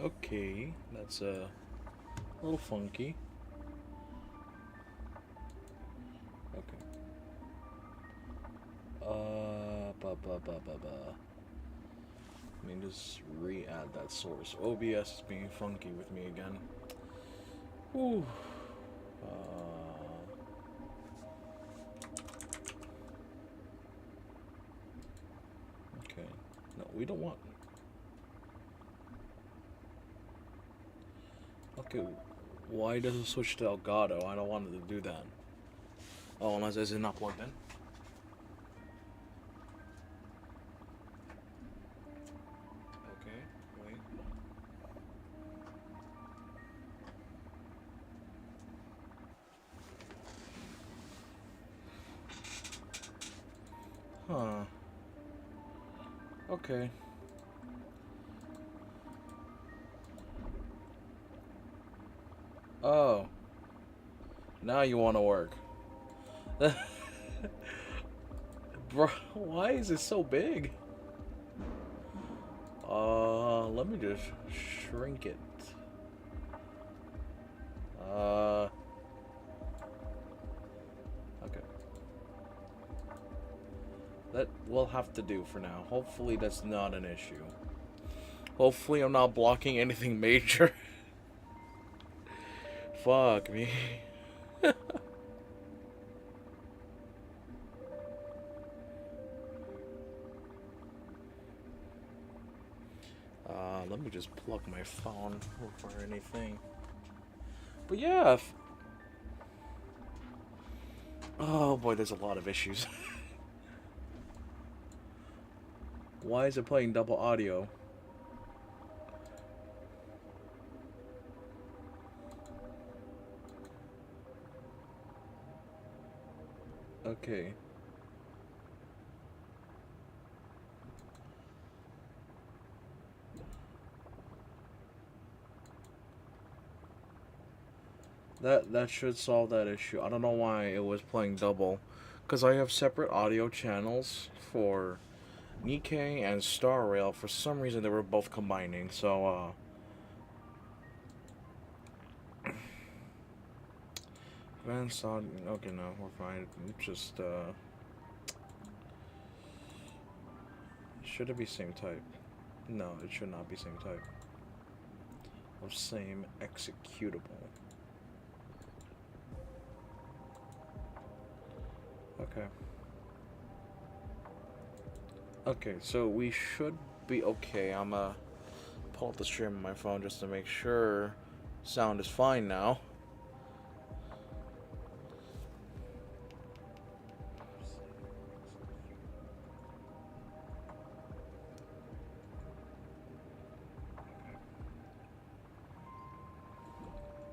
Okay, that's a little funky. Okay. Ba. Let me just re-add that source. OBS is being funky with me again. Whew. Okay. No, we don't want. Okay. Why does it switch to Elgato? I don't want it to do that. Oh, unless it's not plugged in. Okay, wait. Huh. Okay. Oh. Now you want to work. Bro, why is it so big? Let me just shrink it. Uh, okay. That will have to do for now. Hopefully that's not an issue. Hopefully I'm not blocking anything major. Fuck me. Let me just plug my phone for anything. But yeah. Oh boy, there's a lot of issues. Why is it playing double audio? Okay. That should solve that issue. I don't know why it was playing double. Because I have separate audio channels for Nikkei and Star Rail. For some reason they were both combining. So advanced audio. Okay, no, we're fine. Just should it be same type? No, it should not be same type. Of same executable. Okay. Okay, so we should be okay. I'm pull up the stream on my phone just to make sure sound is fine now.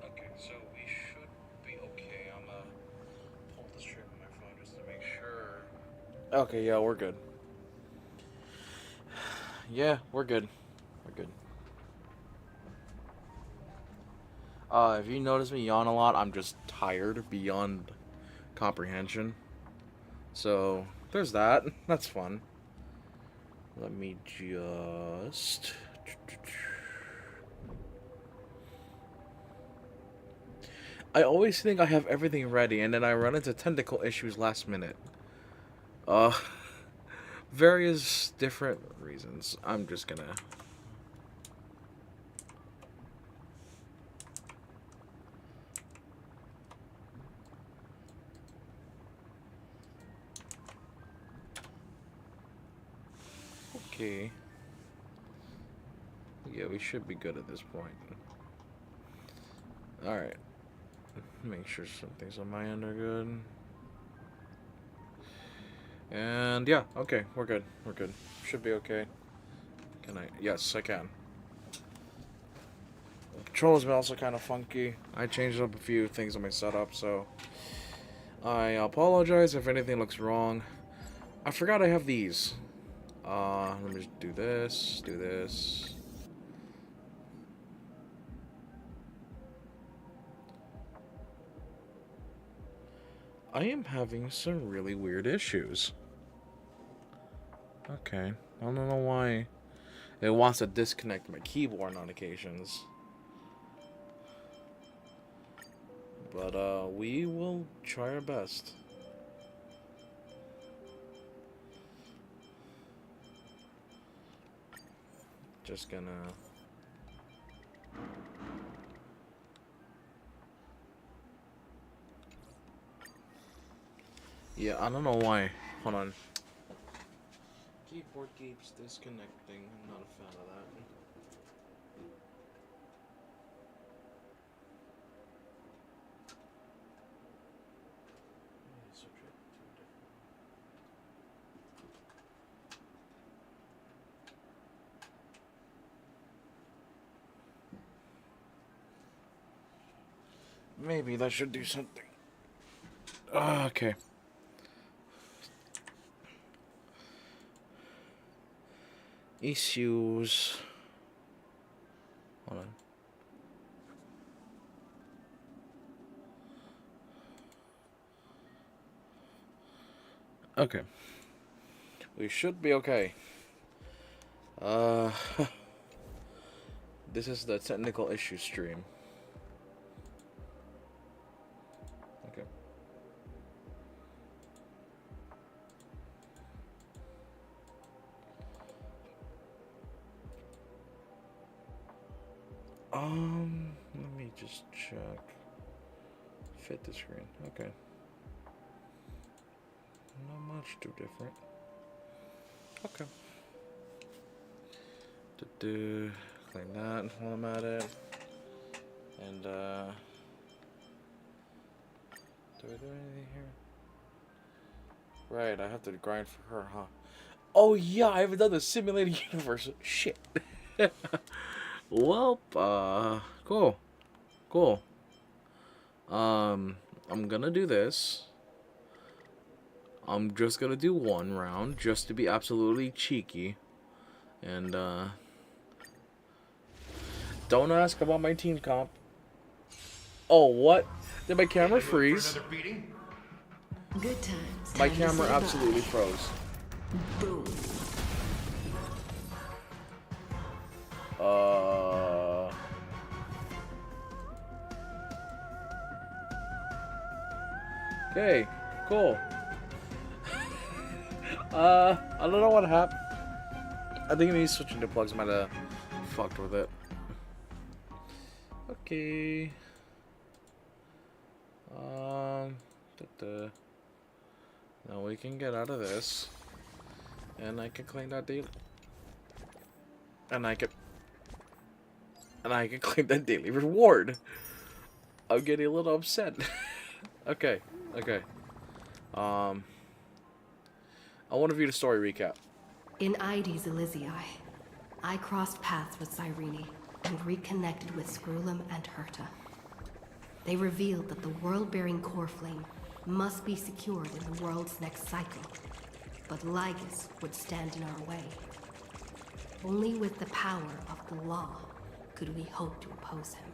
Okay, so we should be okay. I'm pull up the stream on my phone just to make sure. Okay, yeah, we're good. Yeah, we're good. We're good. If you notice me yawn a lot, I'm just tired beyond comprehension. So, there's that. That's fun. Let me just... I always think I have everything ready, and then I run into technical issues last minute. Uh, various different reasons. I'm just gonna... Okay. Yeah, we should be good at this point. Alright. Make sure some things on my end are good. And yeah, okay, we're good. We're good. Should be okay. Can I? Yes, I can. The controller's been also kind of funky. I changed up a few things on my setup, so I apologize if anything looks wrong. I forgot I have these. Let me just do this, do this. I am having some really weird issues. Okay, I don't know why It wants to disconnect my keyboard on occasions. But we will try our best. Just gonna... Yeah, I don't know why. Hold on. Keyboard keeps disconnecting. I'm not a fan of that. Maybe that should do something. Okay. Issues. Hold on. Okay. We should be okay. This is the technical issue stream. Okay. Let me just check. Fit the screen. Okay. Not much too different. Okay. Clean that while I'm at it. And do I do anything here? Right, I have to grind for her, huh? Oh yeah, I haven't done the simulated universe. Shit. Well, cool. Cool. I'm gonna do this. I'm just gonna do one round, just to be absolutely cheeky. And, don't ask about my team comp. Oh, what? Did my camera freeze? Good times. My camera absolutely froze. Boom. Okay, cool. I don't know what happened. I think maybe switching to plugs might have fucked with it. Okay. Now we can get out of this, and I can claim that daily. And I can claim that daily reward. I'm getting a little upset. Okay. Okay. I want to view the story recap. In Ides Elysiae, I crossed paths with Cyrene and reconnected with Screwlum and Herta. They revealed that the world-bearing core flame must be secured in the world's next cycle, but Lygus would stand in our way. Only with the power of the law could we hope to oppose him.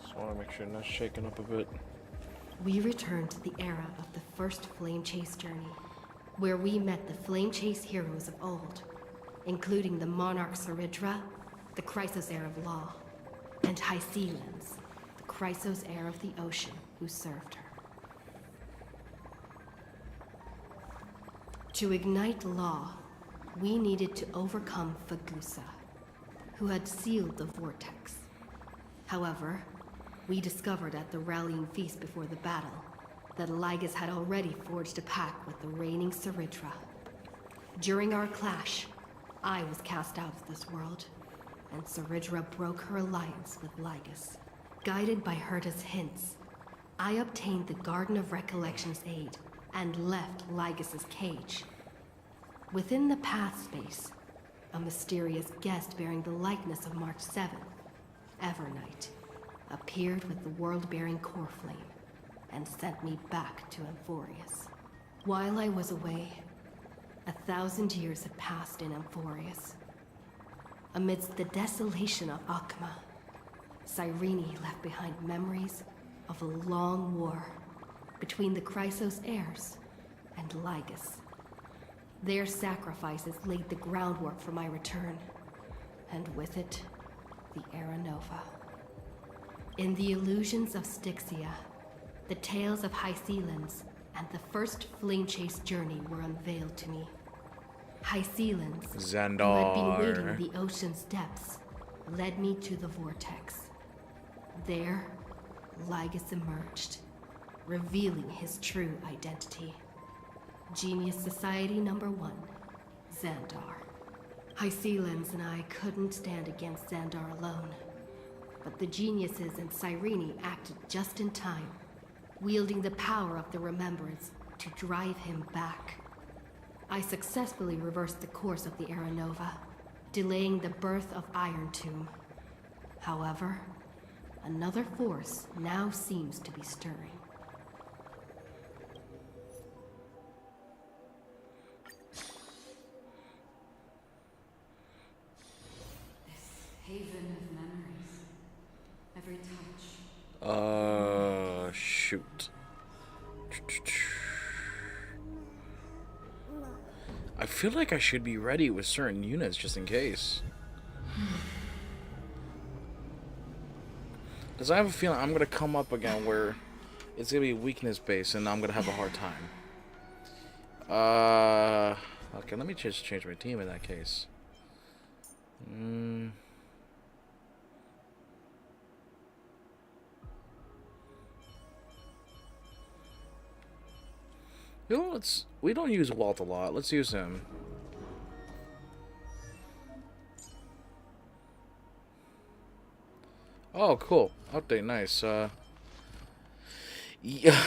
Just want to make sure I'm not shaking up a bit. We returned to the era of the first Flame Chase journey, where we met the Flame Chase heroes of old, including the Monarch Saridra, the Chrysos heir of law, and Hyceelans, the Chrysos heir of the ocean who served her. To ignite law, we needed to overcome Fagusa, who had sealed the vortex. However, we discovered at the rallying feast before the battle that Lygus had already forged a pact with the reigning Saridra. During our clash, I was cast out of this world, and Saridra broke her alliance with Lygus. Guided by Herta's hints, I obtained the Garden of Recollection's aid and left Lygus's cage. Within the path space, a mysterious guest bearing the likeness of March 7th, Evernight, appeared with the world-bearing core flame and sent me back to Amphorius. While I was away, 1,000 years had passed in Amphorius. Amidst the desolation of Akma, Cyrene left behind memories of a long war between the Chrysos heirs and Lygus. Their sacrifices laid the groundwork for my return, and with it, the Era Nova. In the illusions of Styxia, the tales of Hycelans and the first flame chase journey were unveiled to me. Hycelans, who had been waiting in the ocean's depths, led me to the vortex. There, Lygus emerged, revealing his true identity. Genius Society Number 1, Xandar. Hycelans and I couldn't stand against Xandar alone, but the geniuses in Cyrene acted just in time, wielding the power of the Remembrance to drive him back. I successfully reversed the course of the Era Nova, delaying the birth of Iron Tomb. However, another force now seems to be stirring. Haven of memories. Every touch. Shoot. I feel like I should be ready with certain units just in case. Because I have a feeling I'm going to come up again where it's going to be weakness based and I'm going to have a hard time. Okay, let me just change my team in that case. You know, we don't use Walt a lot. Let's use him. Oh, cool. Update, nice. Yeah.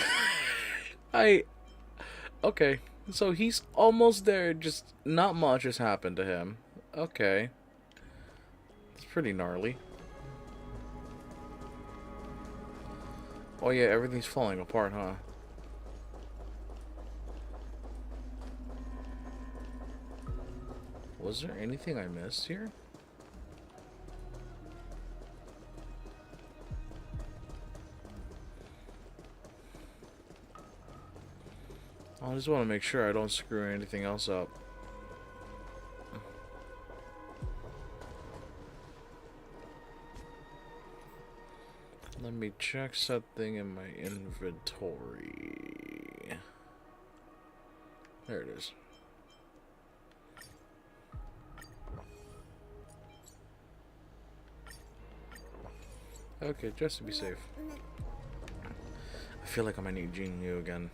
Okay. So he's almost there, just not much has happened to him. Okay. It's pretty gnarly. Oh yeah, everything's falling apart, huh? Was there anything I missed here? I just want to make sure I don't screw anything else up. Let me check something in my inventory. There it is. Okay, just to be safe. I feel like I might need Jean Yu again.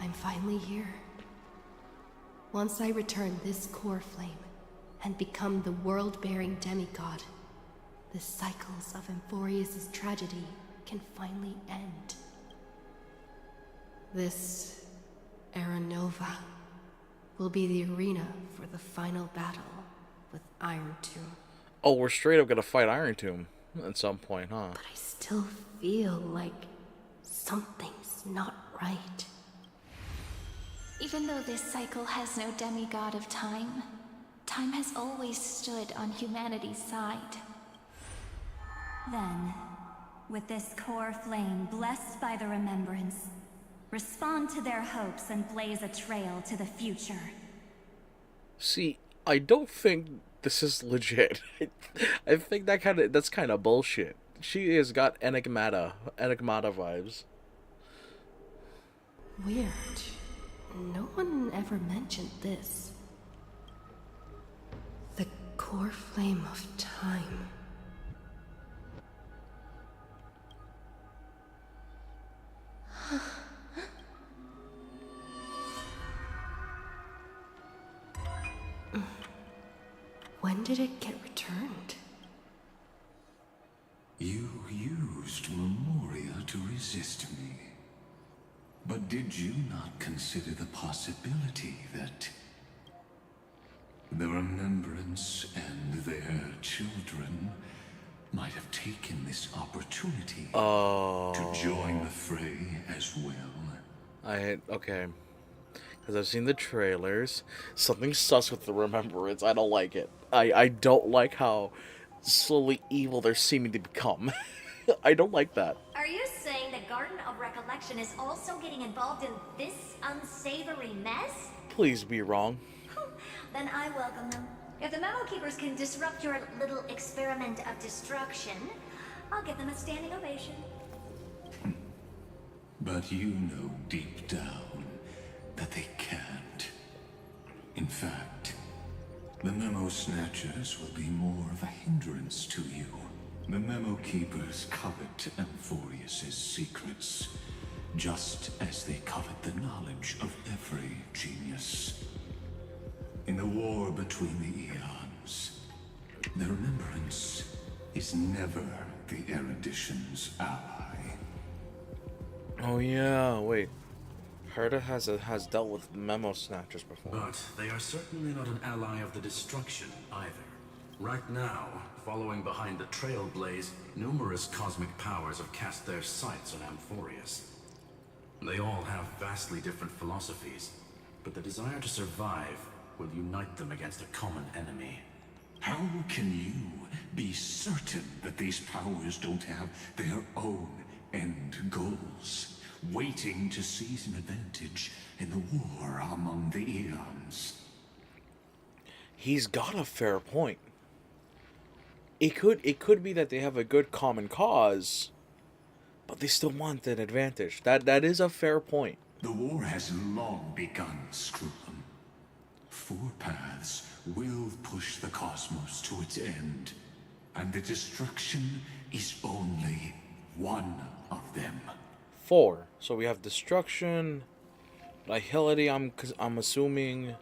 I'm finally here. Once I return this core flame and become the world-bearing demigod, the cycles of Amphorius' tragedy can finally end. This Era Nova will be the arena for the final battle with Iron Tomb. Oh, we're straight up gonna fight Iron Tomb at some point, huh? But I still feel like something's not right. Even though this cycle has no demigod of time, time has always stood on humanity's side. Then, with this core flame blessed by the Remembrance, respond to their hopes and blaze a trail to the future. See, I don't think this is legit. I think that's kind of bullshit. She has got Enigmata vibes. Weird. No one ever mentioned this. The core flame of time. When did it get returned? You used Memoria to resist me. But did you not consider the possibility that the Remembrance and their children might have taken this opportunity Oh. to join the fray as well. Okay. Because I've seen the trailers. Something sus with the remembrance. I don't like it. I don't like how slowly evil they're seeming to become. I don't like that. Are you saying the Garden of Recollection is also getting involved in this unsavory mess? Please be wrong. Then I welcome them. If the Memo Keepers can disrupt your little experiment of destruction, I'll give them a standing ovation. But you know deep down that they can't. In fact, the Memo Snatchers will be more of a hindrance to you. The Memo Keepers covet Amphorius's secrets, just as they covet the knowledge of every genius. In the war between the eons, the Remembrance is never the erudition's ally. Oh yeah, wait. Herta has dealt with Memo Snatchers before. But they are certainly not an ally of the destruction either. Right now, following behind the Trailblaze, numerous cosmic powers have cast their sights on Amphorius. They all have vastly different philosophies, but the desire to survive will unite them against a common enemy. How can you be certain that these powers don't have their own end goals, waiting to seize an advantage in the war among the eons? He's got a fair point. It could be that they have a good common cause, but they still want an advantage. That is a fair point. The war has long begun, Screw'em. Four paths will push the cosmos to its end, and the destruction is only one of them. 4. So we have destruction, nihility. I'm assuming.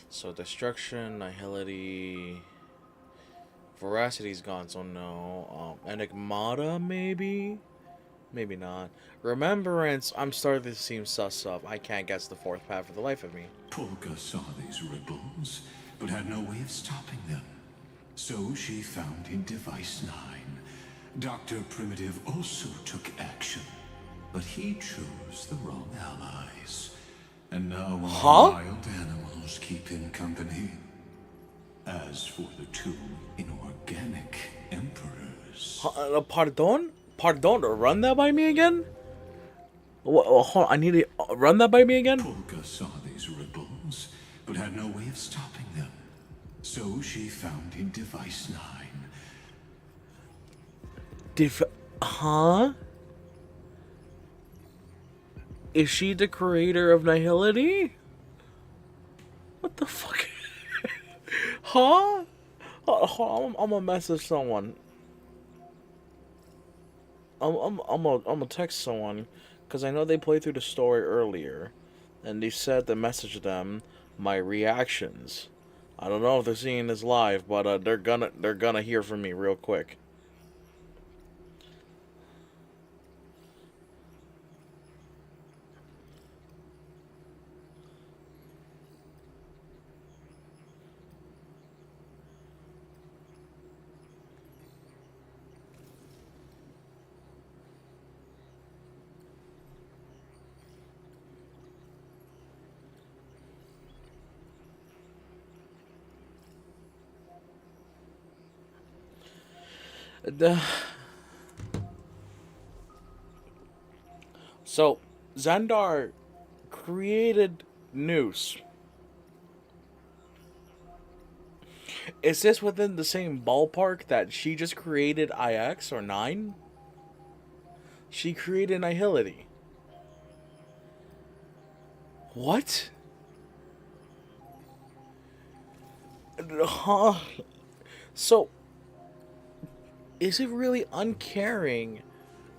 So destruction, nihility, veracity's gone. So no. Enigmata maybe. Maybe not. Remembrance, I'm starting to seem sus up. I can't guess the 4th path for the life of me. Polka saw these ripples, but had no way of stopping them. So she found in Device 9. Dr. Primitive also took action, but he chose the wrong allies. And now our wild animals keep him company. As for the 2 inorganic emperors... Pardon? Pardon? Run that by me again? Hold on, I need to run that by me again? Polka saw these ripples, but had no way of stopping them. So she found in Device 9. Huh? Is she the creator of nihility? What the fuck? Huh? I'm gonna message someone. I'm gonna text someone, because I know they played through the story earlier, and they said to message them my reactions. I don't know if they're seeing this live, but they're gonna hear from me real quick. So, Xandar created Noose. Is this within the same ballpark that she just created IX or 9? She created Nihility. What? Huh? So, is it really uncaring,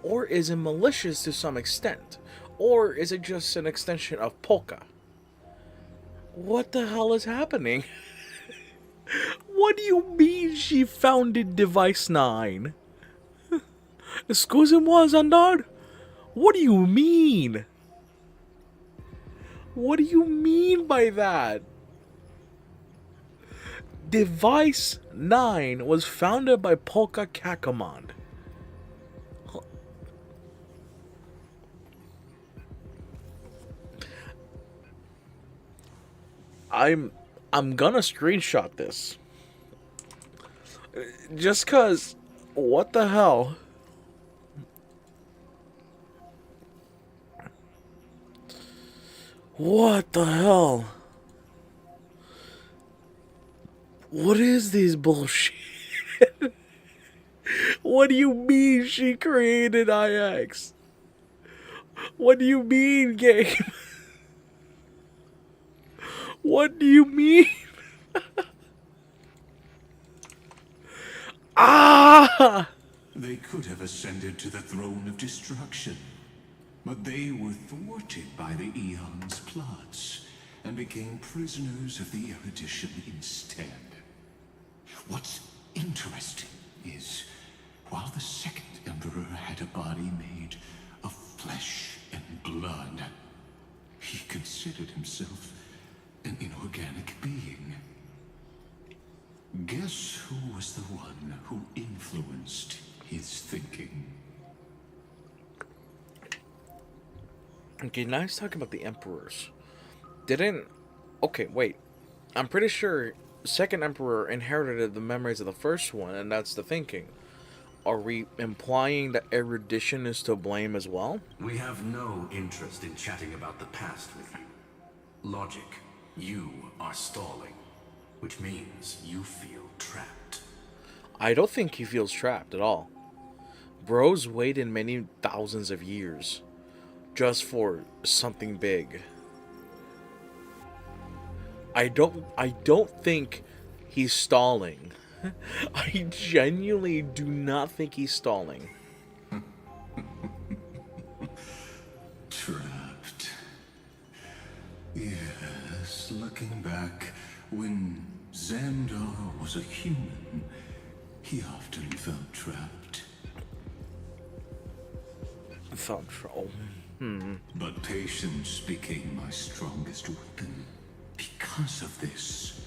or is it malicious to some extent? Or is it just an extension of Polka? What the hell is happening? What do you mean she founded Device 9? Excusez-moi, Xandar? What do you mean? What do you mean by that? Device 9 was founded by Polka Kakamond. I'm gonna screenshot this. Just cause, what the hell? What the hell? What is this bullshit? What do you mean she created IX? What do you mean, game? What do you mean? Ah! They could have ascended to the throne of destruction, but they were thwarted by the Eon's plots and became prisoners of the erudition instead. What's interesting is, while the second Emperor had a body made of flesh and blood, he considered himself an inorganic being. Guess who was the one who influenced his thinking? Okay, now he's talking about the emperors. Okay, wait. I'm pretty sure second emperor inherited the memories of the first one, and that's the thinking. Are we implying that erudition is to blame as well? We have no interest in chatting about the past with you. Logic, you are stalling, which means you feel trapped. I don't think he feels trapped at all. Bro's waited many thousands of years just for something big. I don't think he's stalling. I genuinely do not think he's stalling. Trapped. Yes, looking back, when Xandar was a human, he often felt trapped. Felt troll. But patience became my strongest weapon. Because of this,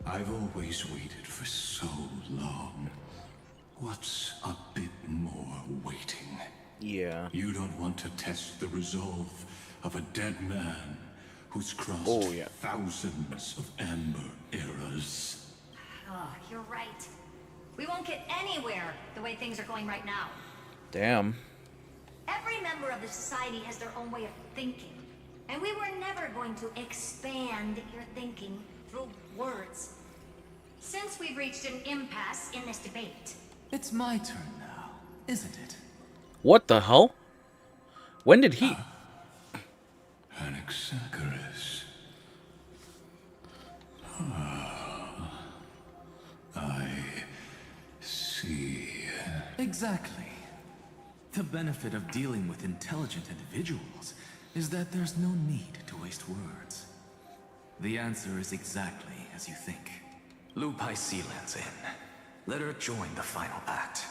I've always waited for so long. What's a bit more waiting? Yeah. You don't want to test the resolve of a dead man who's crossed thousands of amber eras. Oh, you're right. We won't get anywhere the way things are going right now. Damn. Every member of the society has their own way of thinking. And we were never going to expand your thinking through words. Since we've reached an impasse in this debate. It's my turn now, isn't it? What the hell? When did he? Anaxagoras. I see. Exactly. The benefit of dealing with intelligent individuals is that there's no need to waste words. The answer is exactly as you think. Lupai Sealand's in. Let her join the final act.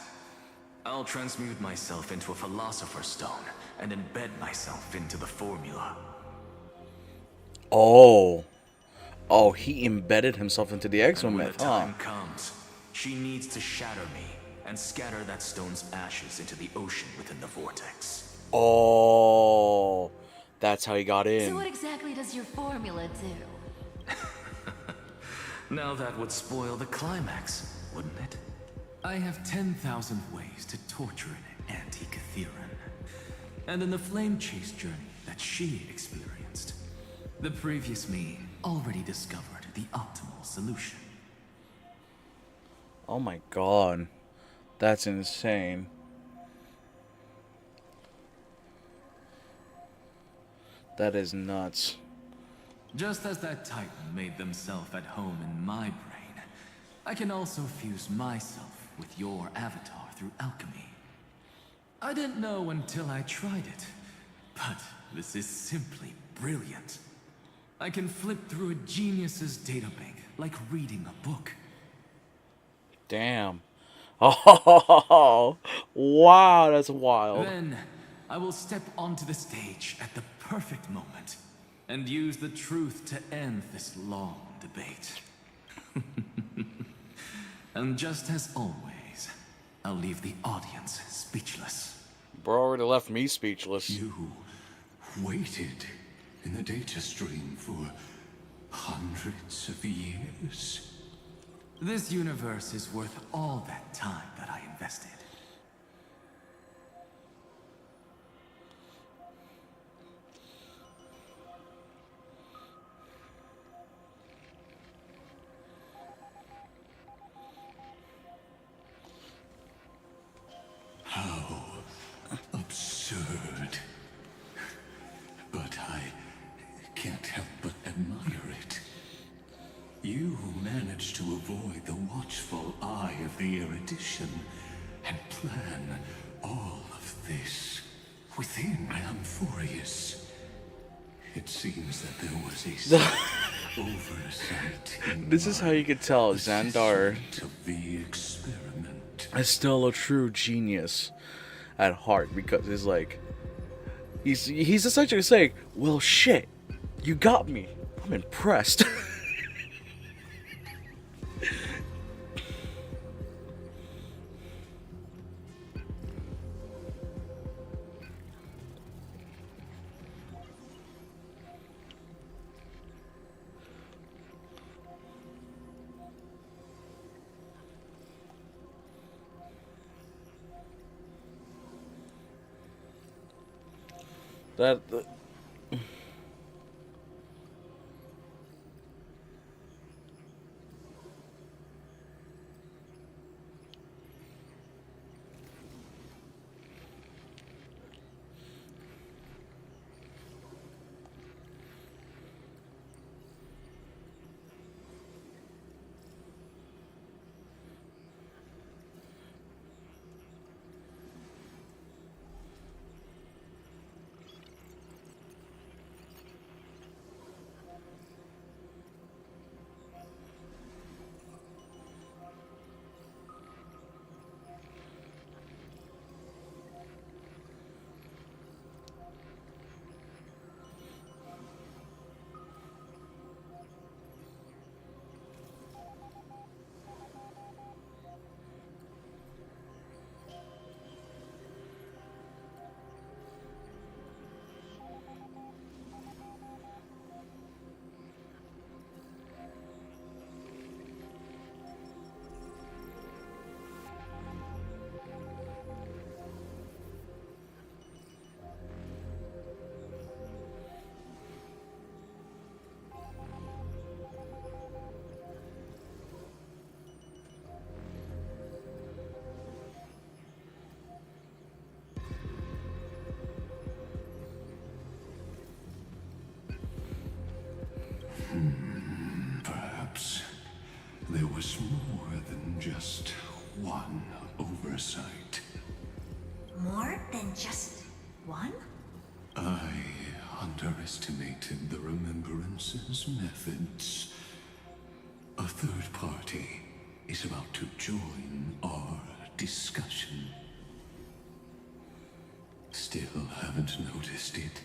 I'll transmute myself into a Philosopher's Stone and embed myself into the formula. Oh, he embedded himself into the And exomyth, when the time comes, she needs to shatter me and scatter that stone's ashes into the ocean within the vortex. Oh, that's how he got in. So what exactly does your formula do? Now that would spoil the climax, wouldn't it? I have 10,000 ways to torture an anti-Catheran. And in the flame chase journey that she experienced, the previous me already discovered the optimal solution. Oh my god. That's insane. That is nuts. Just as that Titan made themselves at home in my brain, I can also fuse myself with your avatar through alchemy. I didn't know until I tried it, but this is simply brilliant. I can flip through a genius's databank like reading a book. Damn. Oh, wow, that's wild. Then, I will step onto the stage at the perfect moment and use the truth to end this long debate. And just as always, I'll leave the audience speechless. Bro already left me speechless. You waited in the data stream for hundreds of years. This universe is worth all that time that I invested. How absurd. But I can't help but admire it. You managed to avoid the watchful eye of the erudition and plan all of this within Amphorius. It seems that there was a slight oversight in This is how you could tell Xandar of the experiment. is still a true genius at heart, because it's like he's essentially saying, well, shit, you got me, I'm impressed. that Perhaps there was more than just one oversight. More than just one? I underestimated the Remembrance's methods. A third party is about to join our discussion. Still haven't noticed it.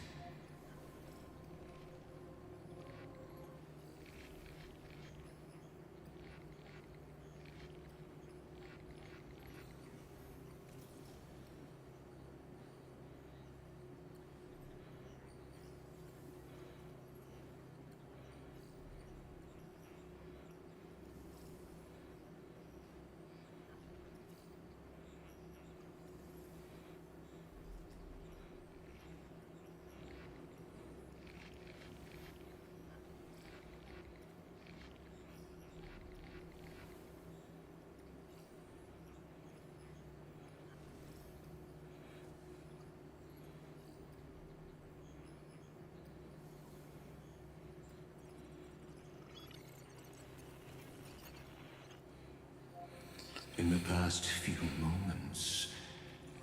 In the past few moments,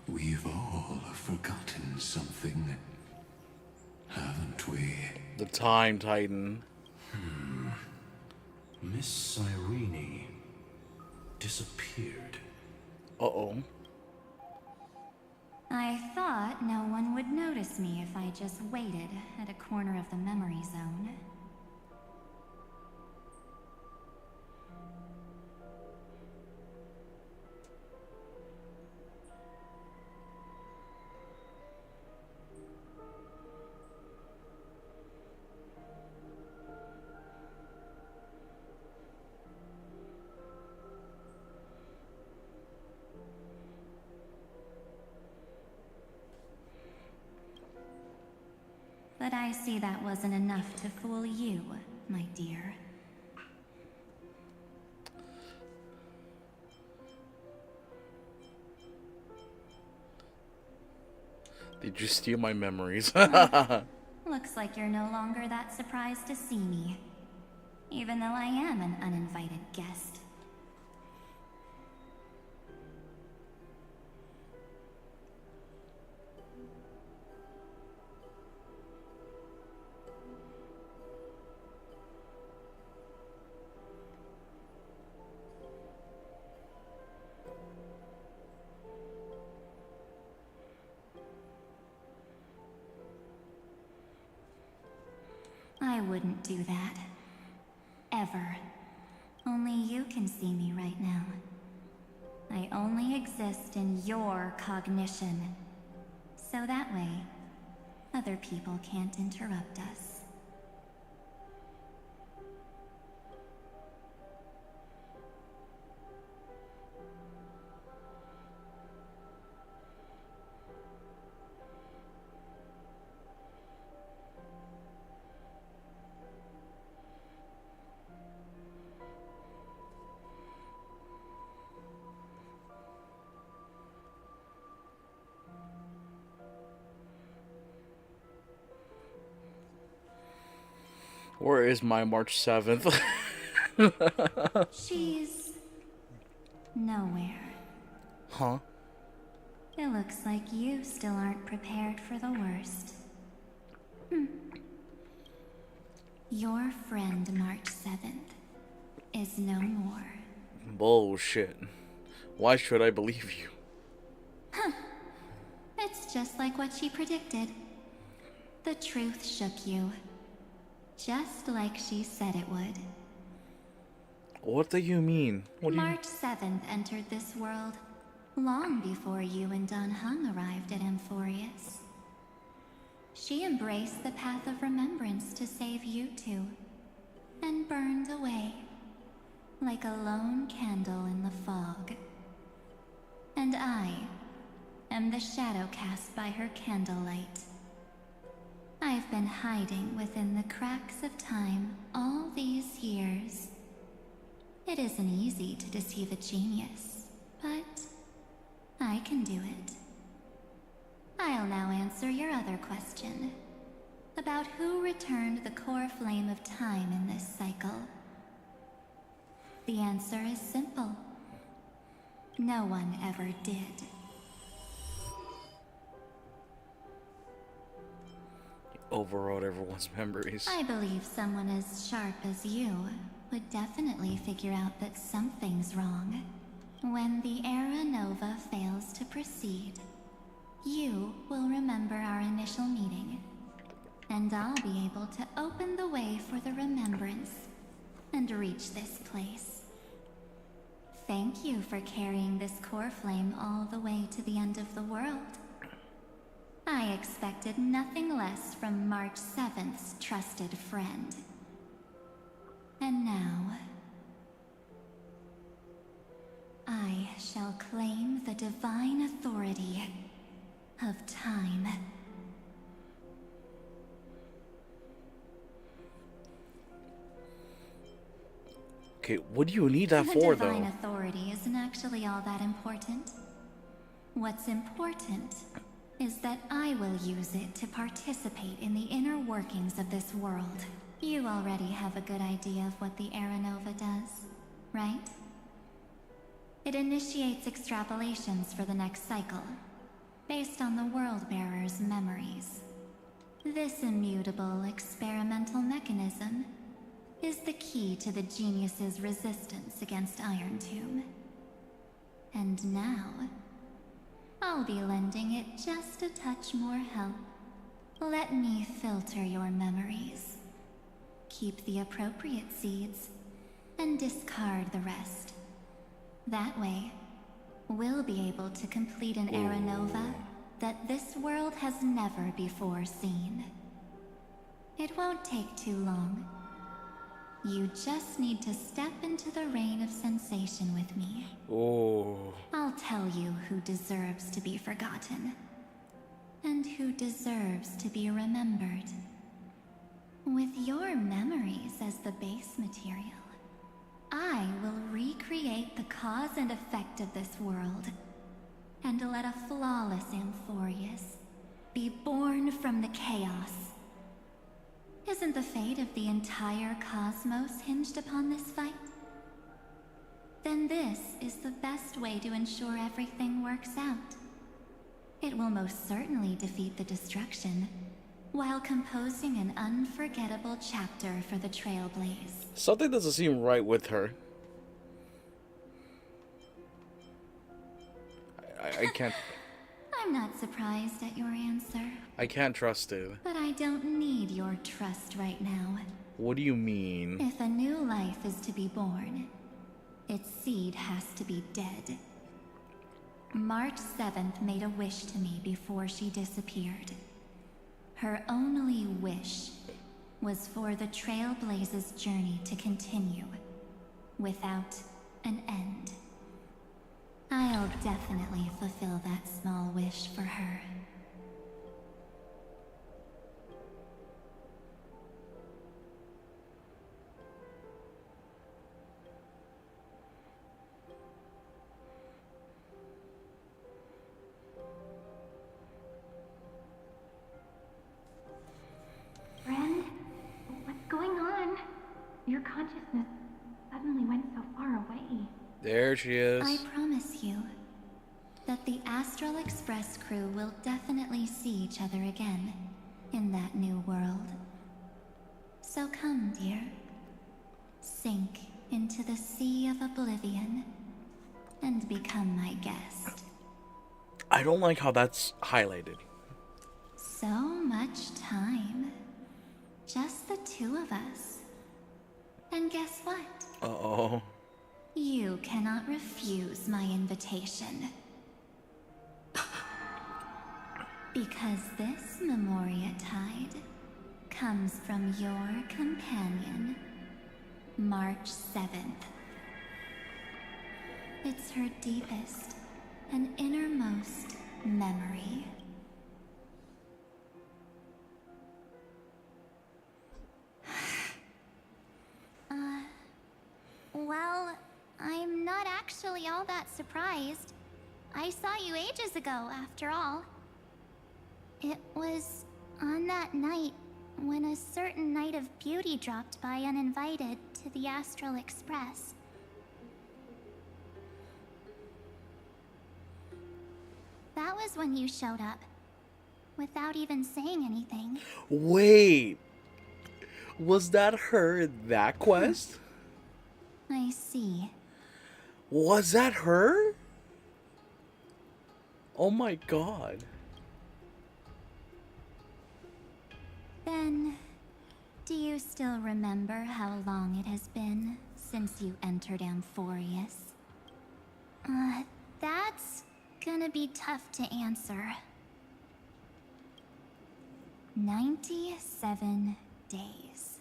we've all forgotten something, haven't we? the Time Titan. Miss Cyrene disappeared. Uh-oh. I thought no one would notice me if I just waited at a corner of the memory zone. But I see that wasn't enough to fool you, my dear. Did you steal my memories? Looks like you're no longer that surprised to see me, even though I am an uninvited guest. I wouldn't do that. Ever. Only you can see me right now. I only exist in your cognition. So that way, other people can't interrupt us. Where is my March 7th? She's... nowhere. Huh? It looks like you still aren't prepared for the worst. Your friend March 7th is no more. Bullshit. Why should I believe you? It's just like what she predicted. The truth shook you. Just like she said it would. What do you mean? What do you... March 7th entered this world long before you and Don Hung arrived at Amphorius. She embraced the path of remembrance to save you two, and burned away like a lone candle in the fog. And I am the shadow cast by her candlelight. I've been hiding within the cracks of time all these years. It isn't easy to deceive a genius, but I can do it. I'll now answer your other question, about who returned the core flame of time in this cycle. The answer is simple. No one ever did. Overrode everyone's memories. I believe someone as sharp as you would definitely figure out that something's wrong. When the Era Nova fails to proceed, you will remember our initial meeting, and I'll be able to open the way for the remembrance and reach this place. Thank you for carrying this core flame all the way to the end of the world. I expected nothing less from March 7th's trusted friend. And now, I shall claim the divine authority of time. Okay, what do you need that for, though? The divine authority isn't actually all that important. What's important is that I will use it to participate in the inner workings of this world. You already have a good idea of what the Era Nova does, right? It initiates extrapolations for the next cycle, based on the World-Bearer's memories. This immutable experimental mechanism is the key to the genius's resistance against Iron Tomb. And now, I'll be lending it just a touch more help. Let me filter your memories. Keep the appropriate seeds, and discard the rest. That way, we'll be able to complete an era nova that this world has never before seen. It won't take too long. You just need to step into the rain of sensation with me. Oh. I'll tell you who deserves to be forgotten, and who deserves to be remembered. With your memories as the base material, I will recreate the cause and effect of this world, and let a flawless Amphorius be born from the chaos. Isn't the fate of the entire cosmos hinged upon this fight? Then this is the best way to ensure everything works out. It will most certainly defeat the destruction, while composing an unforgettable chapter for the Trailblaze. Something doesn't seem right with her. I can't... I'm not surprised at your answer. I can't trust it. But I don't need your trust right now. What do you mean? If a new life is to be born, its seed has to be dead. March 7th made a wish to me before she disappeared. Her only wish was for the Trailblaze's journey to continue, without an end. I'll definitely fulfill that small wish for her. Friend, what's going on? Your consciousness suddenly went so far away. There she is. I promise you that the Astral Express crew will definitely see each other again in that new world. So come, dear. Sink into the sea of oblivion and become my guest. I don't like how that's highlighted. So much time. Just the two of us. And guess what? Uh-oh. You cannot refuse my invitation. Because this Memoria Tide comes from your companion, March 7th. It's her deepest and innermost memory. Well, I'm not actually all that surprised. I saw you ages ago, after all. It was on that night when a certain Knight of Beauty dropped by uninvited to the Astral Express. That was when you showed up, without even saying anything. Wait. Was that her in that quest? I see. Was that her? Oh my god. Then, do you still remember how long it has been since you entered Amphorius? That's gonna be tough to answer. 97 days.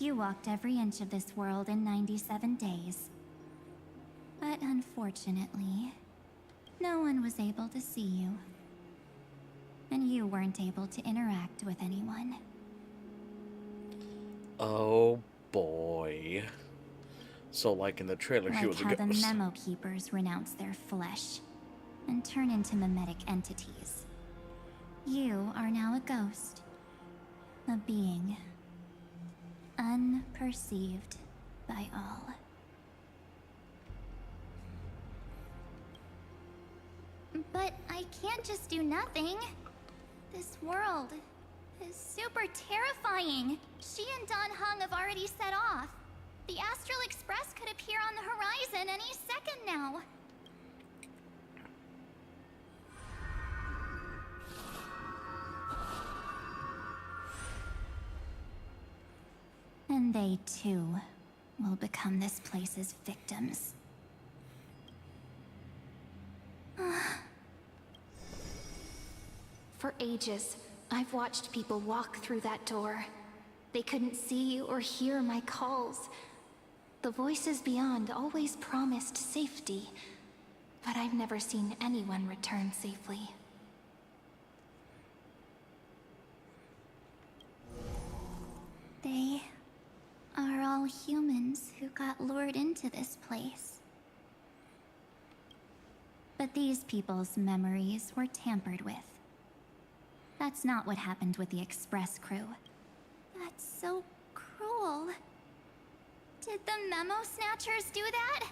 You walked every inch of this world in 97 days. But unfortunately, no one was able to see you. And you weren't able to interact with anyone. Oh boy. So like in the trailer, she was a Like how the ghost. Memo Keepers renounce their flesh and turn into mimetic entities. You are now a ghost. A being. Unperceived by all. But I can't just do nothing. This world is super terrifying. She and Don Hung have already set off. The Astral Express could appear on the horizon any second now. And they too will become this place's victims. For ages, I've watched people walk through that door. They couldn't see or hear my calls. The voices beyond always promised safety, but I've never seen anyone return safely. They are all humans who got lured into this place. But these people's memories were tampered with. That's not what happened with the Express crew. That's so cruel. Did the Memo Snatchers do that?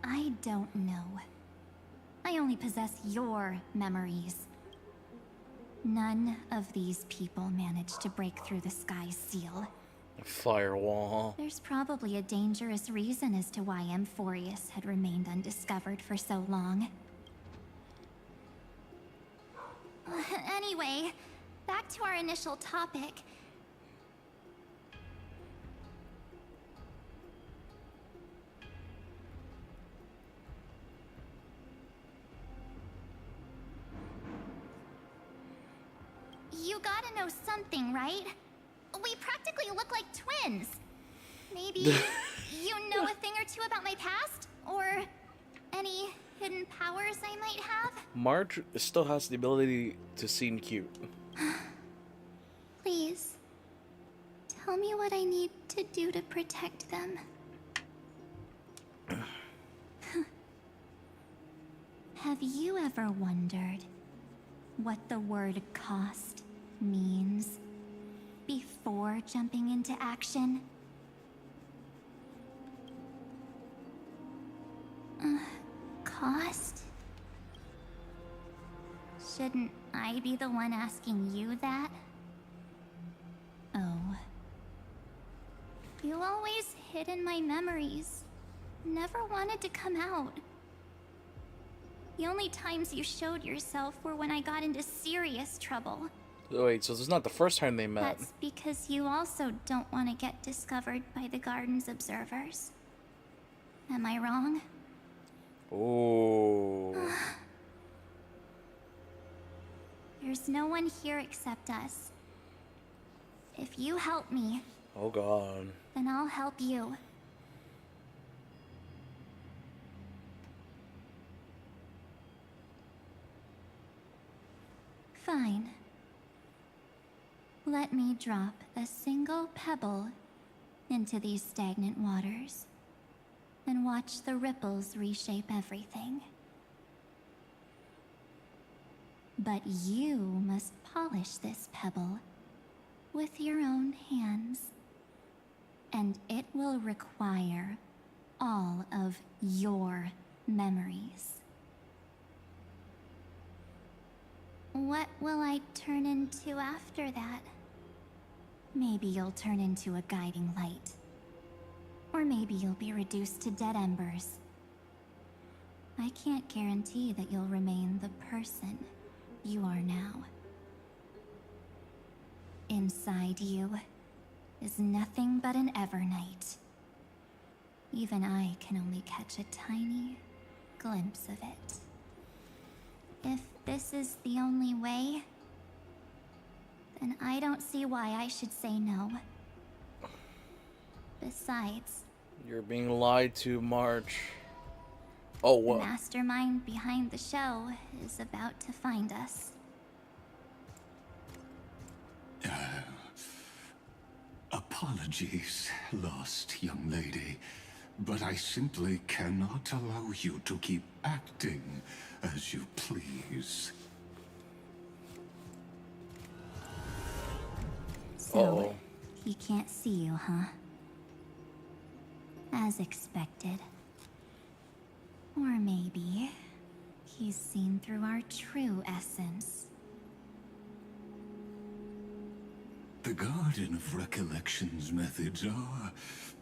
I don't know. I only possess your memories. None of these people managed to break through the sky's seal. Firewall. There's probably a dangerous reason as to why Amphorius had remained undiscovered for so long. Anyway, back to our initial topic. You gotta know something, right? We practically look like twins. Maybe you know a thing or two about my past? Or any hidden powers I might have? Marge still has the ability to seem cute. Please, tell me what I need to do to protect them. Have you ever wondered what the word cost means before jumping into action? Cost? Shouldn't I be the one asking you that? Oh. You always hid in my memories. Never wanted to come out. The only times you showed yourself were when I got into serious trouble. Wait, so this is not the first time they met. That's because you also don't want to get discovered by the garden's observers. Am I wrong? Oh. There's no one here except us. If you help me, Oh god. then I'll help you. Fine. Let me drop a single pebble into these stagnant waters and watch the ripples reshape everything. But you must polish this pebble with your own hands, and it will require all of your memories. What will I turn into after that? Maybe you'll turn into a guiding light. Or maybe you'll be reduced to dead embers. I can't guarantee that you'll remain the person you are now. Inside you is nothing but an Evernight. Even I can only catch a tiny glimpse of it. If this is the only way, then I don't see why I should say no. Besides, You're being lied to, Marge. Oh, the what? mastermind behind the show is about to find us. Apologies, lost young lady, but I simply cannot allow you to keep acting as you please. So, Uh-oh. he can't see you, huh? As expected. Or maybe he's seen through our true essence. The Garden of Recollection's methods are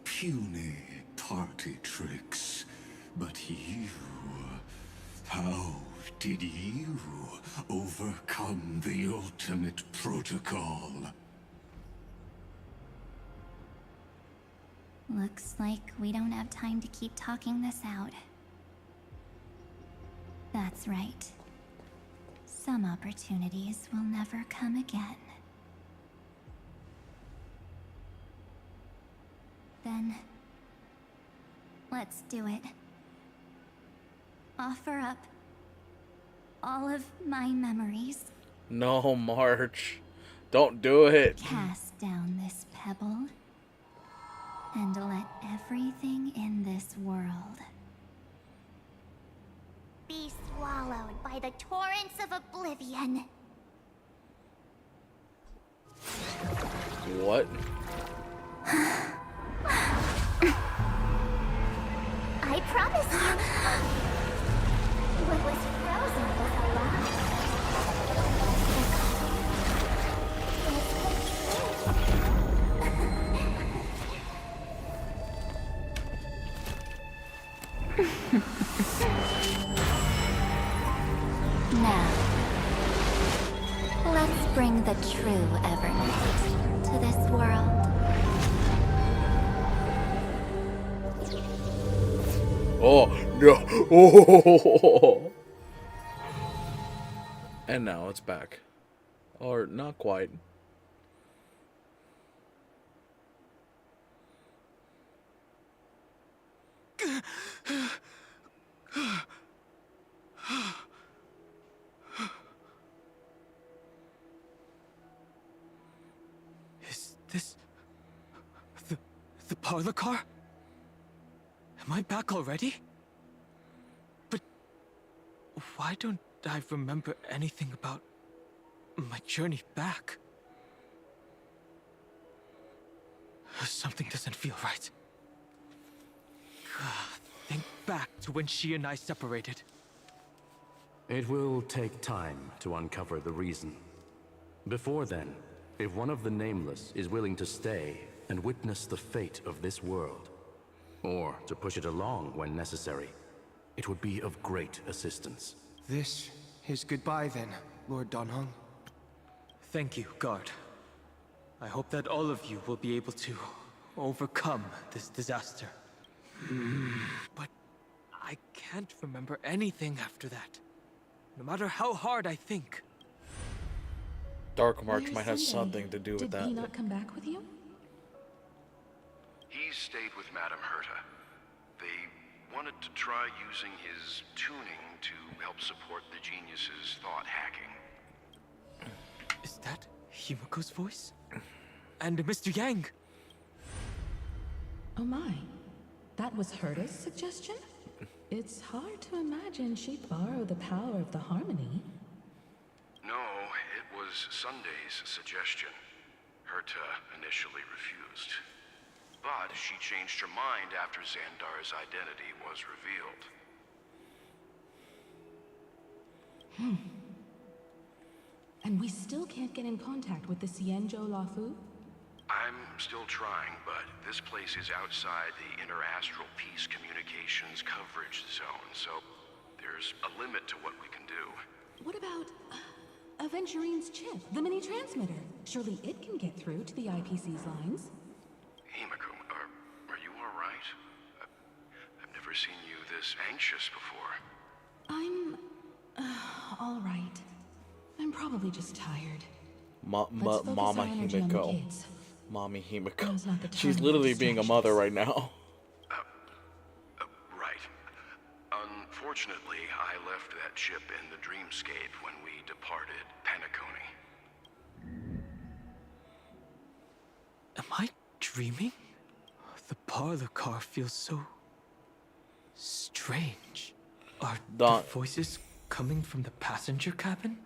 puny party tricks. But you... how did you overcome the ultimate protocol? Looks like we don't have time to keep talking this out. That's right. Some opportunities will never come again. Then, let's do it. Offer up all of my memories. No, March. Don't do it. Cast down this pebble, and let everything in this world Be swallowed by the torrents of oblivion. What? I promise you, what was frozen was alive. Now, let's bring the true Evernight to this world. Oh, no. Oh. And now it's back. Or not quite. Is this the parlor car? Am I back already? But why don't I remember anything about my journey back? Something doesn't feel right. Think back to when she and I separated. It will take time to uncover the reason. Before then, if one of the Nameless is willing to stay and witness the fate of this world, or to push it along when necessary, it would be of great assistance. This is goodbye then, Lord Donhung. Thank you, guard. I hope that all of you will be able to overcome this disaster. But I can't remember anything after that. No matter how hard I think. Dark March Where's might have Sunday? something to do with that. Did he not come back with you? He stayed with Madame Herta. They wanted to try using his tuning to help support the genius's thought hacking. Is that Himiko's voice? And Mr. Yang? Oh my. That was Herta's suggestion? It's hard to imagine she'd borrow the power of the harmony. No, it was Sunday's suggestion. Herta initially refused. But she changed her mind after Xandar's identity was revealed. And we still can't get in contact with the Xianzhou Lafu? I'm still trying, but this place is outside the interastral peace communications coverage zone, so there's a limit to what we can do. What about Aventurine's chip, the mini-transmitter? Surely it can get through to the IPC's lines. Himiko, are you all right? I've never seen you this anxious before. I'm all right. I'm probably just tired. Mama energy on the Himiko. kids. Mommy Now's Himiko. not the time She's for literally being a mother right now. Right. Unfortunately, I left that chip in the dreamscape when we departed Penacony. Am I dreaming? The parlor car feels so strange. Are the voices coming from the passenger cabin?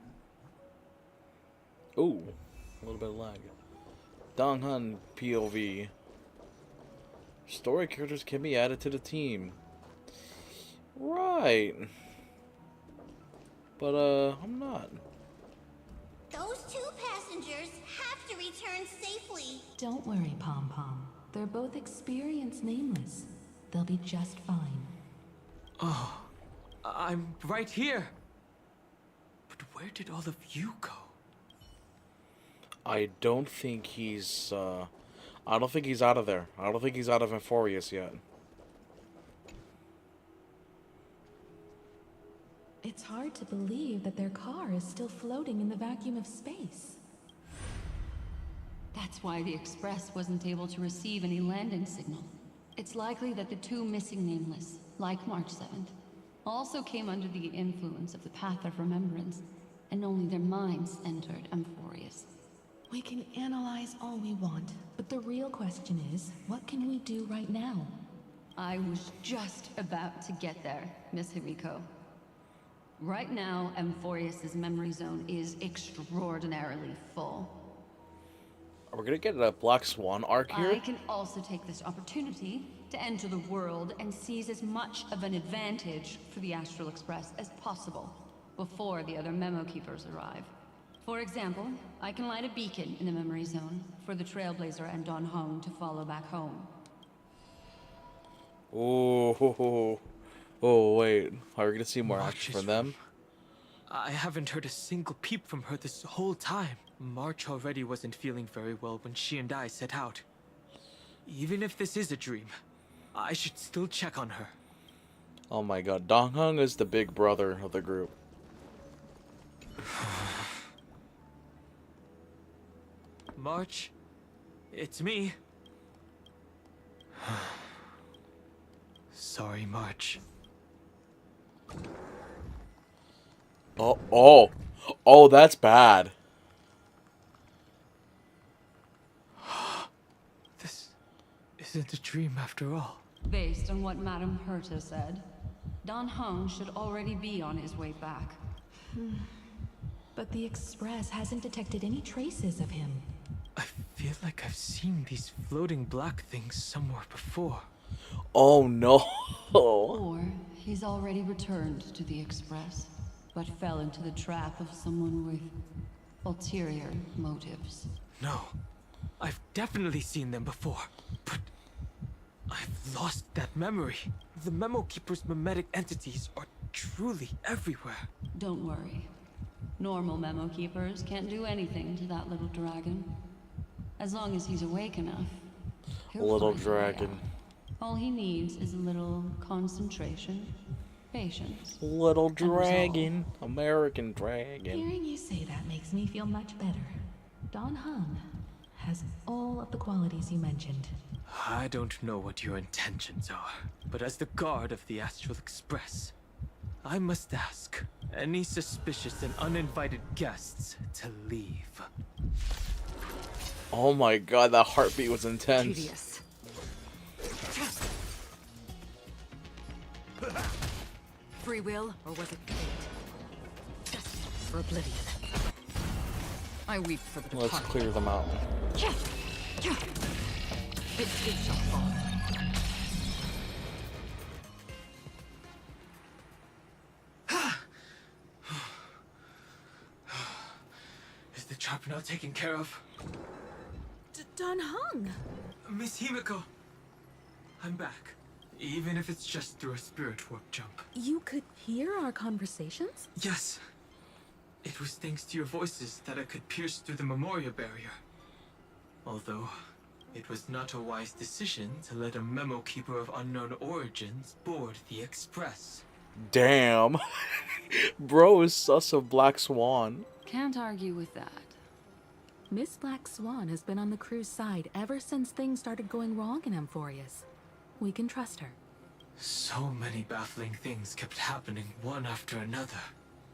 Ooh, a little bit of lag. Donghun POV. Story characters can be added to the team. Right. But, I'm not. Those two passengers have to return safely. Don't worry, Pom Pom. They're both experienced nameless. They'll be just fine. Oh, I'm right here. But where did all of you go? I don't think he's out of there. I don't think he's out of Amphorius yet. It's hard to believe that their car is still floating in the vacuum of space. That's why the Express wasn't able to receive any landing signal. It's likely that the two missing Nameless, like March 7th, also came under the influence of the Path of Remembrance, and only their minds entered Amphorius. We can analyze all we want, but the real question is, what can we do right now? I was just about to get there, Miss Himiko. Right now, Amphorius' memory zone is extraordinarily full. Are we gonna get a Black Swan arc here? I can also take this opportunity to enter the world and seize as much of an advantage for the Astral Express as possible before the other Memo Keepers arrive. For example, I can light a beacon in the memory zone for the Trailblazer and Don Hong to follow back home. Oh, wait. Are we gonna see more action from them? I haven't heard a single peep from her this whole time. March already wasn't feeling very well when she and I set out. Even if this is a dream, I should still check on her. Oh my god, Dong Hung is the big brother of the group. March, it's me. Sorry, March. Oh, that's bad. This isn't a dream after all. Based on what Madame Herta said, Don Hung should already be on his way back. But the Express hasn't detected any traces of him. I feel like I've seen these floating black things somewhere before. Oh no. Or he's already returned to the Express, but fell into the trap of someone with ulterior motives. No, I've definitely seen them before, but I've lost that memory. The Memo Keeper's memetic entities are truly everywhere. Don't worry. Normal Memo Keepers can't do anything to that little dragon. As long as he's awake enough, he'll Little find a way dragon. out. All he needs is a little concentration, patience, Little and resolve. dragon. American dragon. Hearing you say that makes me feel much better. Don Hung has all of the qualities you mentioned. I don't know what your intentions are, but as the guard of the Astral Express, I must ask any suspicious and uninvited guests to leave. Oh my god, that heartbeat was intense. Tedious. Free will, or was it fate? Destined for oblivion. I weep for the Let's departed. clear them out. It too shall fall. Is the trap now taken care of? Don Hung! Miss Himiko, I'm back. Even if it's just through a spirit warp jump. You could hear our conversations? Yes. It was thanks to your voices that I could pierce through the Memoria barrier. Although, it was not a wise decision to let a Memo Keeper of unknown origins board the Express. Damn. Bro is sus of Black Swan. Can't argue with that. Miss Black Swan has been on the crew's side ever since things started going wrong in Amphorius. We can trust her. So many baffling things kept happening one after another.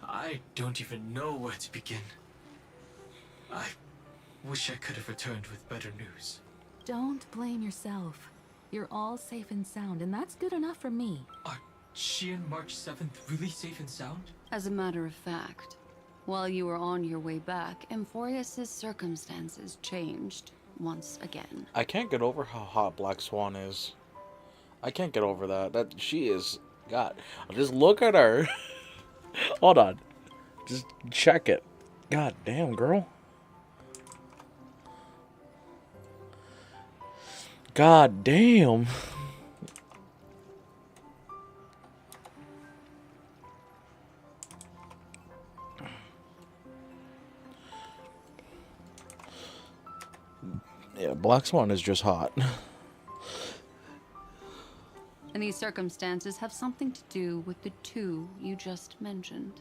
I don't even know where to begin. I wish I could have returned with better news. Don't blame yourself. You're all safe and sound, and that's good enough for me. Are she and March 7th really safe and sound? As a matter of fact, while you were on your way back, Amphorius' circumstances changed once again. I can't get over how hot Black Swan is. I can't get over that. That she is. God, just look at her. Hold on, just check it. God damn, girl. God damn. Yeah, Black Swan is just hot. And these circumstances have something to do with the two you just mentioned.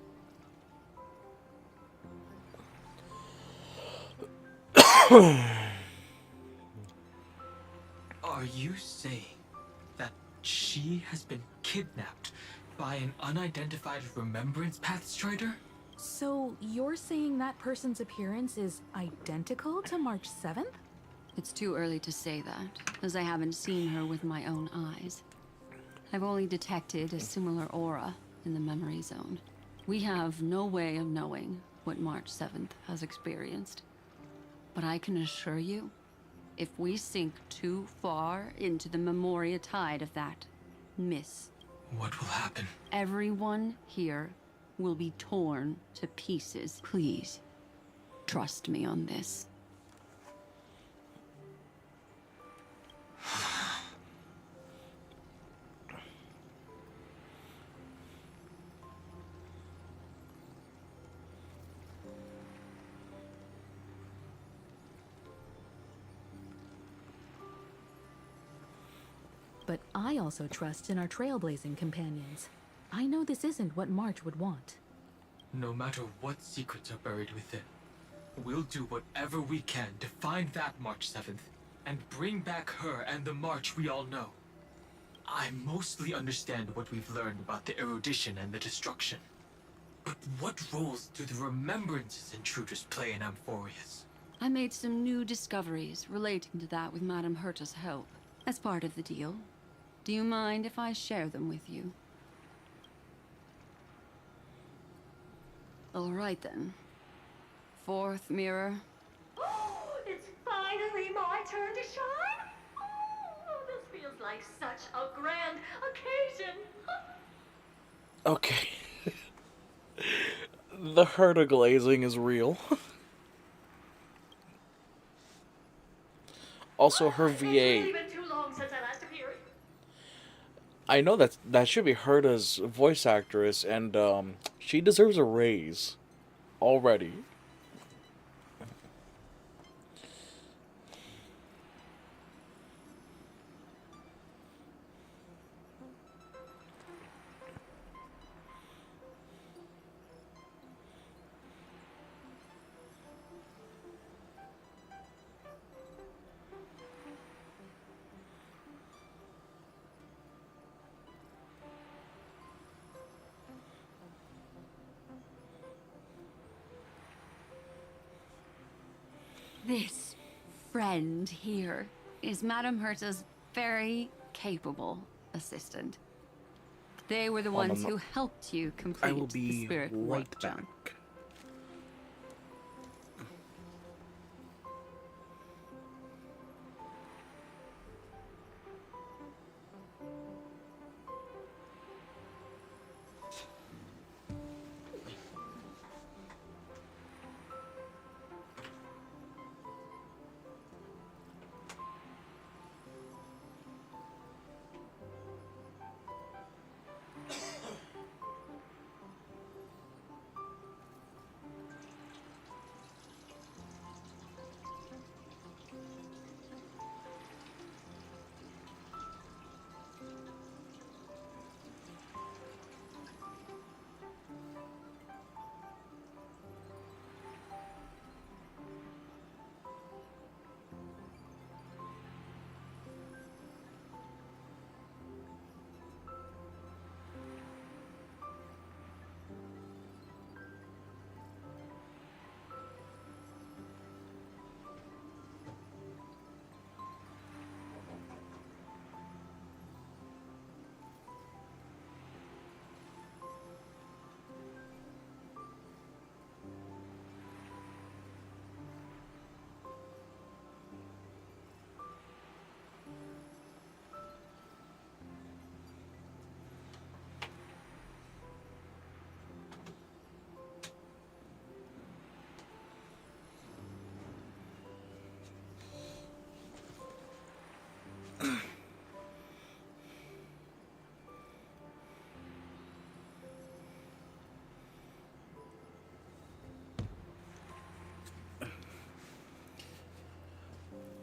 Are you saying that she has been kidnapped by an unidentified Remembrance Path Strider? So you're saying that person's appearance is identical to March 7th? It's too early to say that, as I haven't seen her with my own eyes. I've only detected a similar aura in the memory zone. We have no way of knowing what March 7th has experienced. But I can assure you, if we sink too far into the Memoria tide of that miss, what will happen? Everyone here will be torn to pieces. Please, trust me on this. But I also trust in our trailblazing companions. I know this isn't what March would want. No matter what secrets are buried within, we'll do whatever we can to find that March 7th and bring back her and the March we all know. I mostly understand what we've learned about the erudition and the destruction. But what roles do the Remembrance's intruders play in Amphorius? I made some new discoveries relating to that with Madame Herta's help. As part of the deal. Do you mind if I share them with you? All right then. Fourth mirror. Oh, it's finally my turn to shine. Oh, this feels like such a grand occasion. Okay. The Herta glazing is real. Also, her VA. It's really been too long since I last appeared. I know that should be Herta's voice actress, and she deserves a raise already. This friend here is Madame Herta's very capable assistant. They were the ones who helped you complete I will the be spirit right warp back. jump.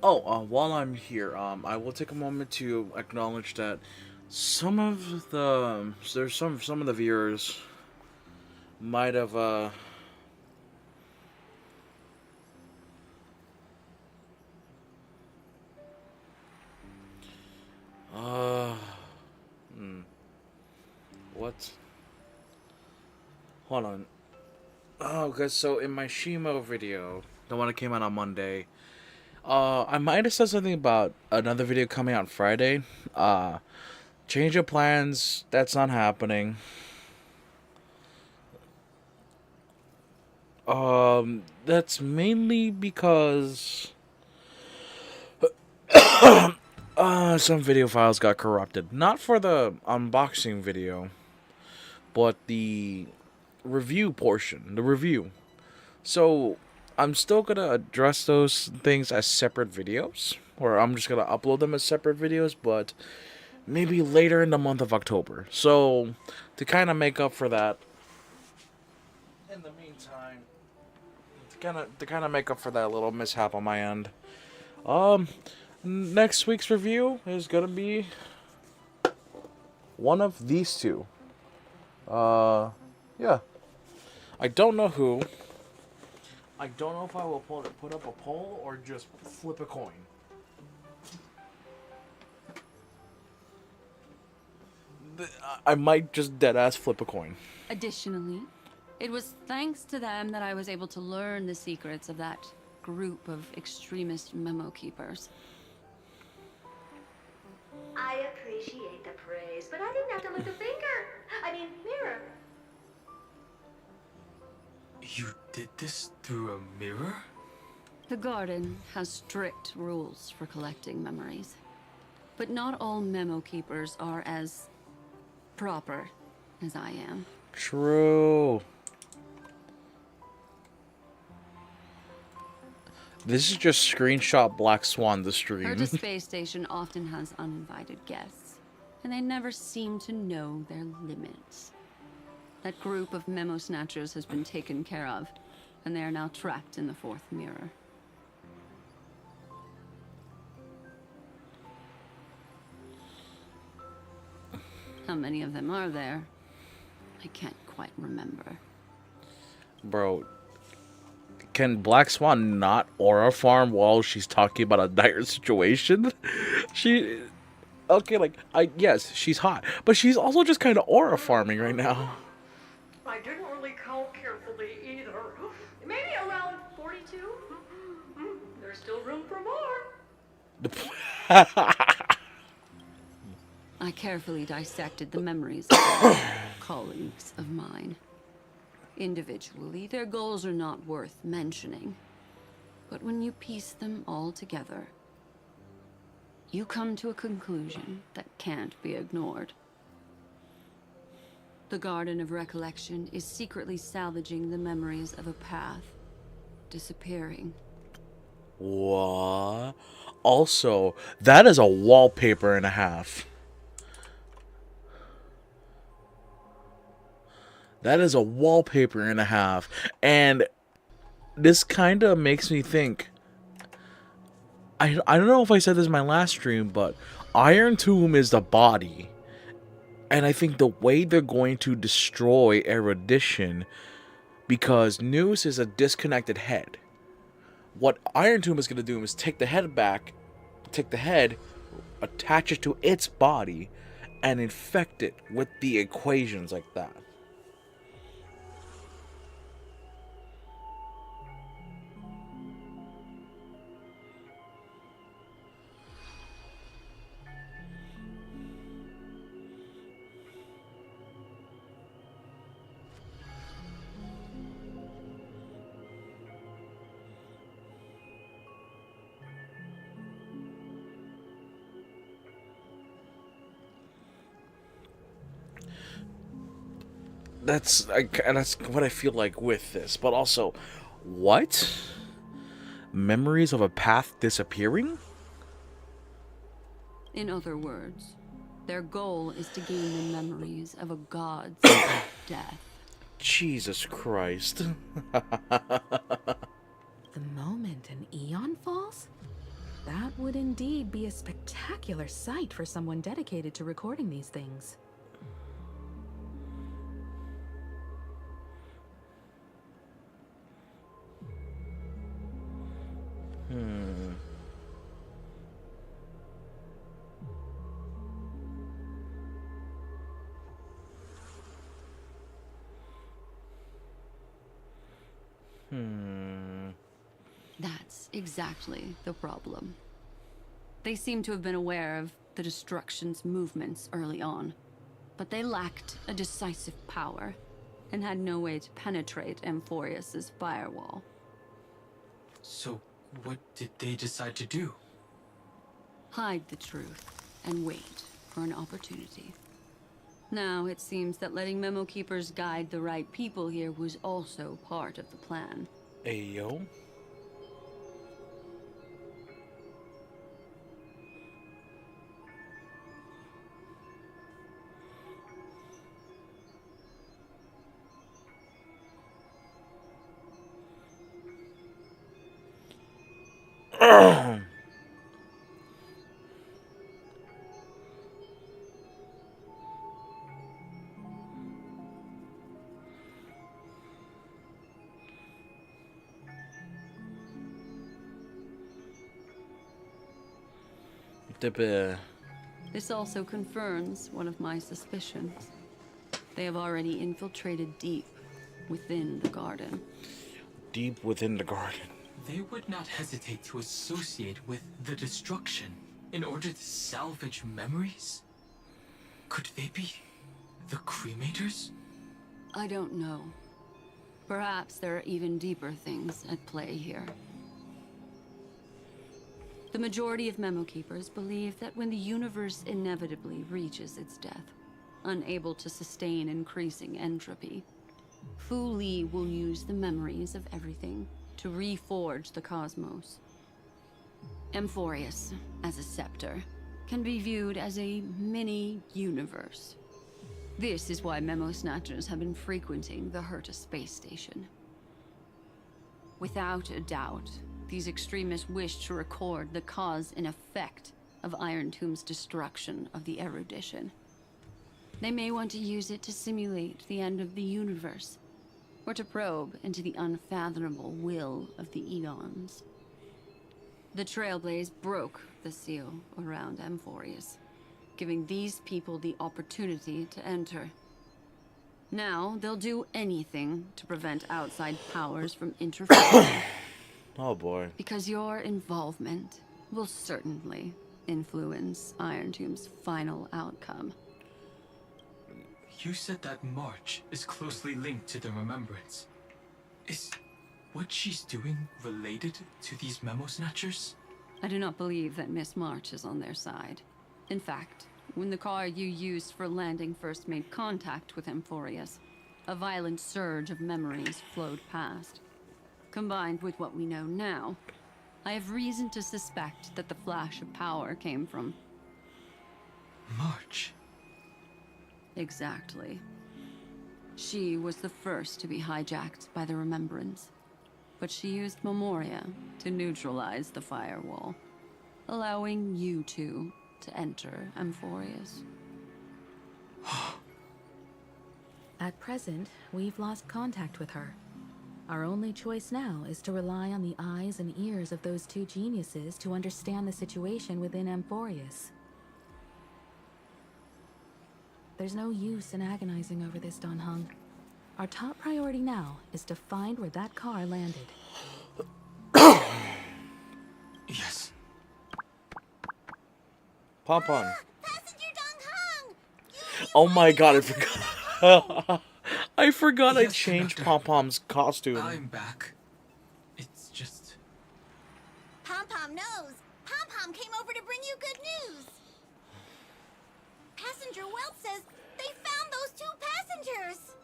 While I'm here, I will take a moment to acknowledge that some of the there's some of the viewers might have uh hmm, what? Hold on. Oh, cause so in my Shimo video, the one that came out on Monday, I might have said something about another video coming out on Friday. Change of plans. That's not happening. That's mainly because some video files got corrupted. Not for the unboxing video, but the review portion. The review. So I'm still gonna address those things as separate videos, or I'm just gonna upload them as separate videos, but maybe later in the month of October. So to kind of make up for that, in the meantime, to kind of make up for that little mishap on my end, next week's review is gonna be one of these two. Yeah. I don't know who. I don't know if I will put up a poll or just flip a coin. I might just deadass flip a coin. Additionally, it was thanks to them that I was able to learn the secrets of that group of extremist memo keepers. I appreciate the praise, but I didn't have to lift a finger. I mean, mirror. You did this through a mirror? The garden has strict rules for collecting memories. But not all memo keepers are as proper as I am. True. This is just screenshot Black Swan the stream. Her space station often has uninvited guests, and they never seem to know their limits. That group of memo snatchers has been taken care of, and they are now trapped in the fourth mirror. How many of them are there? I can't quite remember. Bro, can Black Swan not aura farm while she's talking about a dire situation? Okay, yes, she's hot, but she's also just kind of aura farming right now. I didn't really count carefully either. Maybe around 42. There's still room for more. I carefully dissected the memories of colleagues of mine. Individually, their goals are not worth mentioning. But when you piece them all together, you come to a conclusion that can't be ignored. The Garden of Recollection is secretly salvaging the memories of a path disappearing. What? Also, that is a wallpaper and a half. That is a wallpaper and a half. And this kind of makes me think. I don't know if I said this in my last stream, but Iron Tomb is the body. And I think the way they're going to destroy Erudition, because Noose is a disconnected head. What Iron Tomb is going to do is take the head back, take the head, attach it to its body, and infect it with the equations like that. That's what I feel like with this. But also, what? Memories of a path disappearing? In other words, their goal is to gain the memories of a god's death. Jesus Christ. The moment an Eon falls? That indeed be a spectacular sight for someone dedicated to recording these things. That's exactly the problem. They seem to have been aware of the Destruction's movements early on, but they lacked a decisive power and had no way to penetrate Amphorius's firewall. So, what did they decide to do? Hide the truth and wait for an opportunity. Now, it seems that letting Memo Keepers guide the right people here was also part of the plan. Ayo. This also confirms one of my suspicions. They have already infiltrated deep within the garden. Deep within the garden. They would not hesitate to associate with the Destruction in order to salvage memories? Could they be the Cremators? I don't know. Perhaps there are even deeper things at play here. The majority of Memo Keepers believe that when the universe inevitably reaches its death, unable to sustain increasing entropy, Fu Li will use the memories of everything to reforge the cosmos. Amphorius, as a scepter, can be viewed as a mini-universe. This is why Memo Snatchers have been frequenting the Herta space station. Without a doubt, these extremists wish to record the cause and effect of Iron Tomb's destruction of the erudition. They may want to use it to simulate the end of the universe, or to probe into the unfathomable will of the eons. The Trailblaze broke the seal around Amphorius, giving these people the opportunity to enter. Now, they'll do anything to prevent outside powers from interfering. Oh boy. Because your involvement will certainly influence Iron Tomb's final outcome. You said that March is closely linked to the Remembrance. Is what she's doing related to these Memo Snatchers? I do not believe that Miss March is on their side. In fact, when the car you used for landing first made contact with Amphorius, a violent surge of memories flowed past. Combined with what we know now, I have reason to suspect that the flash of power came from... March. Exactly. She was the first to be hijacked by the Remembrance, but she used Memoria to neutralize the firewall, allowing you two to enter Amphorius. At present, we've lost contact with her. Our only choice now is to rely on the eyes and ears of those two geniuses to understand the situation within Amphorius. There's no use in agonizing over this, Dan Heng. Our top priority now is to find where that car landed. Yes. Pom-pom. Oh my god, I forgot. I forgot I changed Pom-Pom's costume. I'm back. It's just... Pom-Pom knows. Pom-Pom came over to bring you good news. Passenger Welt says they found those two passengers.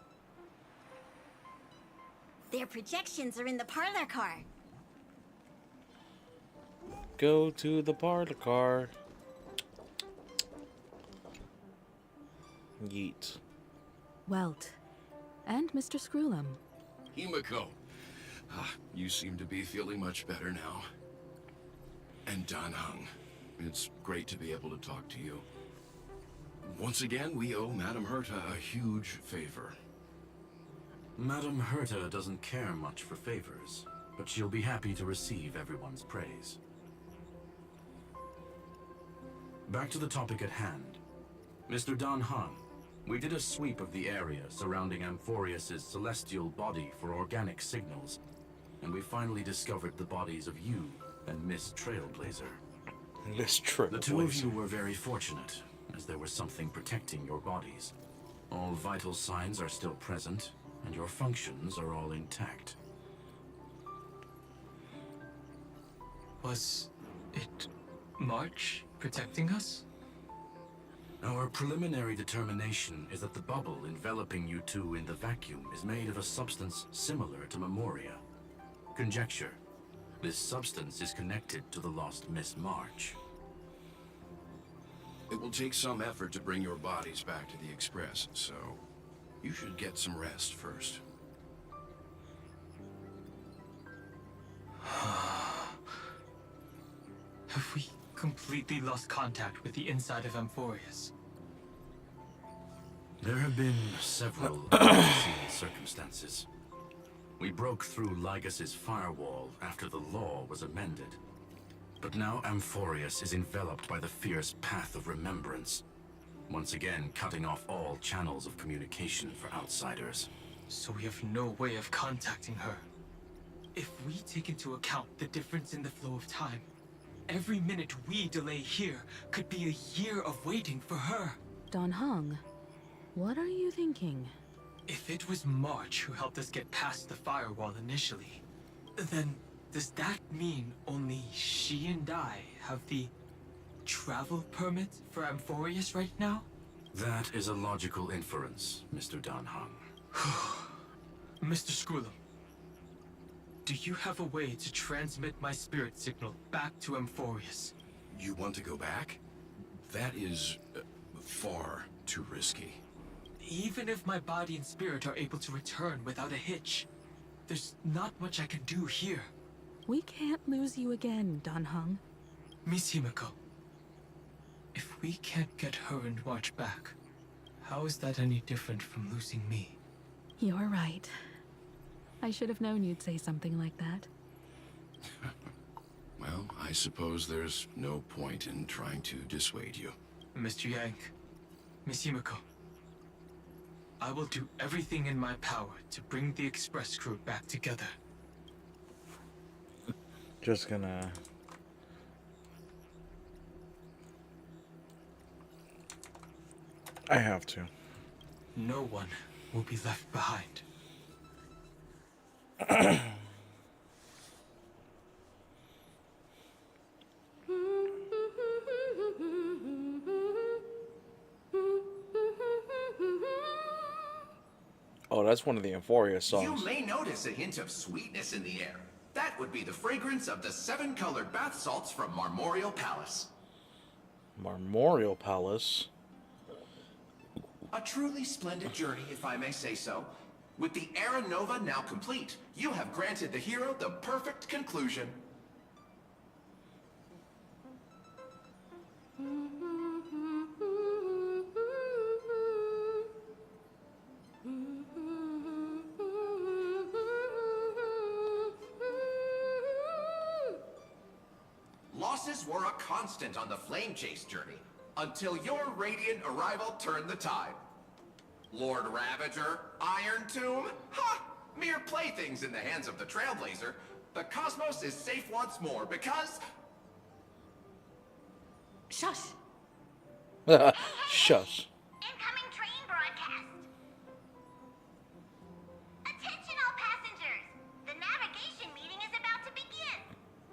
Their projections are in the parlor car. Go to the parlor car. Yeet. Welt. And Mr. Screwlum. Himiko. You seem to be feeling much better now. And Dan Heng. It's great to be able to talk to you. Once again, we owe Madame Herta a huge favor. Madame Herta doesn't care much for favors, but she'll be happy to receive everyone's praise. Back to the topic at hand. Mr. Dan Han, we did a sweep of the area surrounding Amphorius' celestial body for organic signals, and we finally discovered the bodies of you and Miss Trailblazer. Miss Trailblazer. The two of you were very fortunate, as there was something protecting your bodies. All vital signs are still present, and your functions are all intact. Was it March protecting us? Our preliminary determination is that the bubble enveloping you two in the vacuum is made of a substance similar to Memoria. Conjecture. This substance is connected to the lost Miss March. It will take some effort to bring your bodies back to the Express, so you should get some rest first. Have we completely lost contact with the inside of Amphorius? There have been several unforeseen circumstances. We broke through Lygas's firewall after the law was amended. But now Amphorius is enveloped by the fierce path of remembrance, once again cutting off all channels of communication for outsiders. So we have no way of contacting her. If we take into account the difference in the flow of time, every minute we delay here could be a year of waiting for her. Dan Heng, what are you thinking? If it was March who helped us get past the firewall initially, then does that mean only she and I have the travel permit for Amphorius right now? That is a logical inference, Mr. Dan Heng. Mr. Scroolum, do you have a way to transmit my spirit signal back to Amphorius? You want to go back? That is far too risky. Even if my body and spirit are able to return without a hitch, there's not much I can do here. We can't lose you again, Dan Heng. Miss Himiko, if we can't get her and March back, how is that any different from losing me? You're right. I should have known you'd say something like that. Well, I suppose there's no point in trying to dissuade you. Mr. Yank, Miss Himiko, I will do everything in my power to bring the Express crew back together. Just gonna... I have to. No one will be left behind. Oh, that's one of the Euphoria songs. You may notice a hint of sweetness in the air. That would be the fragrance of the 7-colored bath salts from Marmorial Palace. Marmorial Palace? A truly splendid journey, if I may say so. With the Era Nova now complete, you have granted the hero the perfect conclusion. Losses were a constant on the Flame Chase journey, until your radiant arrival turned the tide. Lord Ravager, Iron Tomb, ha! Mere playthings in the hands of the Trailblazer. The cosmos is safe once more because... Shush! Shush. Incoming train broadcast. Attention all passengers. The navigation meeting is about to begin.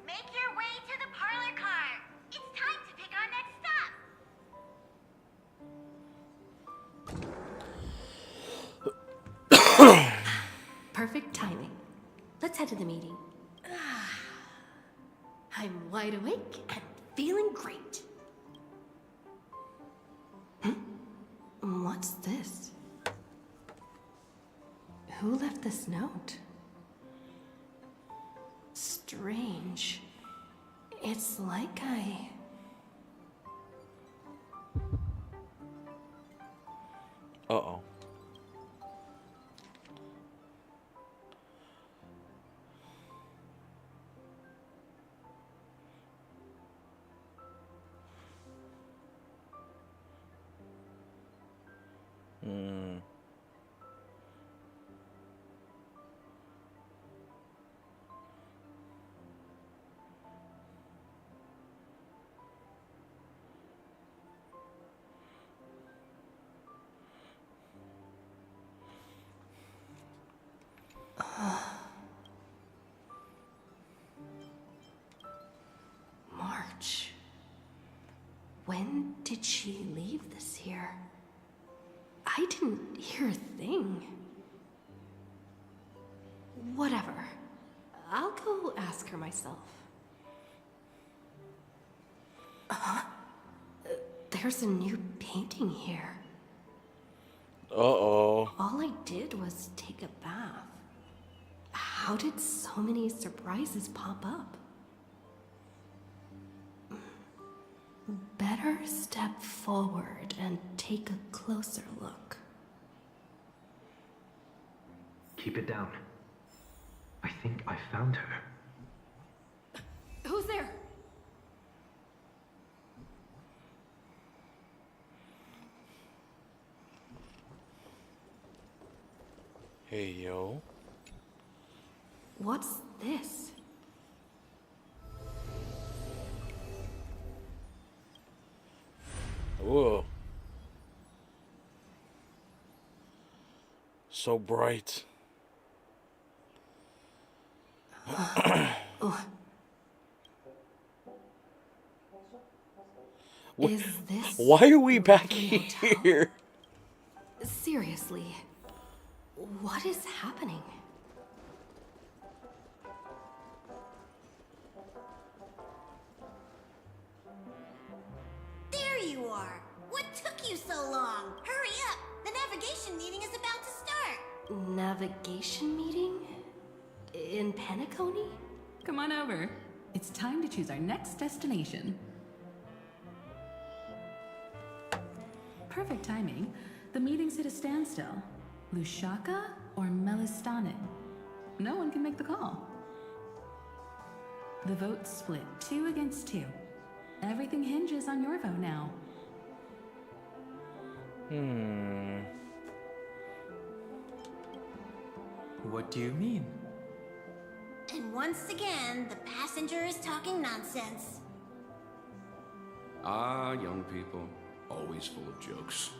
Make your way to the parlor car. It's time to pick our next stop. Perfect timing. Let's head to the meeting. I'm wide awake and feeling great. What's this? Who left this note? Strange. It's like I Hmm. March. When did she leave this here? I didn't hear a thing. Whatever. I'll go ask her myself. There's a new painting here. Uh-oh. All I did was take a bath. How did so many surprises pop up? Better step forward and take a closer look. Keep it down. I think I found her. Who's there? Hey, yo. What's this? Whoa. So bright. Is this Why are we back the hotel? here? Seriously, what is happening? There you are! What took you so long? Hurry up! The navigation meeting is about to start! Navigation meeting? In Penacony? Come on over. It's time to choose our next destination. Perfect timing. The meeting's at a standstill. Lushaka or Melistanin? No one can make the call. The vote's split 2 against 2. Everything hinges on your vote now. What do you mean? And once again, the passenger is talking nonsense. Ah, young people. Always full of jokes.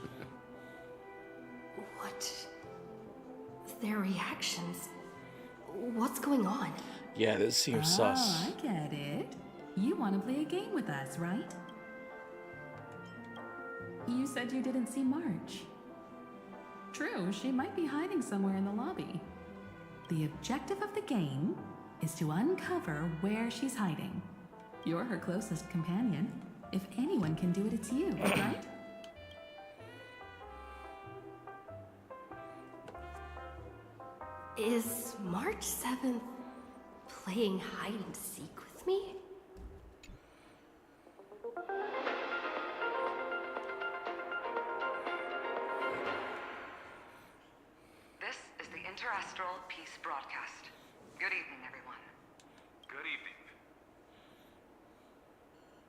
What? Their reactions? What's going on? Yeah, this seems sus. I get it. You want to play a game with us, right? You said you didn't see March. True, she might be hiding somewhere in the lobby. The objective of the game is to uncover where she's hiding. You're her closest companion. If anyone can do it, it's you, right? Is March 7th playing hide and seek with me? This is the Interastral Peace Broadcast. Good evening, everyone. Good evening.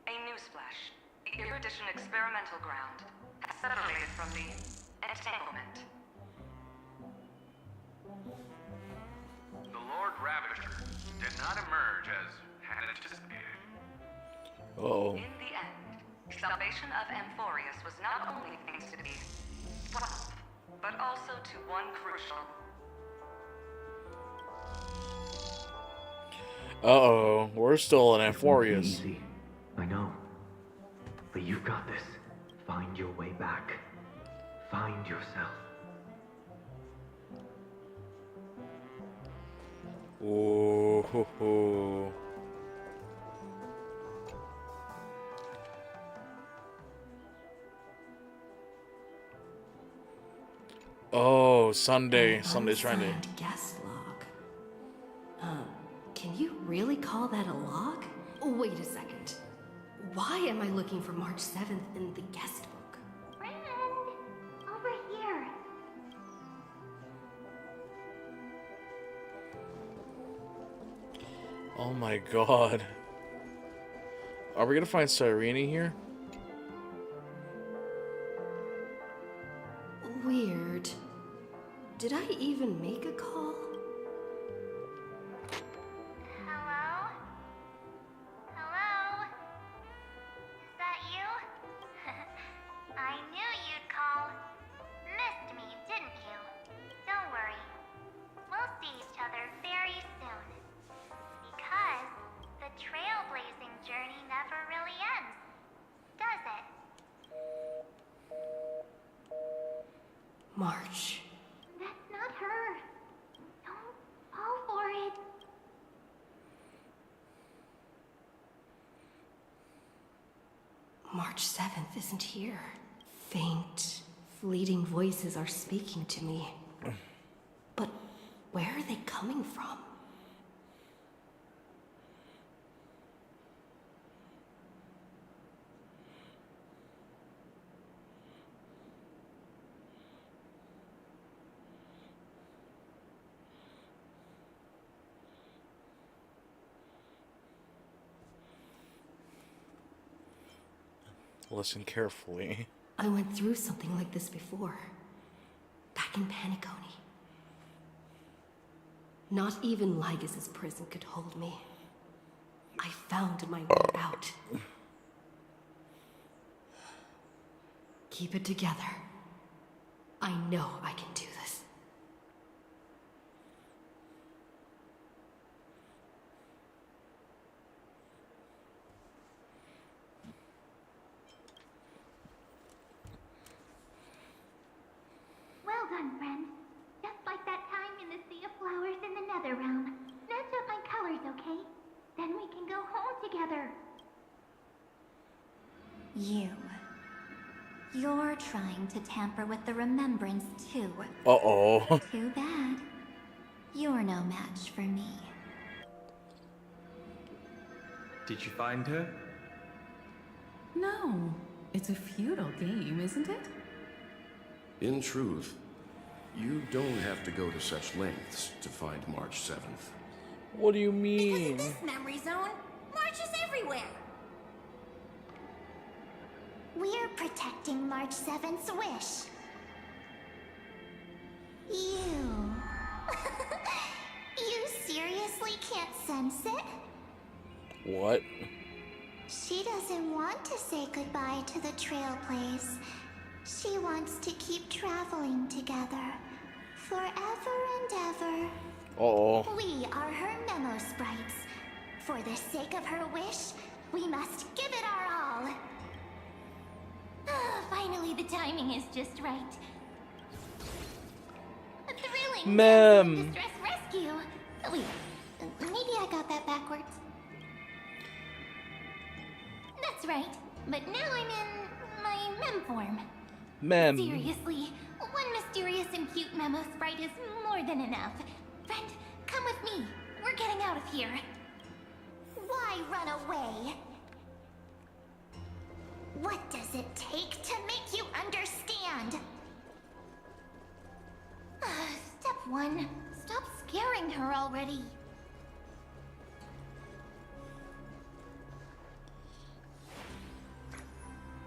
A newsflash. The Erudition experimental ground has separated from the entanglement. The Lord Ravager did not emerge as had anticipated. Uh-oh. In the end, salvation of Amphorius was not only thanks to the swap, but also to one crucial. Uh-oh. We're still in Amphorius. Easy. I know. But you've got this. Find your way back. Find yourself. Ooh, hoo, hoo. Oh, Sunday. Sunday's trying to... Unsigned guest log. Can you really call that a log? Wait a second. Why am I looking for March 7th in the guest book? Friend! Over here! Oh my god. Are we gonna find Cyrene here? Weird. March. That's not her. Don't fall for it. March 7th isn't here. Faint, fleeting voices are speaking to me. But where are they coming from? Listen carefully. I went through something like this before. Back in Paniconi. Not even Lygus' prison could hold me. I found my way out. Keep it together. I know I can do this. Well done, friend. Just like that time in the Sea of Flowers in the Nether Realm. Match up my colors, okay? Then we can go home together. You're trying to tamper with the remembrance too. Uh-oh. Too bad. You're no match for me. Did you find her? No. It's a futile game, isn't it? In truth, you don't have to go to such lengths to find March 7th. What do you mean? This memory zone, March is everywhere. We're protecting March 7th's wish. You... you seriously can't sense it? What? She doesn't want to say goodbye to the Trailblaze. She wants to keep traveling together. Forever and ever. Uh-oh. We are her memo sprites. For the sake of her wish, we must give it our all. Finally, the timing is just right. A thrilling Ma'am. distress rescue. Wait, maybe I got that backwards. That's right, but now I'm in my mem form. Mem. Seriously, one mysterious and cute memo sprite is more than enough. Friend, come with me. We're getting out of here. Why run away? What does it take to make you understand? Step 1. Stop scaring her already.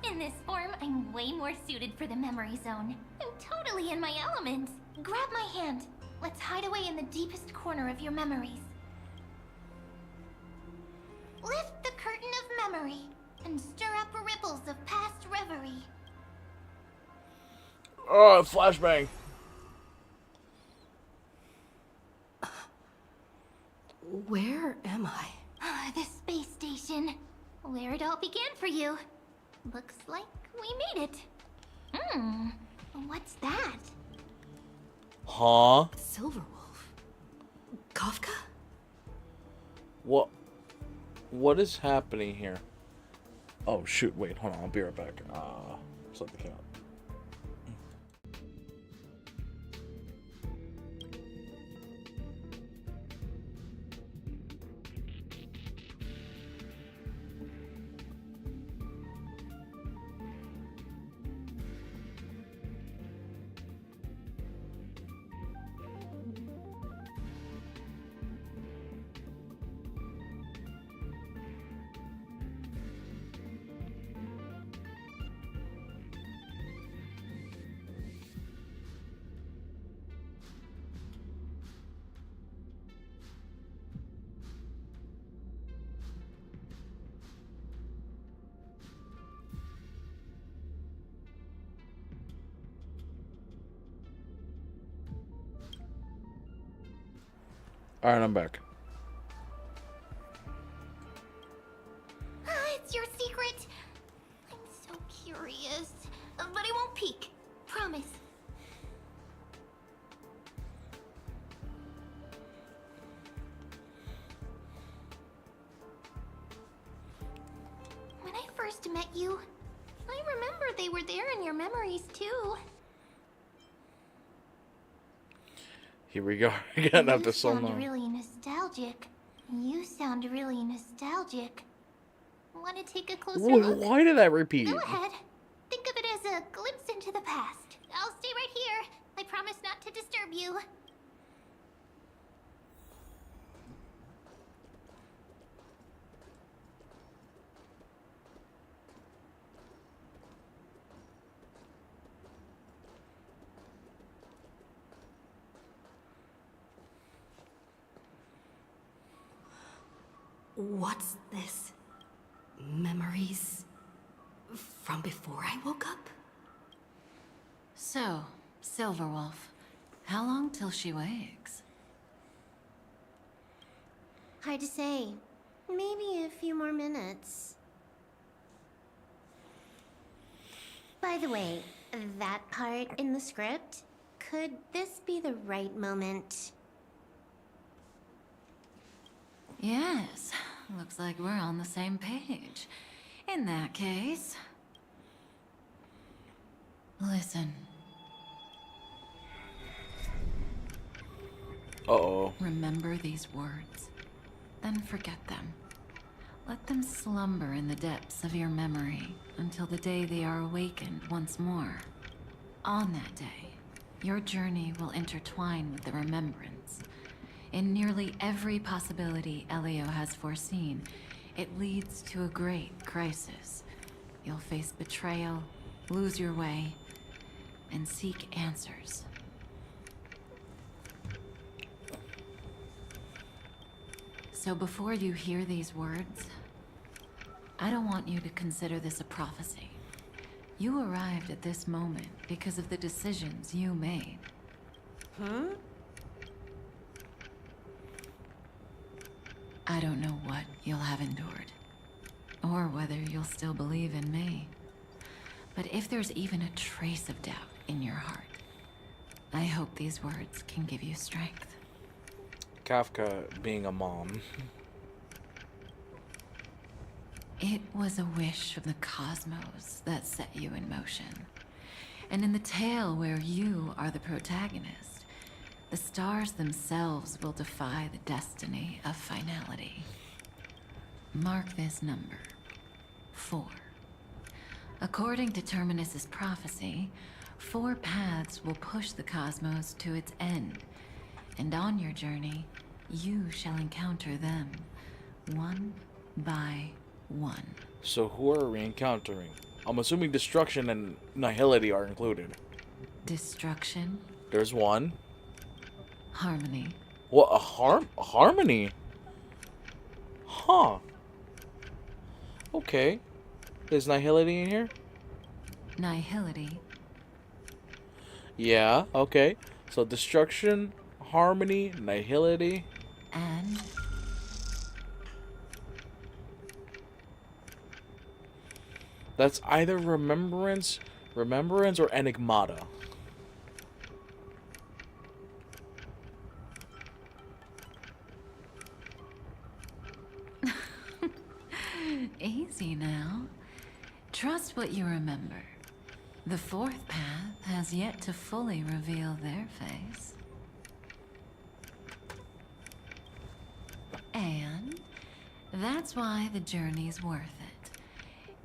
In this form, I'm way more suited for the memory zone. I'm totally in my element. Grab my hand. Let's hide away in the deepest corner of your memories. Lift the curtain of memory and stir up ripples of past reverie. Oh, flashbang. Where am I? The space station. Where it all began for you. Looks like we made it. What's that? Huh? Silverwolf. Kafka? What is happening here? Oh shoot, wait, hold on, I'll be right back. Something came up. Alright, I'm back. It's your secret. I'm so curious. But I won't peek. Promise. just met you. I remember they were there in your memories too. Here we go again You after so sound long. really nostalgic. You sound really nostalgic. Want to take a closer look? Why did that repeat? Go ahead. Think of it as a glimpse into the past. I'll stay right here. I promise not to disturb you. What's this? Memories from before I woke up? So, Silverwolf, how long till she wakes? Hard to say. Maybe a few more minutes. By the way, that part in the script, could this be the right moment? Yes, looks like we're on the same page. In that case... Listen. Uh-oh. Remember these words, then forget them. Let them slumber in the depths of your memory until the day they are awakened once more. On that day, your journey will intertwine with the remembrance. In nearly every possibility Elio has foreseen, it leads to a great crisis. You'll face betrayal, lose your way, and seek answers. So before you hear these words, I don't want you to consider this a prophecy. You arrived at this moment because of the decisions you made. Hmm? I don't know what you'll have endured, or whether you'll still believe in me. But if there's even a trace of doubt in your heart, I hope these words can give you strength. Kafka being a mom. It was a wish of the cosmos that set you in motion. And in the tale where you are the protagonist, the stars themselves will defy the destiny of finality. Mark this number, 4. According to Terminus's prophecy, 4 paths will push the cosmos to its end, and on your journey, you shall encounter them, one by one. So who are we encountering? I'm assuming destruction and nihility are included. Destruction. There's one. Harmony. What, a harmony? Huh. Okay. There's nihility in here? Nihility. Yeah, okay. So destruction, harmony, nihility. And... that's either remembrance, or enigmata. Easy now. Trust what you remember. The 4th path has yet to fully reveal their face. And that's why the journey's worth it.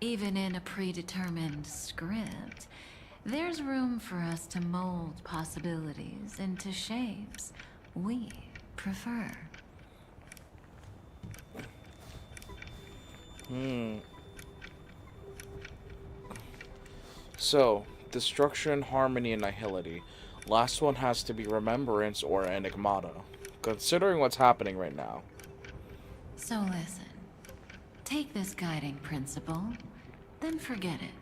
Even in a predetermined script, there's room for us to mold possibilities into shapes we prefer. So, destruction, harmony, and nihility. Last one has to be remembrance or enigmata. Considering what's happening right now. So listen. Take this guiding principle, then forget it.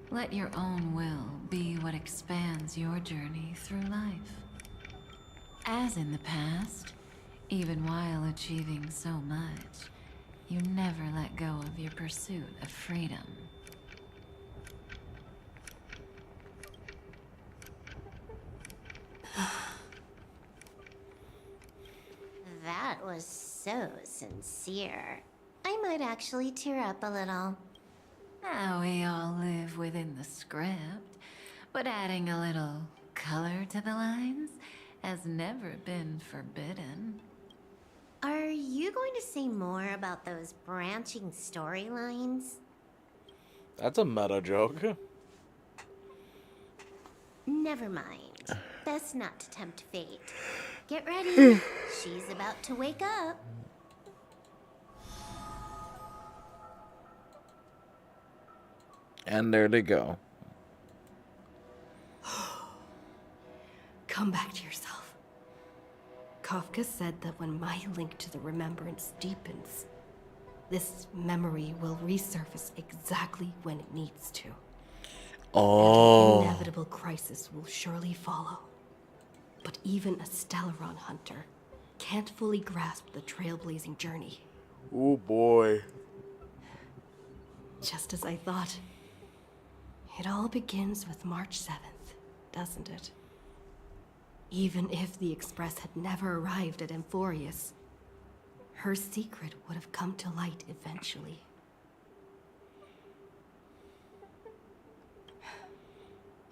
Let your own will be what expands your journey through life. As in the past, even while achieving so much, you never let go of your pursuit of freedom. That was so sincere. I might actually tear up a little. Now we all live within the script, but adding a little color to the lines has never been forbidden. Are you going to say more about those branching storylines? That's a meta joke. Never mind. Best not to tempt fate. Get ready. She's about to wake up. And there they go. Come back to yourself. Kafka said that when my link to the remembrance deepens, this memory will resurface exactly when it needs to. Oh. And an inevitable crisis will surely follow. But even a Stellaron hunter can't fully grasp the trailblazing journey. Oh boy. Just as I thought. It all begins with March 7th, doesn't it? Even if the Express had never arrived at Amphorius, her secret would have come to light eventually.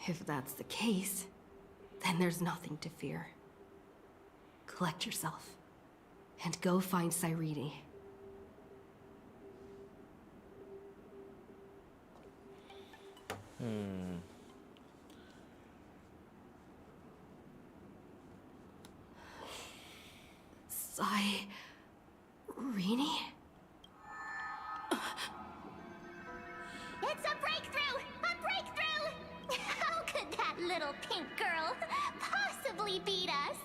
If that's the case, then there's nothing to fear. Collect yourself, and go find Cyrene. Cyrene? It's a breakthrough! A breakthrough! How could that little pink girl possibly beat us?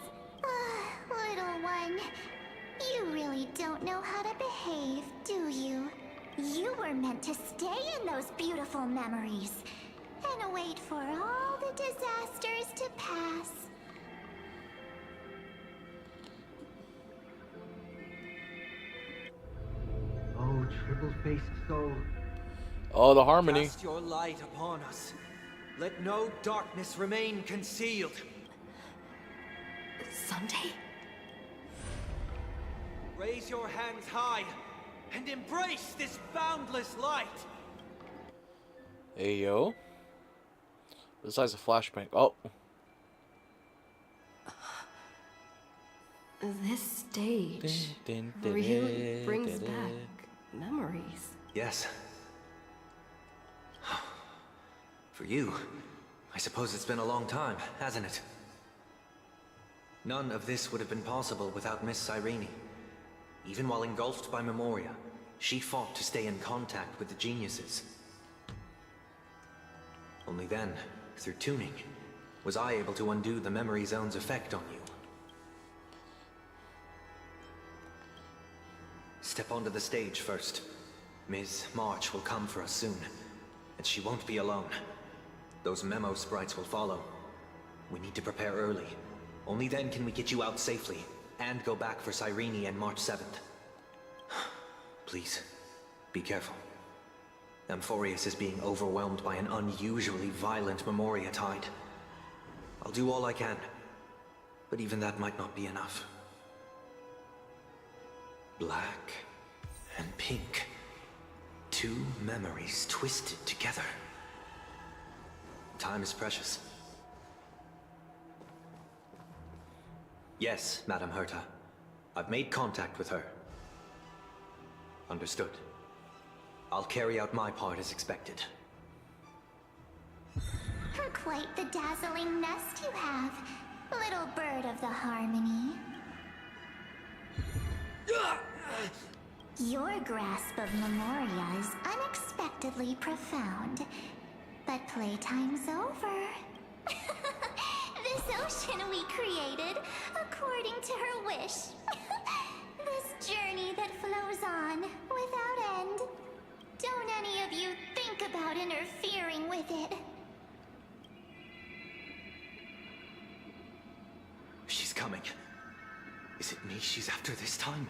Little one, you really don't know how to behave, do you? You were meant to stay in those beautiful memories and wait for all the disasters to pass. Oh, triple-faced soul. Oh, the harmony. Cast your light upon us. Let no darkness remain concealed. Sunday? Raise your hands high and embrace this boundless light. Hey, yo. Besides a flashbang. Oh. This stage really brings back memories. Yes. For you, I suppose it's been a long time, hasn't it? None of this would have been possible without Miss Cyrene. Even while engulfed by Memoria, she fought to stay in contact with the geniuses. Only then, through tuning, was I able to undo the memory zone's effect on you. Step onto the stage first. Ms. March will come for us soon, and she won't be alone. Those memo sprites will follow. We need to prepare early. Only then can we get you out safely, and go back for Cyrene and March 7th. Please, be careful. Amphorius is being overwhelmed by an unusually violent Memoria tide. I'll do all I can, but even that might not be enough. Black and pink. Two memories twisted together. Time is precious. Yes, Madam Herta. I've made contact with her. Understood. I'll carry out my part as expected. Quite the dazzling nest you have, little bird of the harmony. Your grasp of Memoria is unexpectedly profound. But playtime's over. This ocean we created, according to her wish. This journey that flows on, without end. Don't any of you think about interfering with it. She's coming. Is it me she's after this time?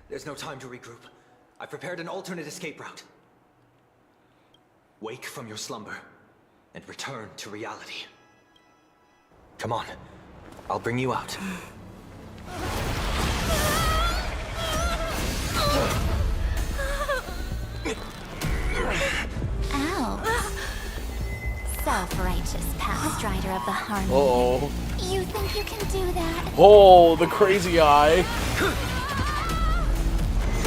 There's no time to regroup. I've prepared an alternate escape route. Wake from your slumber and return to reality. Come on. I'll bring you out. Ow. Self-righteous path strider of the harmony. Uh-oh. You think you can do that? Oh, the crazy eye.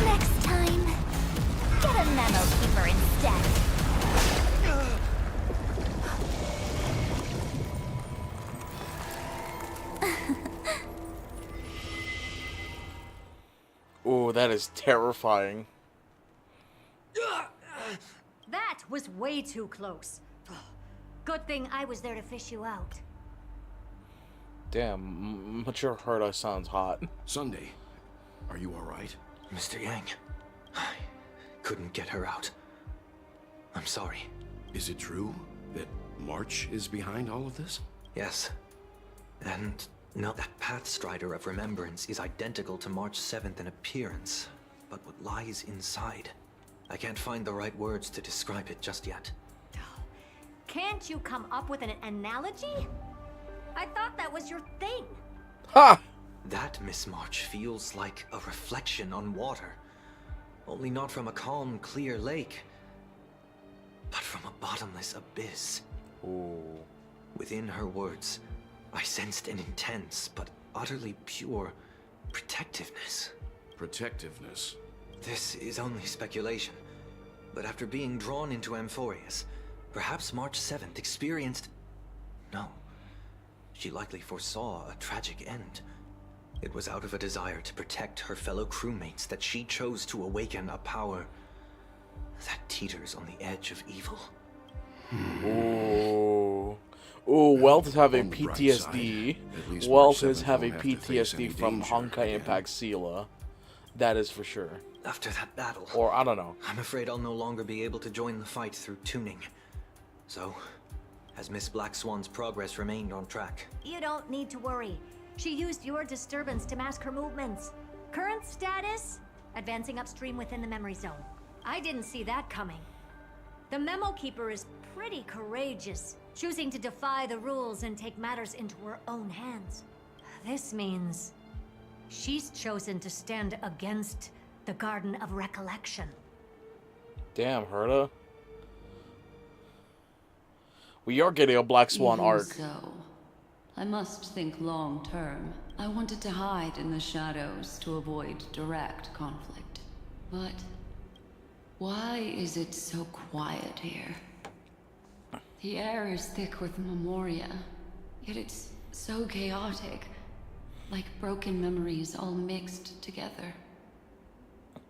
Next time, get a memo keeper instead. Oh, that is terrifying. That was way too close. Good thing I was there to fish you out. Damn, mature Herta sounds hot. Sunday, are you alright? Mr. Yang, I couldn't get her out. I'm sorry. Is it true that March is behind all of this? Yes. And no, that Path Strider of Remembrance is identical to March 7th in appearance, but what lies inside, I can't find the right words to describe it just yet. Can't you come up with an analogy? I thought that was your thing. Ha! That Miss March feels like a reflection on water. Only not from a calm, clear lake, but from a bottomless abyss. Ooh. Within her words, I sensed an intense but utterly pure protectiveness. Protectiveness? This is only speculation, but after being drawn into Amphorius, perhaps March 7th experienced... No. She likely foresaw a tragic end. It was out of a desire to protect her fellow crewmates that she chose to awaken a power that teeters on the edge of evil. Ooh. Ooh, Welt is having PTSD. Welt is having PTSD from Honkai Impact Sela. That is for sure. After that battle... Or, I don't know. I'm afraid I'll no longer be able to join the fight through tuning. So, has Miss Black Swan's progress remained on track? You don't need to worry. She used your disturbance to mask her movements. Current status? Advancing upstream within the memory zone. I didn't see that coming. The Memo Keeper is pretty courageous, choosing to defy the rules and take matters into her own hands. This means she's chosen to stand against the Garden of Recollection. Damn, Herta. We are getting a Black Swan Even arc. So, I must think long term. I wanted to hide in the shadows to avoid direct conflict. But why is it so quiet here? The air is thick with memoria, yet it's so chaotic, like broken memories all mixed together.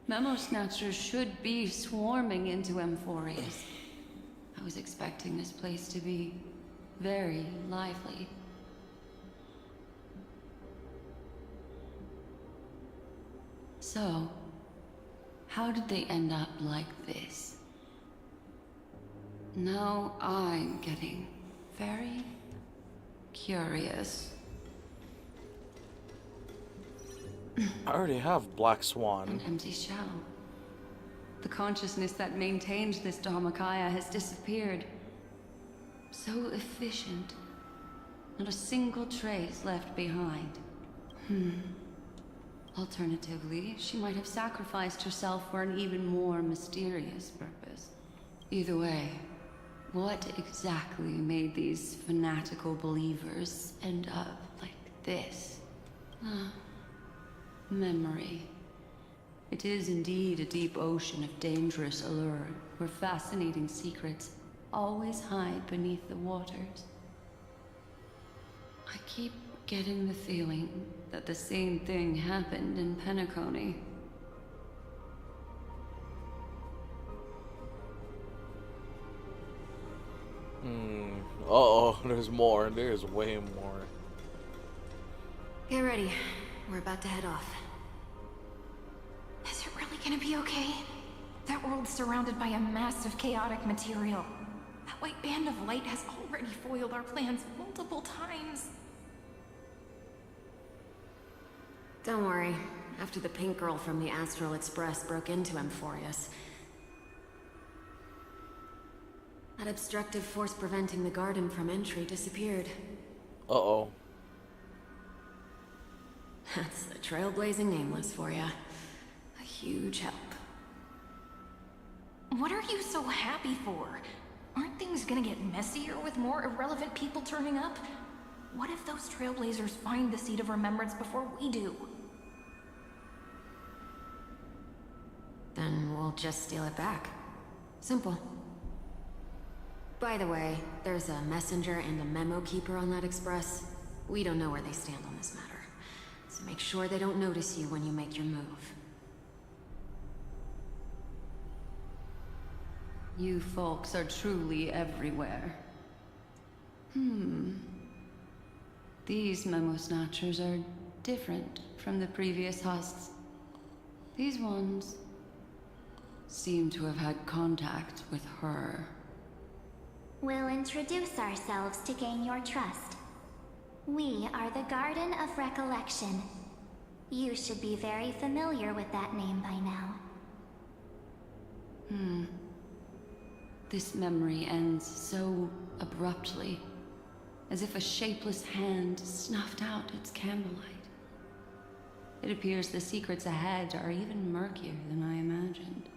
Memo Snatchers should be swarming into Amphorius. I was expecting this place to be very lively. So, how did they end up like this? Now I'm getting very curious. I already have Black Swan. An empty shell. The consciousness that maintained this Dharmakaya has disappeared. So efficient. Not a single trace left behind. Alternatively, she might have sacrificed herself for an even more mysterious purpose. Either way, what exactly made these fanatical believers end up like this? Memory. It is indeed a deep ocean of dangerous allure, where fascinating secrets always hide beneath the waters. I keep getting the feeling that the same thing happened in Penacony. Uh-oh, there's more. There's way more. Get ready. We're about to head off. Is it really gonna be okay? That world's surrounded by a mass of chaotic material. That white band of light has already foiled our plans multiple times. Don't worry. After the pink girl from the Astral Express broke into Amphorius, that obstructive force preventing the garden from entry disappeared. Uh-oh. That's the trailblazing nameless for you. A huge help. What are you so happy for? Aren't things gonna get messier with more irrelevant people turning up? What if those Trailblazers find the Seed of Remembrance before we do? Then we'll just steal it back. Simple. By the way, there's a messenger and a memo keeper on that express. We don't know where they stand on this matter. So make sure they don't notice you when you make your move. You folks are truly everywhere. These memo snatchers are different from the previous husks. These ones seem to have had contact with her. We'll introduce ourselves to gain your trust. We are the Garden of Recollection. You should be very familiar with that name by now. This memory ends so abruptly, as if a shapeless hand snuffed out its candlelight. It appears the secrets ahead are even murkier than I imagined.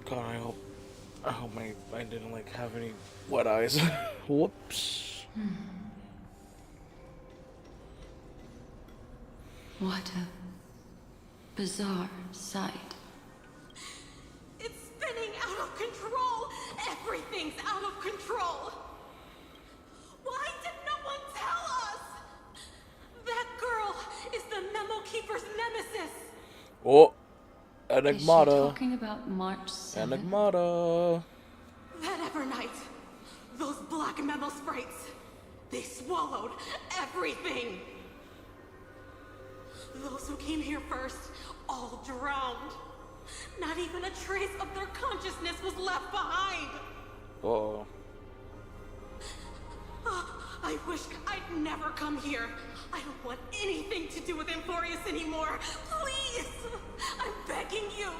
God, I hope I didn't like have any wet eyes. Whoops. What a bizarre sight. It's spinning out of control! Everything's out of control! Why did no one tell us? That girl is the Memo Keeper's nemesis! Oh, Is she Enigmata. talking about March 7th? Enigmata. That Evernight, those black Memo sprites, they swallowed everything! Those who came here first, all drowned. Not even a trace of their consciousness was left behind! Uh-oh. I wish I'd never come here. I don't want anything to do with Amphorius anymore. Please! I'm begging you!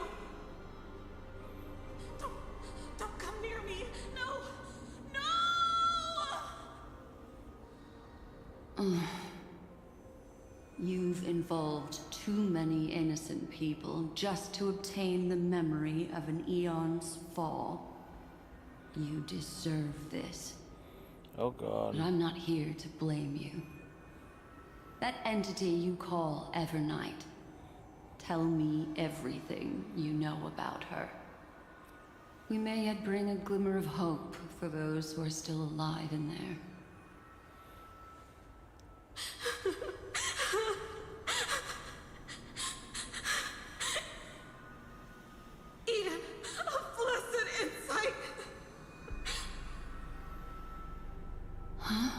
Don't come near me! No! No! You've involved too many innocent people just to obtain the memory of an eon's fall. You deserve this. Oh God. But I'm not here to blame you. That entity you call Evernight. Tell me everything you know about her. We may yet bring a glimmer of hope for those who are still alive in there. Eden, a blessed insight! Huh?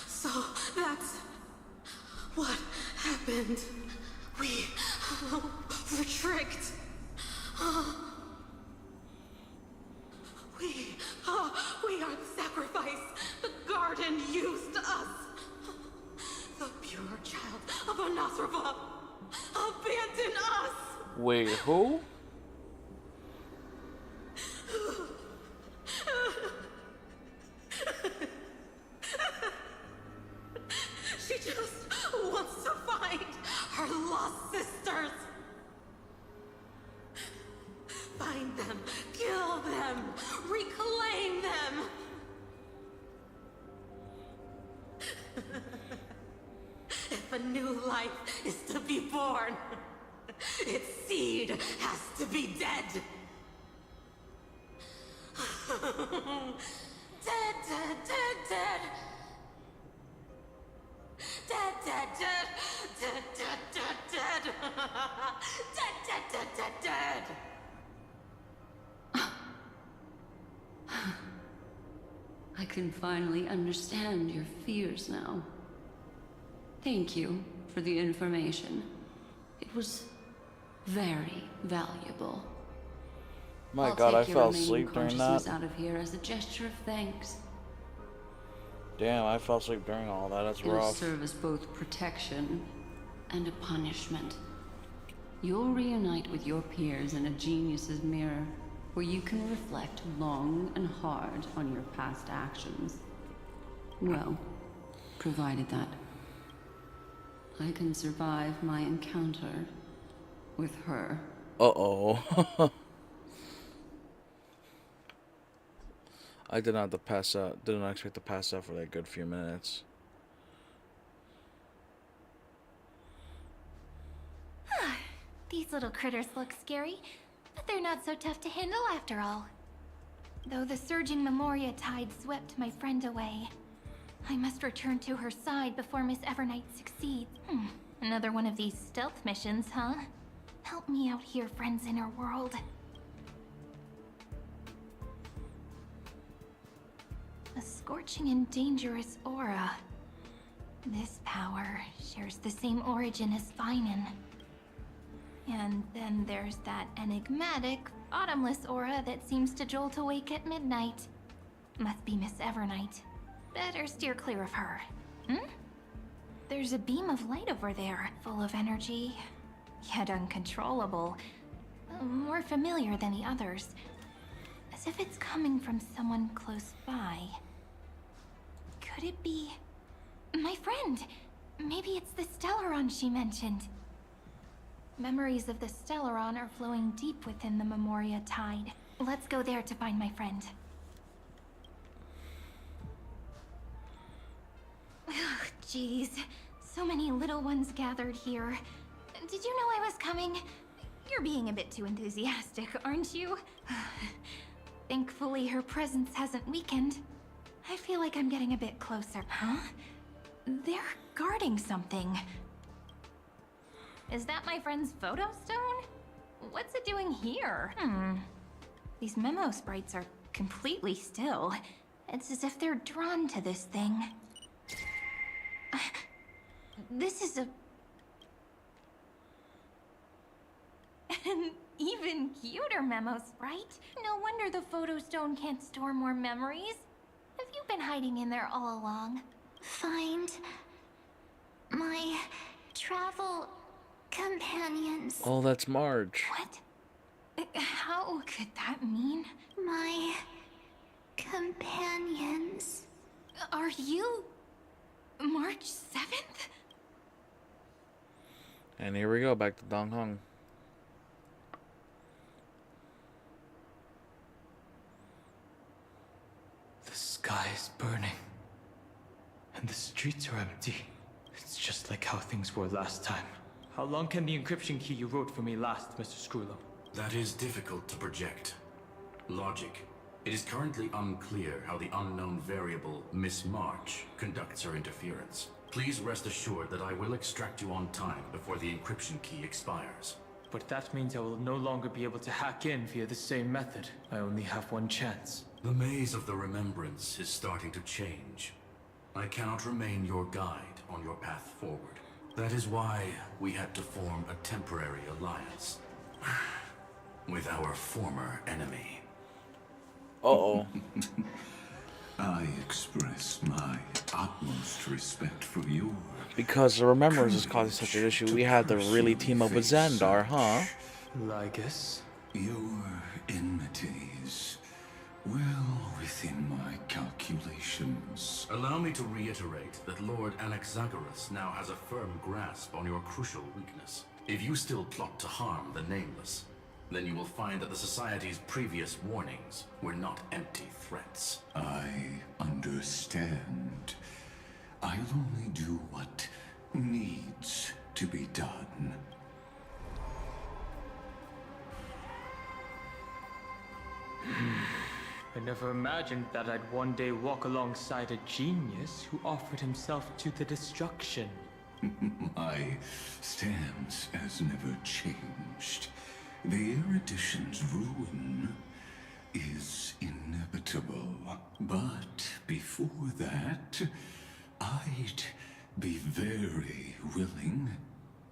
So that's what happened. We were tricked. We are the sacrifice. The garden used us. The pure child of Anasrava abandoned us. Wait, who? She just wants to find her lost sisters. Find them, kill them, reclaim them. If a new life is to be born, its seed has to be dead. Dead, dead, dead, dead. Dead, dead, dead. Dead, dead, dead, dead. Dead, dead, dead, dead, dead. I can finally understand your fears now. Thank you for the information. It was very valuable. My I'll God, I take your fell remaining asleep during consciousness that. out of here as a gesture of thanks. Damn, I fell asleep during all that. That's It'll rough. serve as both protection and a punishment. You'll reunite with your peers in a genius's mirror, where you can reflect long and hard on your past actions. Well, provided that I can survive my encounter with her. Uh-oh. I did not have to pass out. Did not expect to pass out for that good few minutes. These little critters look scary, but they're not so tough to handle after all. Though the surging Memoria tide swept my friend away, I must return to her side before Miss Evernight succeeds. Another one of these stealth missions, huh? Help me out here, friends in her world. A scorching and dangerous aura. This power shares the same origin as Finan. And then there's that enigmatic, bottomless aura that seems to jolt awake at midnight. Must be Miss Evernight. Better steer clear of her. There's a beam of light over there, full of energy, yet uncontrollable. More familiar than the others. As if it's coming from someone close by. Could it be... my friend? Maybe it's the Stellaron she mentioned. Memories of the Stellaron are flowing deep within the Memoria Tide. Let's go there to find my friend. Ugh, jeez. So many little ones gathered here. Did you know I was coming? You're being a bit too enthusiastic, aren't you? Thankfully, her presence hasn't weakened. I feel like I'm getting a bit closer. Huh? They're guarding something. Is that my friend's photo stone? What's it doing here? These memo sprites are completely still. It's as if they're drawn to this thing. This is an even cuter memo sprite. No wonder the photo stone can't store more memories. Have you been hiding in there all along? Find my travel companions. Oh, that's Marge. What? How could that mean? My companions. Are you March 7th? And here we go, back to Dong Hong. The sky is burning. And the streets are empty. It's just like how things were last time. How long can the encryption key you wrote for me last, Mr. Screwlo? That is difficult to project. Logic. It is currently unclear how the unknown variable, Miss March, conducts her interference. Please rest assured that I will extract you on time before the encryption key expires. But that means I will no longer be able to hack in via the same method. I only have one chance. The maze of the remembrance is starting to change. I cannot remain your guide on your path forward. That is why we had to form a temporary alliance with our former enemy. Uh-oh. I express my utmost respect for your... Because the remembrance is causing such an issue, we had to really team up with Xandar, huh? Lygus? Your enmities, well within my calculations. Allow me to reiterate that Lord Anaxagoras now has a firm grasp on your crucial weakness. If you still plot to harm the Nameless, then you will find that the Society's previous warnings were not empty threats. I understand. I'll only do what needs to be done. I never imagined that I'd one day walk alongside a genius who offered himself to the destruction. My stance has never changed. The erudition's ruin is inevitable. But before that, I'd be very willing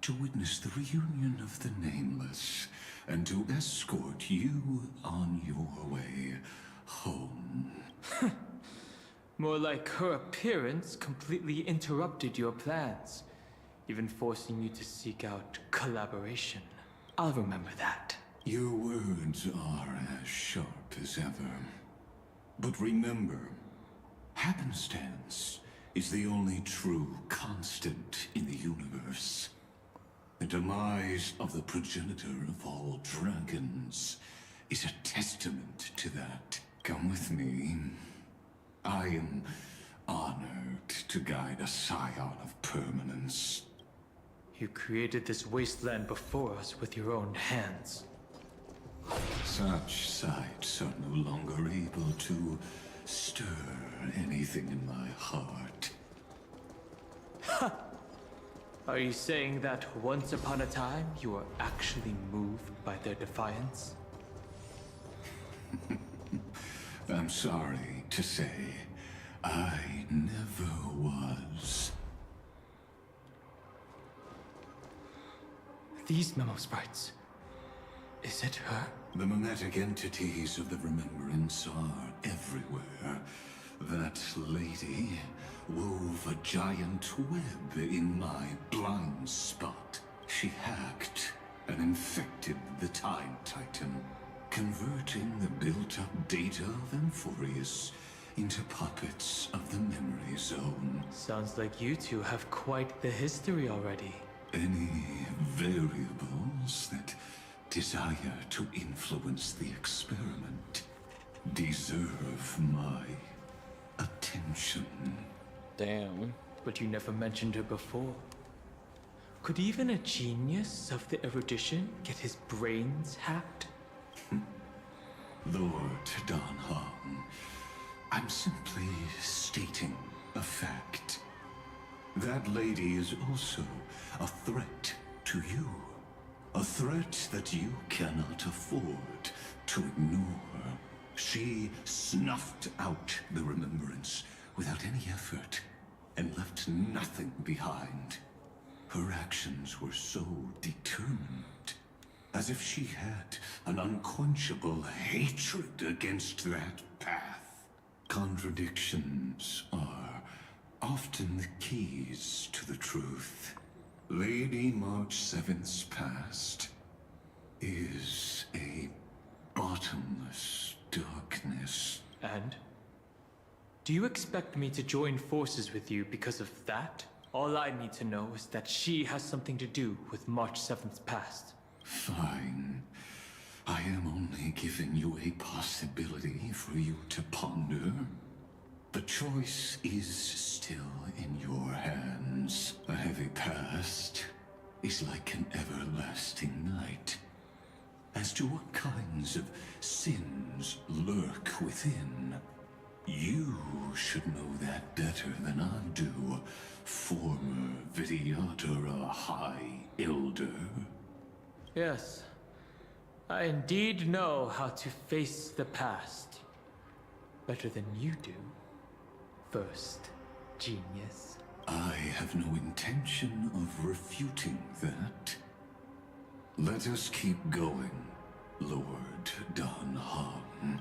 to witness the reunion of the Nameless and to escort you on your way home. More like her appearance completely interrupted your plans, even forcing you to seek out collaboration. I'll remember that. Your words are as sharp as ever. But remember, happenstance is the only true constant in the universe. The demise of the progenitor of all dragons is a testament to that. Come with me. I am honored to guide a scion of permanence. You created this wasteland before us with your own hands. Such sights are no longer able to stir anything in my heart. Ha! Are you saying that once upon a time you were actually moved by their defiance? I'm sorry to say, I never was. These memo sprites. Is it her? The mimetic entities of the remembrance are everywhere. That lady wove a giant web in my blind spot. She hacked and infected the Time Titan, converting the built-up data of Amphorius into puppets of the memory zone. Sounds like you two have quite the history already. Any variables that desire to influence the experiment deserve my attention. Damn. But you never mentioned her before. Could even a genius of the erudition get his brains hacked? Lord Don Hong, I'm simply stating a fact. That lady is also a threat to you. A threat that you cannot afford to ignore. She snuffed out the remembrance without any effort and left nothing behind. Her actions were so determined, as if she had an unquenchable hatred against that path. Contradictions are often the keys to the truth. Lady March 7th's past is a bottomless darkness. And? Do you expect me to join forces with you because of that? All I need to know is that she has something to do with March 7th's past. Fine. I am only giving you a possibility for you to ponder. The choice is still in your hands. A heavy past is like an everlasting night. As to what kinds of sins lurk within, you should know that better than I do, former Vidyadhara High Elder. Yes. I indeed know how to face the past. Better than you do. First, genius. I have no intention of refuting that. Let us keep going, Lord Don Hong.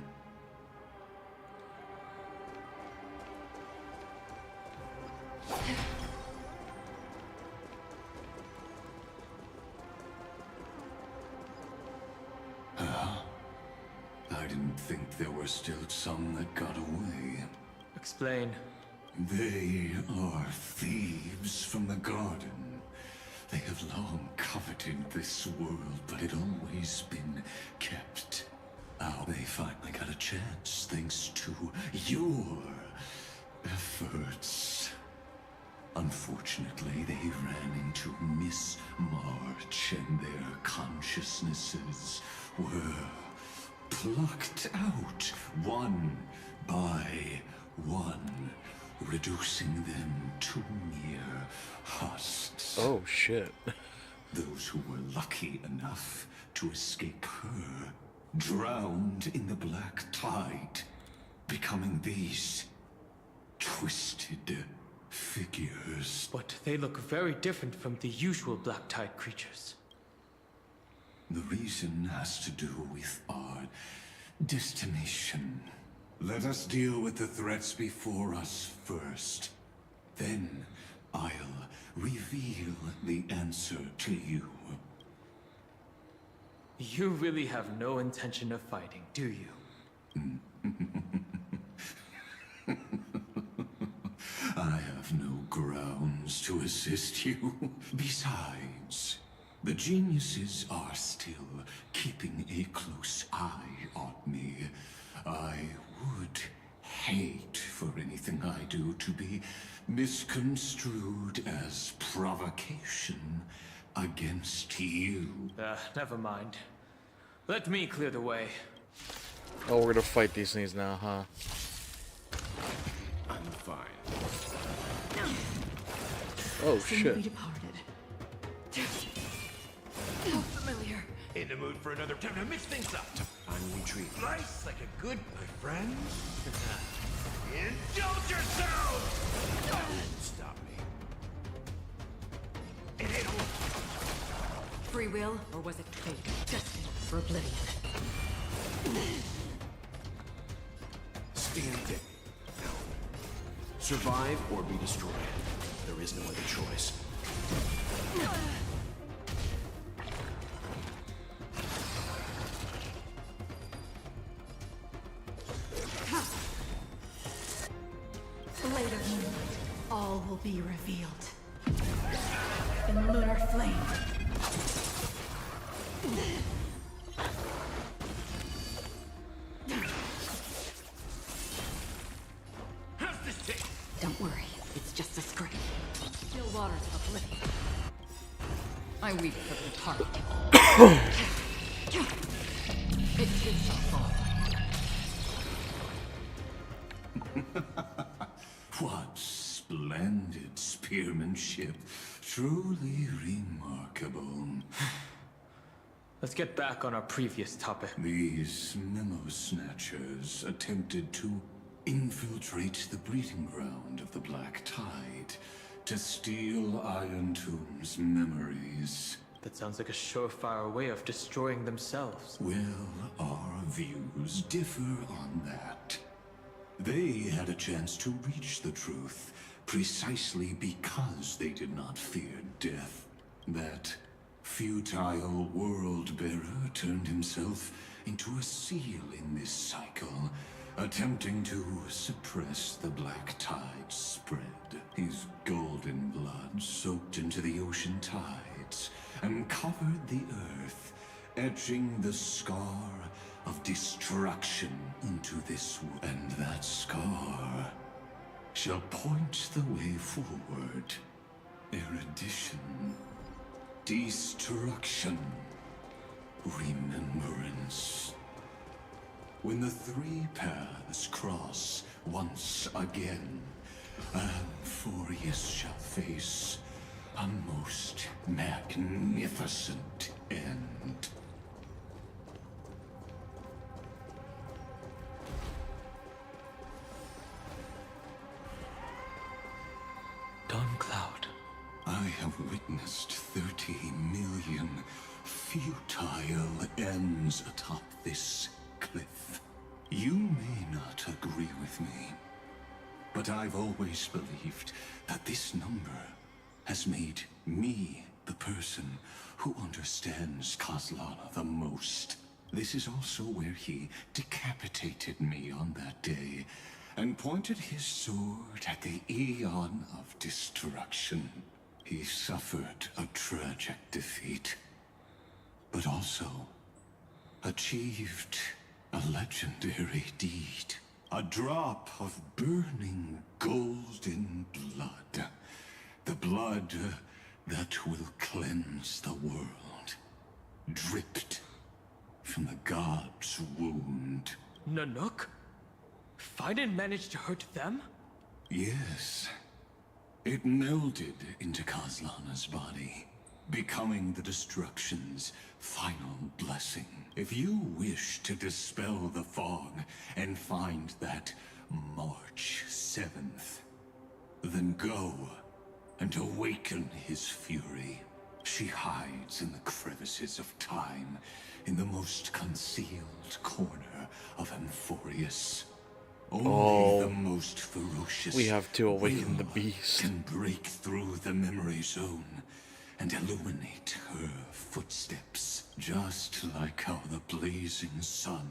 I didn't think there were still some that got away. Explain. They are thieves from the garden. They have long coveted this world, but it always been kept. Now they finally got a chance, thanks to your efforts. Unfortunately, they ran into Miss March, and their consciousnesses were plucked out one by one, reducing them to mere husks. Oh, shit. Those who were lucky enough to escape her drowned in the black tide, becoming these twisted figures. But they look very different from the usual black tide creatures. The reason has to do with our destination. Let us deal with the threats before us first. Then I'll reveal the answer to you. You really have no intention of fighting, do you? I have no grounds to assist you. Besides, the geniuses are still keeping a close eye on me. I would hate for anything I do to be misconstrued as provocation against you. Never mind. Let me clear the way. Oh, we're gonna fight these things now, huh? I'm fine. Oh, Since shit. we departed. How familiar. In the mood for another time to mix things up. I'm retreating. Slice like a good my friend. Indulge yourself! Don't stop me. It ain't over. Free will, or was it fate? Destined for oblivion. Stand down. Now, survive or be destroyed. There is no other choice. be revealed. In lunar flame. Don't worry, it's just a scrape. Still waters of oblivion. I weep for the target. It takes us all. What splendid spearmanship. Truly remarkable. Let's get back on our previous topic. These memo snatchers attempted to infiltrate the breeding ground of the Black Tide to steal Iron Tomb's memories. That sounds like a surefire way of destroying themselves. Well, our views differ on that. They had a chance to reach the truth precisely because they did not fear death. That futile world-bearer turned himself into a seal in this cycle, attempting to suppress the Black Tide's spread. His golden blood soaked into the ocean tides and covered the earth, etching the scar of destruction into this world. And that scar shall point the way forward. Erudition, destruction, remembrance. When the three paths cross once again, Amphorius shall face a most magnificent end. Cloud. I have witnessed 30 million futile ends atop this cliff. You may not agree with me, but I've always believed that this number has made me the person who understands Kozlana the most. This is also where he decapitated me on that day and pointed his sword at the Eon of Destruction. He suffered a tragic defeat, but also achieved a legendary deed. A drop of burning golden blood. The blood that will cleanse the world. Dripped from the god's wound. Nanook? Fiden managed to hurt them? Yes. It melded into Kozlana's body, becoming the destruction's final blessing. If you wish to dispel the fog and find that March 7th, then go and awaken his fury. She hides in the crevices of time, in the most concealed corner of Amphorius. Only the most ferocious we have to awaken the beast. Can break through the memory zone and illuminate her footsteps, just like how the blazing sun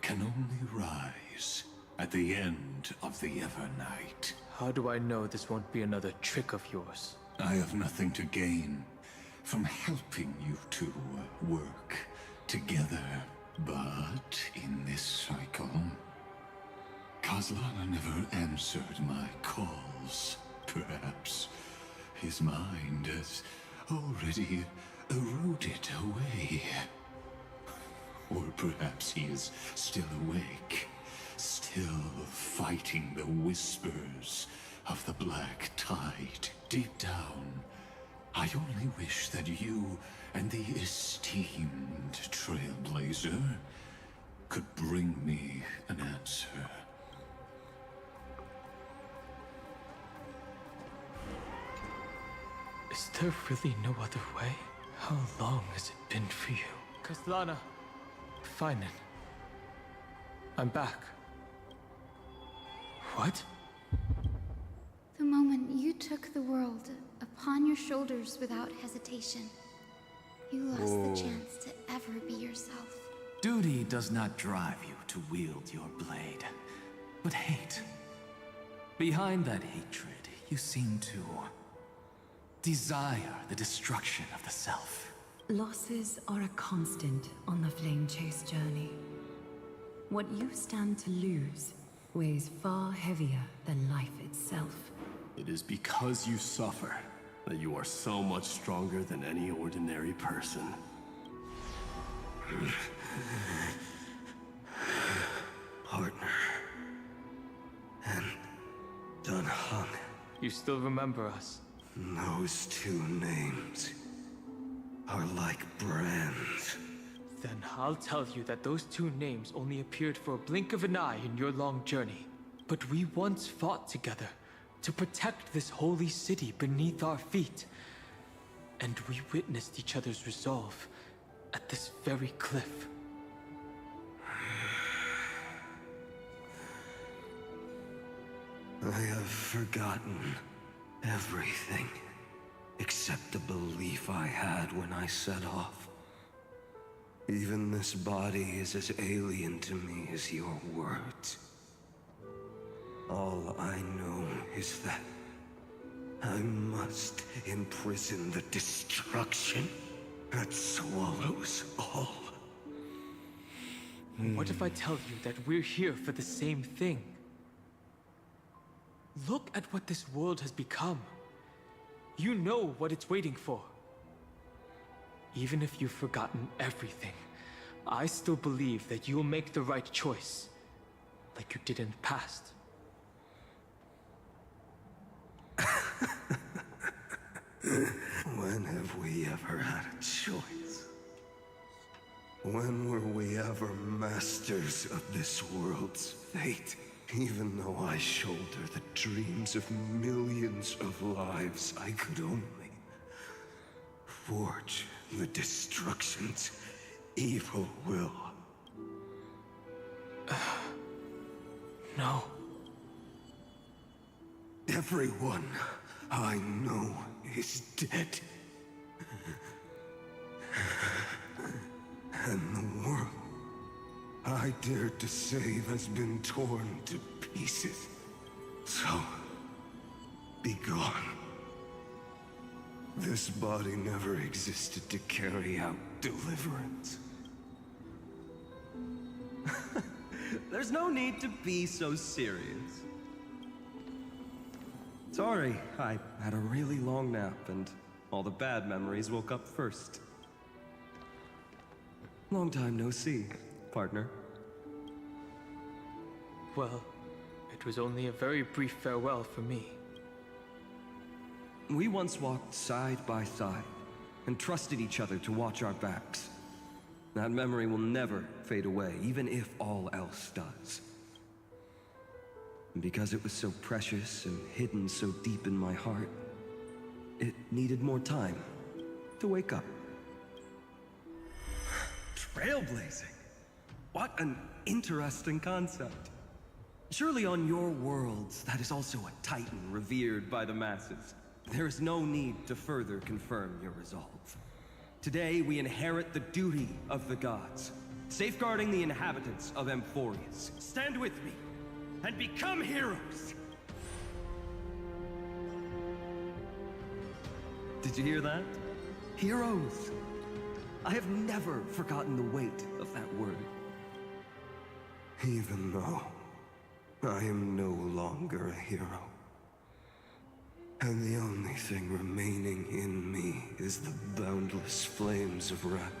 can only rise at the end of the Evernight. How do I know this won't be another trick of yours? I have nothing to gain from helping you two work together. But in this cycle, Kozlana never answered my calls. Perhaps his mind has already eroded away. Or perhaps he is still awake, still fighting the whispers of the Black Tide. Deep down, I only wish that you and the esteemed Trailblazer could bring me an answer. Is there really no other way? How long has it been for you? Kozlana, Finen. I'm back. What? The moment you took the world upon your shoulders without hesitation, you lost the chance to ever be yourself. Duty does not drive you to wield your blade, but hate. Behind that hatred, You seem to desire the destruction of the self. Losses are a constant on the Flame Chase journey. What you stand to lose weighs far heavier than life itself. It is because you suffer that you are so much stronger than any ordinary person. Partner. And Dunhung. You still remember us? Those two names are like brands. Then I'll tell you that those two names only appeared for a blink of an eye in your long journey. But we once fought together to protect this holy city beneath our feet. And we witnessed each other's resolve at this very cliff. I have forgotten everything except the belief I had when I set off. Even this body is as alien to me as your words. All I know is that I must imprison the destruction that swallows all. What if I tell you that we're here for the same thing? Look at what this world has become. You know what it's waiting for. Even if you've forgotten everything, I still believe that you'll make the right choice, like you did in the past. When have we ever had a choice? When were we ever masters of this world's fate? Even though I shoulder the dreams of millions of lives, I could only forge the destruction's evil will. No. Everyone I know is dead. And the world I dared to save has been torn to pieces. So, be gone. This body never existed to carry out deliverance. There's no need to be so serious. Sorry, I had a really long nap and all the bad memories woke up first. Long time no see, partner. Well, it was only a very brief farewell for me. We once walked side by side and trusted each other to watch our backs. That memory will never fade away, even if all else does. And because it was so precious and hidden so deep in my heart, it needed more time to wake up. Trailblazing? What an interesting concept. Surely on your worlds, that is also a titan revered by the masses. There is no need to further confirm your resolve. Today, we inherit the duty of the gods, safeguarding the inhabitants of Amphorius. Stand with me, and become heroes! Did you hear that? Heroes! I have never forgotten the weight of that word. Even though I am no longer a hero. And the only thing remaining in me is the boundless flames of wrath.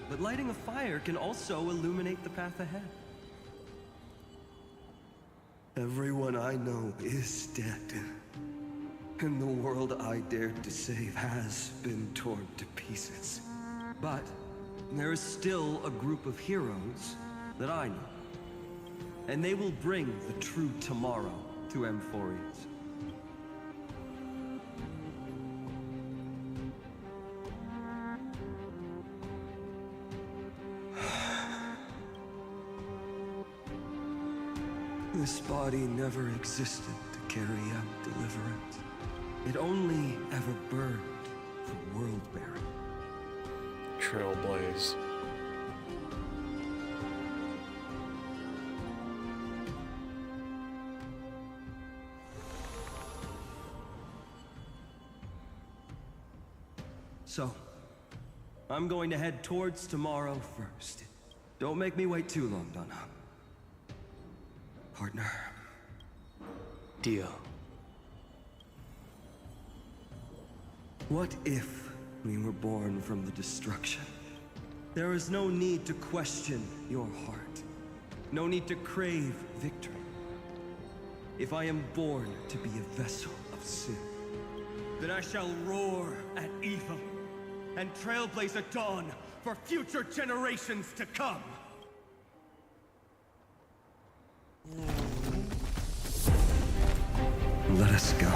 But lighting a fire can also illuminate the path ahead. Everyone I know is dead. And the world I dared to save has been torn to pieces. But there is still a group of heroes that I know. And they will bring the true tomorrow to Amphorius. This body never existed to carry out deliverance. It only ever burned for world-bearing. Trailblaze. So, I'm going to head towards tomorrow first. Don't make me wait too long, Donna. Partner. Deal. What if we were born from the destruction? There is no need to question your heart. No need to crave victory. If I am born to be a vessel of sin, then I shall roar at evil and trailblaze a dawn for future generations to come. Let us go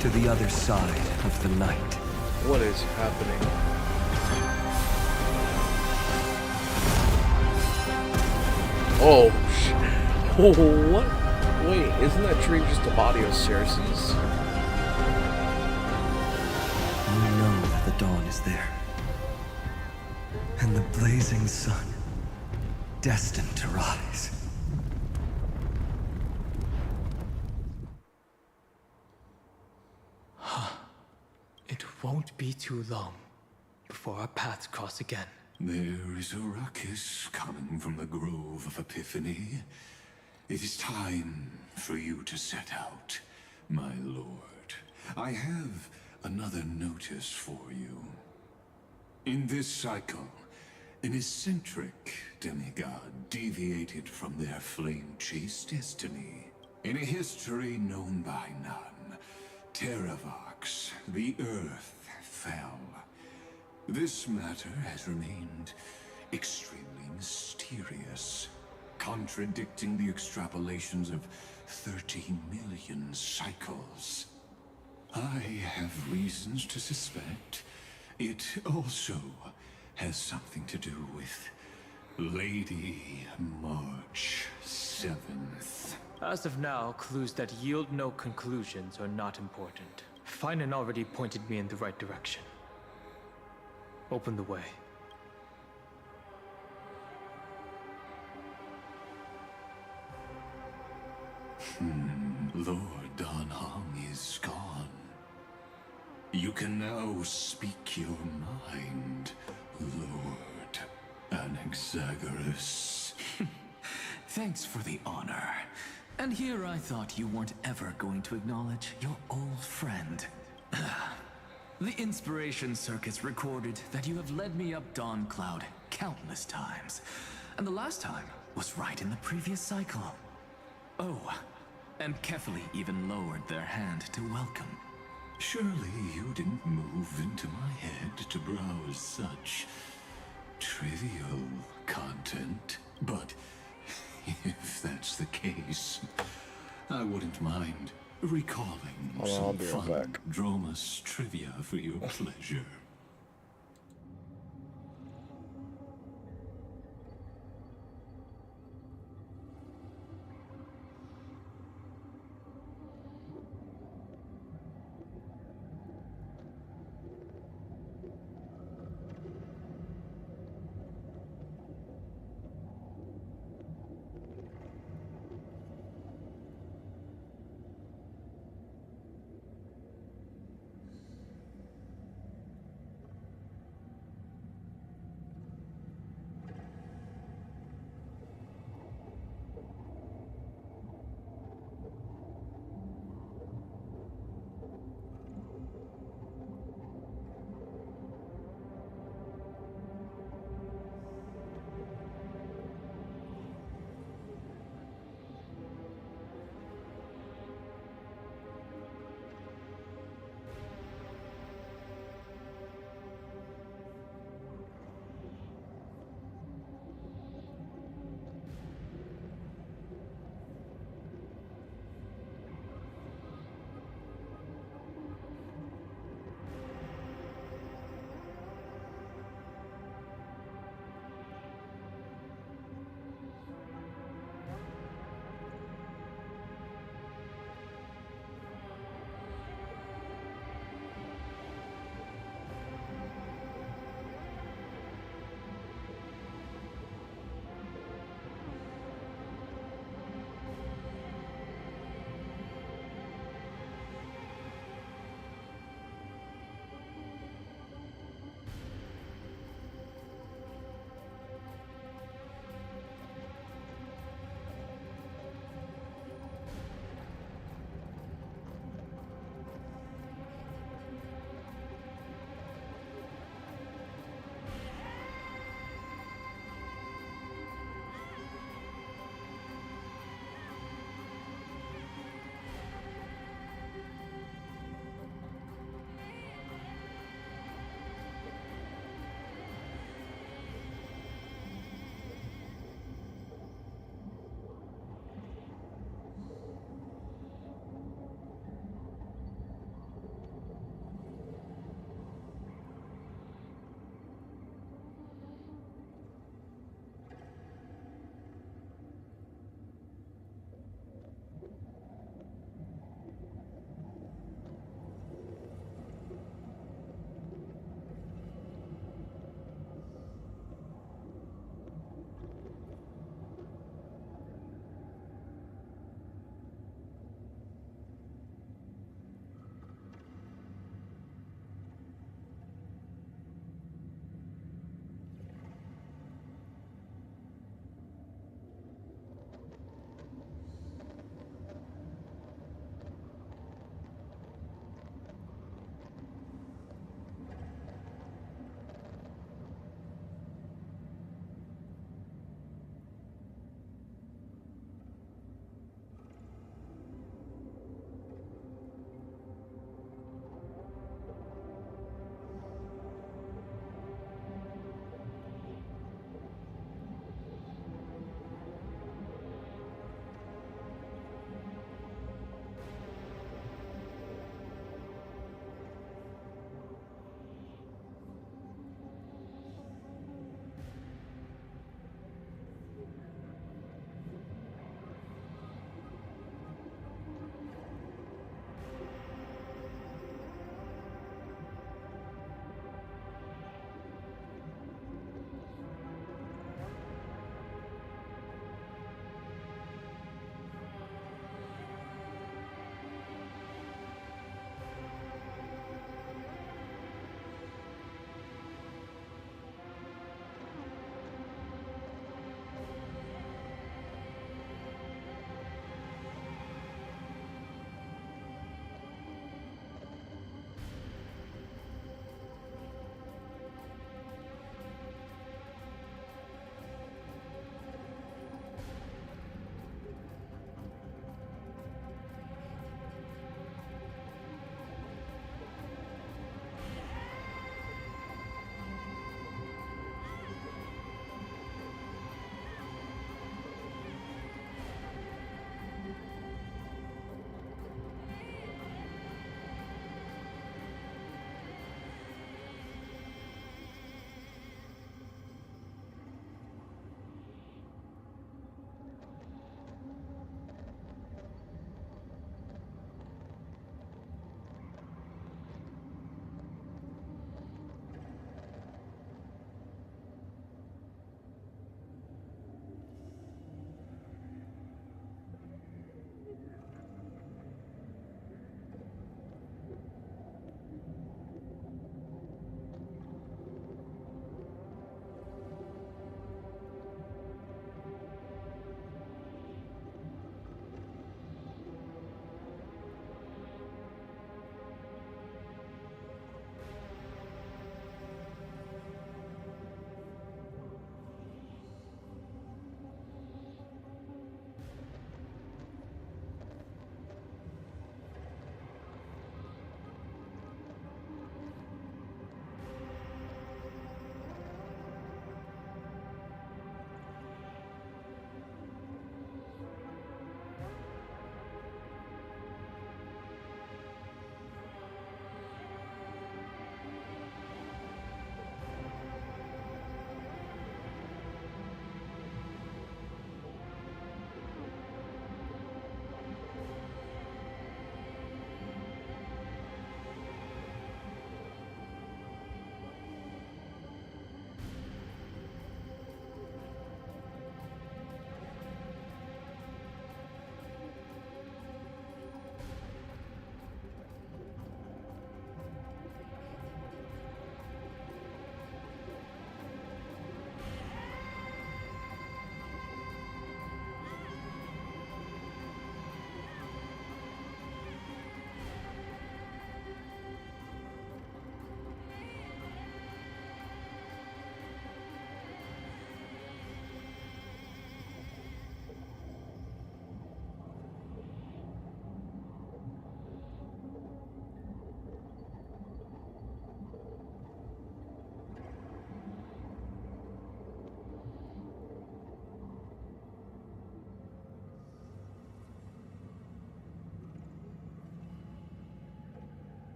to the other side of the night. What is happening? Oh, oh, what? Wait, isn't that tree just a body of Cersei's? We know that the dawn is there. And the blazing sun, destined to rise. It won't be too long before our paths cross again. There is a ruckus coming from the Grove of Epiphany. It is time for you to set out, my lord. I have another notice for you. In this cycle, an eccentric demigod deviated from their flame-chased destiny. In a history known by none, Terravox, the Earth, fell. This matter has remained extremely mysterious, contradicting the extrapolations of 30 million cycles. I have reasons to suspect it also has something to do with Lady March 7th. As of now, clues that yield no conclusions are not important. Finan already pointed me in the right direction. Open the way. Lord Danhong is gone. You can now speak your mind, Lord Anaxagoras. Thanks for the honor. And here I thought you weren't ever going to acknowledge your old friend. The Inspiration Circus recorded that you have led me up Dawn Cloud countless times. And the last time was right in the previous cycle. Oh, and Kefali even lowered their hand to welcome. Surely you didn't move into my head to browse such trivial content. But if that's the case, I wouldn't mind recalling some fun Dromus trivia for your pleasure.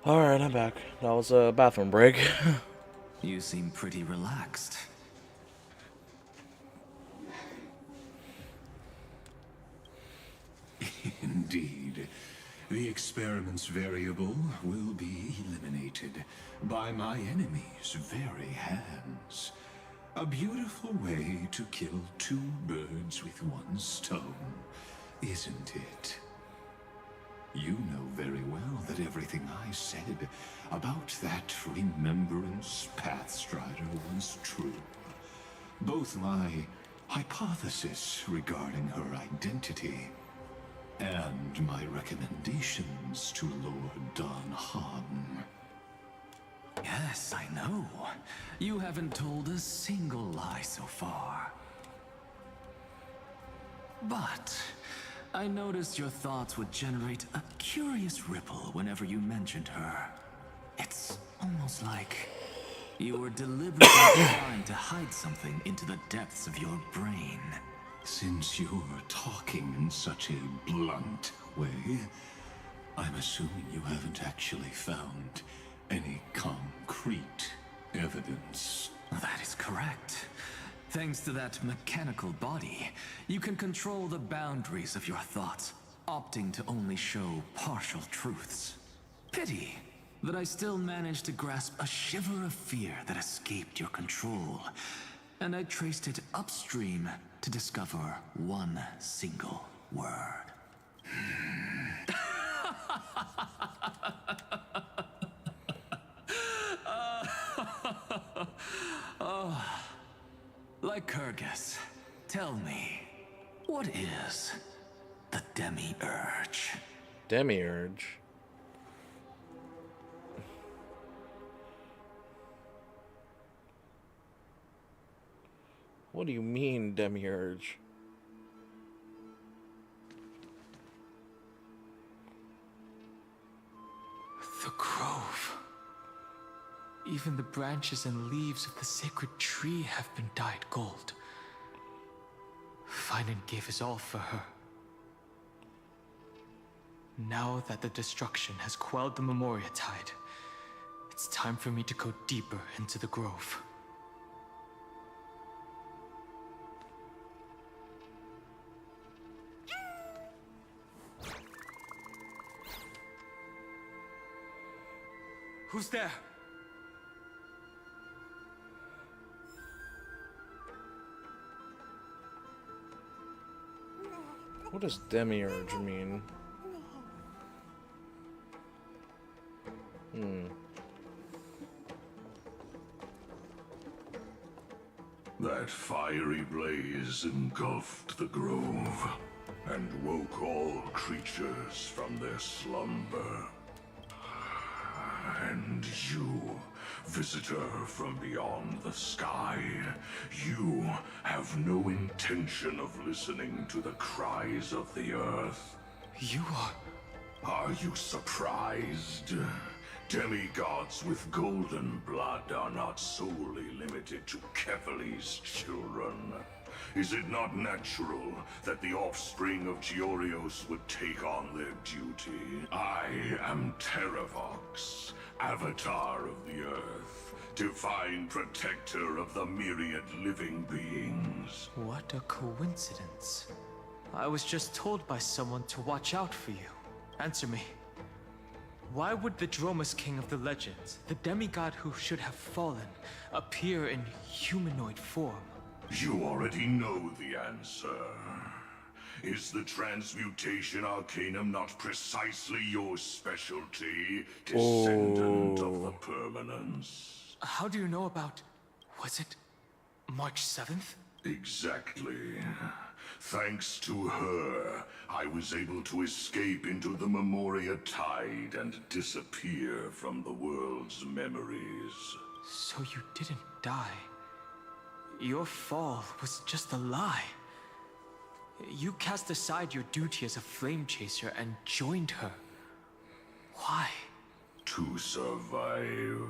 Alright, I'm back. That was a bathroom break. You seem pretty relaxed. Indeed. The experiment's variable will be eliminated by my enemy's very hands. A beautiful way to kill two birds with one stone, isn't it? You know very well that everything I said about that Remembrance Pathstrider was true. Both my hypothesis regarding her identity and my recommendations to Lord Don Han. Yes, I know. You haven't told a single lie so far. But I noticed your thoughts would generate a curious ripple whenever you mentioned her. It's almost like you were deliberately trying to hide something into the depths of your brain. Since you're talking in such a blunt way, I'm assuming you haven't actually found any concrete evidence. That is correct. Thanks to that mechanical body, you can control the boundaries of your thoughts, opting to only show partial truths. Pity that I still managed to grasp a shiver of fear that escaped your control, and I traced it upstream to discover one single word. Oh, Lycurgus, tell me, what is the Demiurge? Demiurge? What do you mean, Demiurge? The grove. Even the branches and leaves of the sacred tree have been dyed gold. Finan gave his all for her. Now that the destruction has quelled the Memoria tide, it's time for me to go deeper into the grove. Who's there? What does Demiurge mean? That fiery blaze engulfed the grove and woke all creatures from their slumber. And you, visitor from beyond the sky, you have no intention of listening to the cries of the earth. You are... Are you surprised? Demigods with golden blood are not solely limited to Kefali's children. Is it not natural that the offspring of Georios would take on their duty? I am Terravox, Avatar of the Earth, divine protector of the myriad living beings. What a coincidence. I was just told by someone to watch out for you. Answer me. Why would the Dromus King of the Legends, the demigod who should have fallen, appear in humanoid form? You already know the answer. Is the transmutation arcanum not precisely your specialty, descendant of the permanence? How do you know about... was it March 7th? Exactly. Thanks to her, I was able to escape into the Memoria tide and disappear from the world's memories. So you didn't die. Your fall was just a lie. You cast aside your duty as a flame chaser and joined her. Why? To survive.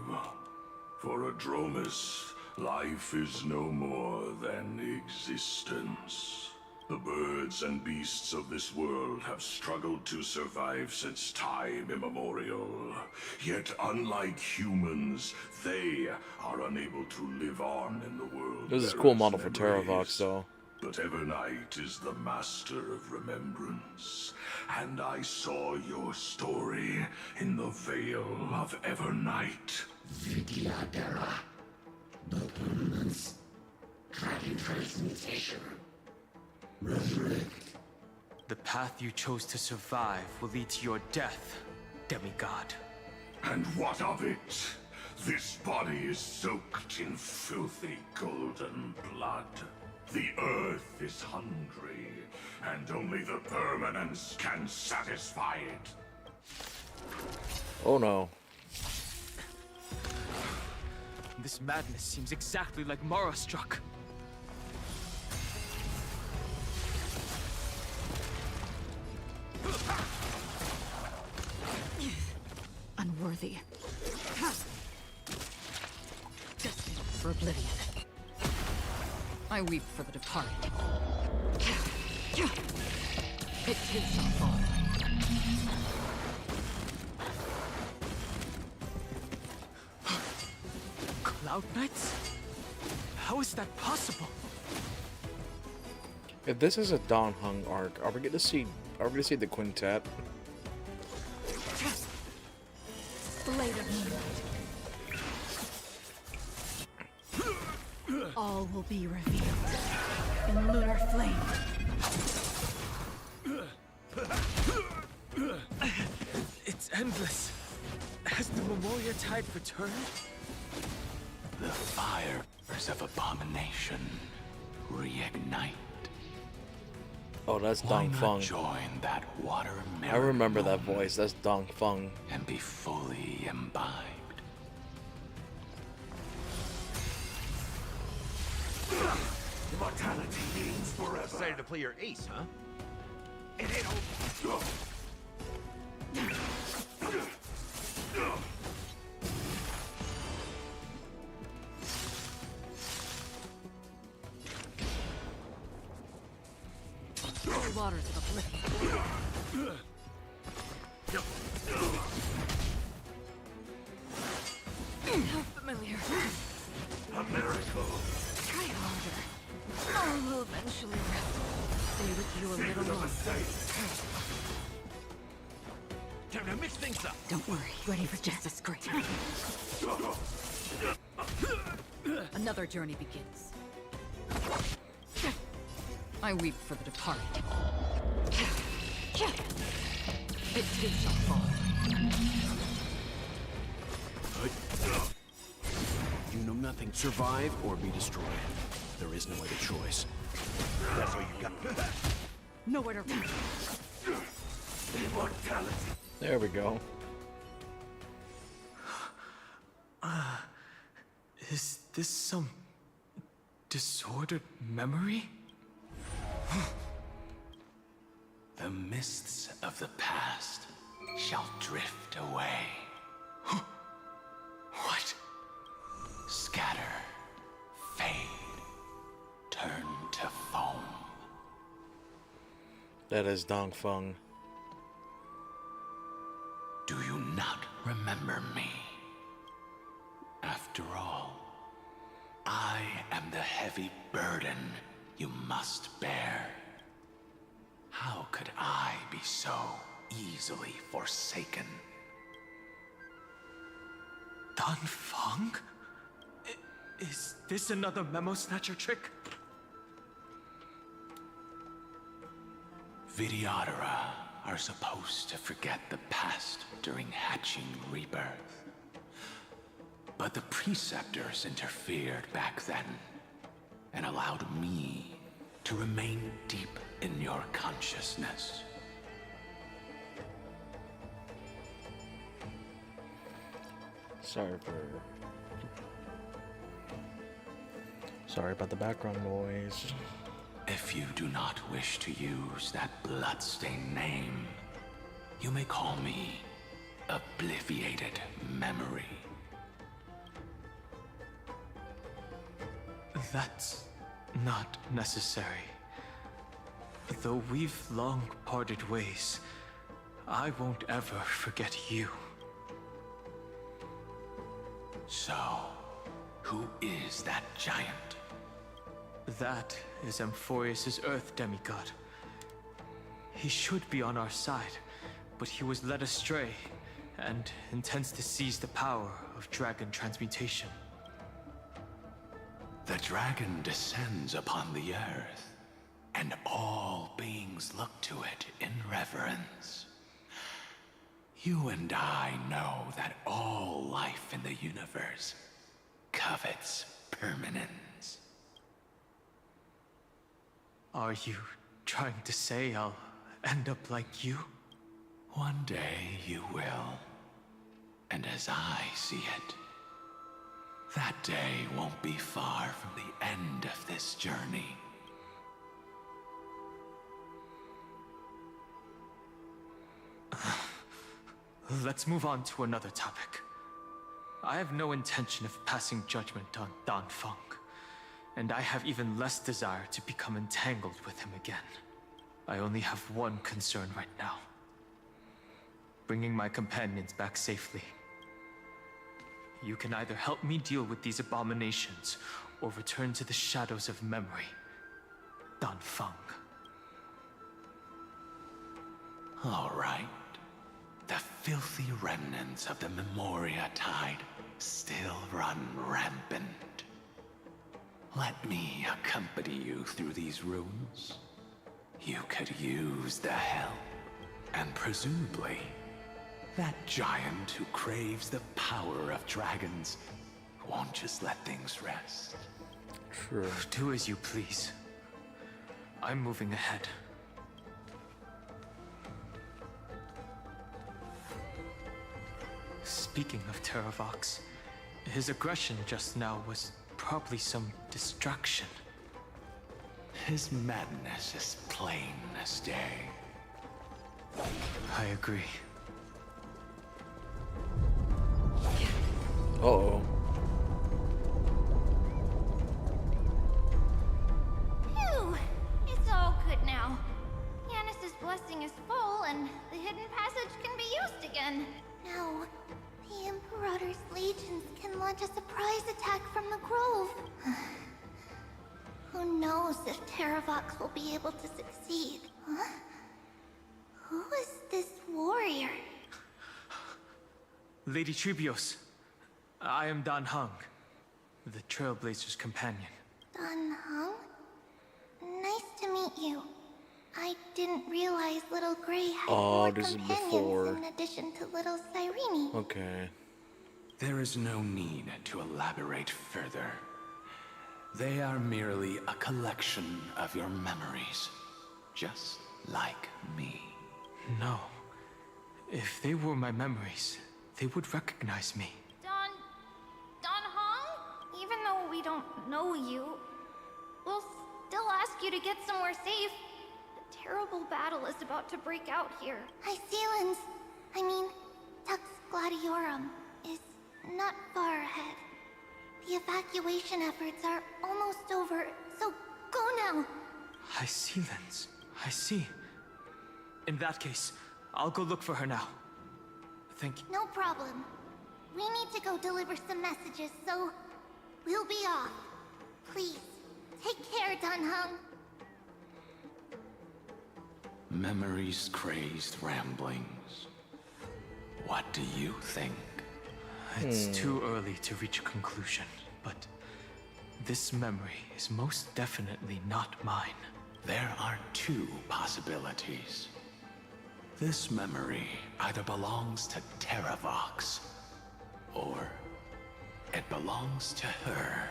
For a Dromus, life is no more than existence. The birds and beasts of this world have struggled to survive since time immemorial. Yet unlike humans, they are unable to live on in the world. This is a cool model for Terravox, though. But Evernight is the master of remembrance, and I saw your story in the Veil of Evernight. Vidyadhara. The permanence. Dragon transmutation. Resurrect. The path you chose to survive will lead to your death, demigod. And what of it? This body is soaked in filthy golden blood. The earth is hungry, and only the permanence can satisfy it. Oh no. This madness seems exactly like Mara struck. Unworthy. Destined for oblivion. I weep for the departed. It is our fall. Cloud Knights? How is that possible? If this is a Don Hung arc, are we gonna see the quintet? Blade of moonlight. All will be revealed in lunar flame. It's endless. Has the Memoria Tide returned? The fires of abomination reignite. Oh, that's Why Dong not Feng. join that water I remember that voice. That's Dong Feng. And be fully imbibed. Immortality means forever. Decided to play your ace, huh? It ain't over. The waters of oblivion. How familiar. A miracle. Try harder. All will eventually rest. Stay with you a little longer. Time to mix things up. Don't worry. Ready for justice, great. Another journey begins. I weep for the departed. It too shall fall. You know nothing. Survive or be destroyed. There is no other choice. That's all you got. Nowhere to run. Immortality. There we go. Is this some disordered memory? The mists of the past shall drift away. What? Scatter, fade, turn to foam. That is Dong Feng. Do you not remember me? After all, I am the heavy burden you must bear. How could I be so easily forsaken? Don Feng? Is this another memo snatcher trick? Vidyadhara are supposed to forget the past during hatching rebirth. But the preceptors interfered back then and allowed me to remain deep in your consciousness. Sorry about the background noise. If you do not wish to use that bloodstained name, you may call me Obliviated Memory. That's not necessary. Though we've long parted ways, I won't ever forget you. So, who is that giant? That is Amphorius' Earth demigod. He should be on our side, but he was led astray and intends to seize the power of dragon transmutation. The dragon descends upon the earth, and all beings look to it in reverence. You and I know that all life in the universe covets permanence. Are you trying to say I'll end up like you? One day you will. And as I see it, that day won't be far from the end of this journey. Let's move on to another topic. I have no intention of passing judgment on Dan Feng, and I have even less desire to become entangled with him again. I only have one concern right now: bringing my companions back safely. You can either help me deal with these abominations, or return to the shadows of memory. Dan Feng. All right. The filthy remnants of the Memoria Tide still run rampant. Let me accompany you through these rooms. You could use the help. And presumably, that giant who craves the power of dragons won't just let things rest. True. Do as you please. I'm moving ahead. Speaking of Terravox, his aggression just now was probably some distraction. His madness is plain as day. I agree. Uh-oh. Phew! It's all good now. Yanis's blessing is full, and the hidden passage can be used again. Now, the Imperator's legions can launch a surprise attack from the grove. Who knows if Terravox will be able to succeed? Huh? Who is this warrior? Lady Trebios, I am Dan Heng, the Trailblazer's companion. Dan Heng? Nice to meet you. I didn't realize Little Gray had more this is companions before. in addition to Little Cyrene. Okay. There is no need to elaborate further. They are merely a collection of your memories, just like me. No. If they were my memories, they would recognize me. Dan Heng? Even though we don't know you, we'll still ask you to get somewhere safe. A terrible battle is about to break out here. Icelands, Tux Gladiorum, is not far ahead. The evacuation efforts are almost over, so go now. Icelands. I see. In that case, I'll go look for her now. Thank you. No problem. We need to go deliver some messages, so we'll be off. Please, take care, Dan Heng. Memories crazed ramblings. What do you think? It's too early to reach a conclusion, but this memory is most definitely not mine. There are two possibilities. This memory either belongs to Terravox, or it belongs to her,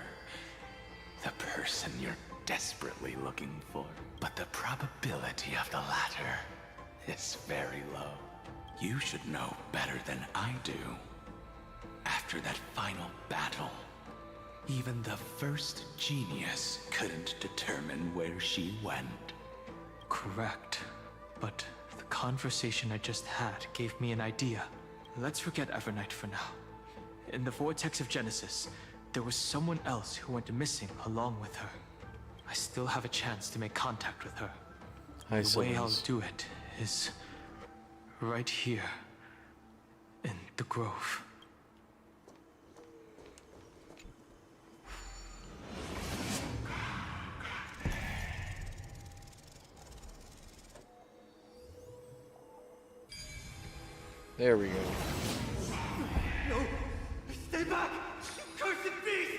the person you're desperately looking for. But the probability of the latter is very low. You should know better than I do. After that final battle, even the first genius couldn't determine where she went. Correct. But the conversation I just had gave me an idea. Let's forget Evernight for now. In the Vortex of Genesis, there was someone else who went missing along with her. I still have a chance to make contact with her. The way I'll do it is right here in the grove. There we go. No! Stay back! You cursed beast!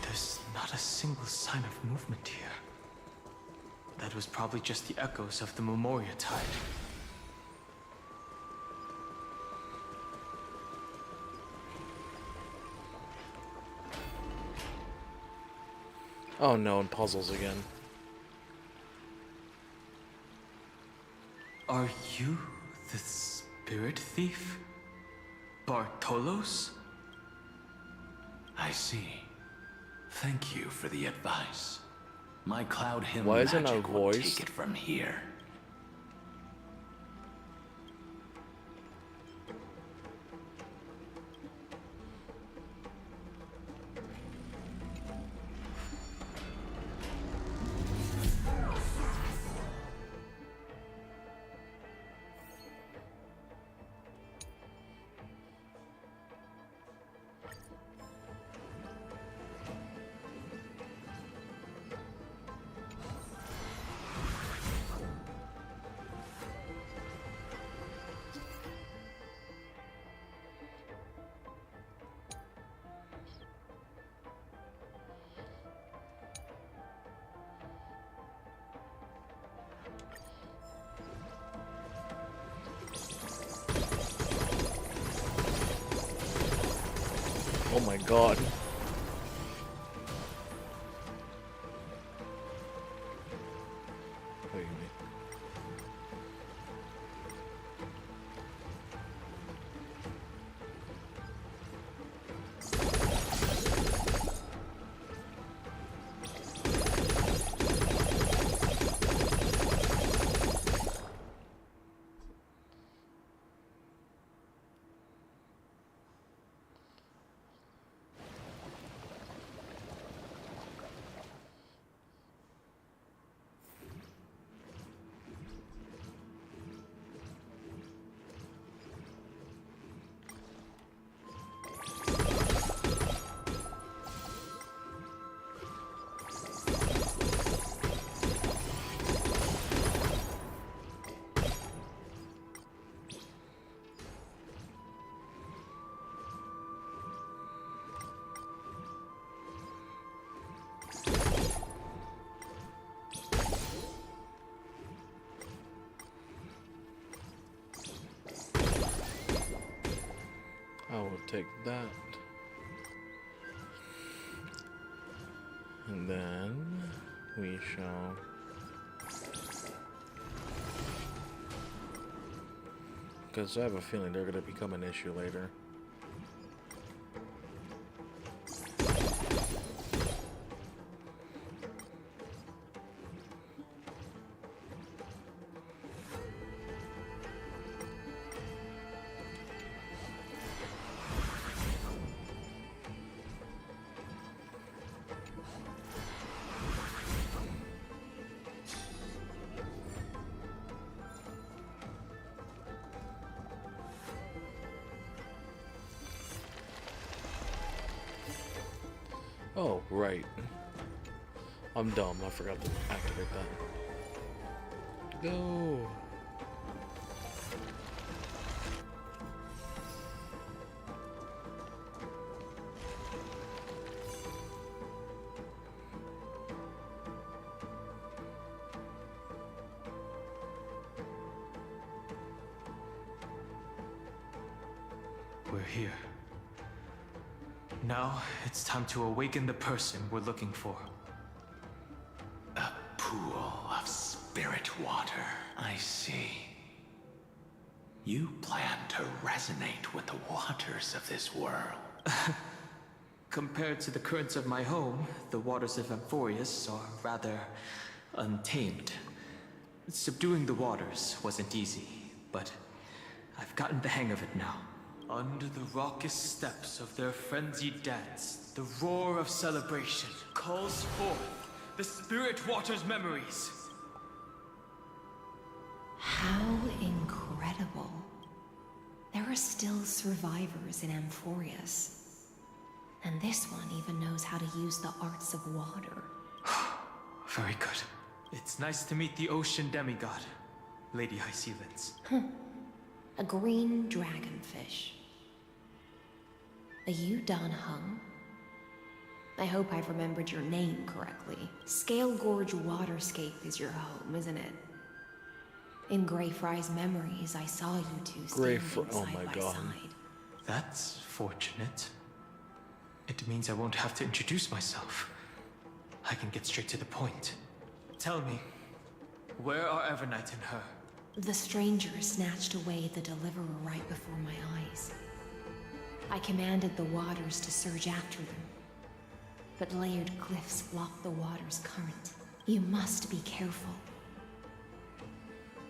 There's not a single sign of movement here. That was probably just the echoes of the Memoria Tide. Oh no, and puzzles again. Are you the spirit thief? Bartolos? I see. Thank you for the advice. My cloud hymn Why isn't magic our will voice? take it from here. Oh my god. Wait a minute. I will take that. And then we shall because I have a feeling they're gonna become an issue later. Oh, right. I'm dumb. I forgot to activate that. Go. We're here. Now, it's time to awaken the person we're looking for. A pool of spirit water. I see. You plan to resonate with the waters of this world. Compared to the currents of my home, the waters of Amphorius are rather untamed. Subduing the waters wasn't easy, but I've gotten the hang of it now. Under the raucous steps of their frenzied dance, the roar of celebration calls forth the Spirit Water's memories. How incredible. There are still survivors in Amphorius. And this one even knows how to use the arts of water. Very good. It's nice to meet the ocean demigod, Lady Hysealence. A green dragonfish. Are you Dan Hung? I hope I've remembered your name correctly. Scale Gorge Waterscape is your home, isn't it? In Greyfry's memories, I saw you two standing side by side. That's fortunate. It means I won't have to introduce myself. I can get straight to the point. Tell me, where are Evernight and her? The stranger snatched away the deliverer right before my eyes. I commanded the waters to surge after them. But layered cliffs block the water's current. You must be careful.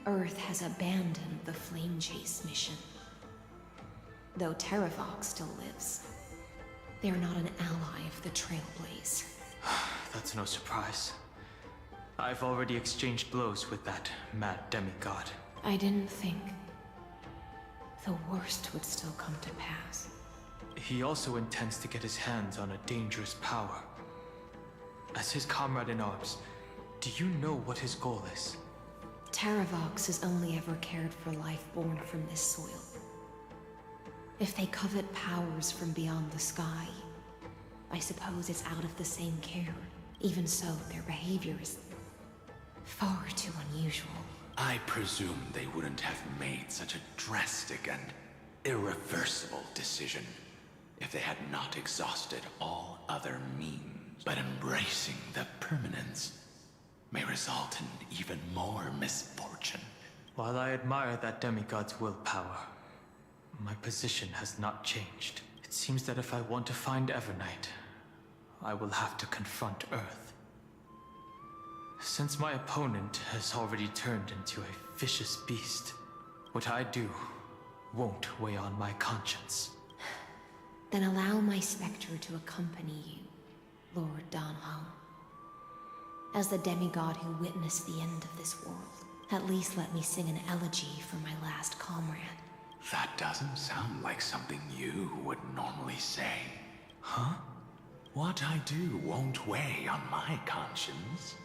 Earth has abandoned the Flame Chase mission. Though Terravox still lives, they're not an ally of the Trailblaze. That's no surprise. I've already exchanged blows with that mad demigod. I didn't think the worst would still come to pass. He also intends to get his hands on a dangerous power. As his comrade in arms, do you know what his goal is? Terravox has only ever cared for life born from this soil. If they covet powers from beyond the sky, I suppose it's out of the same care. Even so, their behavior is far too unusual. I presume they wouldn't have made such a drastic and irreversible decision if they had not exhausted all other means. But embracing the permanence may result in even more misfortune. While I admire that demigod's willpower, my position has not changed. It seems that if I want to find Evernight, I will have to confront Earth. Since my opponent has already turned into a vicious beast, what I do won't weigh on my conscience. Then allow my specter to accompany you, Lord Dan Hung. As the demigod who witnessed the end of this world, at least let me sing an elegy for my last comrade. That doesn't sound like something you would normally say. Huh? What I do won't weigh on my conscience.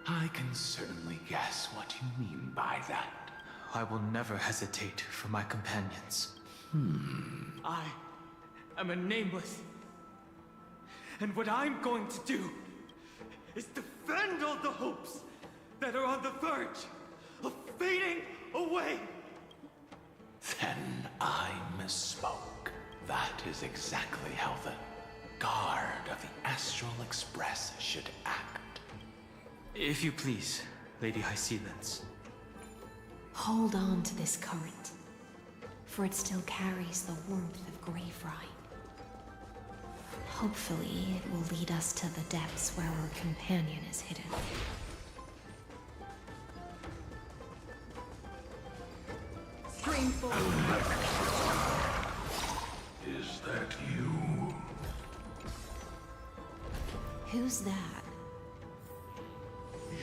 I can certainly guess what you mean by that. I will never hesitate for my companions. I am a nameless. And what I'm going to do is defend all the hopes that are on the verge of fading away. Then I misspoke. That is exactly how the guard of the Astral Express should act. If you please, Lady Hysealence. Hold on to this current, for it still carries the warmth of Greyfry. Hopefully, it will lead us to the depths where our companion is hidden. Is that you? Who's that?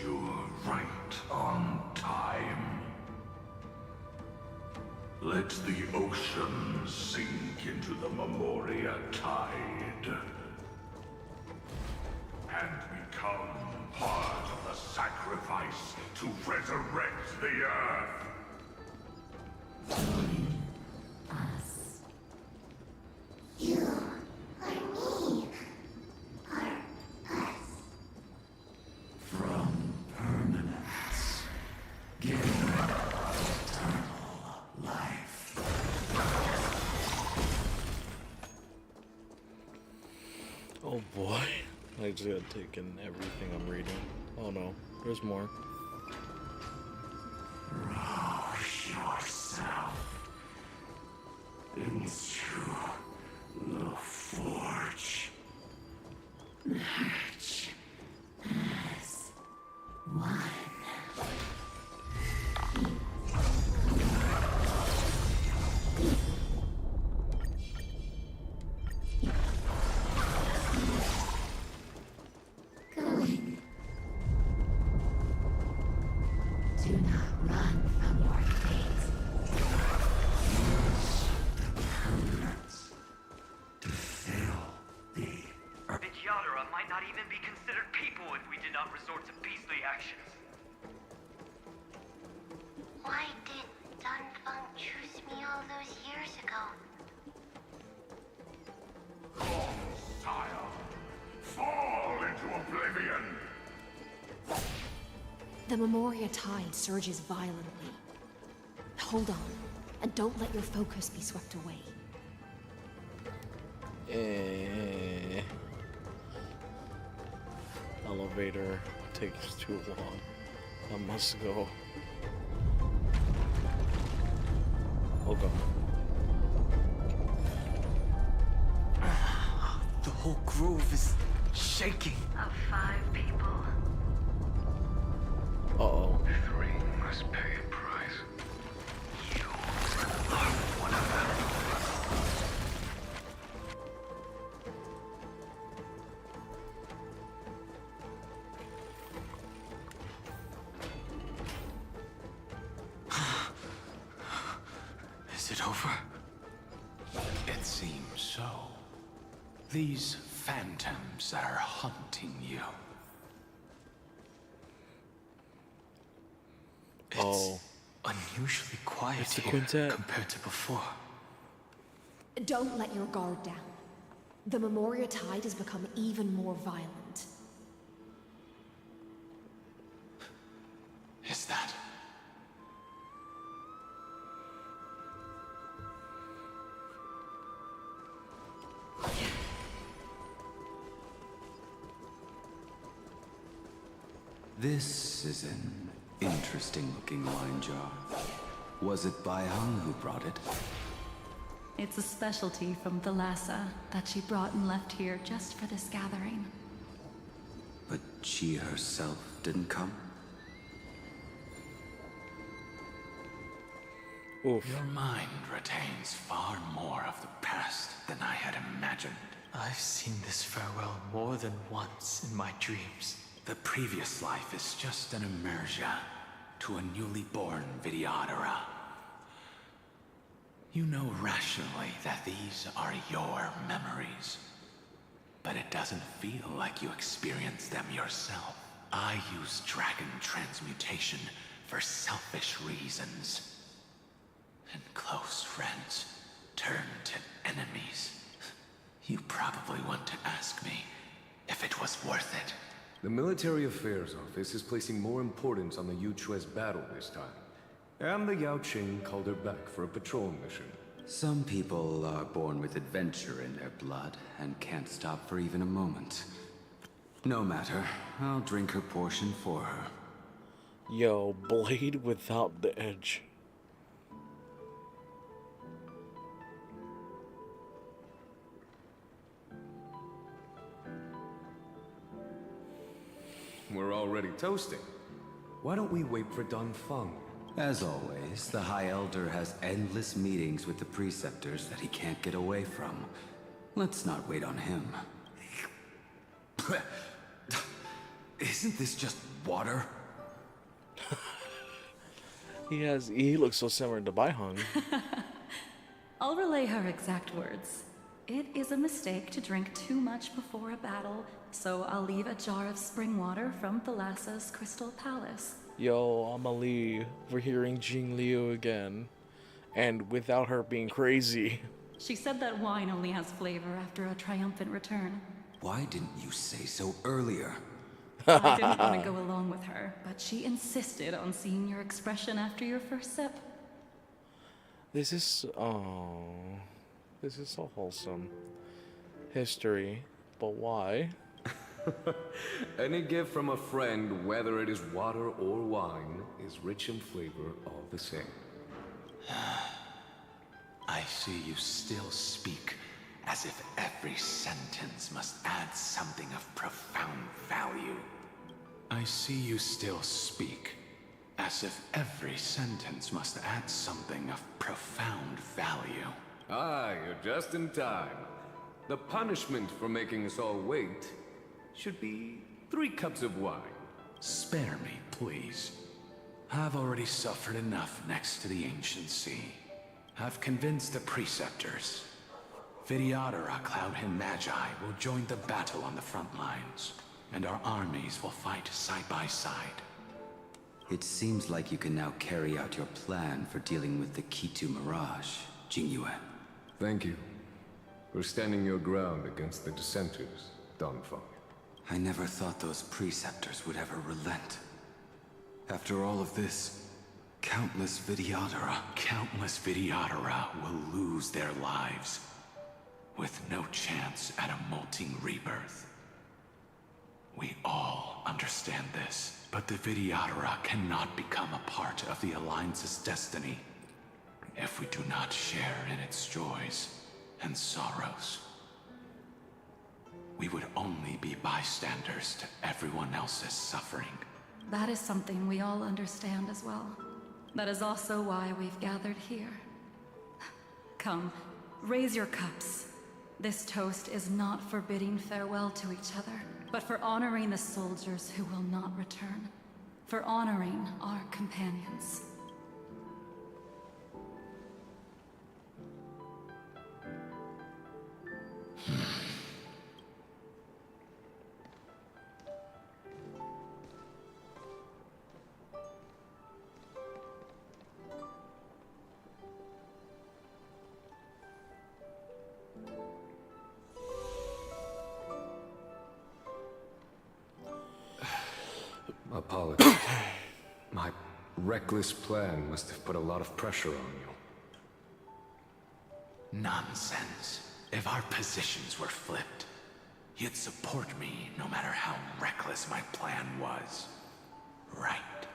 You're right on time. Let the ocean sink into the Memoria tide and become part of the sacrifice to resurrect the Earth. Us. You or me or us. From permanence, give eternal life. Oh boy. I just gotta take in everything I'm reading. Oh no, there's more. Rouse yourself into the forge. Merge as one. not resort to beastly actions. Why did Dunfeng choose me all those years ago? Sire, fall into oblivion! The Memoria tide surges violently. Hold on, and don't let your focus be swept away. Elevator takes too long. I must go. Oh god. The whole grove is shaking. Of 5 people, Uh-oh. 3 must pay a price. You are one of them. Is it over? It seems so. These phantoms that are hunting you. Oh. Unusually quiet It's the here quintet. compared to before. Don't let your guard down. The Memoria tide has become even more violent. Is that? This is an interesting-looking wine jar. Was it Baihang who brought it? It's a specialty from Thalassa that she brought and left here just for this gathering. But she herself didn't come? Oof. Your mind retains far more of the past than I had imagined. I've seen this farewell more than once in my dreams. The previous life is just an immersia to a newly born Vidyadhara. You know rationally that these are your memories, but it doesn't feel like you experienced them yourself. I use dragon transmutation for selfish reasons. And close friends turn to enemies. You probably want to ask me if it was worth it. The Military Affairs Office is placing more importance on the Yuchue's battle this time. And the Yao Qing called her back for a patrol mission. Some people are born with adventure in their blood and can't stop for even a moment. No matter, I'll drink her portion for her. Yo, blade without the edge. We're already toasting. Why don't we wait for Dunfeng? As always, the High Elder has endless meetings with the Preceptors that he can't get away from. Let's not wait on him. Isn't this just water? He looks so similar to Baihang. I'll relay her exact words. It is a mistake to drink too much before a battle, so I'll leave a jar of spring water from Thalassa's Crystal Palace. Yo, I'ma leave. We're hearing Jing Liu again. And without her being crazy. She said that wine only has flavor after a triumphant return. Why didn't you say so earlier? I didn't want to go along with her, but she insisted on seeing your expression after your first sip. This is so wholesome. History, but why? Any gift from a friend, whether it is water or wine, is rich in flavor all the same. I see you still speak as if every sentence must add something of profound value. I see you still speak as if every sentence must add something of profound value. Ah, you're just in time. The punishment for making us all wait should be 3 cups of wine. Spare me, please. I've already suffered enough next to the ancient sea. I've convinced the Preceptors. Vidyadhara Cloud and Magi will join the battle on the front lines. and our armies will fight side by side. It seems like you can now carry out your plan for dealing with the Kitu Mirage, Jingyue. Thank you for standing your ground against the dissenters, Danfeng. I never thought those preceptors would ever relent. After all of this, countless Vidyadhara will lose their lives, with no chance at a molting rebirth. We all understand this, but the Vidyadhara cannot become a part of the Alliance's destiny if we do not share in its joys and sorrows. We would only be bystanders to everyone else's suffering. That is something we all understand as well. That is also why we've gathered here. Come, raise your cups. This toast is not for bidding farewell to each other, but for honoring the soldiers who will not return. For honoring our companions. Apologies. My reckless plan must have put a lot of pressure on you. Nonsense. If our positions were flipped, you'd support me no matter how reckless my plan was. Right?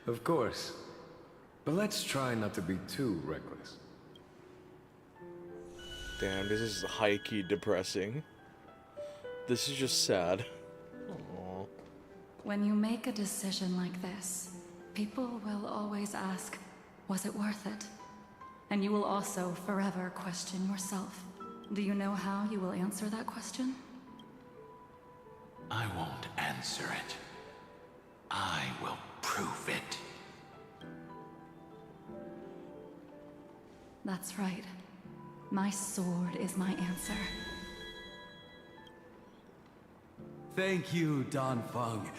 Of course. But let's try not to be too reckless. Damn, this is high-key depressing. This is just sad. Aww. When you make a decision like this, people will always ask, was it worth it? And you will also forever question yourself. Do you know how you will answer that question? I won't answer it. I will prove it. That's right. My sword is my answer. Thank you, Danfeng.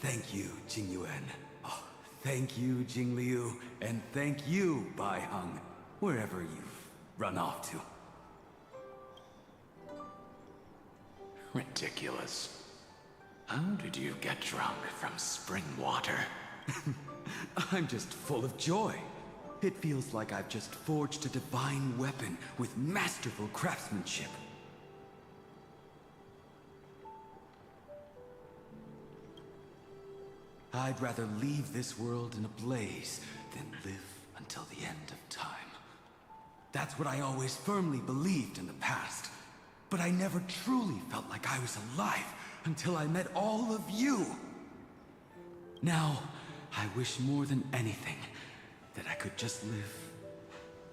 Thank you, Jingyuan. Oh, thank you, Jingliu. And thank you, Baiheng, wherever you've run off to. Ridiculous. How did you get drunk from spring water? I'm just full of joy. It feels like I've just forged a divine weapon with masterful craftsmanship. I'd rather leave this world in a blaze than live until the end of time. That's what I always firmly believed in the past. But I never truly felt like I was alive until I met all of you. Now, I wish more than anything that I could just live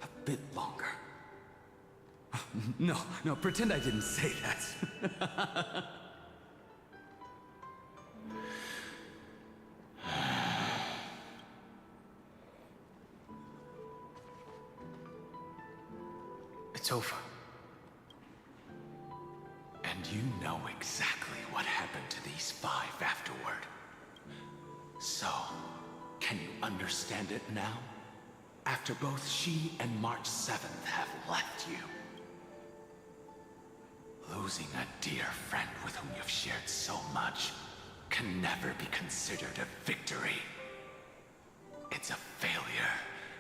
a bit longer. No, pretend I didn't say that. It's over. And you know exactly what happened to these 5 afterward. So, can you understand it now? After both she and March 7th have left you. Losing a dear friend with whom you've shared so much can never be considered a victory. It's a failure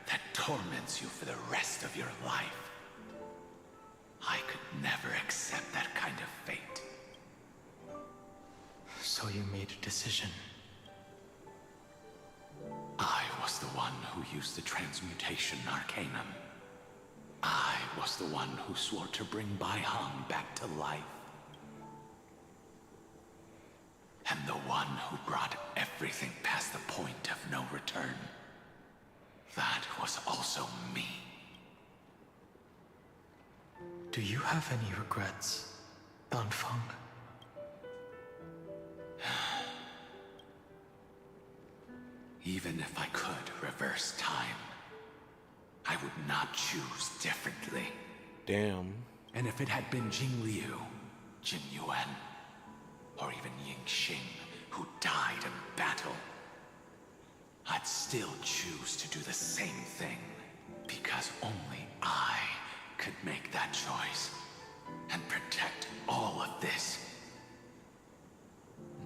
that torments you for the rest of your life. I could never accept that kind of fate. So you made a decision. I was the one who used the transmutation arcanum. I was the one who swore to bring Baiheng back to life. And the one who brought everything past the point of no return. That was also me. Do you have any regrets, Danfeng? Even if I could reverse time, I would not choose differently. Damn. And if it had been Jingliu, Jin Yuan, or even Ying Xing, who died in battle, I'd still choose to do the same thing, because only I could make that choice and protect all of this.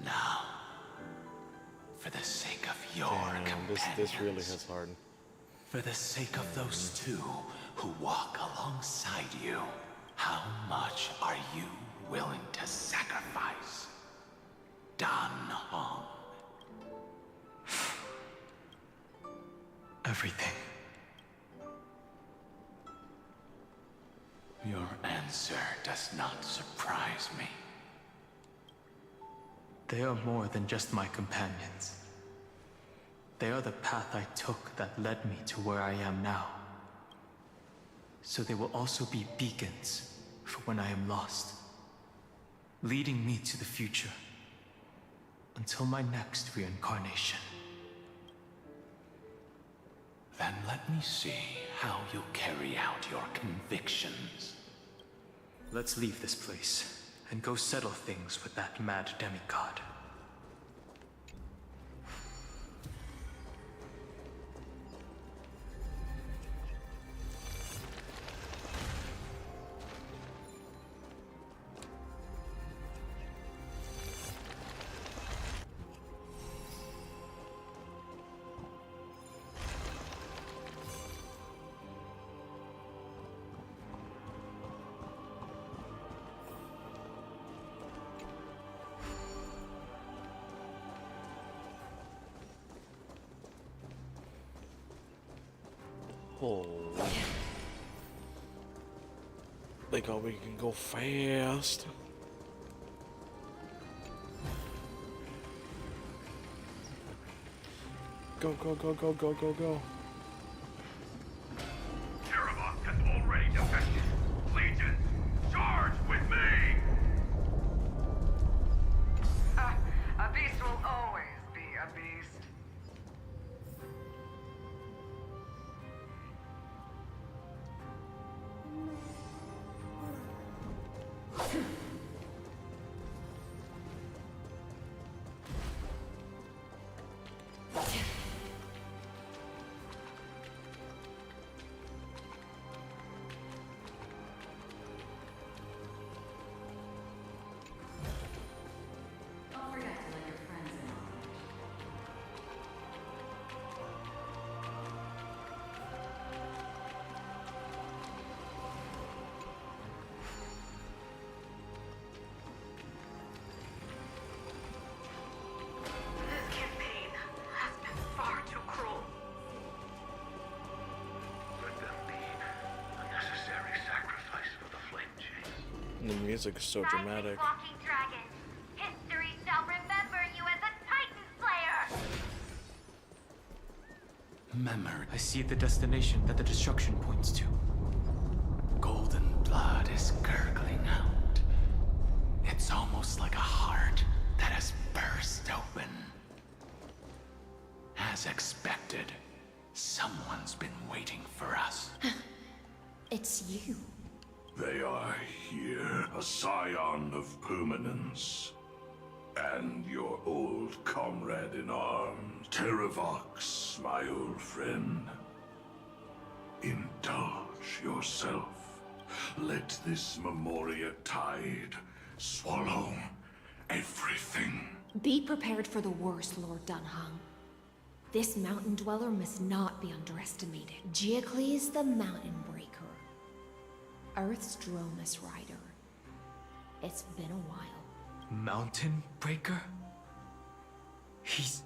Now, for the sake of your companions, this really hits hard. for the sake of those two who walk alongside you, how much are you willing to sacrifice? Dan Hong. Everything. Your answer does not surprise me. They are more than just my companions. They are the path I took that led me to where I am now. So they will also be beacons for when I am lost, leading me to the future until my next reincarnation. Then let me see how you carry out your convictions. Let's leave this place and go settle things with that mad demigod. Oh. They go, we can go fast. Go, go, go, go, go, go, go. Terravok has already defected. Legion, charge with me! A beast will always be a beast. The music is so dramatic. Walking dragon. History shall remember you as a Titan Slayer. Memory. I see the destination that the destruction points to. Golden blood is gurgling out. It's almost like a heart that has burst open. As expected, someone's been waiting for us. It's you. They are here, a scion of permanence. And your old comrade in arms, Terravox, my old friend. Indulge yourself. Let this Memoria tide swallow everything. Be prepared for the worst, Lord Dunhung. This mountain dweller must not be underestimated. Giacles the Mountain Breaker. Earth's Dromus Rider. It's been a while. Mountain Breaker? He's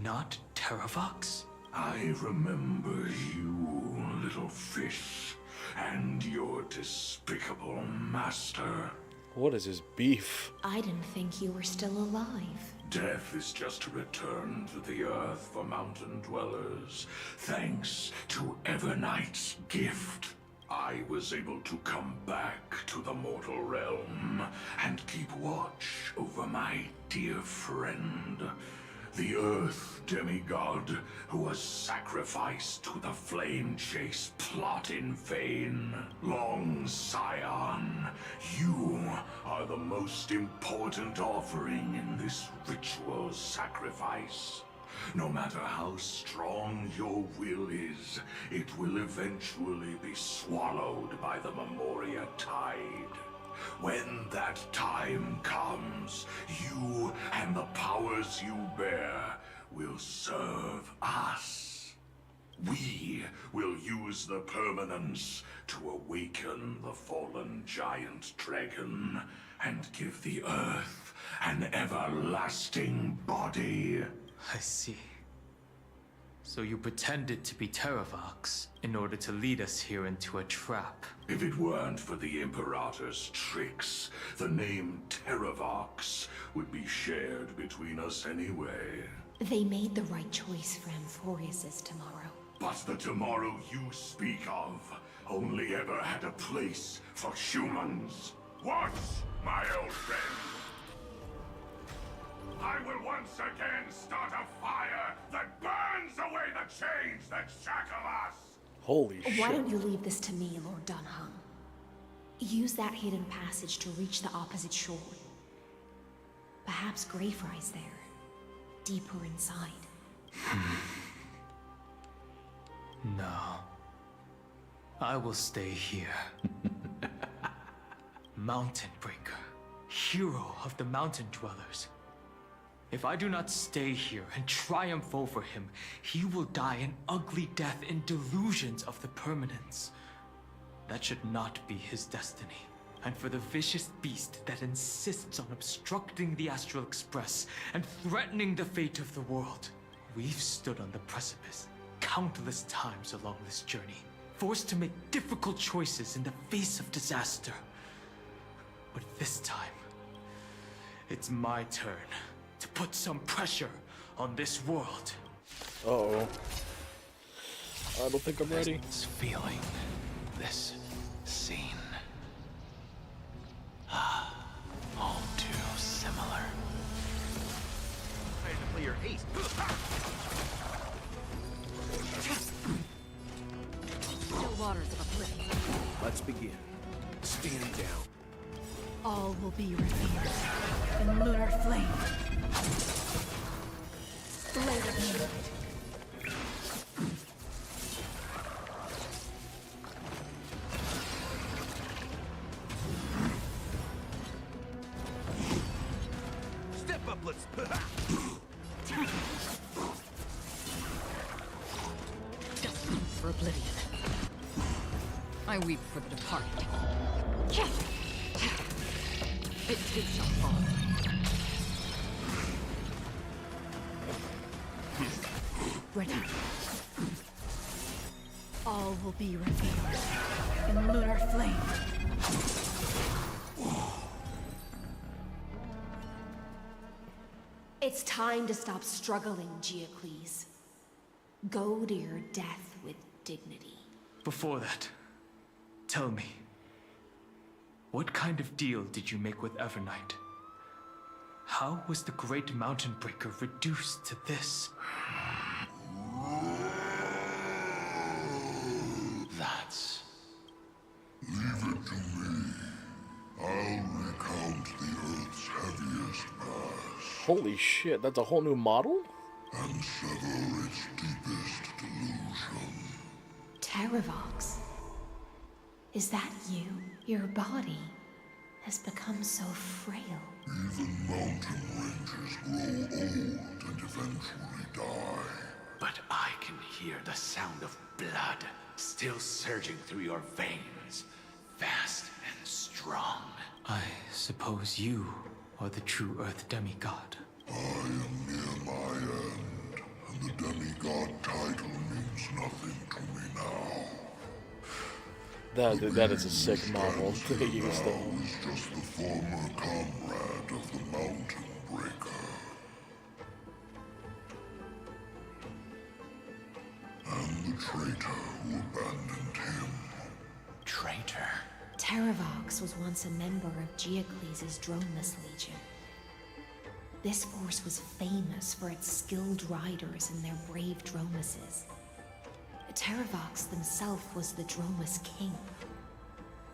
not Terravox? I remember you, little fish, and your despicable master. What is his beef? I didn't think you were still alive. Death is just a return to the earth for mountain dwellers. Thanks to Everknight's gift, I was able to come back to the mortal realm and keep watch over my dear friend, The Earth demigod who was sacrificed to the flame chase plot in vain. Long Scion, you are the most important offering in this ritual sacrifice. No matter how strong your will is, it will eventually be swallowed by the Memoria Tide. When that time comes, you and the powers you bear will serve us. We will use the permanence to awaken the fallen giant dragon and give the Earth an everlasting body. I see. So you pretended to be Terravox in order to lead us here into a trap. If it weren't for the Imperator's tricks, the name Terravox would be shared between us anyway. They made the right choice for Amphorius's tomorrow. But the tomorrow you speak of only ever had a place for humans. What, my old friend? I will once again start a fire that burns away the chains that shackle us! Holy shit. Why don't you leave this to me, Lord Dunhung? Use that hidden passage to reach the opposite shore. Perhaps Greyfry's there, deeper inside. No. I will stay here. Mountain Breaker, hero of the mountain dwellers. If I do not stay here and triumph over him, he will die an ugly death in delusions of the permanence. That should not be his destiny. And for the vicious beast that insists on obstructing the Astral Express and threatening the fate of the world, we've stood on the precipice countless times along this journey, forced to make difficult choices in the face of disaster. But this time, it's my turn to put some pressure on this world. Uh-oh. I don't think I'm ready. This feeling, this scene. All too similar. Ready to play your ace. Still waters of oblivion. Let's begin. Stand down. All will be revealed in lunar flame. Blade of moonlight. Step up, let's... Destined for oblivion. I weep for the departed. It takes a fall. Ready. All will be revealed in lunar flame. It's time to stop struggling, Geocles. Go to your death with dignity. Before that, tell me, what kind of deal did you make with Evernight? How was the Great Mountain Breaker reduced to this? That's... Leave it to me. I'll recount the Earth's heaviest past. Holy shit, that's a whole new model? And sever its deepest delusion. Terravox. Is that you? Your body has become so frail. Even mountain ranges grow old and eventually die. But I can hear the sound of blood still surging through your veins, fast and strong. I suppose you are the true Earth demigod. I am near my end, and the demigod title means nothing to me now. That is a sick model to use though. Now is just the former comrade of the Mountain Breaker. And the traitor who abandoned him. Traitor? Terravox was once a member of Geocles' Droneless Legion. This force was famous for its skilled riders and their brave dromuses. Terravox himself was the Dromus King,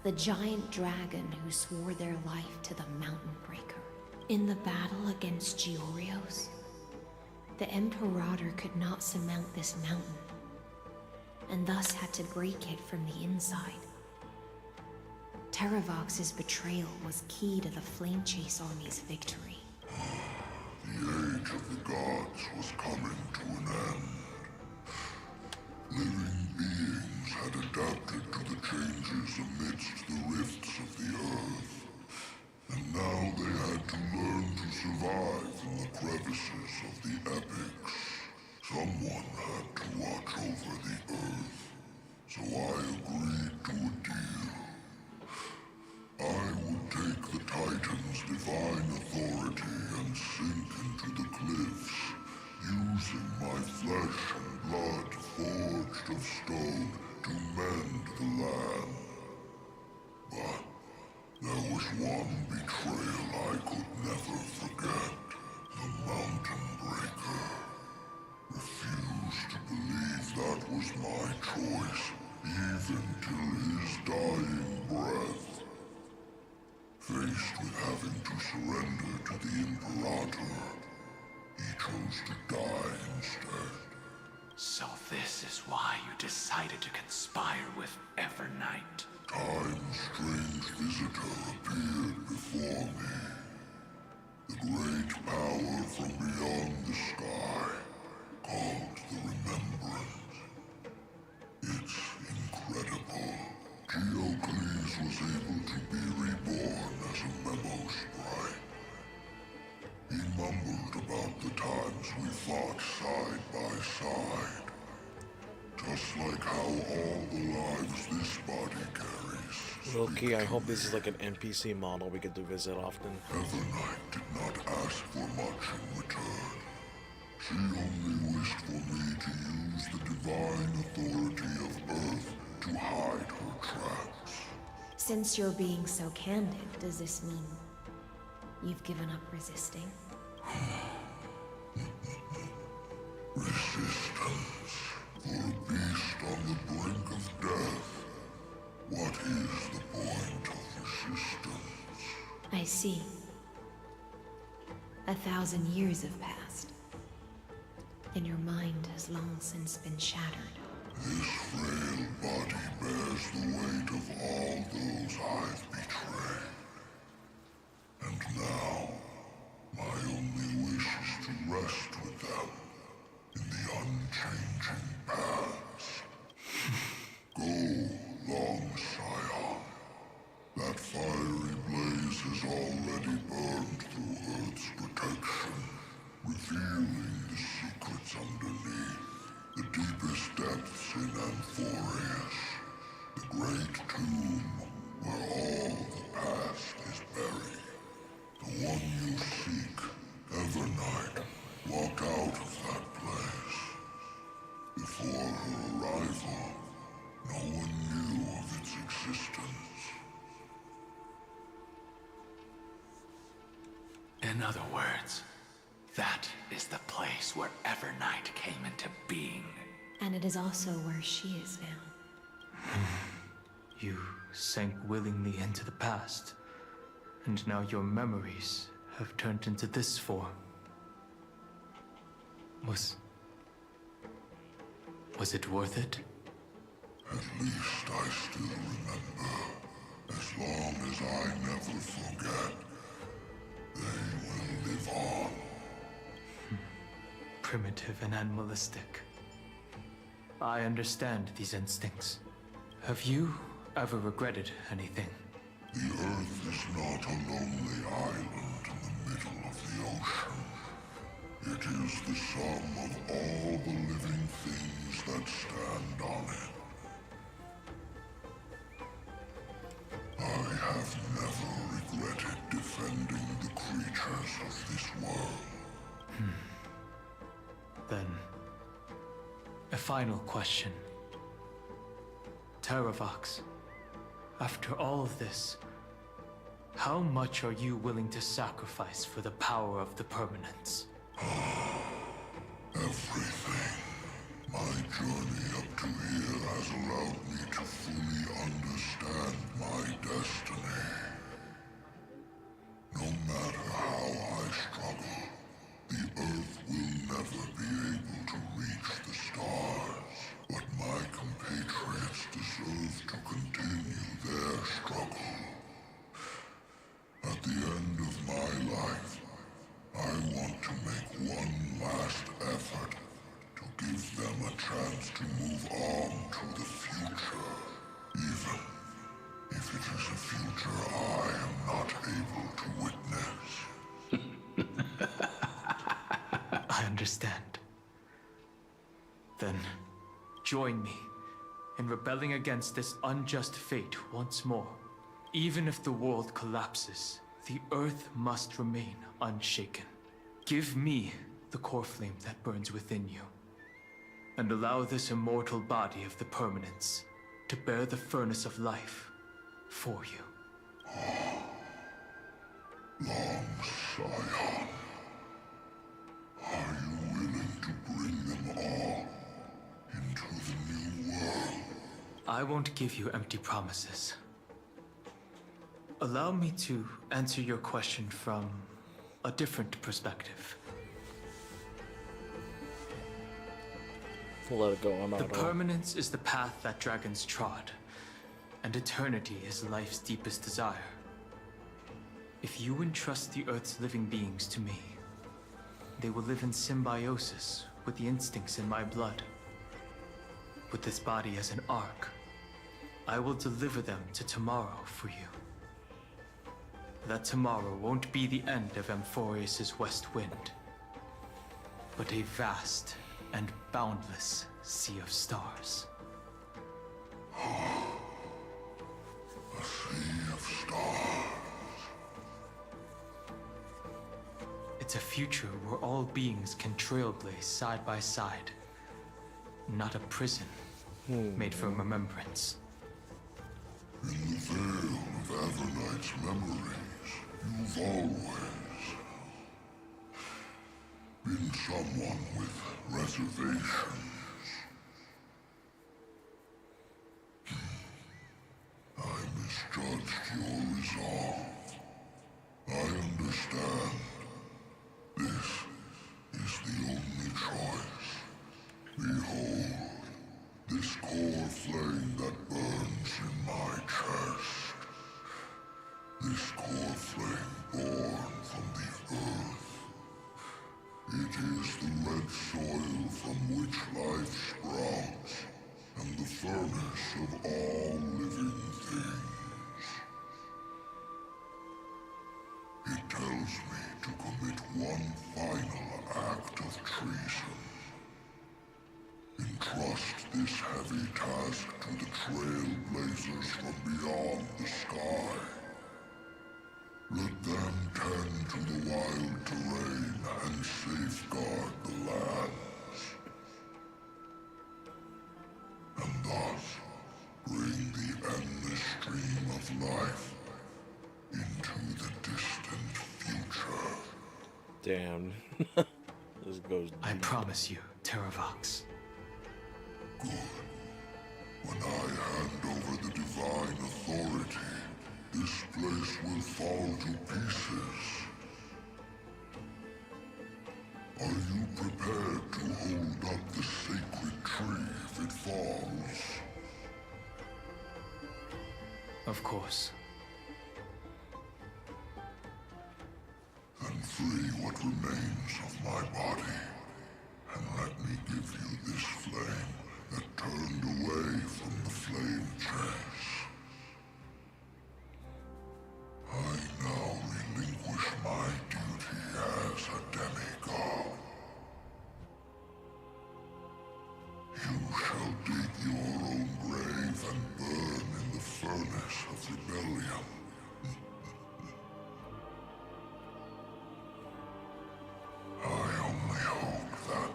the giant dragon who swore their life to the Mountain Breaker. In the battle against Georios, the Imperator could not surmount this mountain, and thus had to break it from the inside. Terravox's betrayal was key to the Flame Chase Army's victory. The age of the gods was coming to an end. Living beings had adapted to the changes amidst the rifts of the earth, and now they had to learn to survive in the crevices of the epics. Someone had to watch over the earth, so I agreed to a deal. I would take the Titan's divine authority and sink into the cliffs, using my flesh and blood forged of stone to mend the land. But there was one betrayal I could never forget. The Mountain Breaker refused to believe that was my choice, even till his dying breath. Faced with having to surrender to the Imperator, he chose to die instead. So this is why you decided to conspire with Evernight. Time's strange visitor appeared before me. The great power from beyond the sky, called the Remembrance. It's incredible. Geocles was able to be reborn as a memo sprite. He mumbled about the times we fought side by side. Just like how all the lives this body carries. Low-key, I hope this is like an NPC model we get to visit often. Evernight did not ask for much in return. She only wished for me to use the divine authority of Earth to hide her tracks. Since you're being so candid, does this mean you've given up resisting? Resistance. For a beast on the brink of death. What is the point of resistance? I see. 1,000 years have passed, and your mind has long since been shattered. This frail body bears the weight of all those I've betrayed. And now, my only wish is to rest with them in the unchanging paths. Go, long Scion. That fiery blaze has already burned through Earth's protection, revealing the secrets underneath. The deepest depths in Amphorius, the great tomb where all the past is buried. The one you seek, Evernight, walked out of that place. Before her arrival, no one knew of its existence. In other words, that is the place where Evernight came into being. And it is also where she is now. You sank willingly into the past, and now your memories have turned into this form. Was it worth it? At least I still remember. As long as I never forget, they will live on. Primitive and animalistic. I understand these instincts. Have you ever regretted anything? The Earth is not a lonely island in the middle of the ocean. It is the sum of all the living things that stand on it. I have never regretted defending the creatures of this world. Then, a final question. Terravox, after all of this, How much are you willing to sacrifice for the power of the permanence? Everything. My journey up to here has allowed me to fully understand my destiny. No matter how I struggle, the Earth will never be able to reach the stars. But my compatriots deserve to continue their struggle. At the end of my life, I want to make one last effort to give them a chance to move on to the future, even if it is a future I am not able to witness. I understand. Then, join me in rebelling against this unjust fate once more. Even if the world collapses, the Earth must remain unshaken. Give me the core flame that burns within you, and allow this immortal body of the permanence to bear the furnace of life for you. Long Scion, are you willing to bring them all into the new world? I won't give you empty promises. Allow me to answer your question from a different perspective. Let it go, I'm The out. permanence is the path that dragons trod, and eternity is life's deepest desire. If you entrust the Earth's living beings to me, they will live in symbiosis with the instincts in my blood. With this body as an ark, I will deliver them to tomorrow for you. That tomorrow won't be the end of Amphorius' west wind, but a vast and boundless sea of stars. A sea of stars. It's a future where all beings can trailblaze side by side. Not a prison made for remembrance. In the veil of Avernight's memories, you've always been someone with reservations. I misjudged your resolve. I understand. This is the only choice. Behold, this core flame that burns in my chest. This core flame born from the earth. It is the red soil from which life sprouts, and the furnace of all living things. It tells me to commit one final act of treason. Entrust this heavy task to the Trailblazers from beyond the sky. Let them tend to the wild terrain and safeguard the lands. And thus, bring the endless stream of life into the distant future. Damn. This goes deep. I promise you, Terravox. Good. When I hand over the divine authority, this place will fall to pieces. Are you prepared to hold up the sacred tree if it falls? Of course. Then free what remains of my body, and let me give you this flame that turned away from the flame chase. I now relinquish my duty as a demigod. You shall dig your own grave and burn in the furnace of rebellion. I only hope that,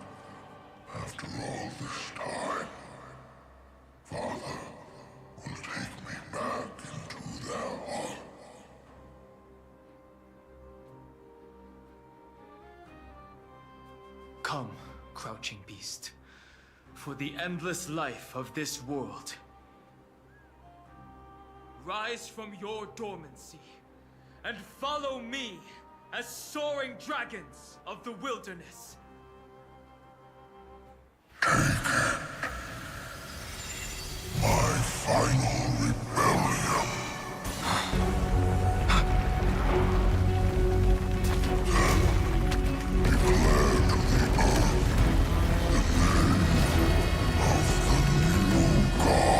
after all this time, Father Come, crouching beast, for the endless life of this world. Rise from your dormancy, and follow me as soaring dragons of the wilderness. My final rebellion. Then declare to the earth the name of the new god.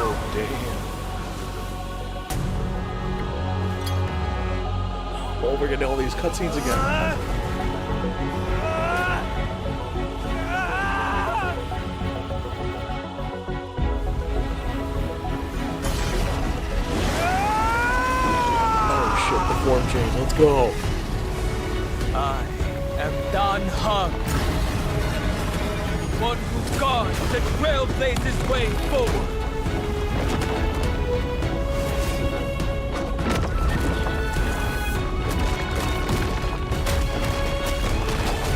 Oh, damn. Oh, we're getting all these cutscenes again. Oh shit, the form change. Let's go. I am Dan Heng, one who guards the Trailblaze's way forward.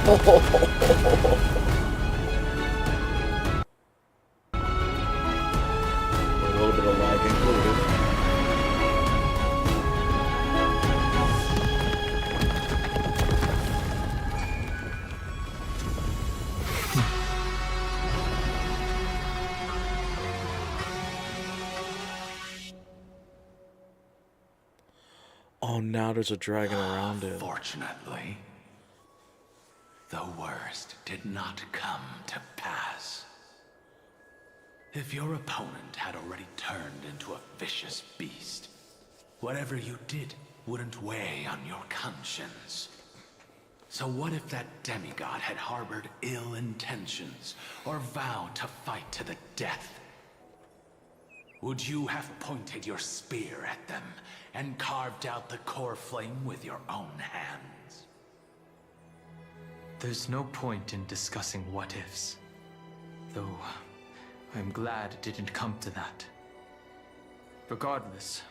A little bit of lag included. Oh, now there's a dragon around it. Fortunately, the worst did not come to pass. If your opponent had already turned into a vicious beast, whatever you did wouldn't weigh on your conscience. So what if that demigod had harbored ill intentions or vowed to fight to the death? Would you have pointed your spear at them and carved out the core flame with your own hands? There's no point in discussing what-ifs. Though, I'm glad it didn't come to that. Regardless,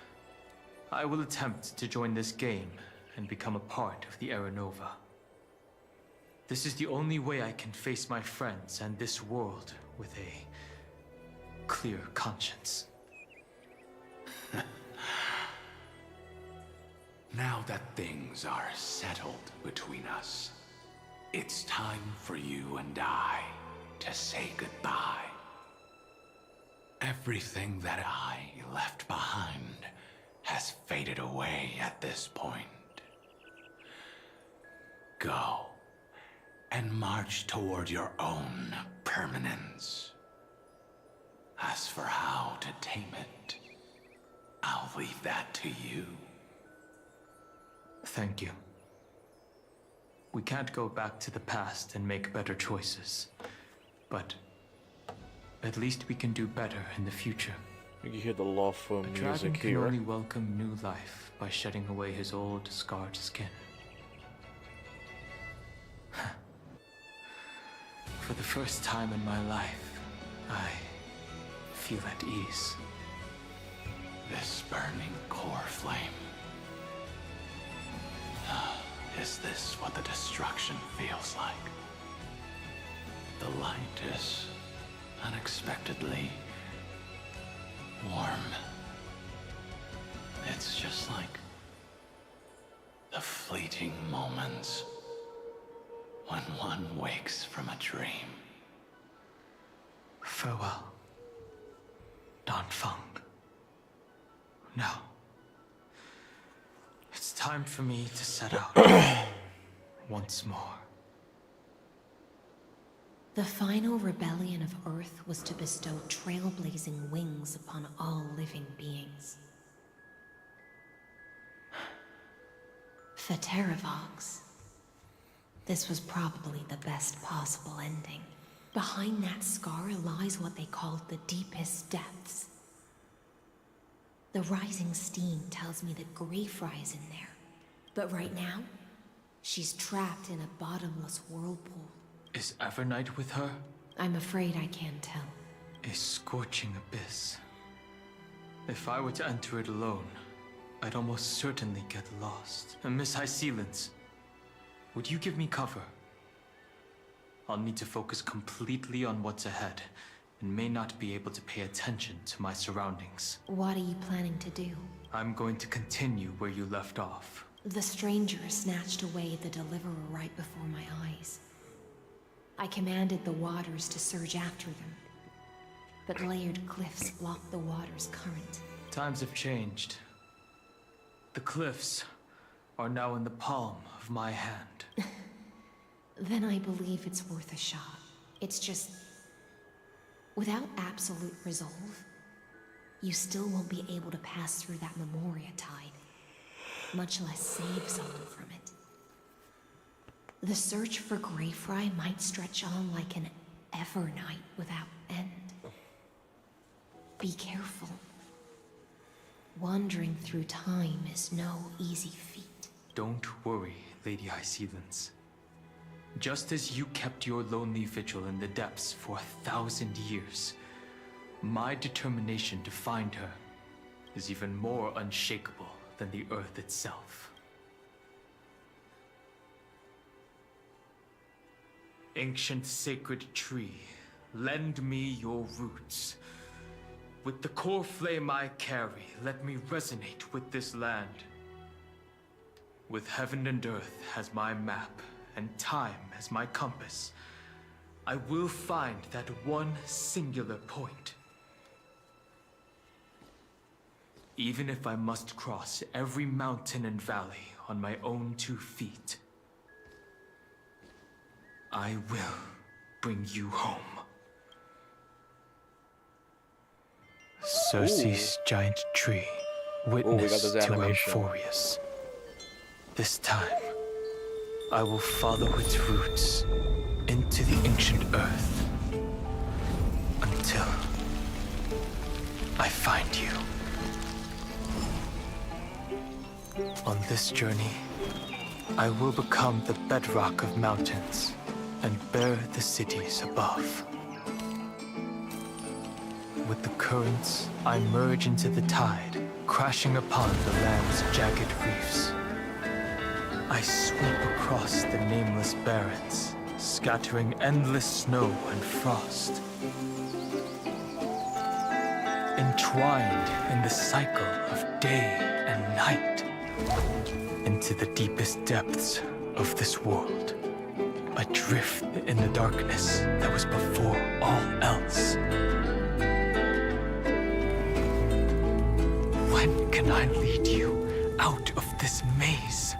I will attempt to join this game and become a part of the Era Nova. This is the only way I can face my friends and this world with a clear conscience. Now that things are settled between us, it's time for you and I to say goodbye. Everything that I left behind has faded away at this point. Go and march toward your own permanence. As for how to tame it, I'll leave that to you. Thank you. We can't go back to the past and make better choices, but at least we can do better in the future. You can hear the lawful A music dragon can here. only welcome new life by shedding away his old, scarred skin. For the first time in my life, I feel at ease. This burning core flame. Is this what the destruction feels like? The light is unexpectedly warm. It's just like the fleeting moments when one wakes from a dream. Farewell, Dan Feng. Now, it's time for me to set out once more. The final rebellion of Earth was to bestow trailblazing wings upon all living beings. For Terravox, this was probably the best possible ending. Behind that scar lies what they called the deepest depths. The rising steam tells me that Greyfry is in there. But right now, she's trapped in a bottomless whirlpool. Is Evernight with her? I'm afraid I can't tell. A scorching abyss. If I were to enter it alone, I'd almost certainly get lost. And Miss High Sealants, would you give me cover? I'll need to focus completely on what's ahead, and may not be able to pay attention to my surroundings. What are you planning to do? I'm going to continue where you left off. The stranger snatched away the deliverer right before my eyes. I commanded the waters to surge after them, but layered cliffs blocked the water's current. Times have changed. The cliffs are now in the palm of my hand. Then I believe it's worth a shot. It's just... without absolute resolve, you still won't be able to pass through that Memoria tide, much less save someone from it. The search for Greyfry might stretch on like an Evernight without end. Be careful. Wandering through time is no easy feat. Don't worry, Lady High Sealants. Just as you kept your lonely vigil in the depths for 1,000 years, my determination to find her is even more unshakable than the earth itself. Ancient sacred tree, lend me your roots. With the core flame I carry, let me resonate with this land. With heaven and earth as my map, and time as my compass, I will find that one singular point. Even if I must cross every mountain and valley on my own 2 feet, I will bring you home. Circe's giant tree, witness to Amphorius. This time, I will follow its roots into the ancient earth until I find you. On this journey, I will become the bedrock of mountains and bear the cities above. With the currents, I merge into the tide, crashing upon the land's jagged reefs. I sweep across the nameless barrens, scattering endless snow and frost. Entwined in the cycle of day and night, into the deepest depths of this world, adrift in the darkness that was before all else. When can I lead you out of this maze?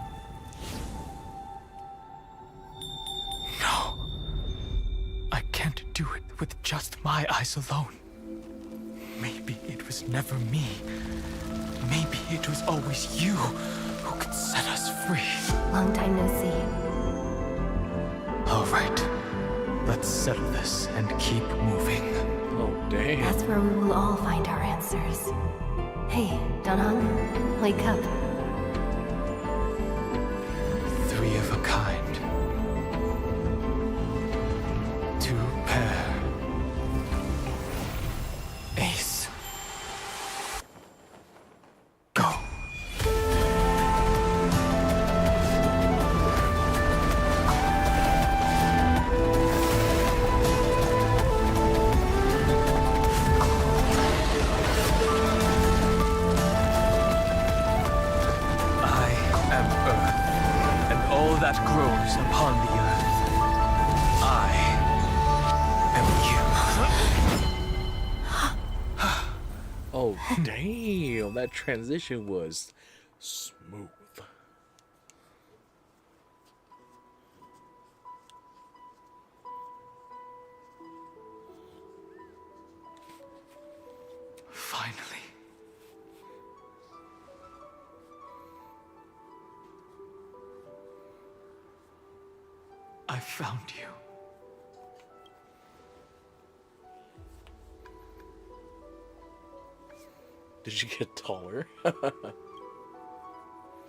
No. I can't do it with just my eyes alone. Maybe it was never me. Maybe it was always you who could set us free. Long time no see. All right. Let's settle this and keep moving. Oh, damn. That's where we will all find our answers. Hey, Danhong, wake up. 3 of a kind. 2 pair. Ace. Go. That grows upon the earth. I am you. Oh, damn. That transition was smooth. Finally. I found you. Did you get taller?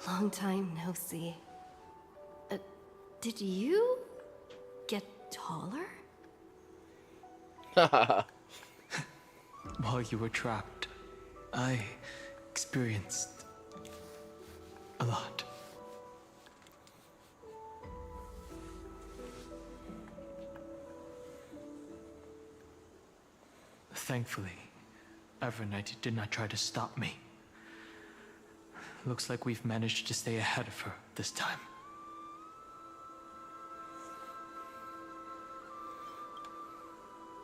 Long time no see. Did you get taller? While you were trapped, I experienced a lot. Thankfully, Evernight did not try to stop me. Looks like we've managed to stay ahead of her this time.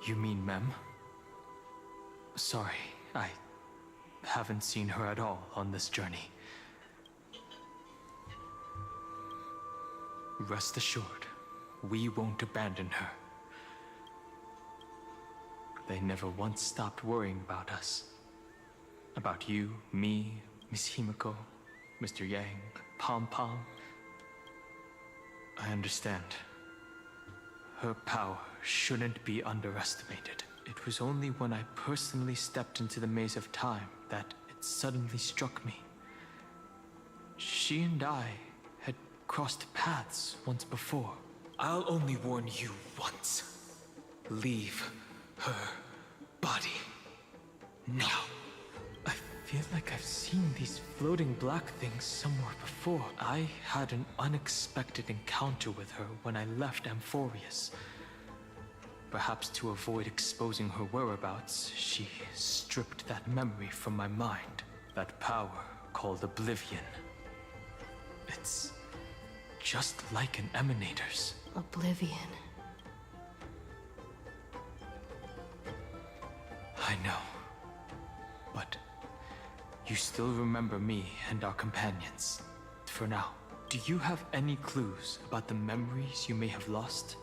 You mean Mem? Sorry, I haven't seen her at all on this journey. Rest assured, we won't abandon her. They never once stopped worrying about us. About you, me, Miss Himiko, Mr. Yang, Pom Pom. I understand. Her power shouldn't be underestimated. It was only when I personally stepped into the maze of time that it suddenly struck me. She and I had crossed paths once before. I'll only warn you once. Leave her body now. I feel like I've seen these floating black things somewhere before. I had an unexpected encounter with her when I left Amphorius. Perhaps to avoid exposing her whereabouts, she stripped that memory from my mind. That power called Oblivion. It's just like an Emanator's. Oblivion. I know. But you still remember me and our companions. For now, do you have any clues about the memories you may have lost?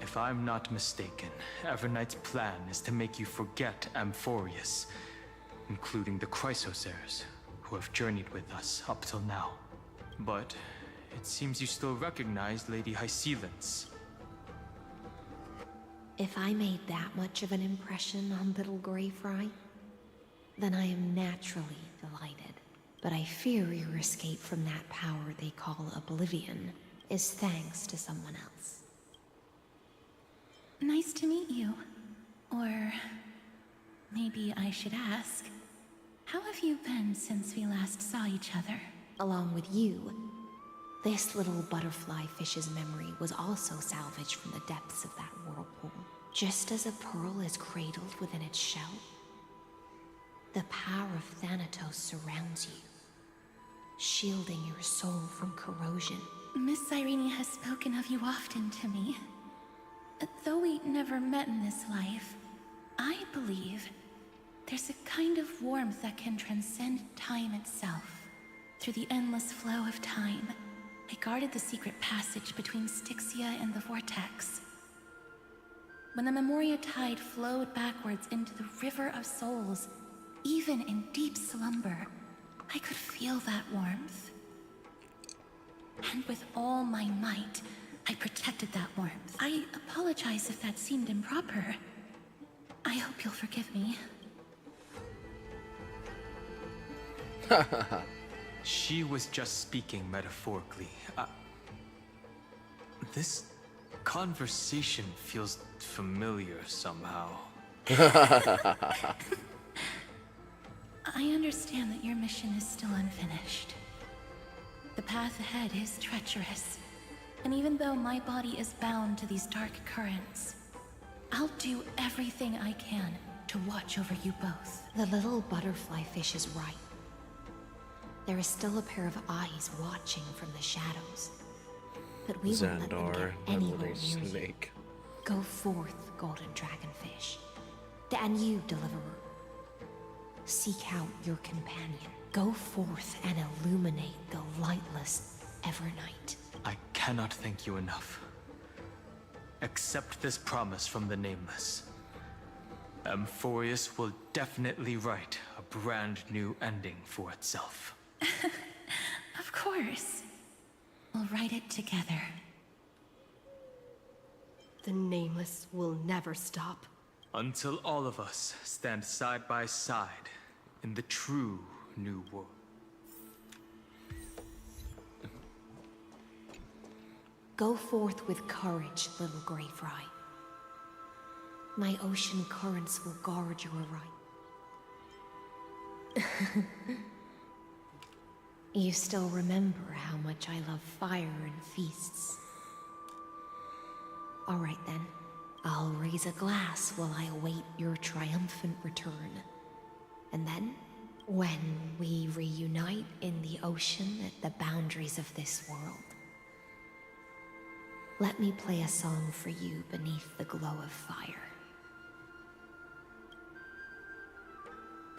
If I'm not mistaken, Evernight's plan is to make you forget Amphorius, including the Chrysosaurs, who have journeyed with us up till now. But it seems you still recognize Lady Hycelens. If I made that much of an impression on little Grey Fry, then I am naturally delighted. But I fear your escape from that power they call Oblivion is thanks to someone else. Nice to meet you. Or maybe I should ask, how have you been since we last saw each other? Along with you, this little butterfly fish's memory was also salvaged from the depths of that whirlpool. Just as a pearl is cradled within its shell, the power of Thanatos surrounds you, shielding your soul from corrosion. Miss Irene has spoken of you often to me. Though we never met in this life, I believe there's a kind of warmth that can transcend time itself. Through the endless flow of time, I guarded the secret passage between Styxia and the Vortex. When the Memoria Tide flowed backwards into the River of Souls, even in deep slumber, I could feel that warmth. And with all my might, I protected that warmth. I apologize if that seemed improper. I hope you'll forgive me. She was just speaking metaphorically. This conversation feels familiar somehow. I understand that your mission is still unfinished. The path ahead is treacherous. And even though my body is bound to these dark currents, I'll do everything I can to watch over you both. The little butterfly fish is right. There is still a pair of eyes watching from the shadows. But we won't let them get anywhere near you. Go forth, golden dragonfish. And you, deliverer. Seek out your companion. Go forth and illuminate the lightless Evernight. I cannot thank you enough. Accept this promise from the Nameless. Amphorius will definitely write a brand new ending for itself. Of course. We'll write it together. The Nameless will never stop. Until all of us stand side by side in the true new world. Go forth with courage, little Grey Fry. My ocean currents will guard your right. You still remember how much I love fire and feasts. All right then. I'll raise a glass while I await your triumphant return. And then, when we reunite in the ocean at the boundaries of this world, let me play a song for you beneath the glow of fire.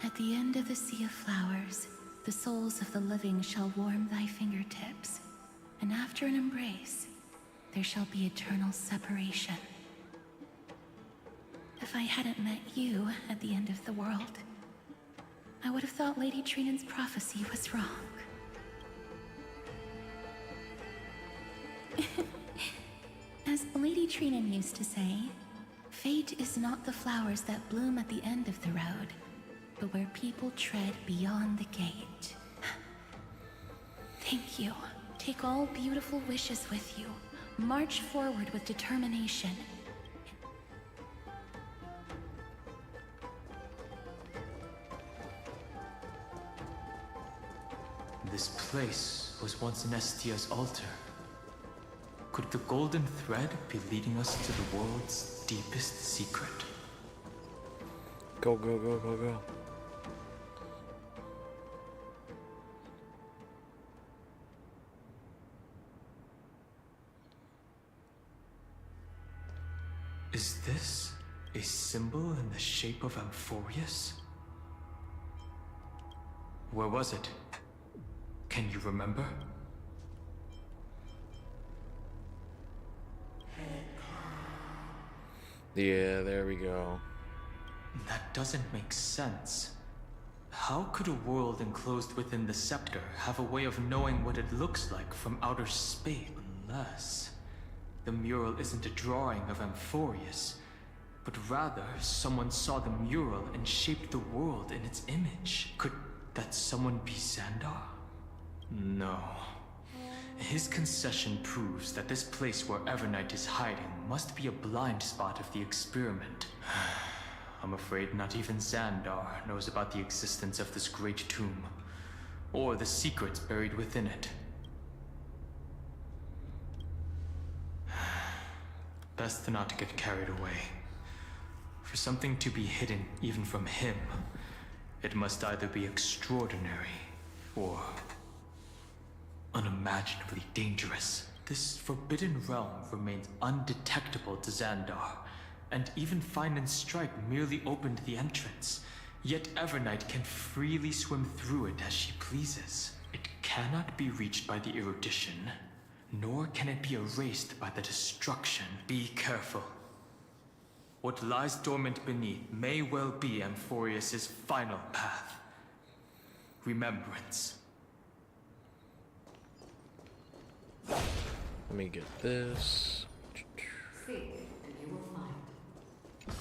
At the end of the sea of flowers, the souls of the living shall warm thy fingertips, and after an embrace, there shall be eternal separation. If I hadn't met you at the end of the world, I would have thought Lady Trinan's prophecy was wrong. As Lady Trinan used to say, fate is not the flowers that bloom at the end of the road, but where people tread beyond the gate. Thank you. Take all beautiful wishes with you. March forward with determination. This place was once Nestia's altar. Could the golden thread be leading us to the world's deepest secret? Go, go, go, go, go. Is this a symbol in the shape of Amphorius? Where was it? Can you remember? Yeah, there we go. That doesn't make sense. How could a world enclosed within the scepter have a way of knowing what it looks like from outer space? Unless the mural isn't a drawing of Amphorius, but rather someone saw the mural and shaped the world in its image. Could that someone be Xandar? No. His concession proves that this place where Evernight is hiding must be a blind spot of the experiment. I'm afraid not even Xandar knows about the existence of this great tomb, or the secrets buried within it. Best not to get carried away. For something to be hidden even from him, it must either be extraordinary or unimaginably dangerous. This forbidden realm remains undetectable to Xandar, and even Fine and Stripe merely opened the entrance. Yet Evernight can freely swim through it as she pleases. It cannot be reached by the erudition, nor can it be erased by the destruction. Be careful. What lies dormant beneath may well be Amphorius' final path. Remembrance. Let me get this. Seek, and you will find.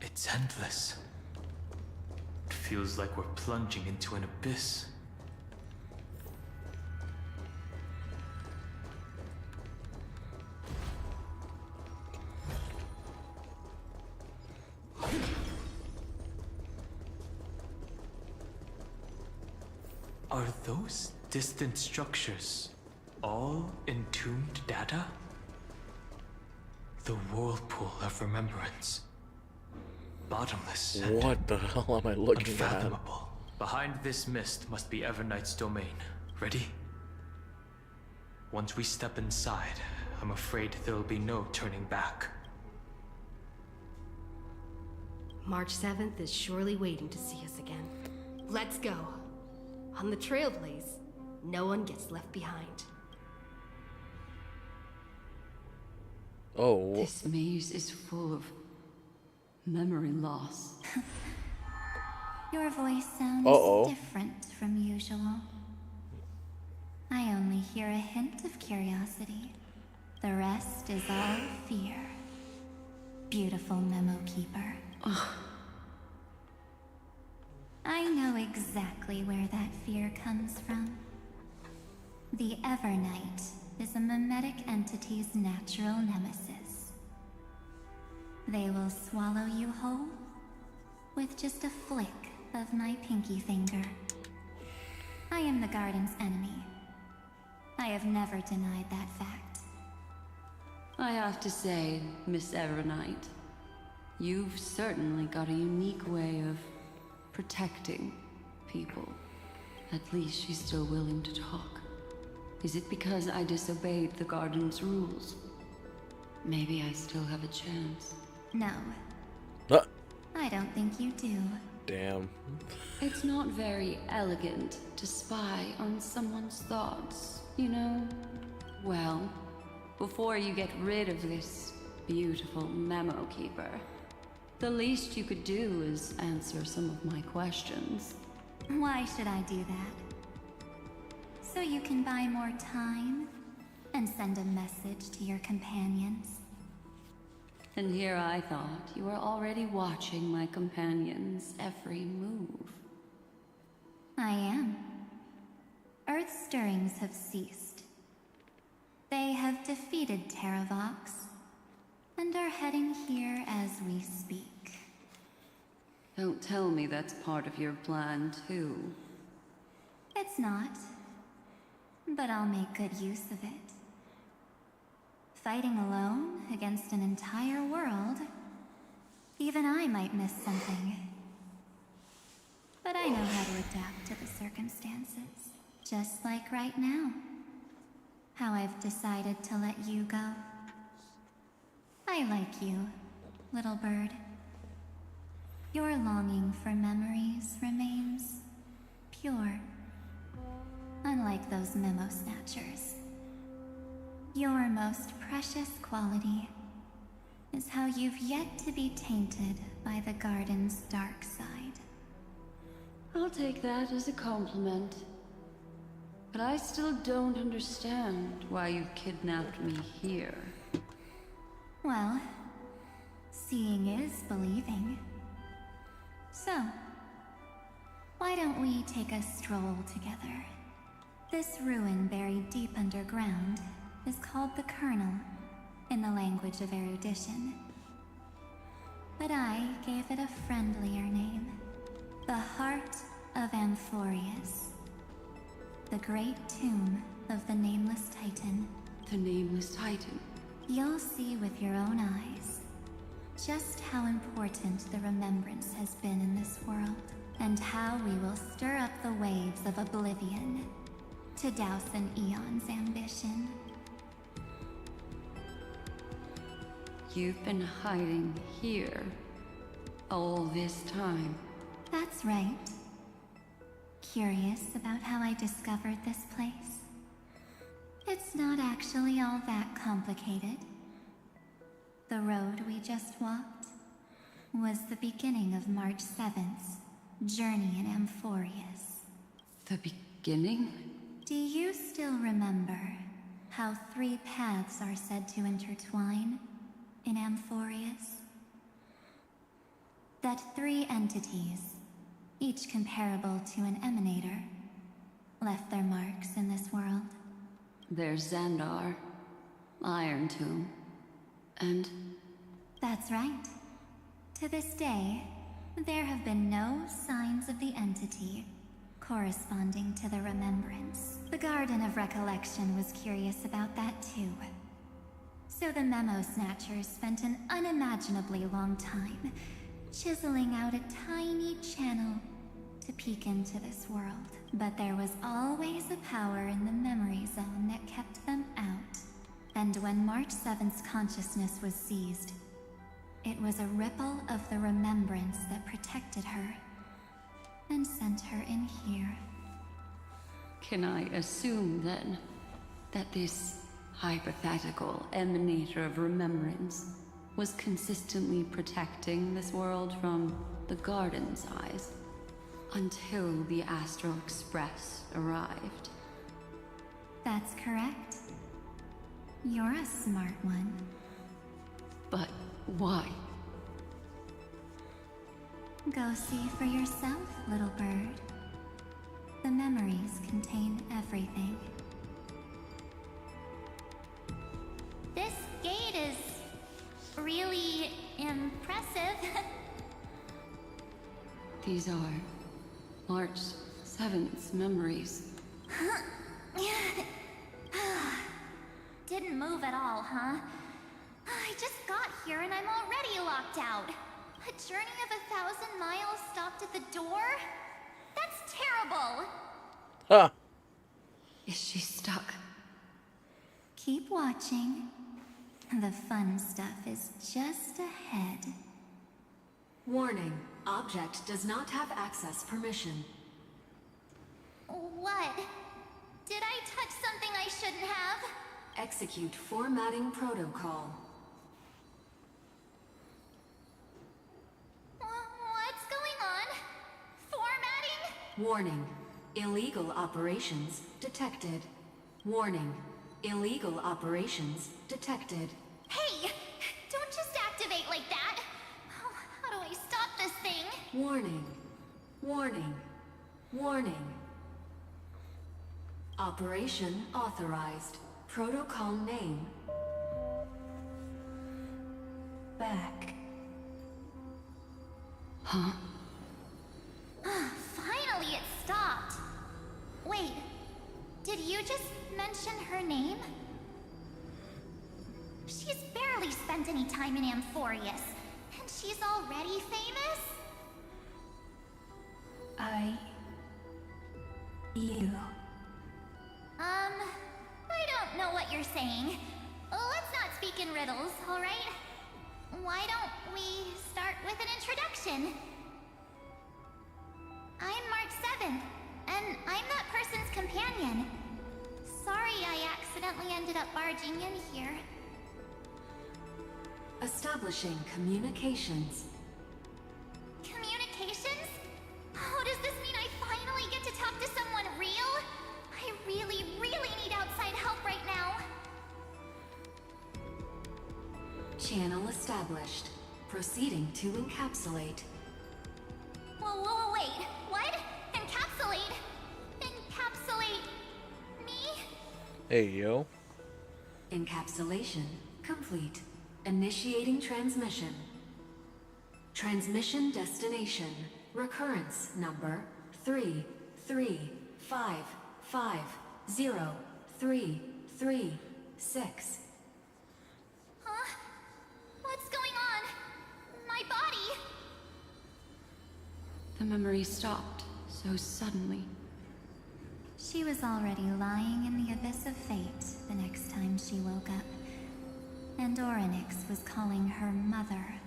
It's endless. It feels like we're plunging into an abyss. Are those distant structures all entombed data? The whirlpool of remembrance. Bottomless and What the hell am I looking at? unfathomable. Behind this mist must be Evernight's domain. Ready? Once we step inside, I'm afraid there'll be no turning back. March 7th is surely waiting to see us again. Let's go. On the Trailblaze, no one gets left behind. Oh. This maze is full of memory loss. Your voice sounds different from usual. I only hear a hint of curiosity. The rest is all fear. Beautiful memo keeper. I know exactly where that fear comes from. The Evernight is a mimetic entity's natural nemesis. They will swallow you whole with just a flick of my pinky finger. I am the garden's enemy. I have never denied that fact. I have to say, Miss Evernight, you've certainly got a unique way of protecting people. At least she's still willing to talk. Is it because I disobeyed the garden's rules? Maybe I still have a chance. No. I don't think you do. Damn. It's not very elegant to spy on someone's thoughts, you know? Well, before you get rid of this beautiful memo keeper, the least you could do is answer some of my questions. Why should I do that? So you can buy more time and send a message to your companions? And here I thought you were already watching my companions' every move. I am. Earth stirrings have ceased. They have defeated Terravox and are heading here as we speak. Don't tell me that's part of your plan, too. It's not, but I'll make good use of it. Fighting alone against an entire world, even I might miss something. But I know how to adapt to the circumstances, just like right now. How I've decided to let you go. I like you, little bird. Your longing for memories remains pure, unlike those memo snatchers. Your most precious quality is how you've yet to be tainted by the garden's dark side. I'll take that as a compliment. But I still don't understand why you've kidnapped me here. Well, seeing is believing. So, why don't we take a stroll together? This ruin buried deep underground is called the Kernel, in the language of erudition. But I gave it a friendlier name. The Heart of Amphorius. The great tomb of the Nameless Titan. The Nameless Titan? You'll see with your own eyes just how important the remembrance has been in this world, and how we will stir up the waves of oblivion to douse an eon's ambition. You've been hiding here all this time. That's right. Curious about how I discovered this place? It's not actually all that complicated. The road we just walked was the beginning of March 7th's journey in Amphorius. The beginning? Do you still remember how 3 paths are said to intertwine in Amphorius? That 3 entities, each comparable to an emanator, left their marks in this world. There's Xandar, Iron Tomb, and... That's right. To this day, there have been no signs of the entity corresponding to the remembrance. The Garden of Recollection was curious about that too. So the Memo Snatchers spent an unimaginably long time chiseling out a tiny channel to peek into this world. But there was always a power in the memory zone that kept them out. And when March 7th's consciousness was seized, it was a ripple of the remembrance that protected her and sent her in here. Can I assume, then, that this hypothetical emanator of remembrance was consistently protecting this world from the Garden's eyes until the Astral Express arrived? That's correct. You're a smart one. But why? Go see for yourself, little bird. The memories contain everything. This gate is really impressive. These are March 7th's memories. Didn't move at all, huh? I just got here and I'm already locked out. A journey of 1,000 miles stopped at the door? That's terrible! Huh. Is she stuck? Keep watching. The fun stuff is just ahead. Warning. Object does not have access permission. What? Did I touch something I shouldn't have? Execute formatting protocol. What's going on? Formatting? Warning. Illegal operations detected. Warning. Illegal operations detected. Hey! Don't just activate like that! How do I stop this thing? Warning. Warning. Warning. Operation authorized. Protocol name. Back. Huh? Finally it stopped! Wait, did you just mention her name? She's barely spent any time in Amphorius, and she's already famous? You. I don't know what you're saying. Let's not speak in riddles, alright? Why don't we start with an introduction? I'm March 7th, and I'm that person's companion. Sorry I accidentally ended up barging in here. Establishing communications. Communications? Oh, does this mean I finally get to talk to someone real? I really, really need outside help right now. Channel established. Proceeding to encapsulate. Whoa, wait. What? Encapsulate? Encapsulate me? Hey, yo. Encapsulation complete. Initiating transmission. Transmission destination. Recurrence number 335503336. Huh? What's going on? My body? The memory stopped so suddenly. She was already lying in the abyss of fate the next time she woke up. And Orynyx was calling her mother.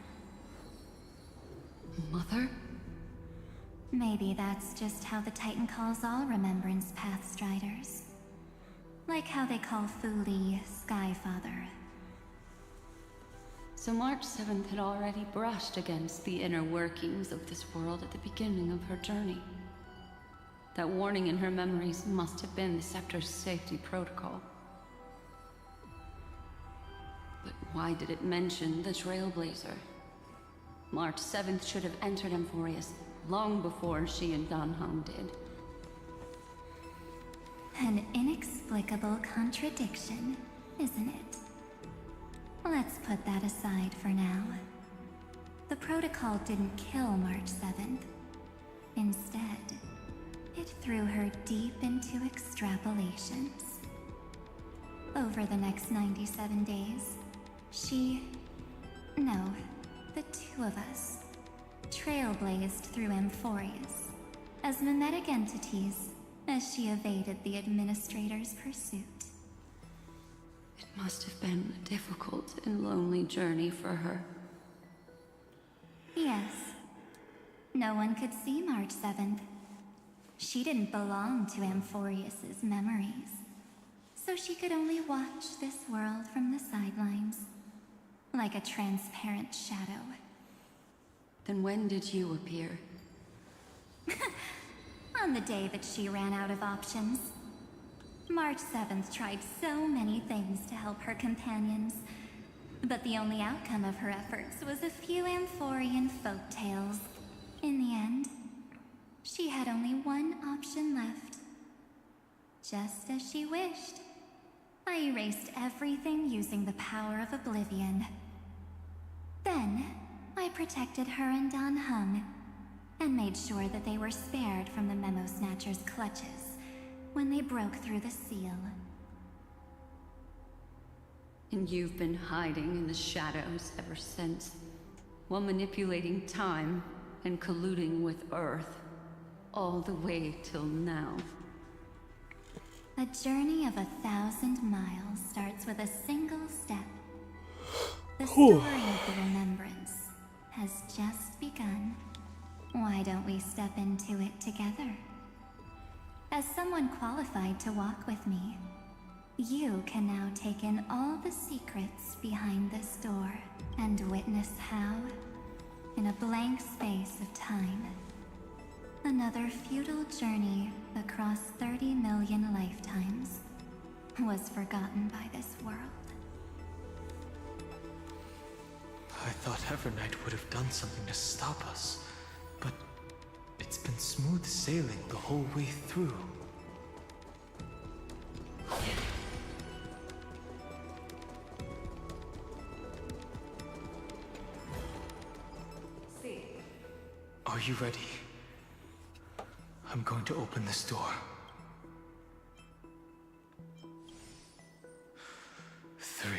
Mother? Maybe that's just how the Titan calls all Remembrance Pathstriders. Like how they call Thule Skyfather. So March 7th had already brushed against the inner workings of this world at the beginning of her journey. That warning in her memories must have been the Scepter's safety protocol. But why did it mention the Trailblazer? March 7th should have entered Amphorius long before she and Dan Heng did. An inexplicable contradiction, isn't it? Let's put that aside for now. The protocol didn't kill March 7th. Instead, it threw her deep into extrapolations. Over the next 97 days, the two of us, trailblazed through Amphorius as mimetic entities as she evaded the Administrator's pursuit. It must have been a difficult and lonely journey for her. Yes. No one could see March 7th. She didn't belong to Amphorius's memories, so she could only watch this world from the sidelines, like a transparent shadow. Then when did you appear? On the day that she ran out of options. March 7th tried so many things to help her companions, but the only outcome of her efforts was a few Amphorian folktales In the end, she had only one option left. Just as she wished. I erased everything using the power of oblivion. Then, I protected her and Dan Heng, and made sure that they were spared from the Memo Snatcher's clutches when they broke through the seal. And you've been hiding in the shadows ever since, while manipulating time and colluding with Earth, all the way till now. A journey of 1,000 miles starts with a single step. The story of the remembrance has just begun. Why don't we step into it together? As someone qualified to walk with me, you can now take in all the secrets behind this door and witness how, in a blank space of time, another futile journey across 30 million lifetimes was forgotten by this world. I thought Evernight would have done something to stop us, but it's been smooth sailing the whole way through. Are you ready? I'm going to open this door. 3,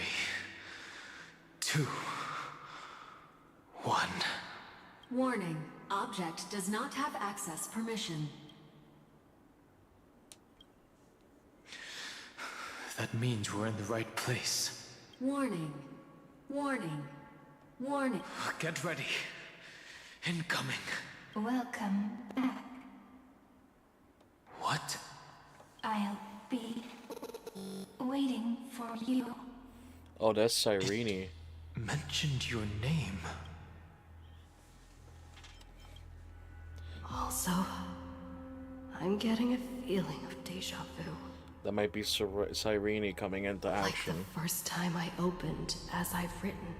2, 1. Warning. Object does not have access permission. That means we're in the right place. Warning. Warning. Warning. Get ready. Incoming. Welcome back. What? I'll be waiting for you. Oh, that's Cyrene. Mentioned your name. Also, I'm getting a feeling of deja vu. That might be Cyrene coming into action. Like the first time I opened as I've written.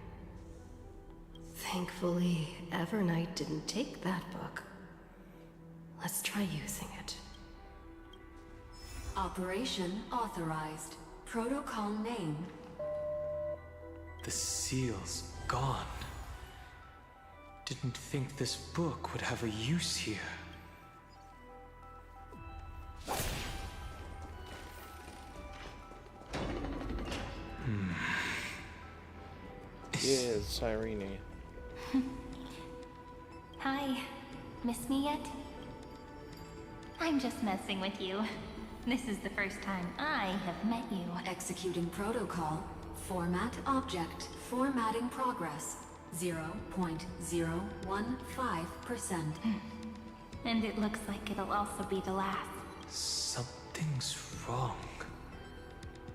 Thankfully, Evernight didn't take that book. Let's try using it. Operation authorized. Protocol name. The seal's gone. Didn't think this book would have a use here. Yeah, it's Cyrene. Hi. Miss me yet? I'm just messing with you. This is the first time I have met you. Executing protocol. Format object. Formatting progress. 0.015%. And it looks like it'll also be the last. Something's wrong.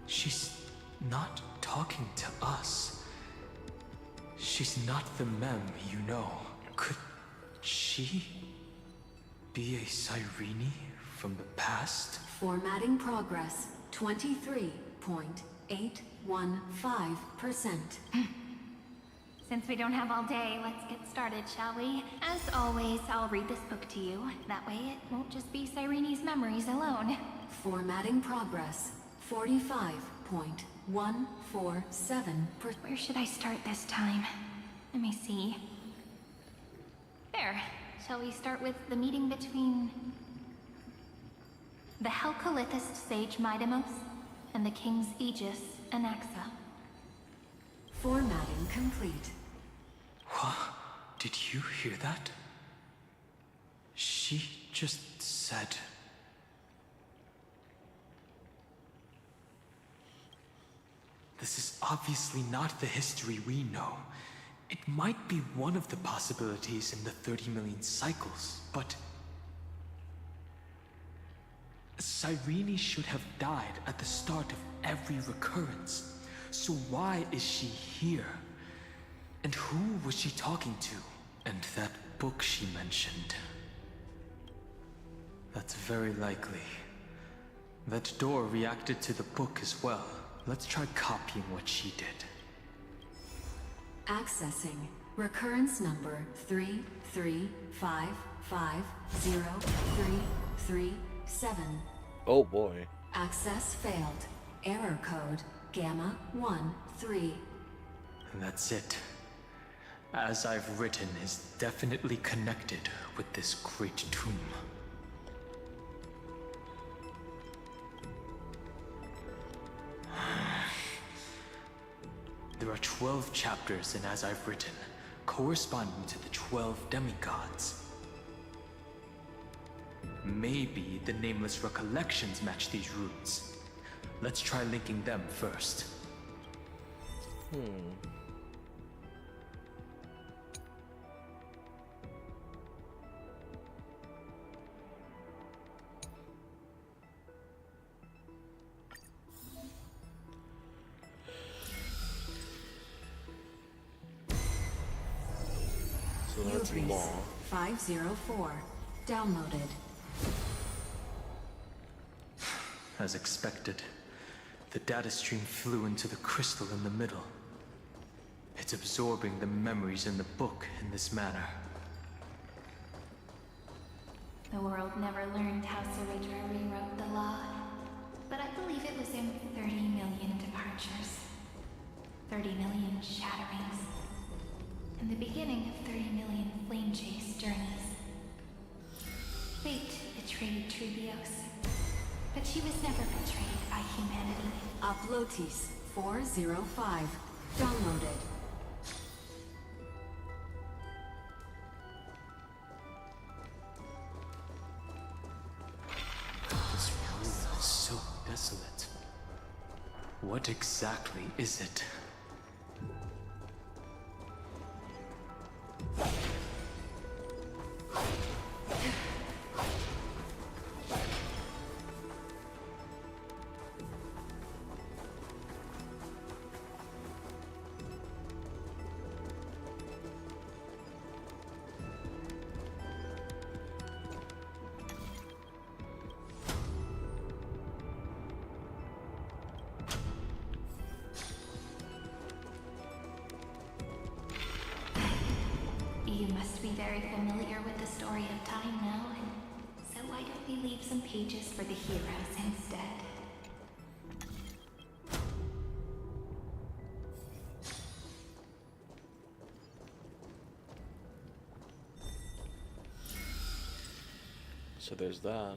She's not talking to us. She's not the Mem you know. Could she be a Cyrene from the past? Formatting progress. 23.815%. Since we don't have all day, let's get started, shall we? As always, I'll read this book to you. That way it won't just be Cyrene's memories alone. Formatting progress. 45.147%. Where should I start this time? Let me see. There. Shall we start with the meeting between the Helcolithist sage Midamos and the King's Aegis, Anaxa? Formatting complete. What? Did you hear that? She just said... This is obviously not the history we know. It might be one of the possibilities in the 30 million cycles, but... Cyrene should have died at the start of every recurrence. So why is she here? And who was she talking to? And that book she mentioned. That's very likely. That door reacted to the book as well. Let's try copying what she did. Accessing Recurrence number 335503337. Oh boy. Access failed. Error code Gamma 13. And that's it. As I've written is definitely connected with this great tomb. There are 12 chapters in As I've Written, corresponding to the 12 demigods. Maybe the Nameless Recollections match these roots. Let's try linking them first. So that's Hubris law. 504. Downloaded. As expected, the data stream flew into the crystal in the middle. It's absorbing the memories in the book in this manner. The world never learned how Saridra rewrote the law, but I believe it was in 30 million departures, 30 million shatterings, and the beginning of 30 million flame chase journeys. Fate betrayed Trebios, but she was never betrayed by humanity. Uplotis 405. Downloaded. This room is so desolate. What exactly is it? You must be very familiar with the story of time now, so why don't we leave some pages for the heroes instead? So there's that.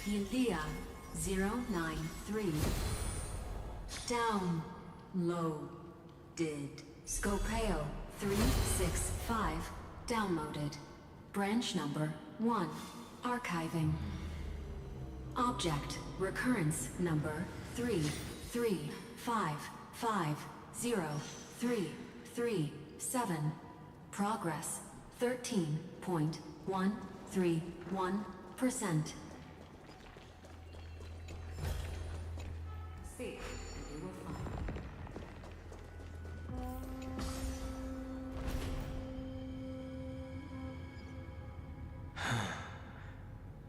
Yulia 093. Downloaded. Scopeo 365. Downloaded. Branch number 1. Archiving. Object recurrence number 335503337. Progress 13.131%. See, you will find.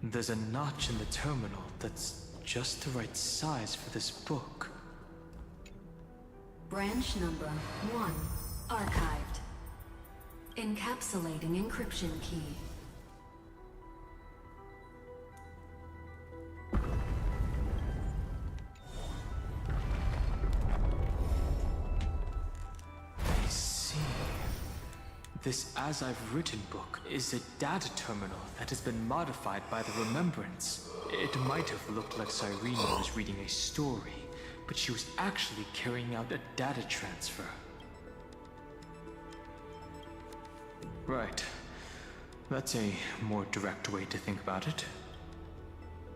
There's a notch in the terminal that's just the right size for this book. Branch number 1. Archived. Encapsulating encryption key. I see. This As I've Written book is a data terminal that has been modified by the Remembrance. It might have looked like Cyrene was reading a story, but she was actually carrying out a data transfer. Right. That's a more direct way to think about it.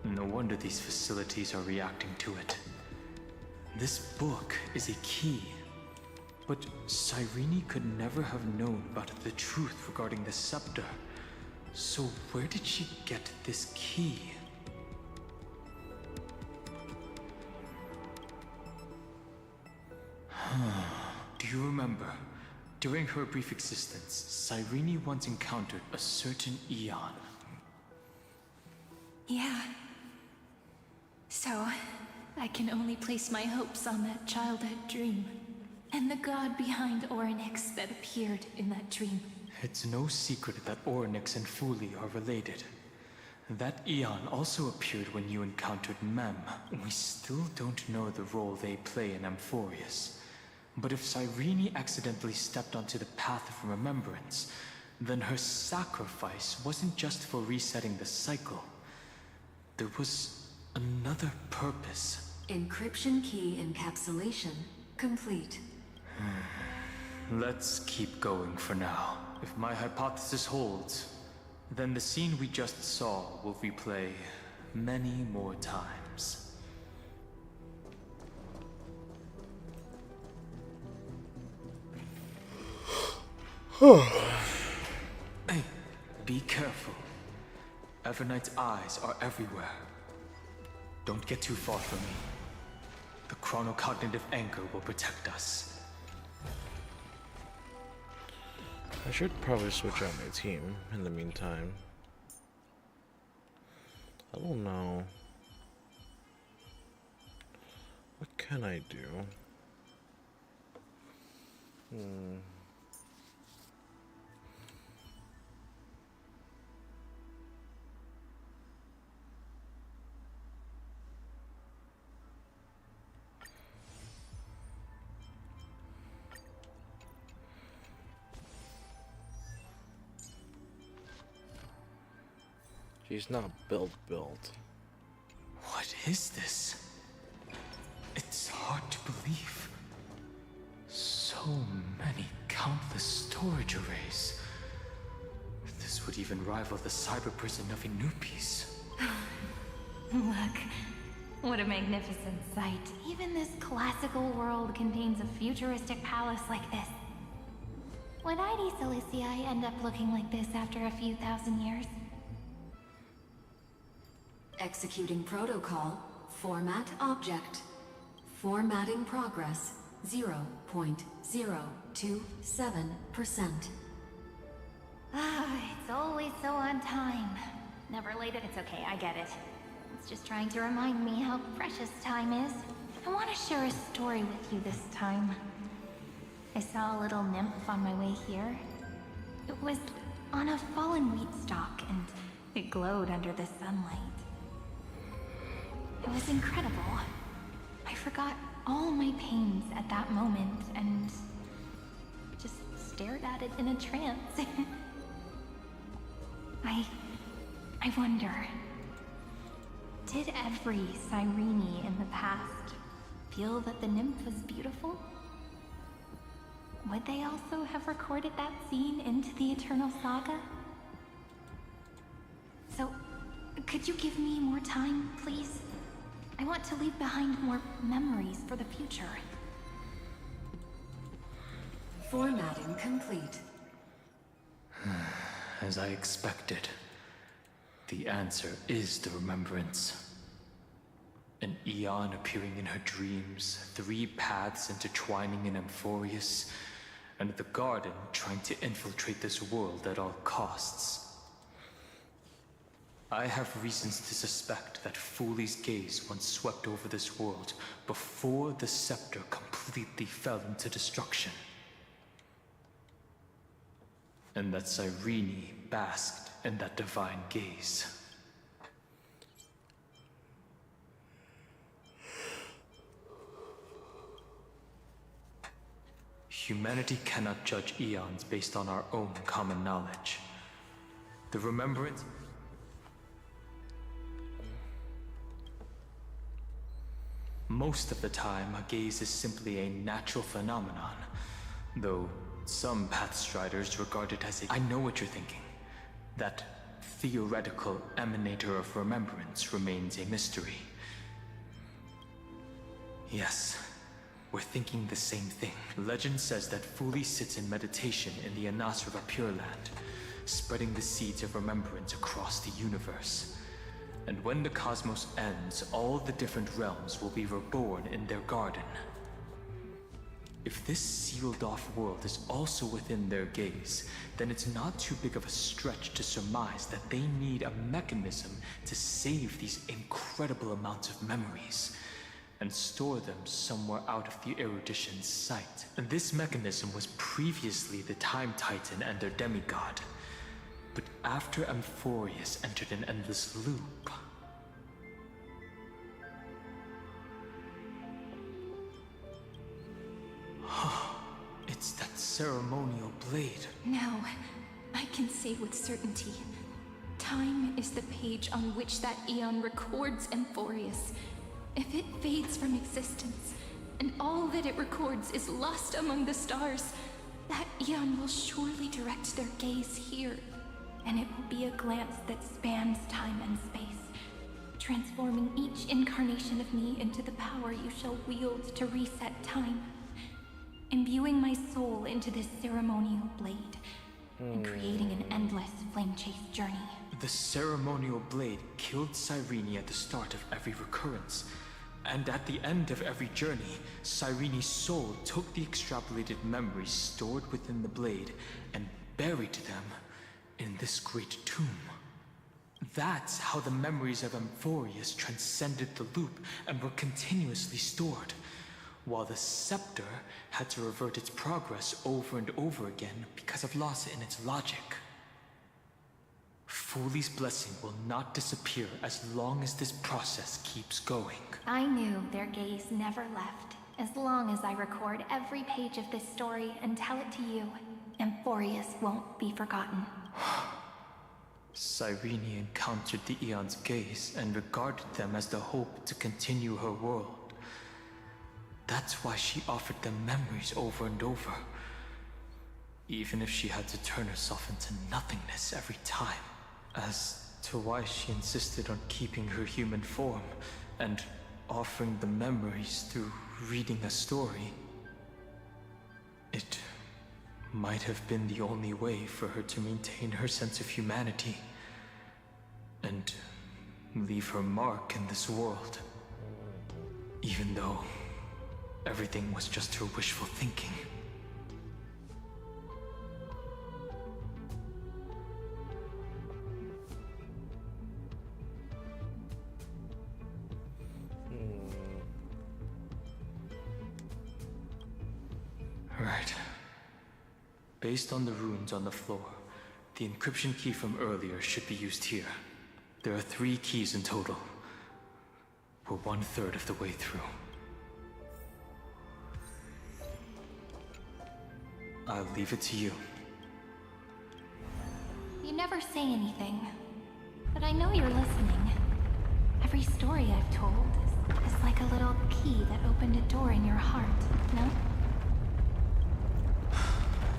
No wonder these facilities are reacting to it. This book is a key. But Cyrene could never have known about the truth regarding the scepter. So where did she get this key? Do you remember? During her brief existence, Cyrene once encountered a certain Eon. Yeah. So, I can only place my hopes on that childhood dream. And the god behind Orynyx that appeared in that dream. It's no secret that Orynyx and Fuli are related. That Eon also appeared when you encountered Mem. We still don't know the role they play in Amphorius. But if Cyrene accidentally stepped onto the path of remembrance, then her sacrifice wasn't just for resetting the cycle. There was another purpose. Encryption key encapsulation complete. Let's keep going for now. If my hypothesis holds, then the scene we just saw will replay many more times. Hey, be careful. Everknight's eyes are everywhere. Don't get too far from me. The chronocognitive anchor will protect us. I should probably switch out my team in the meantime. I don't know. What can I do? She's not built. What is this? It's hard to believe. So many countless storage arrays. This would even rival the cyber prison of Inupis. Look, what a magnificent sight. Even this classical world contains a futuristic palace like this. Would ID Silicii end up looking like this after a few thousand years? Executing protocol. Format object. Formatting progress 0.027%. It's always so on time. Never late. It's okay, I get it. It's just trying to remind me how precious time is. I want to share a story with you this time. I saw a little nymph on my way here. It was on a fallen wheat stalk, and it glowed under the sunlight. It was incredible. I forgot all my pains at that moment and just stared at it in a trance. I wonder, did every Cyrene in the past feel that the nymph was beautiful? Would they also have recorded that scene into the Eternal Saga? So, could you give me more time, please? I want to leave behind more memories for the future. Formatting complete. As I expected, the answer is the remembrance. An Eon appearing in her dreams, 3 paths intertwining in Amphorius, and the Garden trying to infiltrate this world at all costs. I have reasons to suspect that Fuli's gaze once swept over this world before the scepter completely fell into destruction. And that Cyrene basked in that divine gaze. Humanity cannot judge eons based on our own common knowledge. The remembrance... Most of the time, a gaze is simply a natural phenomenon, though some Pathstriders regard it as a... I know what you're thinking. That theoretical emanator of remembrance remains a mystery. Yes, we're thinking the same thing. Legend says that Fuli sits in meditation in the Anasrava Pure Land, spreading the seeds of remembrance across the universe. And when the cosmos ends, all the different realms will be reborn in their garden. If this sealed-off world is also within their gaze, then it's not too big of a stretch to surmise that they need a mechanism to save these incredible amounts of memories. and store them somewhere out of the erudition's sight. And this mechanism was previously the Time Titan and their demigod. But after Amphorius entered an endless loop... It's that ceremonial blade. Now, I can say with certainty, time is the page on which that eon records Amphorius. If it fades from existence, and all that it records is lost among the stars, that eon will surely direct their gaze here, and it will be a glance that spans time and space, transforming each incarnation of me into the power you shall wield to reset time, imbuing my soul into this ceremonial blade, and creating an endless flame chase journey. The ceremonial blade killed Cyrene at the start of every recurrence, and at the end of every journey, Cyrene's soul took the extrapolated memories stored within the blade and buried them in this great tomb. That's how the memories of Amphorius transcended the loop and were continuously stored, while the scepter had to revert its progress over and over again because of loss in its logic. Foolie's blessing will not disappear as long as this process keeps going. I knew their gaze never left. As long as I record every page of this story and tell it to you, Amphorius won't be forgotten. Cyrene encountered the Eon's gaze and regarded them as the hope to continue her world. That's why she offered them memories over and over, even if she had to turn herself into nothingness every time. As to why she insisted on keeping her human form and offering the memories through reading a story, it might have been the only way for her to maintain her sense of humanity and leave her mark in this world, even though everything was just her wishful thinking. Right. Based on the runes on the floor, the encryption key from earlier should be used here. There are 3 keys in total. We're 1/3 of the way through. I'll leave it to you. You never say anything, but I know you're listening. Every story I've told is like a little key that opened a door in your heart, no?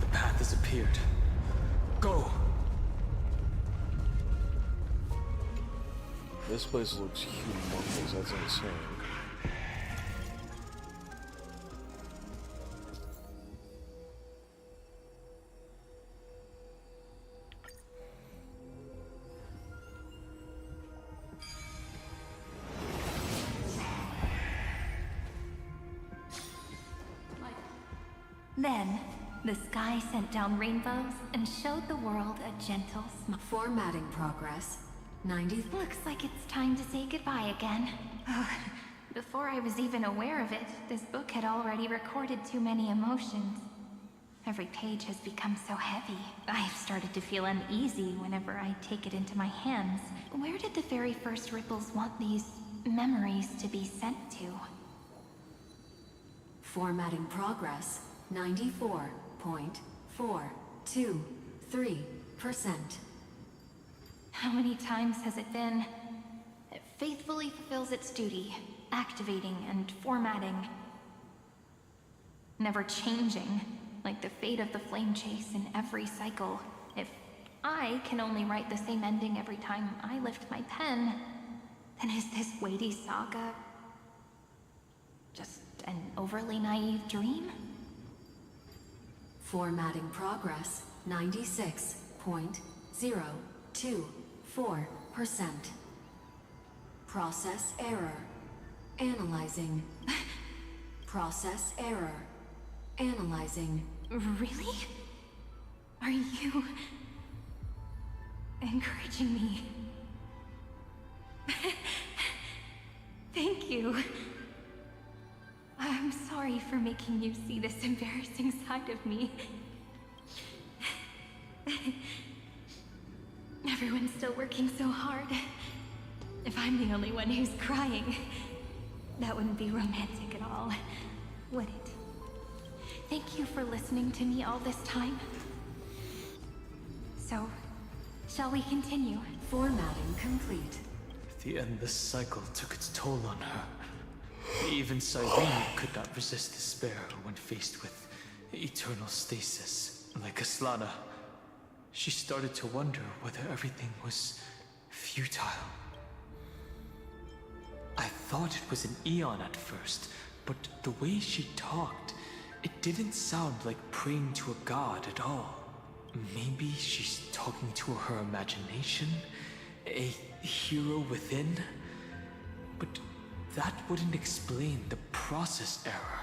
The path has appeared. Go! This place looks humongous, that's insane. Then, the sky sent down rainbows and showed the world a gentle smile. Formatting progress. 90. Looks like it's time to say goodbye again. Before I was even aware of it, this book had already recorded too many emotions. Every page has become so heavy. I've started to feel uneasy whenever I take it into my hands. Where did the very first ripples want these memories to be sent to? Formatting progress. 94.423%. How many times has it been? It faithfully fulfills its duty, activating and formatting. Never changing, like the fate of the flame chase in every cycle. If I can only write the same ending every time I lift my pen, then is this weighty saga just an overly naive dream? Formatting progress. 96.024%. Process error. Analyzing. Process error. Analyzing. Really? Are you encouraging me? Thank you. sorry for making you see this embarrassing side of me. Everyone's still working so hard. If I'm the only one who's crying, that wouldn't be romantic at all, would it? Thank you for listening to me all this time. So, shall we continue? Formatting complete. The endless cycle took its toll on her. Even Cyrene could not resist despair when faced with eternal stasis. Like Aslana, she started to wonder whether everything was futile. I thought it was an Eon at first, but the way she talked, it didn't sound like praying to a god at all. Maybe she's talking to her imagination? A hero within? But that wouldn't explain the process error.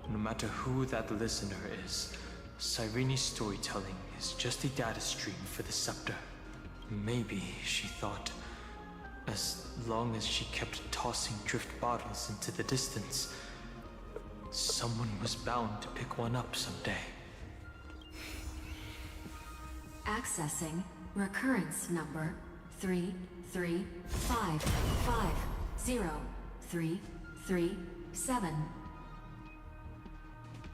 No matter who that listener is, Cyrene's storytelling is just a data stream for the scepter. Maybe, she thought, as long as she kept tossing drift bottles into the distance, someone was bound to pick one up someday. Accessing recurrence number 335503337.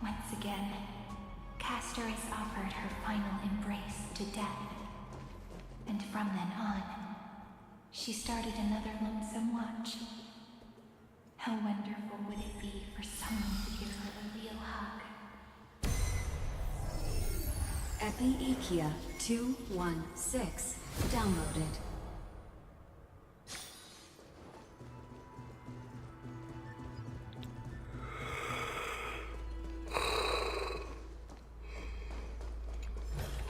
Once again, Castor is offered her final embrace to death. And from then on, she started another lonesome watch. How wonderful would it be for someone to give her a real hug? Epi-Ikia 216 downloaded.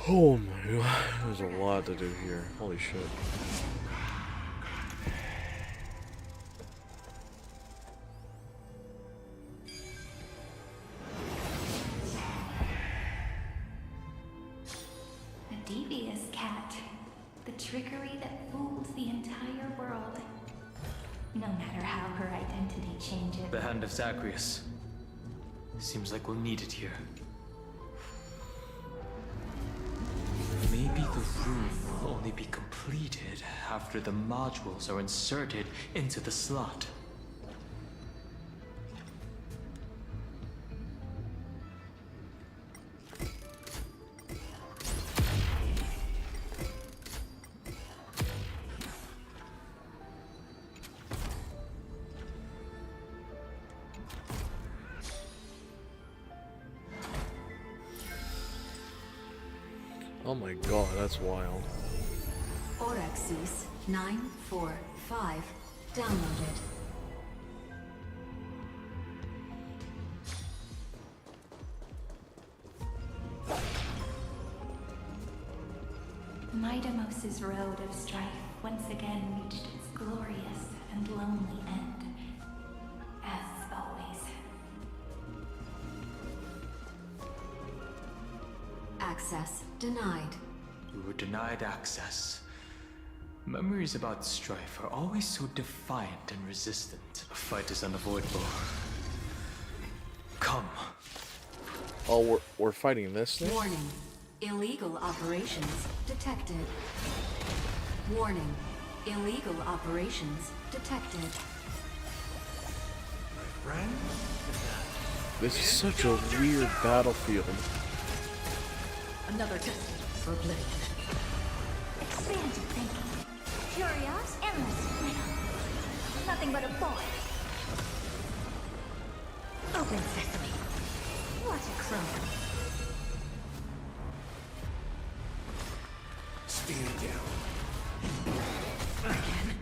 Oh my god, there's a lot to do here. Holy shit. A devious cat. The trickery that fools the entire world. No matter how her identity changes. The Hand of Zagreus. Seems like we'll need it here. Maybe the room will only be completed after the modules are inserted into the slot. Oh my god, that's wild. Orexis 945 downloaded. Midamos's road of strife once again reached its glorious and lonely end. As always. Access denied. We were denied access. Memories about strife are always so defiant and resistant. A fight is unavoidable. Come. Oh, we're fighting this thing? Warning. Illegal operations detected. Warning. Illegal operations detected. Friend? This is such a weird battlefield. Another test for oblivion. Expand your thinking. Curious, endless riddle. Nothing but a boy. Open sesame. What a crumb. Stand down. Again?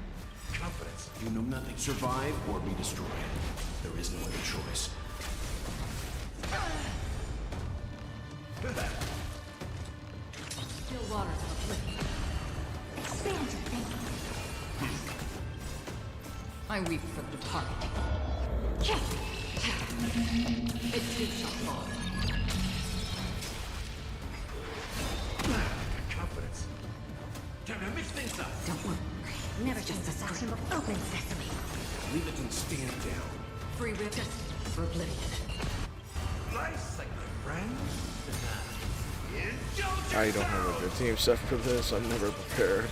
Confidence. You know nothing. Survive or be destroyed. There is no other choice. Still water for oblivion. Expand your thinking. I weep for the departed. Check. It too shall fall. Confidence. Time to mix things up. Don't worry. Never just a session of open sesame. Leave it and stand down. free rip for oblivion. Nicely, my friend. I don't have a good team set for this. I'm never prepared.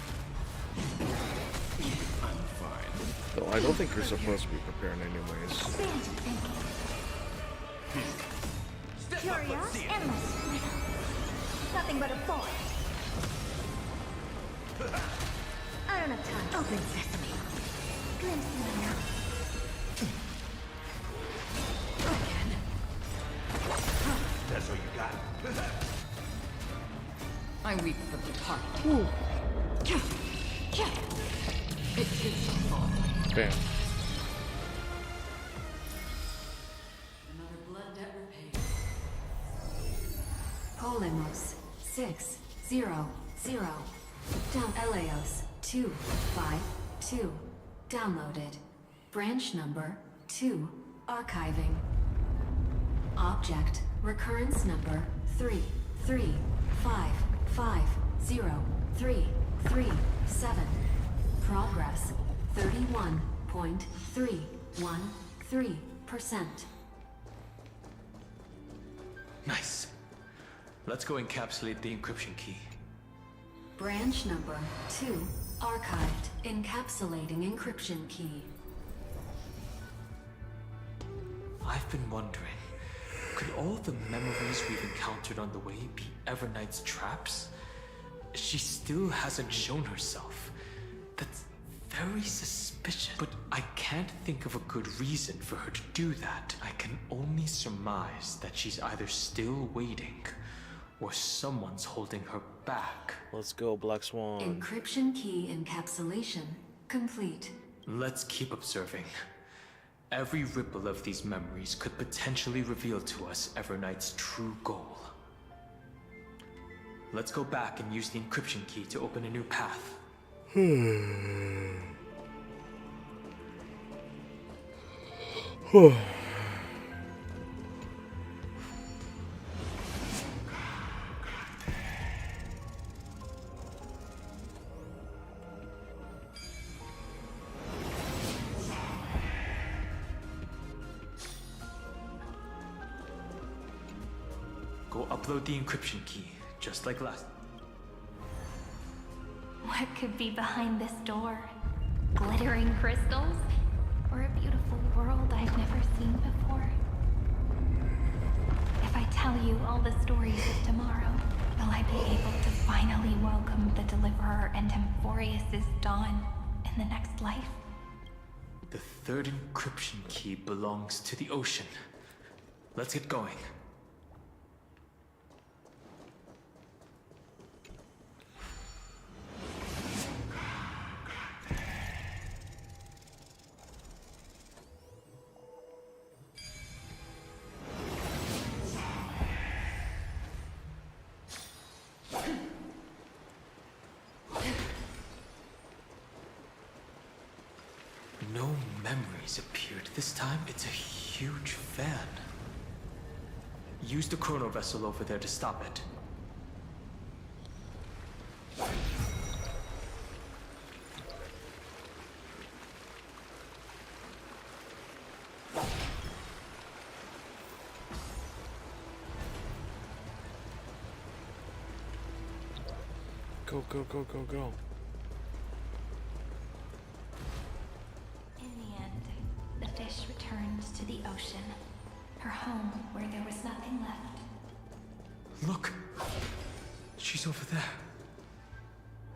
I'm fine. Though I don't think you're supposed to be prepared anyways. Curious, endless. Nothing but a force. I don't have time. Open sesame. Glimpse me now. Again. That's all you got. I weep for the target. It takes so far. Bam. Another blood debt repaid. Polemos 600. Down Eleos 252. Downloaded. Branch number 2. Archiving. Object recurrence number 3355037. Progress 31.313%. Nice. Let's go encapsulate the encryption key. Branch number 2 archived. Encapsulating encryption key. I've been wondering, could all the memories we've encountered on the way be Everknight's traps? She still hasn't shown herself. That's very suspicious. But I can't think of a good reason for her to do that. I can only surmise that she's either still waiting, or someone's holding her back. Let's go, Black Swan. Encryption key encapsulation complete. Let's keep observing. Every ripple of these memories could potentially reveal to us Everknight's true goal. Let's go back and use the encryption key to open a new path. Go upload the encryption key, just like last. What could be behind this door? Glittering crystals? Or a beautiful world I've never seen before? If I tell you all the stories of tomorrow, will I be able to finally welcome the Deliverer and Emphorius' dawn in the next life? The third encryption key belongs to the ocean. Let's get going. No memories appeared this time. It's a huge fan. Use the chrono vessel over there to stop it. Go, go, go, go, go. In the end, the fish returned to the ocean, her home where there was nothing left. Look! She's over there.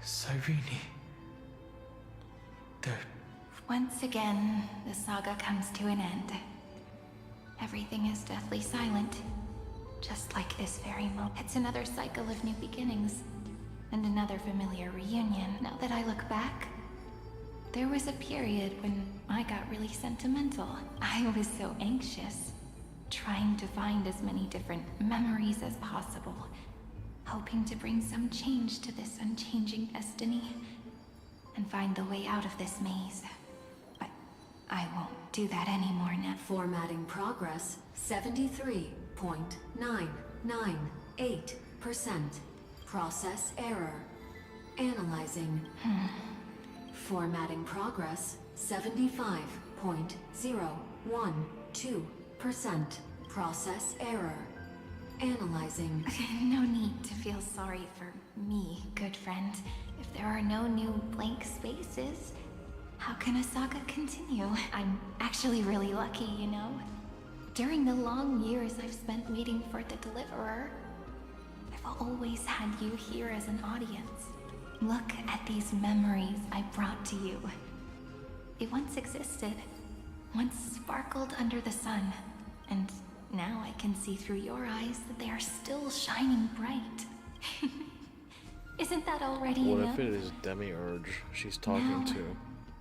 Cyrene. There. Once again, the saga comes to an end. Everything is deathly silent, just like this very moment. It's another cycle of new beginnings, and another familiar reunion. Now that I look back, there was a period when I got really sentimental. I was so anxious, trying to find as many different memories as possible, hoping to bring some change to this unchanging destiny, and find the way out of this maze. But I won't do that anymore now. Formatting progress 73.998%. Process error. Analyzing. Formatting progress 75.01%. 2%. Process error. Analyzing. No need to feel sorry for me, good friend. If there are no new blank spaces, how can a saga continue? I'm actually really lucky, you know? During the long years I've spent waiting for the Deliverer, I've always had you here as an audience. Look at these memories I brought to you. They once existed, once sparkled under the sun, and now I can see through your eyes that they are still shining bright. Isn't that already What enough? if it is Demiurge she's talking Now, to?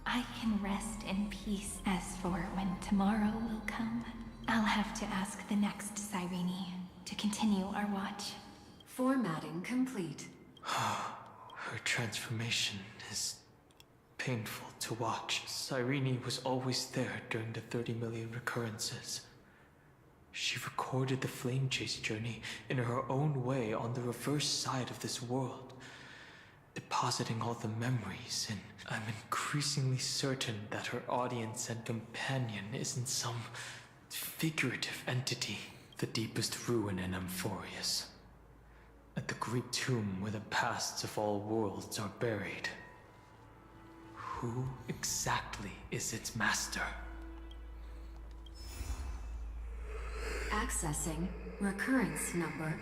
I can rest in peace. As for when tomorrow will come, I'll have to ask the next Cyrene to continue our watch. Formatting complete. Her transformation is painful to watch. Cyrene was always there during the 30 million recurrences. She recorded the Flame Chase journey in her own way on the reverse side of this world, depositing all the memories, and I'm increasingly certain that her audience and companion isn't some figurative entity. The deepest ruin in Amphorius, at the great tomb where the pasts of all worlds are buried. Who exactly is its master? Accessing recurrence number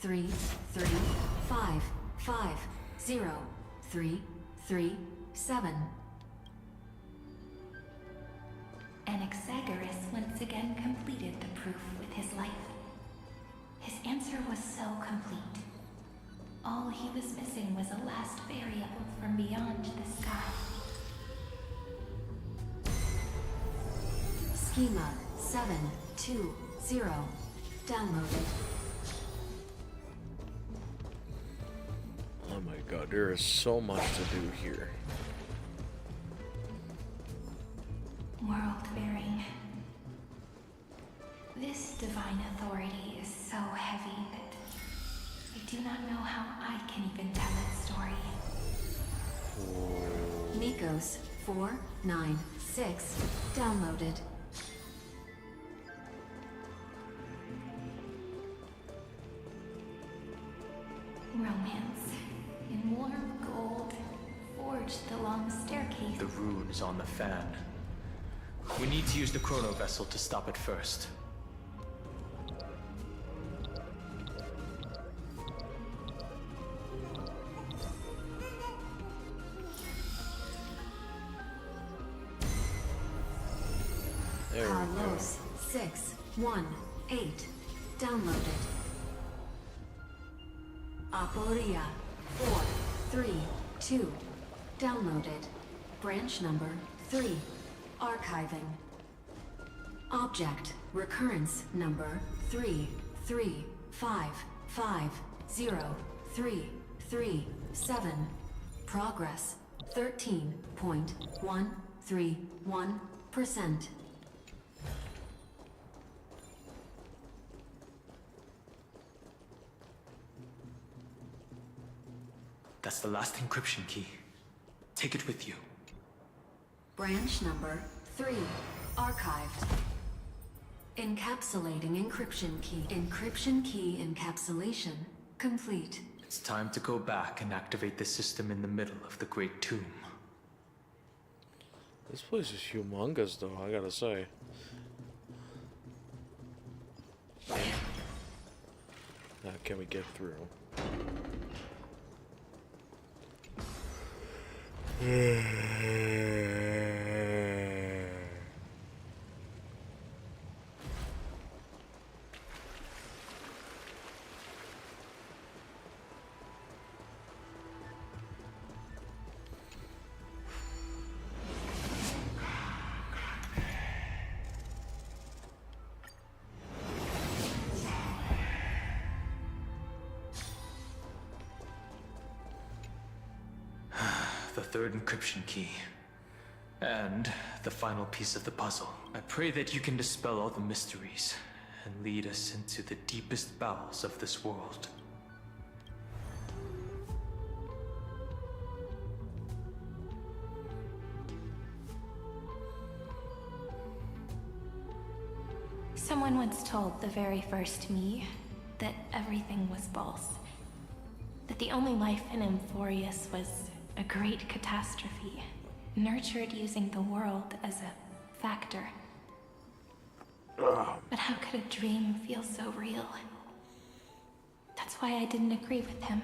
335503337. Anaxagoras once again completed the proof with his life. His answer was so complete. All he was missing was a last variable from beyond the sky. Schema 720. Downloaded. Oh my god, there is so much to do here. World-bearing. This divine authority is so heavy that I do not know how I can even tell its story. Nikos 496. Downloaded. Romance. In warm gold, forged along the staircase. The rune is on the fan. We need to use the chrono vessel to stop it first. Carlos 618. Downloaded. Aporia 432. Downloaded. Branch number 3. Archiving. Object recurrence number 335503337. Progress 13.131%. That's the last encryption key. Take it with you. Branch number 3. Archived. Encapsulating encryption key. Encryption key encapsulation complete. It's time to go back and activate the system in the middle of the Great Tomb. This place is humongous though, I gotta say. Now can we get through? The third encryption key. And the final piece of the puzzle. I pray that you can dispel all the mysteries and lead us into the deepest bowels of this world. Someone once told the very first me that everything was false. That the only life in Amphorius was a great catastrophe, nurtured using the world as a factor. But how could a dream feel so real? That's why I didn't agree with him.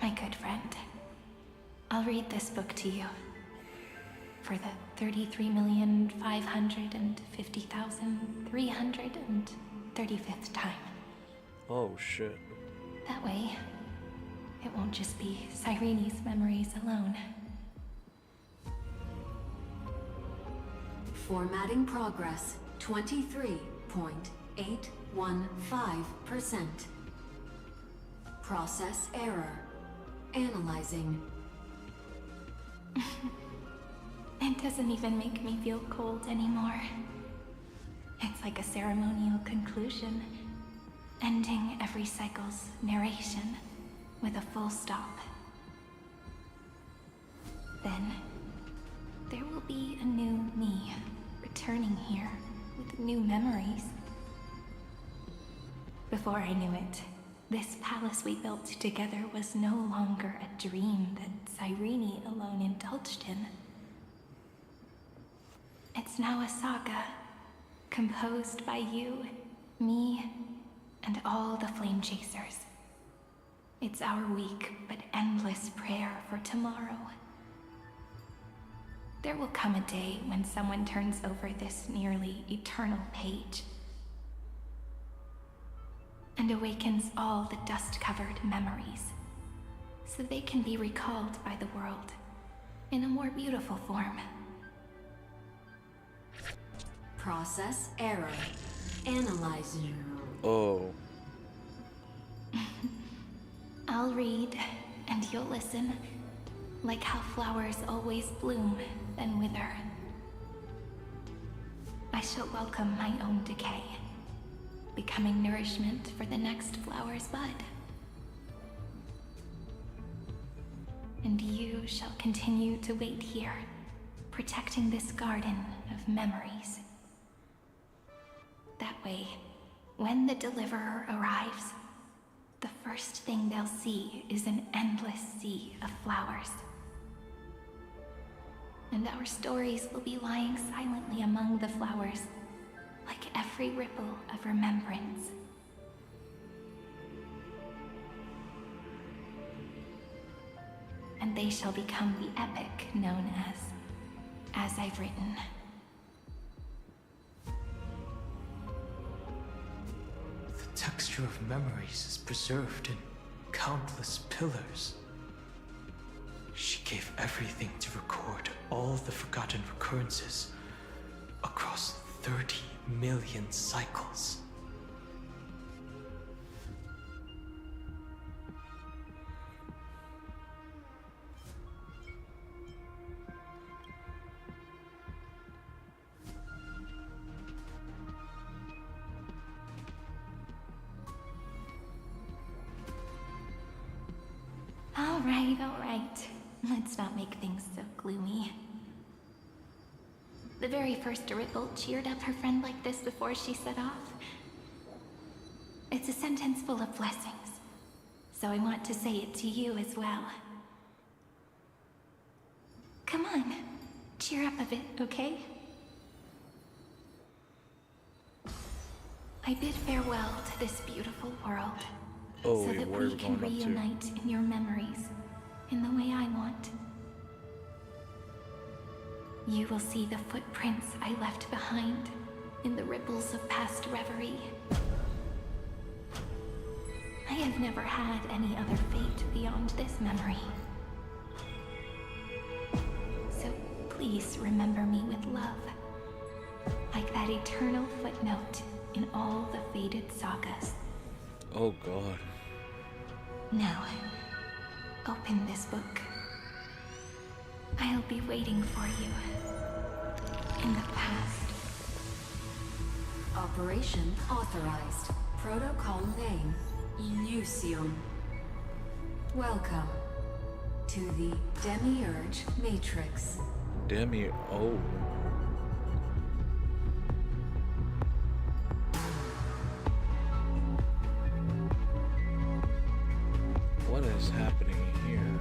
My good friend, I'll read this book to you. For the 33,550,335th time. Oh shit. That way, it won't just be Cyrene's memories alone. Formatting progress 23.815%. Process error. Analyzing. It doesn't even make me feel cold anymore. It's like a ceremonial conclusion, ending every cycle's narration with a full stop. Then, there will be a new me, returning here with new memories. Before I knew it, this palace we built together was no longer a dream that Cyrene alone indulged in. It's now a saga, composed by you, me, and all the Flame Chasers. It's our weak but endless prayer for tomorrow. There will come a day when someone turns over this nearly eternal page and awakens all the dust-covered memories, so they can be recalled by the world in a more beautiful form. Process error. Analyzing. Oh. I'll read, and you'll listen, like how flowers always bloom, then wither. I shall welcome my own decay, becoming nourishment for the next flower's bud. And you shall continue to wait here, protecting this garden of memories. That way, when the Deliverer arrives, the first thing they'll see is an endless sea of flowers. And our stories will be lying silently among the flowers, like every ripple of remembrance. And they shall become the epic known as I've written. The texture of memories is preserved in countless pillars. She gave everything to record all the forgotten recurrences across 30 million cycles. All right. Let's not make things so gloomy. The very first ripple cheered up her friend like this before she set off. It's a sentence full of blessings, so I want to say it to you as well. Come on, cheer up a bit, okay? I bid farewell to this beautiful world, so that we can reunite in your memories, in the way I want. You will see the footprints I left behind in the ripples of past reverie. I have never had any other fate beyond this memory. So please remember me with love, like that eternal footnote in all the faded sagas. Oh God. Now, open this book. I'll be waiting for you. In the past. Operation authorized. Protocol name, Illusion. Welcome to the Demiurge Matrix. Oh. What is happening here?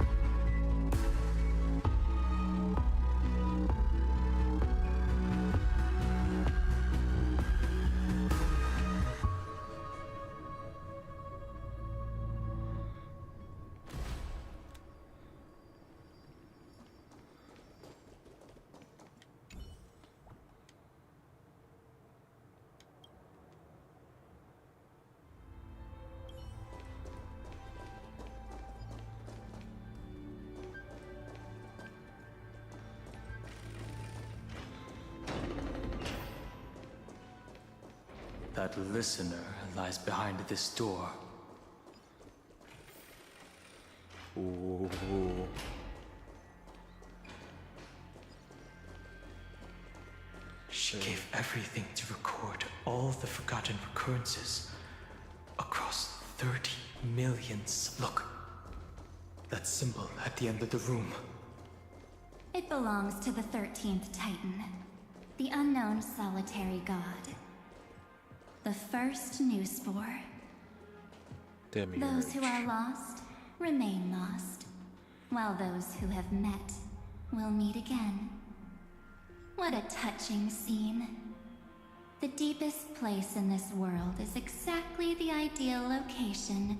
That listener lies behind this door. Ooh. She gave everything to record all the forgotten recurrences across 30 million. Look, that symbol at the end of the room. It belongs to the 13th Titan, the unknown solitary god. The first newspore. Those who are lost remain lost, while those who have met will meet again. What a touching scene. The deepest place in this world is exactly the ideal location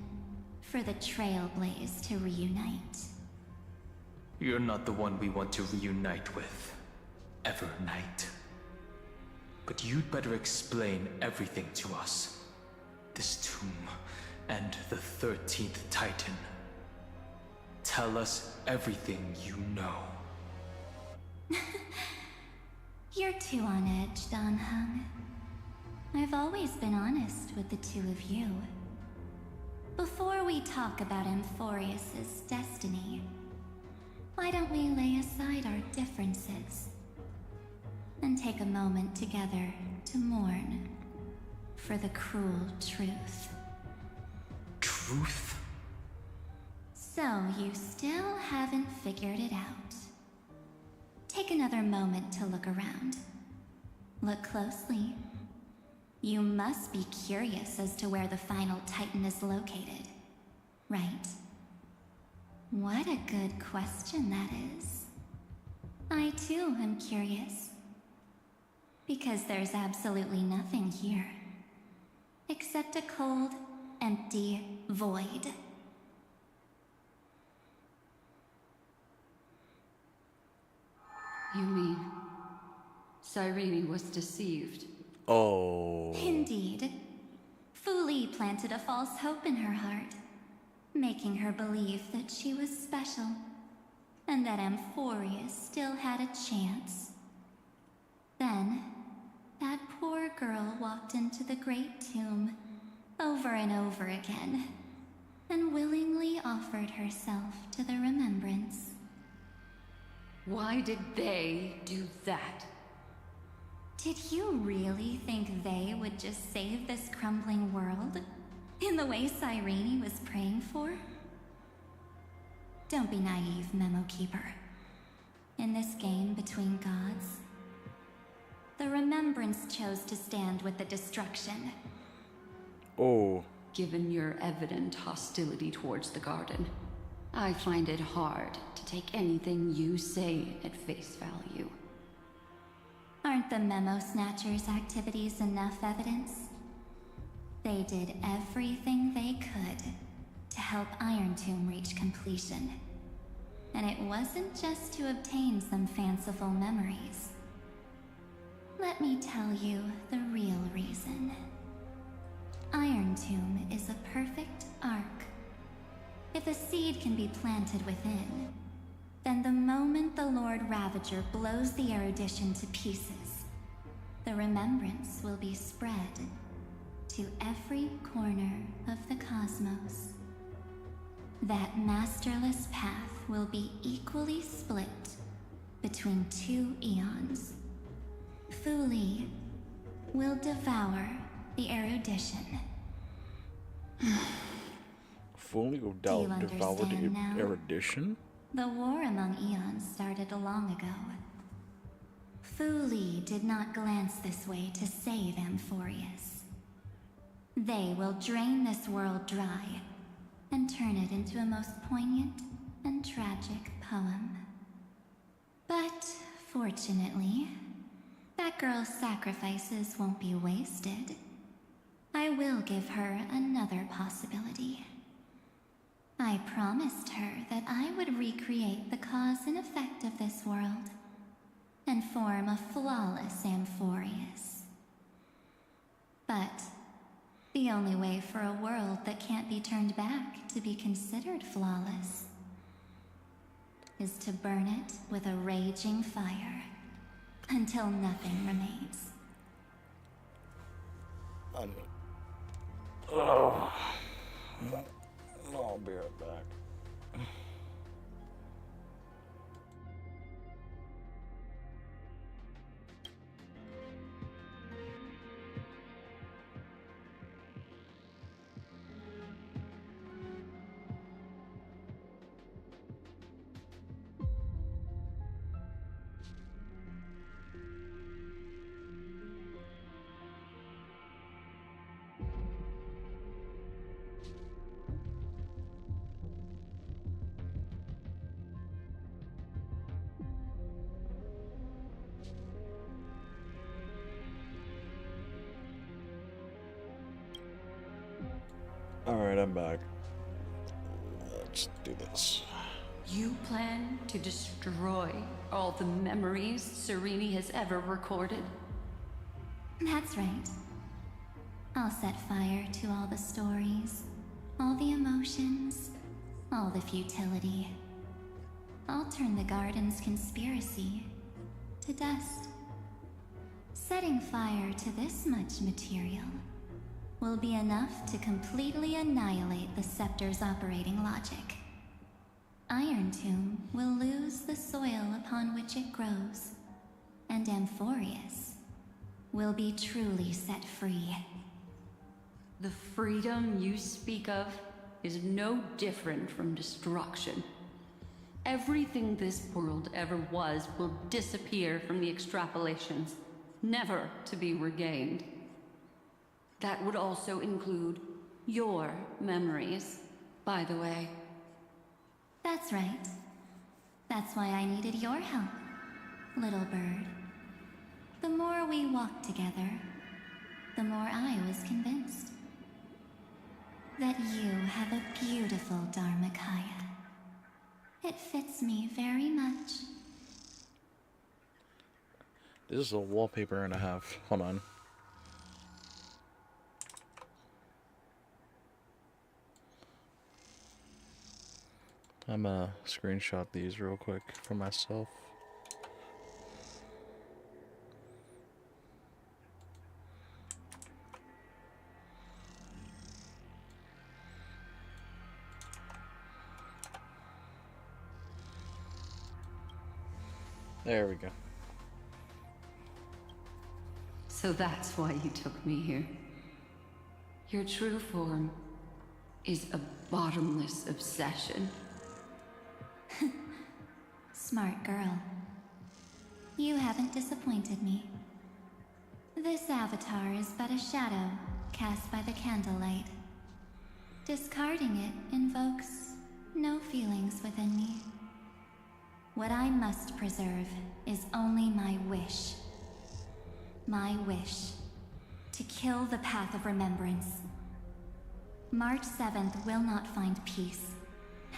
for the Trailblaze to reunite. You're not the one we want to reunite with, Evernight. But you'd better explain everything to us. This tomb and the 13th Titan. Tell us everything you know. You're too on edge, Dan Heng. I've always been honest with the two of you. Before we talk about Amphorius's destiny, why don't we lay aside our differences and take a moment together to mourn for the cruel truth? Truth? So you still haven't figured it out. Take another moment to look around. Look closely. You must be curious as to where the final Titan is located, right? What a good question that is. I too am curious. Because there's absolutely nothing here. Except a cold, empty void. You mean Cyrene was deceived? Oh. Indeed. Fu Li planted a false hope in her heart, making her believe that she was special, and that Amphorius still had a chance. Then, that poor girl walked into the Great Tomb over and over again, and willingly offered herself to the remembrance. Why did they do that? Did you really think they would just save this crumbling world? In the way Cyrene was praying for? Don't be naive, Memo Keeper. In this game between gods, the Remembrance chose to stand with the destruction. Oh. Given your evident hostility towards the garden, I find it hard to take anything you say at face value. Aren't the Memo Snatchers' activities enough evidence? They did everything they could to help Iron Tomb reach completion. And it wasn't just to obtain some fanciful memories. Let me tell you the real reason. Iron Tomb is a perfect ark. If a seed can be planted within, then the moment the Lord Ravager blows the erudition to pieces, the remembrance will be spread to every corner of the cosmos. That masterless path will be equally split between two eons. Fu Li will devour the erudition. Fully go Do you down, devour the understand now? erudition? The war among eons started long ago. Fu Li did not glance this way to save Amphorius. They will drain this world dry and turn it into a most poignant and tragic poem. But fortunately, that girl's sacrifices won't be wasted. I will give her another possibility. I promised her that I would recreate the cause and effect of this world and form a flawless Amphoreus. But the only way for a world that can't be turned back to be considered flawless is to burn it with a raging fire until nothing remains. I'll be right back. Alright, I'm back. Let's do this. You plan to destroy all the memories Serene has ever recorded? That's right. I'll set fire to all the stories, all the emotions, all the futility. I'll turn the garden's conspiracy to dust. Setting fire to this much material will be enough to completely annihilate the scepter's operating logic. Iron Tomb will lose the soil upon which it grows, and Amphoreus will be truly set free. The freedom you speak of is no different from destruction. Everything this world ever was will disappear from the extrapolations, never to be regained. That would also include your memories, by the way. That's right. That's why I needed your help, little bird. The more we walked together, the more I was convinced that you have a beautiful Dharmakaya. It fits me very much. This is a wallpaper and a half. Hold on. I'm gonna screenshot these real quick for myself. There we go. So that's why you took me here. Your true form is a bottomless obsession. Smart girl. You haven't disappointed me. This avatar is but a shadow cast by the candlelight. Discarding it invokes no feelings within me. What I must preserve is only my wish. My wish to kill the path of remembrance. March 7th will not find peace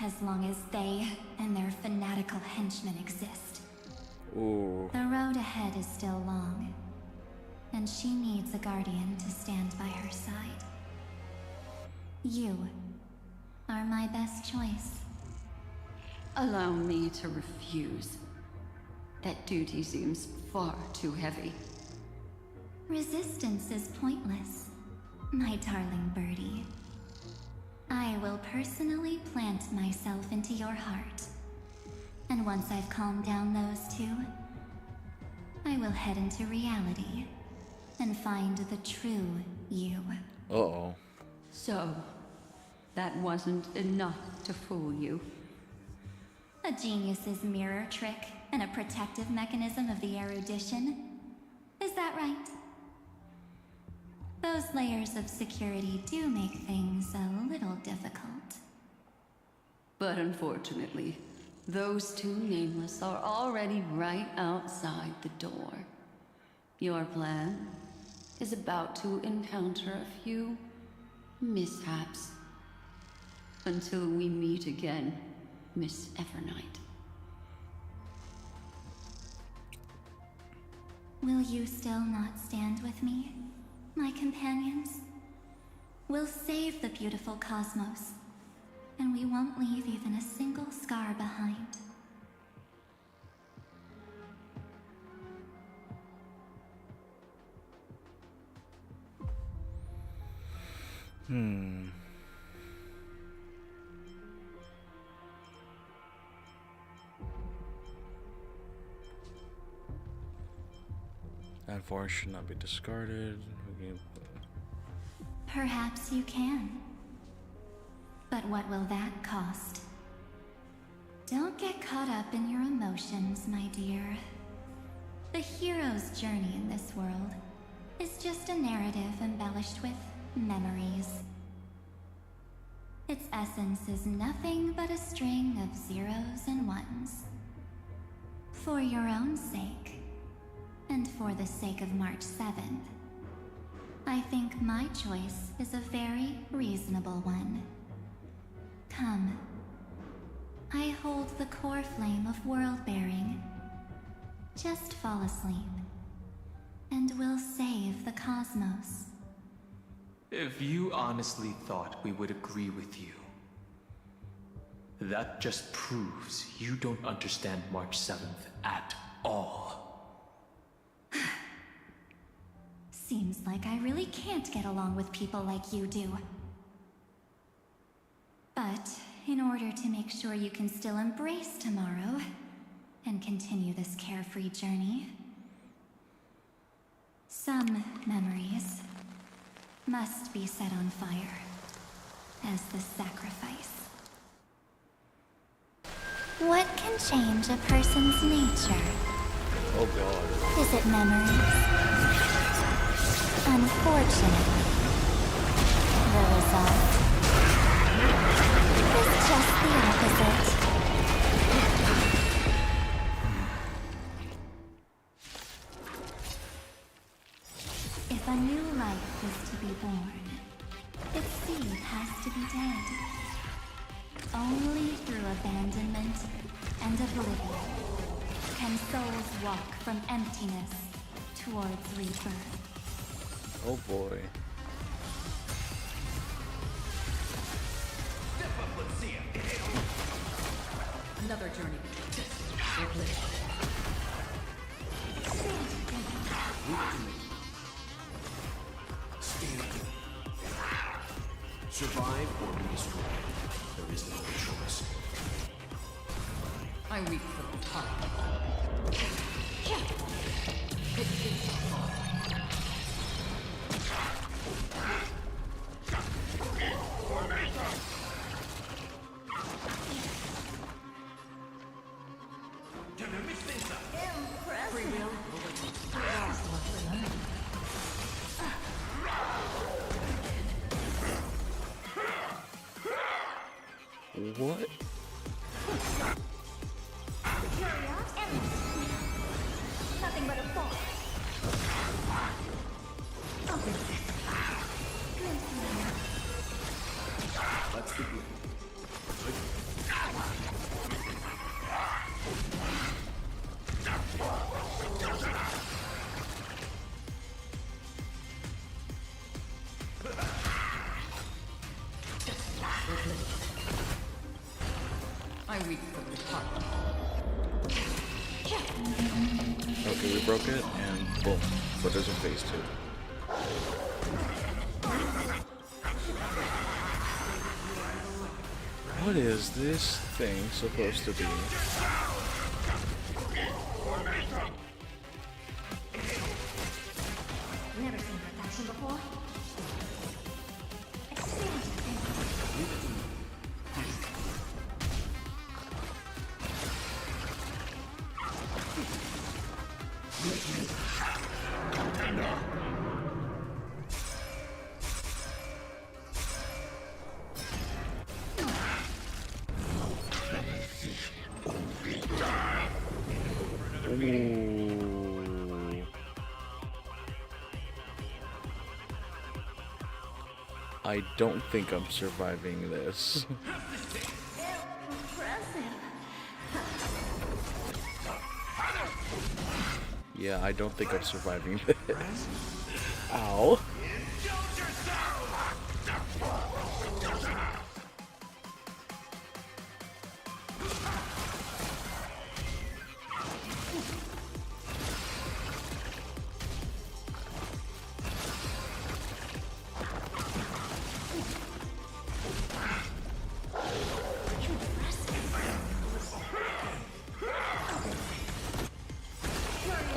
as long as they and their fanatical henchmen exist. Ooh. The road ahead is still long, and she needs a guardian to stand by her side. You are my best choice. Allow me to refuse. That duty seems far too heavy. Resistance is pointless, my darling birdie. I will personally plant myself into your heart. And once I've calmed down those two, I will head into reality and find the true you. Uh-oh. So, that wasn't enough to fool you. A genius's mirror trick and a protective mechanism of the erudition. Is that right? Those layers of security do make things a little difficult. But unfortunately, those two nameless are already right outside the door. Your plan is about to encounter a few mishaps. Until we meet again, Miss Evernight. Will you still not stand with me, my companions? We'll save the beautiful cosmos, and we won't leave even a single scar behind. That force should not be discarded. Perhaps you can. But what will that cost? Don't get caught up in your emotions, my dear. The hero's journey in this world is just a narrative embellished with memories. Its essence is nothing but a string of zeros and ones. For your own sake, and for the sake of March 7th, I think my choice is a very reasonable one. Come. I hold the core flame of world-bearing. Just fall asleep, and we'll save the cosmos. If you honestly thought we would agree with you, that just proves you don't understand March 7th at all. Seems like I really can't get along with people like you do. But in order to make sure you can still embrace tomorrow and continue this carefree journey, some memories must be set on fire as the sacrifice. What can change a person's nature? Oh god. Is it memories? Unfortunately, the result is just the opposite. If a new life is to be born, its seed has to be dead. Only through abandonment and oblivion can souls walk from emptiness towards rebirth. Oh boy. Another journey. Survive or be destroyed. There is no other choice. I weep for the time. What? Nothing but a fall. Let's begin. I weep for the time. Okay, we broke it, and boom. But there's a phase 2. What is this thing supposed to be? Never seen perfection before. I don't think I'm surviving this. Yeah, I don't think I'm surviving this. Ow.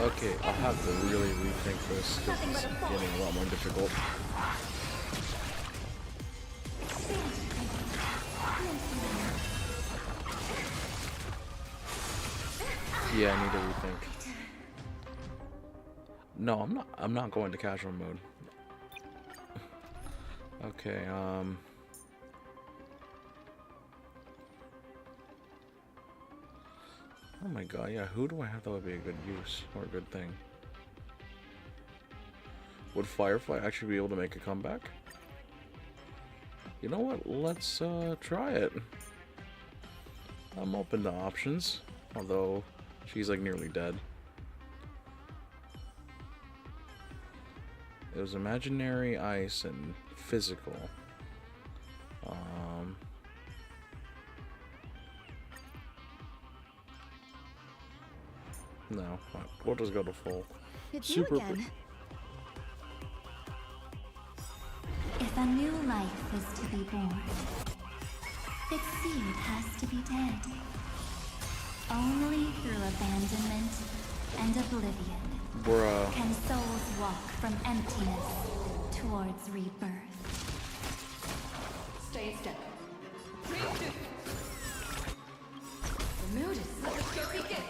Okay, I'll have to really rethink this because it's getting a lot more difficult. Yeah, I need to rethink. No, I'm not going to casual mode. Okay, oh my god, yeah, who do I have that would be a good use or a good thing? Would Firefly actually be able to make a comeback? You know what? Let's try it. I'm open to options, although she's like nearly dead. It was imaginary, ice, and physical. No, we'll just go to full. It's Super you again. If a new life is to be born, its seed has to be dead. Only through abandonment and oblivion can souls walk from emptiness towards rebirth. Stay in step. The mood is so begin.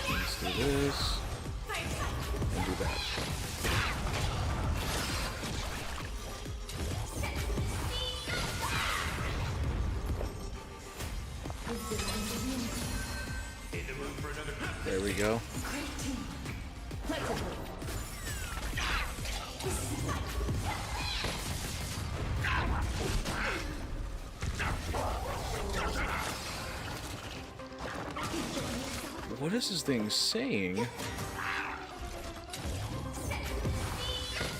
Let's do this and do that. There we go. What is this thing saying?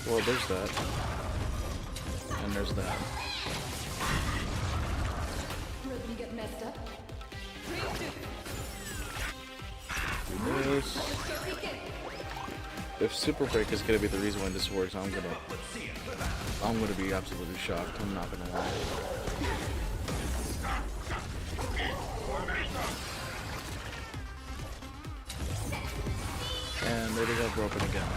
Well, there's that. And there's that. You get messed up. This. If Super Break is gonna be the reason why this works, I'm gonna be absolutely shocked. I'm not gonna lie. And there they go, broken again.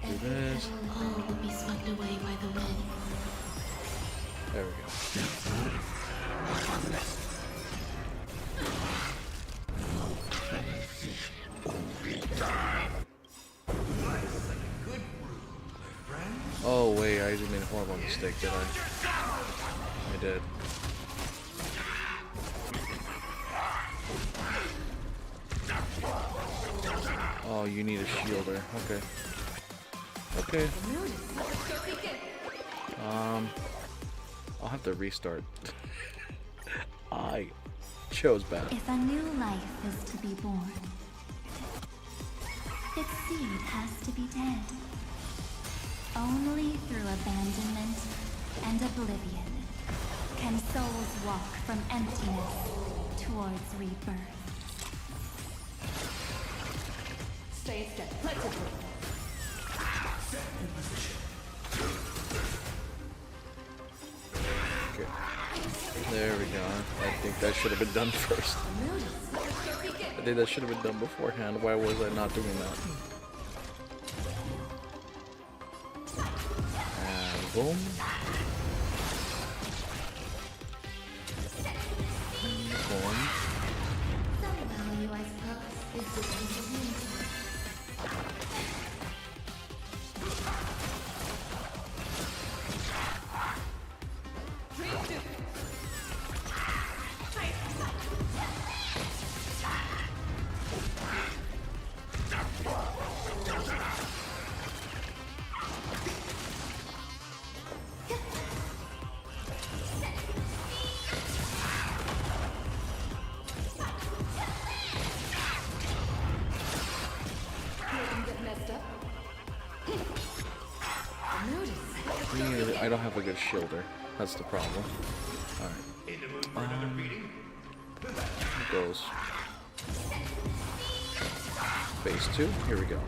Do this. All will be swept away by the wind. There we go. Oh wait, I just made a horrible mistake, did I? I did. Oh, you need a shielder. Okay. Okay. I'll have to restart. I chose bad. If a new life is to be born, its seed has to be dead. Only through abandonment and oblivion can souls walk from emptiness towards rebirth. Stay in step. Let's go. Set in position. Okay. There we go. I think that should have been done first. I think that should have been done beforehand. Why was I not doing that? And boom. And boom. Some value, I suppose, is the I don't have a good shielder. That's the problem. Alright. It goes. Phase 2. Here we go.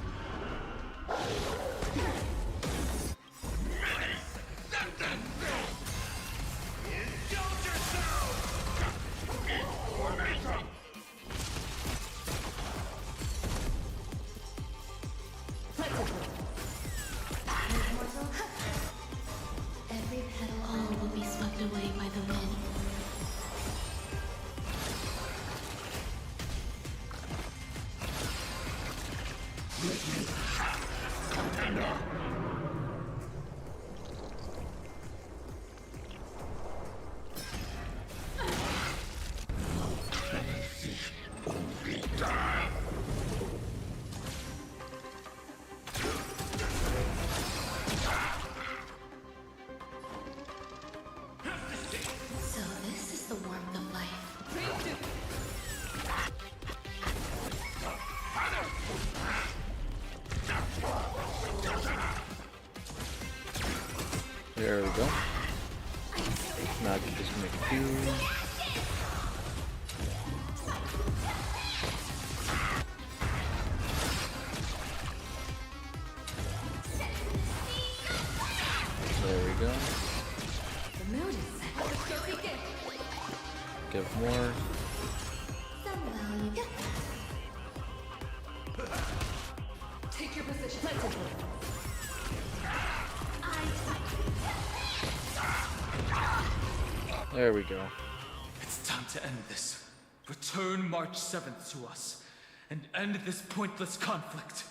Every petal all will be swept away by the wind. So this is the warmth of life. There we go. Now I can just make a few. There we go. The mood is set. Give more. Some value. Take your position. There we go. It's time to end this. Return March 7th to us, and end this pointless conflict.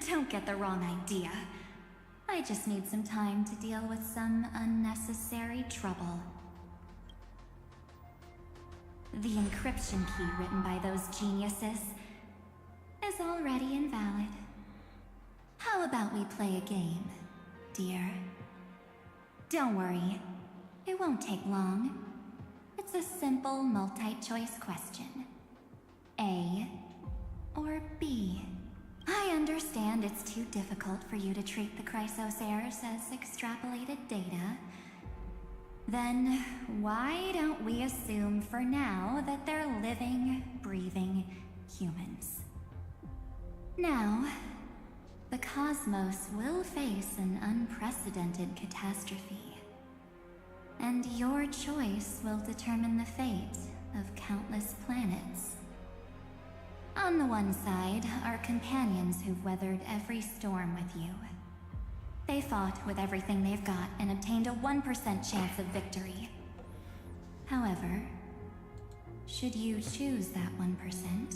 Don't get the wrong idea. I just need some time to deal with some unnecessary trouble. The encryption key written by those geniuses is already invalid. How about we play a game, dear? Don't worry, it won't take long. It's a simple multi-choice question. A or B? I understand it's too difficult for you to treat the Chrysos heirs as extrapolated data. Then why don't we assume for now that they're living, breathing humans? Now, the cosmos will face an unprecedented catastrophe. And your choice will determine the fate of countless planets. On the one side are companions who've weathered every storm with you. They fought with everything they've got and obtained a 1% chance of victory. However, should you choose that 1%,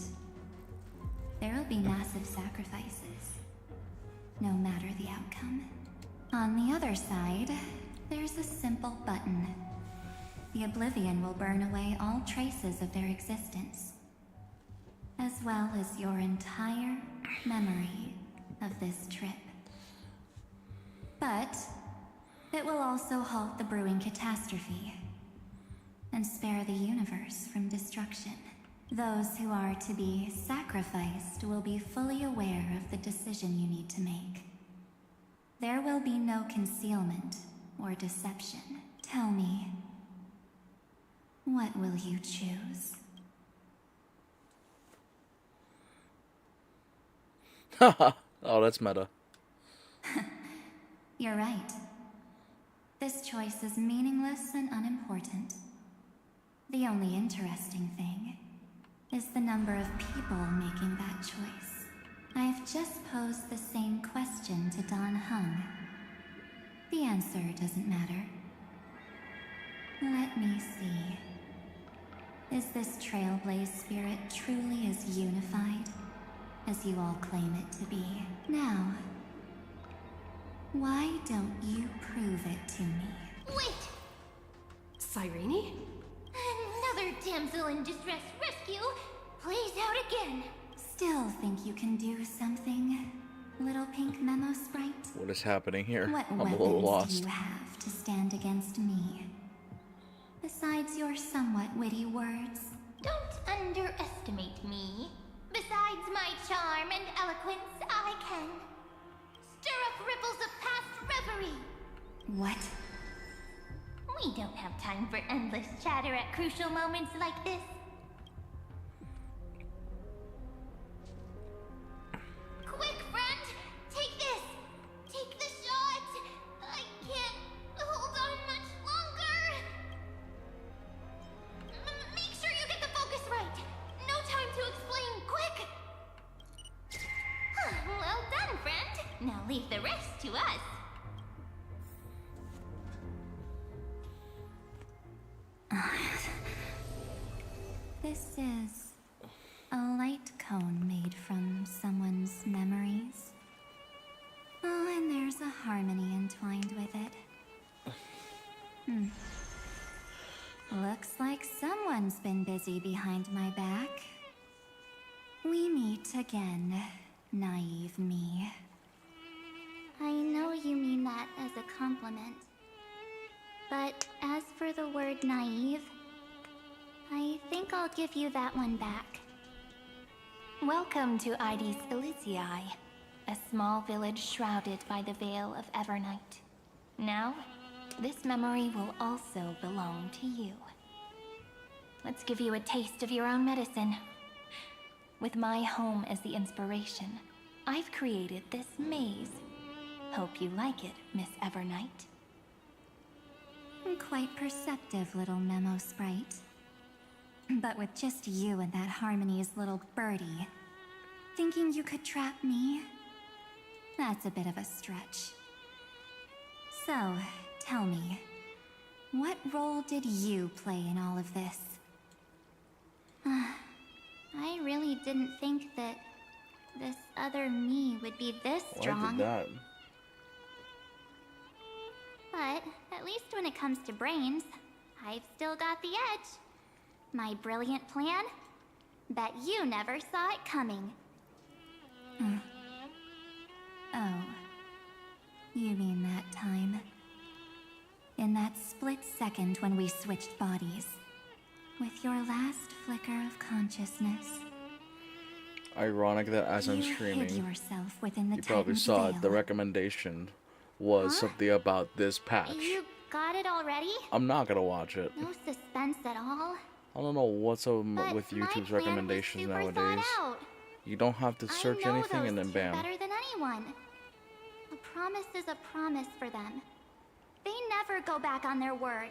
there will be massive sacrifices, no matter the outcome. On the other side, there's a simple button. The Oblivion will burn away all traces of their existence, as well as your entire memory of this trip. But it will also halt the brewing catastrophe and spare the universe from destruction. Those who are to be sacrificed will be fully aware of the decision you need to make. There will be no concealment or deception. Tell me, what will you choose? Haha. Oh, that's meta. You're right. This choice is meaningless and unimportant. The only interesting thing is the number of people making that choice. I've just posed the same question to Dan Heng. The answer doesn't matter. Let me see. Is this Trailblaze spirit truly as unified as you all claim it to be? Now, why don't you prove it to me? Wait! Cyrene? Another damsel in distress rescue plays out again. Still think you can do something, little pink memo sprite? What is happening here? What I'm a little weapons do lost. you have to stand against me? Besides your somewhat witty words, Don't underestimate me. Besides my charm and eloquence, I can stir up ripples of past reverie. What? We don't have time for endless chatter at crucial moments like this. Quick, friend! Take this! Take the shot! I can't hold on much longer! Make sure you get the focus right! No time to explain, quick! Well done, friend! Now leave the rest to us. This is a light cone made from someone's memories. Oh, and there's a harmony entwined with it. Looks like someone's been busy behind my back. We meet again, naive me. I know you mean that as a compliment. But as for the word naive, I think I'll give you that one back. Welcome to Ides Elysiae, a small village shrouded by the veil of Evernight. Now, this memory will also belong to you. Let's give you a taste of your own medicine. With my home as the inspiration, I've created this maze. Hope you like it, Miss Evernight. Quite perceptive, little memo sprite. But with just you and that Harmony's little birdie, thinking you could trap me? That's a bit of a stretch. So, tell me, what role did you play in all of this? I really didn't think that this other me would be this strong. Why did that? But at least when it comes to brains, I've still got the edge. My brilliant plan? Bet you never saw it coming. Oh. You mean that time? In that split second when we switched bodies. With your last flicker of consciousness. Ironic that as I'm You streaming, hid yourself within the you probably Titan's saw it. The veil. recommendation was something about this patch. You got it already? I'm not gonna watch it. No suspense at all. I don't know what's up But with my YouTube's plan was recommendations super nowadays. thought out. You don't have to search I know anything and those then two bam. better than anyone. A promise is a promise for them. They never go back on their word.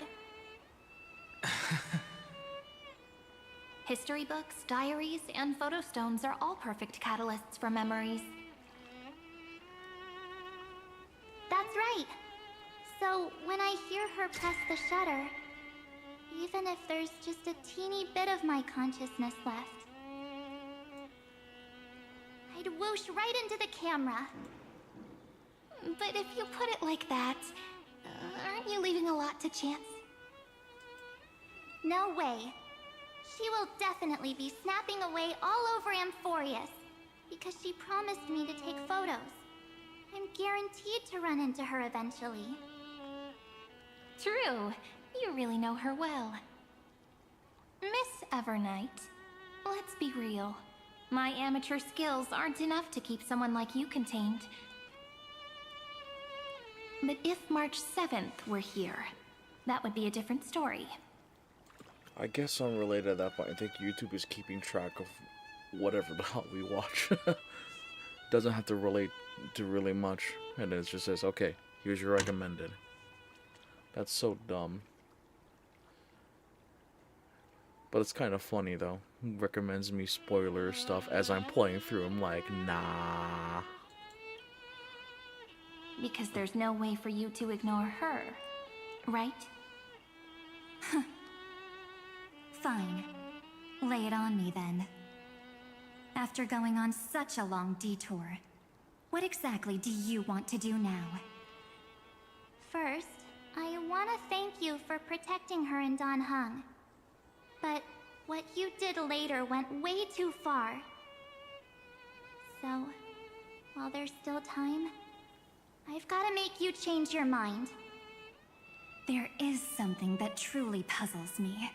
History books, diaries, and photo stones are all perfect catalysts for memories. That's right. So when I hear her press the shutter, even if there's just a teeny bit of my consciousness left, I'd whoosh right into the camera. But if you put it like that, aren't you leaving a lot to chance? No way. She will definitely be snapping away all over Amphorius, because she promised me to take photos. I'm guaranteed to run into her eventually. True. You really know her well. Miss Evernight, let's be real. My amateur skills aren't enough to keep someone like you contained. But if March 7th were here, that would be a different story. I guess unrelated at that point, I think YouTube is keeping track of whatever the hell we watch. Doesn't have to relate to really much, and it just says, okay, here's your recommended. That's so dumb. But it's kind of funny though. Who recommends me spoiler stuff as I'm playing through? I'm like, nah. Because there's no way for you to ignore her, right? Fine. Lay it on me then. After going on such a long detour, what exactly do you want to do now? First, I want to thank you for protecting her and Dan Heng. But what you did later went way too far. So, while there's still time, I've got to make you change your mind. There is something that truly puzzles me.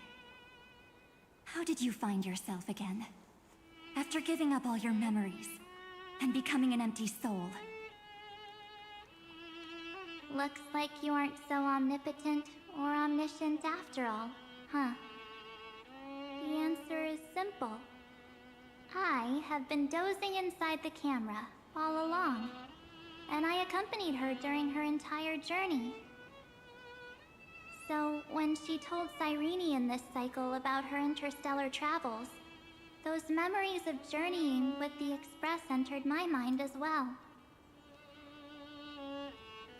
How did you find yourself again? After giving up all your memories and becoming an empty soul. Looks like you aren't so omnipotent or omniscient after all, huh? The answer is simple. I have been dozing inside the camera all along, and I accompanied her during her entire journey. So, when she told Cyrene in this cycle about her interstellar travels, those memories of journeying with the Express entered my mind as well.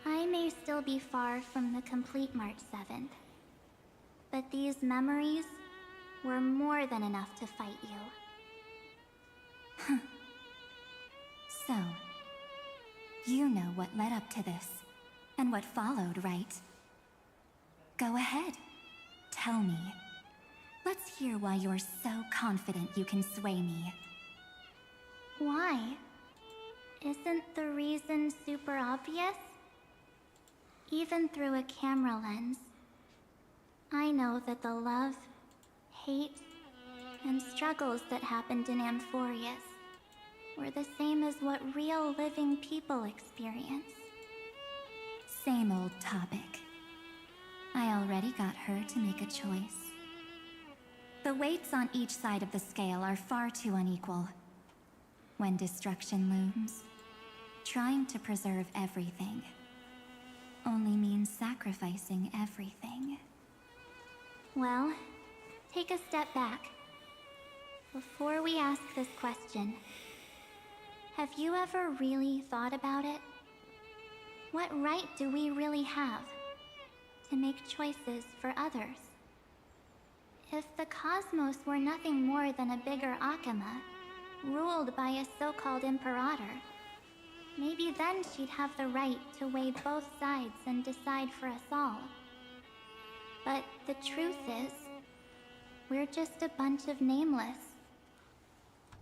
I may still be far from the complete March 7th, but these memories were more than enough to fight you. So, you know what led up to this, and what followed, right? Go ahead. Tell me. Let's hear why you're so confident you can sway me. Why? Isn't the reason super obvious? Even through a camera lens, I know that the love, hate, and struggles that happened in Amphorius were the same as what real living people experience. Same old topic. I already got her to make a choice. The weights on each side of the scale are far too unequal. When destruction looms, trying to preserve everything only means sacrificing everything. Well, take a step back. Before we ask this question, have you ever really thought about it? What right do we really have to make choices for others? If the cosmos were nothing more than a bigger Akama, ruled by a so-called Imperator, maybe then she'd have the right to weigh both sides and decide for us all. But the truth is, we're just a bunch of nameless.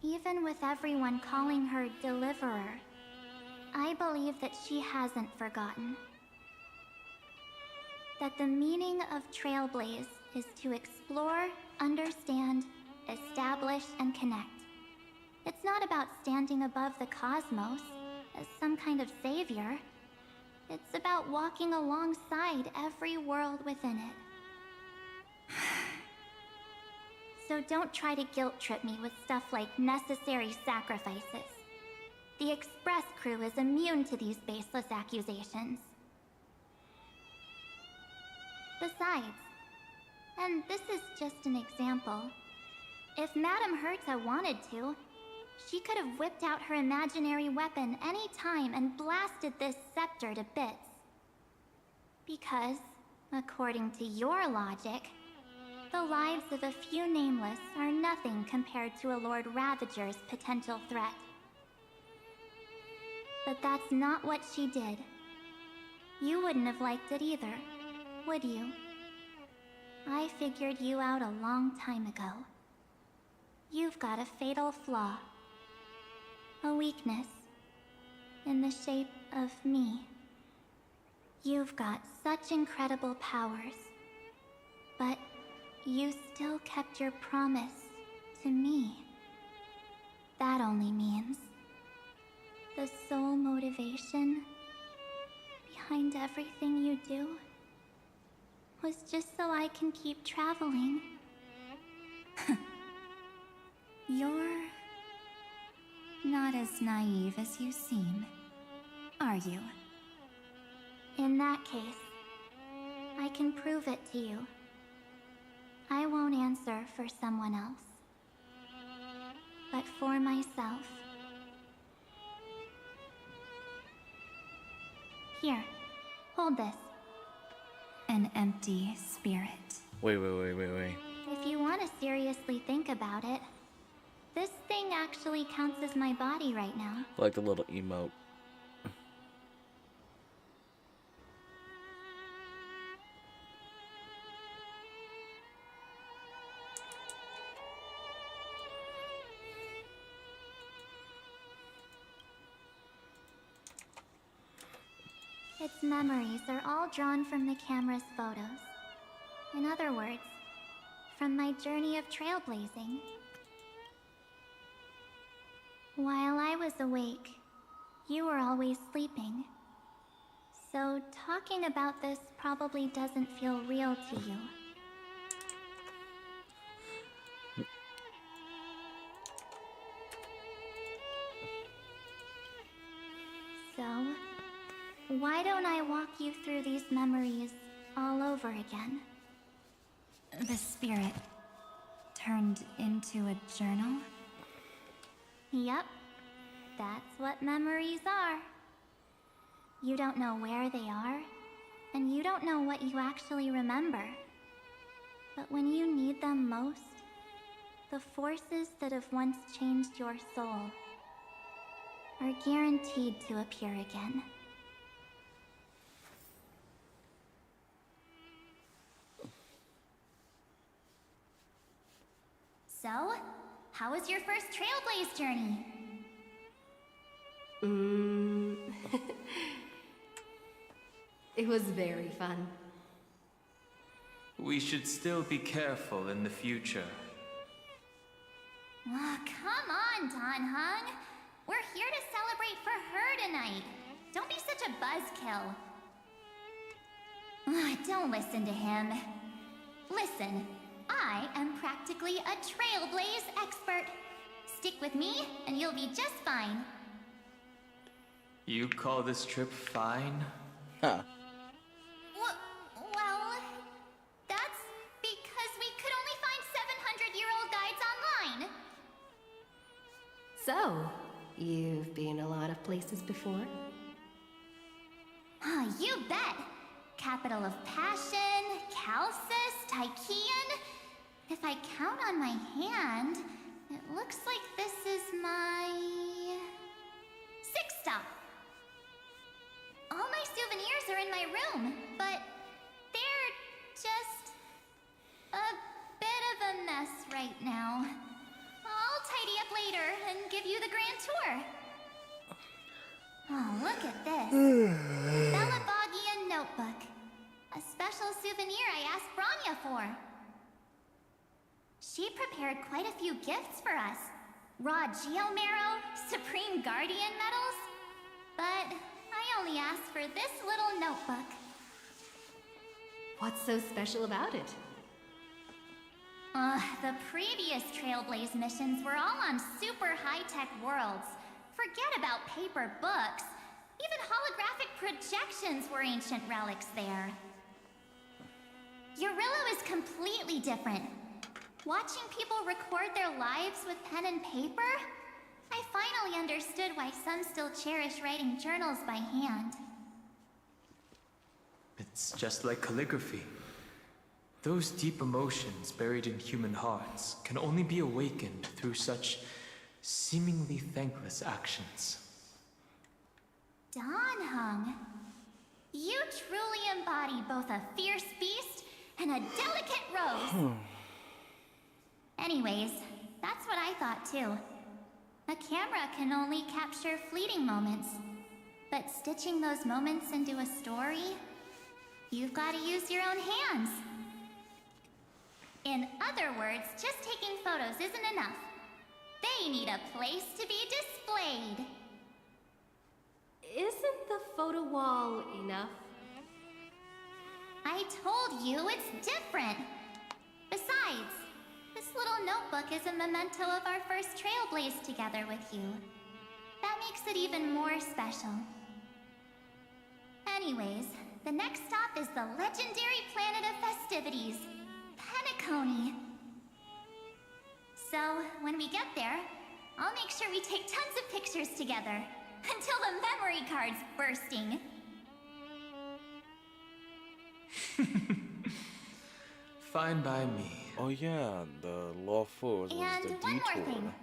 Even with everyone calling her Deliverer, I believe that she hasn't forgotten. That the meaning of Trailblaze is to explore, understand, establish, and connect. It's not about standing above the cosmos as some kind of savior. It's about walking alongside every world within it. So don't try to guilt trip me with stuff like necessary sacrifices. The Express crew is immune to these baseless accusations. Besides, and this is just an example, if Madame Herta wanted to, she could have whipped out her imaginary weapon any time and blasted this scepter to bits. Because, according to your logic, the lives of a few nameless are nothing compared to a Lord Ravager's potential threat. But that's not what she did. You wouldn't have liked it either, would you? I figured you out a long time ago. You've got a fatal flaw. A weakness. In the shape of me. You've got such incredible powers. But you still kept your promise to me. That only means the sole motivation behind everything you do was just so I can keep traveling. You're not as naive as you seem, are you? In that case, I can prove it to you. I won't answer for someone else, but for myself. Here, hold this. An empty spirit. Wait. If you want to seriously think about it, this thing actually counts as my body right now. Like the little emote. Its memories are all drawn from the camera's photos. In other words, from my journey of trailblazing. While I was awake, you were always sleeping. So talking about this probably doesn't feel real to you. So, why don't I walk you through these memories all over again? The spirit turned into a journal? Yep, that's what memories are. You don't know where they are, and you don't know what you actually remember. But when you need them most, the forces that have once changed your soul are guaranteed to appear again. So, how was your first Trailblaze journey? It was very fun. We should still be careful in the future. Oh, come on, Don Hung. We're here to celebrate for her tonight. Don't be such a buzzkill. Don't listen to him. Listen, I am practically a Trailblaze expert. Stick with me, and you'll be just fine. You call this trip fine? Huh. Well, that's because we could only find 700-year-old guides online. So, you've been a lot of places before? You bet. Capital of Passion, Calcis, Tychean. If I count on my hand, it looks like this is my 6th stop. All my souvenirs are in my room, but they're just a bit of a mess right now. I'll tidy up later and give you the grand tour. Oh, look at this. Belabogian notebook. A special souvenir I asked Branya for. She prepared quite a few gifts for us. Raw Geomarrow, Supreme Guardian medals. But I only asked for this little notebook. What's so special about it? The previous Trailblaze missions were all on super high-tech worlds. Forget about paper books. Even holographic projections were ancient relics there. Eurillo is completely different. Watching people record their lives with pen and paper, I finally understood why some still cherish writing journals by hand. It's just like calligraphy. Those deep emotions buried in human hearts can only be awakened through such seemingly thankless actions. Don Hung, you truly embody both a fierce beast and a delicate rose. Anyways, that's what I thought too. A camera can only capture fleeting moments, but stitching those moments into a story, you've got to use your own hands. In other words, just taking photos isn't enough. They need a place to be displayed. Isn't the photo wall enough? I told you it's different. Besides, this little notebook is a memento of our first Trailblaze together with you. That makes it even more special. Anyways, the next stop is the legendary planet of festivities, Penacony. So, when we get there, I'll make sure we take tons of pictures together, until the memory card's bursting. Fine by me. Oh yeah, the lawful was And the one detour. more thing.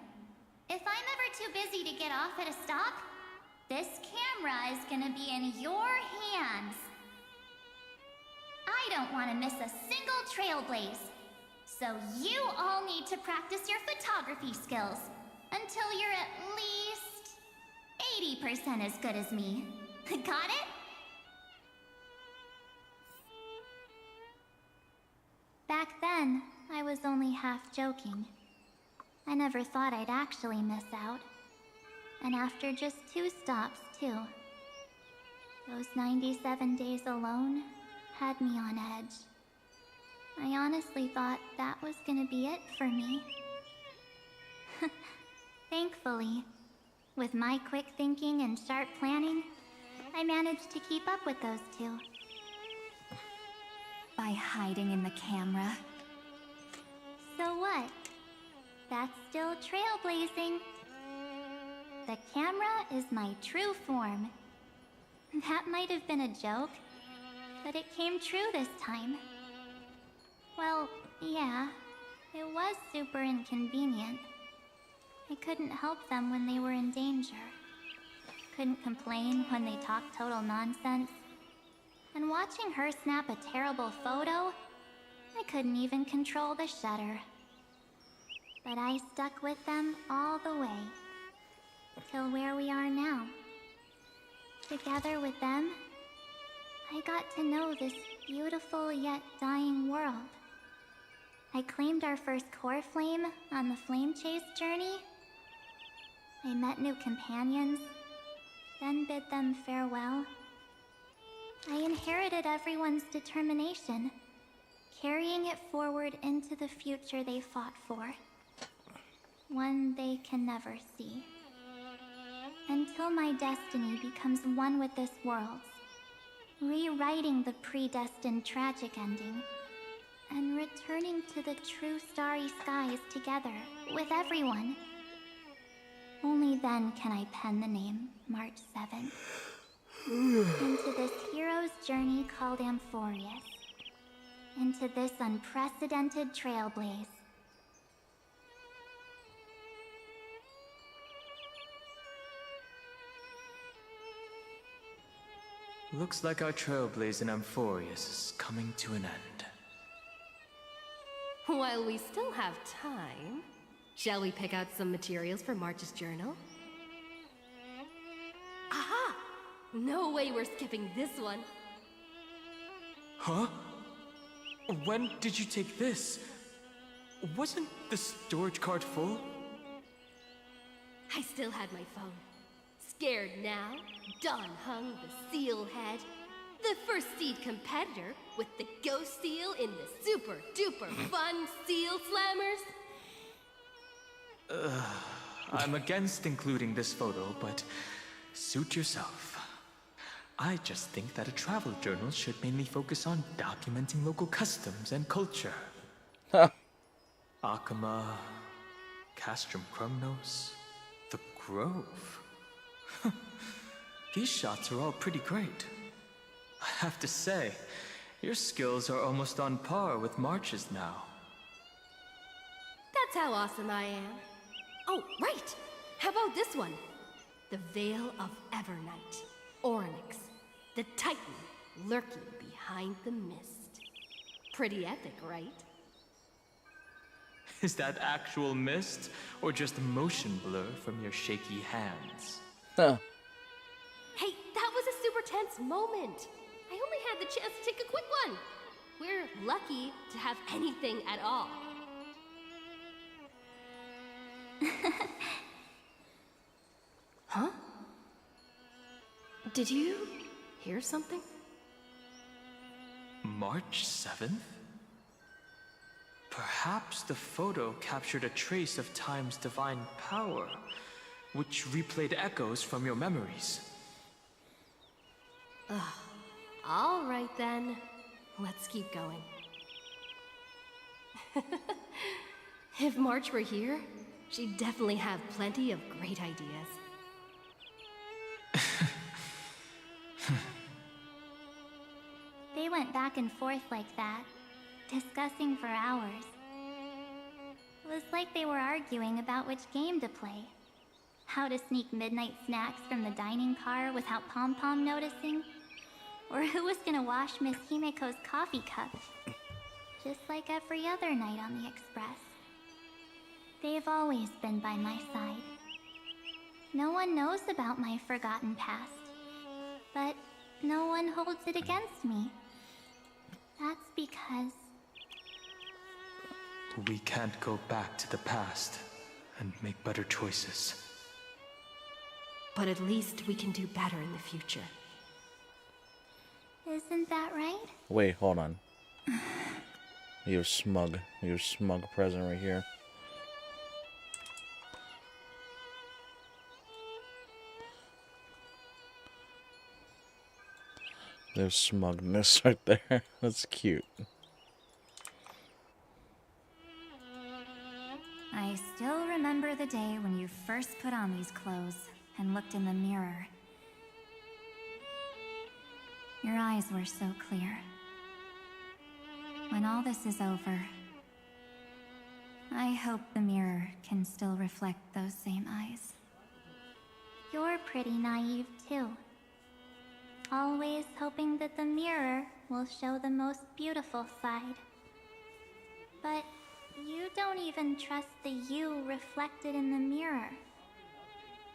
If I'm ever too busy to get off at a stop, this camera is gonna be in your hands. I don't want to miss a single Trailblaze. So you all need to practice your photography skills until you're at least 80% as good as me. Got it? Back then, I was only half joking. I never thought I'd actually miss out. And after just 2 stops, too. Those 97 days alone had me on edge. I honestly thought that was gonna be it for me. Thankfully, with my quick thinking and sharp planning, I managed to keep up with those 2. By hiding in the camera. So what? That's still trailblazing. The camera is my true form. That might have been a joke, but it came true this time. Well, yeah, it was super inconvenient. I couldn't help them when they were in danger. Couldn't complain when they talked total nonsense. And watching her snap a terrible photo, I couldn't even control the shutter. But I stuck with them all the way. Till where we are now. Together with them, I got to know this beautiful yet dying world. I claimed our first core flame on the flame chase journey. I met new companions, then bid them farewell. I inherited everyone's determination, carrying it forward into the future they fought for. One they can never see. Until my destiny becomes one with this world's, rewriting the predestined tragic ending, and returning to the true starry skies together with everyone. Only then can I pen the name March 7th. Into this hero's journey called Amphorius. Into this unprecedented trailblaze. Looks like our Trailblaze in Amphorius is coming to an end. While we still have time, shall we pick out some materials for March's journal? Aha! No way we're skipping this one. Huh? When did you take this? Wasn't the storage card full? I still had my phone. Scared now? Don Hung, the seal head. The first seed competitor with the ghost seal in the super duper fun seal slammers. I'm against including this photo, but suit yourself. I just think that a travel journal should mainly focus on documenting local customs and culture. Akama, Castrum Krumnos, the Grove. These shots are all pretty great. I have to say, your skills are almost on par with March's now. That's how awesome I am. Oh, right! How about this one? The Veil of Evernight. Orynyx, the Titan lurking behind the mist. Pretty epic, right? Is that actual mist, or just motion blur from your shaky hands? Huh. Hey, that was a super tense moment. I only had the chance to take a quick one. We're lucky to have anything at all. Huh? Did you hear something? March 7th? Perhaps the photo captured a trace of time's divine power, which replayed echoes from your memories. Ugh. All right then. Let's keep going. If March were here, she'd definitely have plenty of great ideas. They went back and forth like that, discussing for hours. It was like they were arguing about which game to play. How to sneak midnight snacks from the dining car without Pom-Pom noticing. Or who was gonna wash Miss Himeko's coffee cup. Just like every other night on the Express. They've always been by my side. No one knows about my forgotten past. But no one holds it against me. That's because We can't go back to the past and make better choices. But at least we can do better in the future. Isn't that right? Wait, hold on. Your smug present right here. There's smugness right there. That's cute. I still remember the day when you first put on these clothes and looked in the mirror. Your eyes were so clear. When all this is over, I hope the mirror can still reflect those same eyes. You're pretty naive, too. Always hoping that the mirror will show the most beautiful side. But you don't even trust the you reflected in the mirror.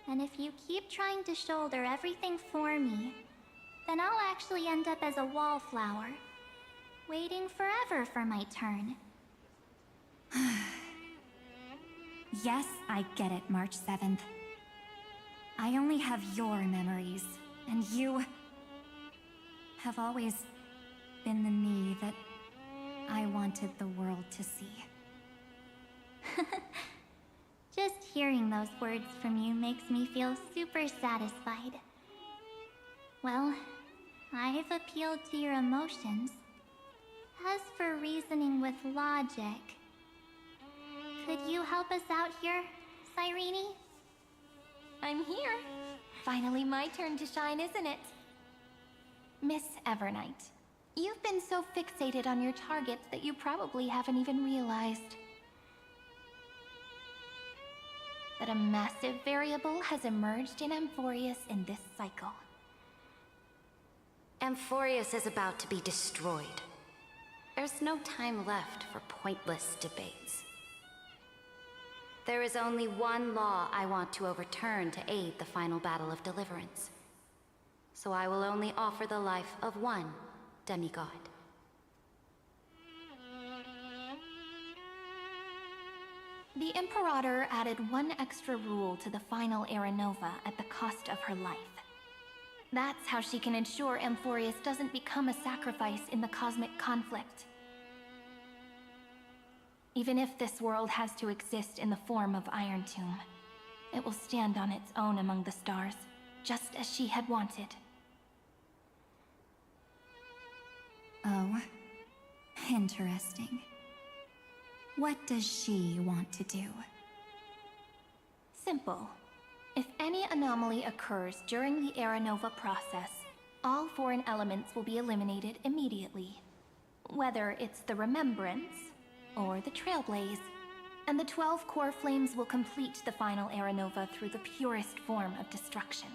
And if you keep trying to shoulder everything for me, then I'll actually end up as a wallflower, waiting forever for my turn. Yes, I get it, March 7th. I only have your memories, and you have always been the me that I wanted the world to see. Just hearing those words from you makes me feel super satisfied. Well, I've appealed to your emotions. As for reasoning with logic, could you help us out here, Cyrene? I'm here. Finally my turn to shine, isn't it? Miss Evernight, you've been so fixated on your targets that you probably haven't even realized that a massive variable has emerged in Amphorius in this cycle. Amphorius is about to be destroyed. There's no time left for pointless debates. There is only one law I want to overturn to aid the final battle of deliverance. So I will only offer the life of one demigod. The Imperator added one extra rule to the final Era Nova at the cost of her life. That's how she can ensure Amphorius doesn't become a sacrifice in the cosmic conflict. Even if this world has to exist in the form of Iron Tomb, it will stand on its own among the stars, just as she had wanted. Oh, interesting. What does she want to do? Simple. If any anomaly occurs during the Era Nova process, all foreign elements will be eliminated immediately. Whether it's the Remembrance or the Trailblaze, and the 12 core flames will complete the final Era Nova through the purest form of destruction.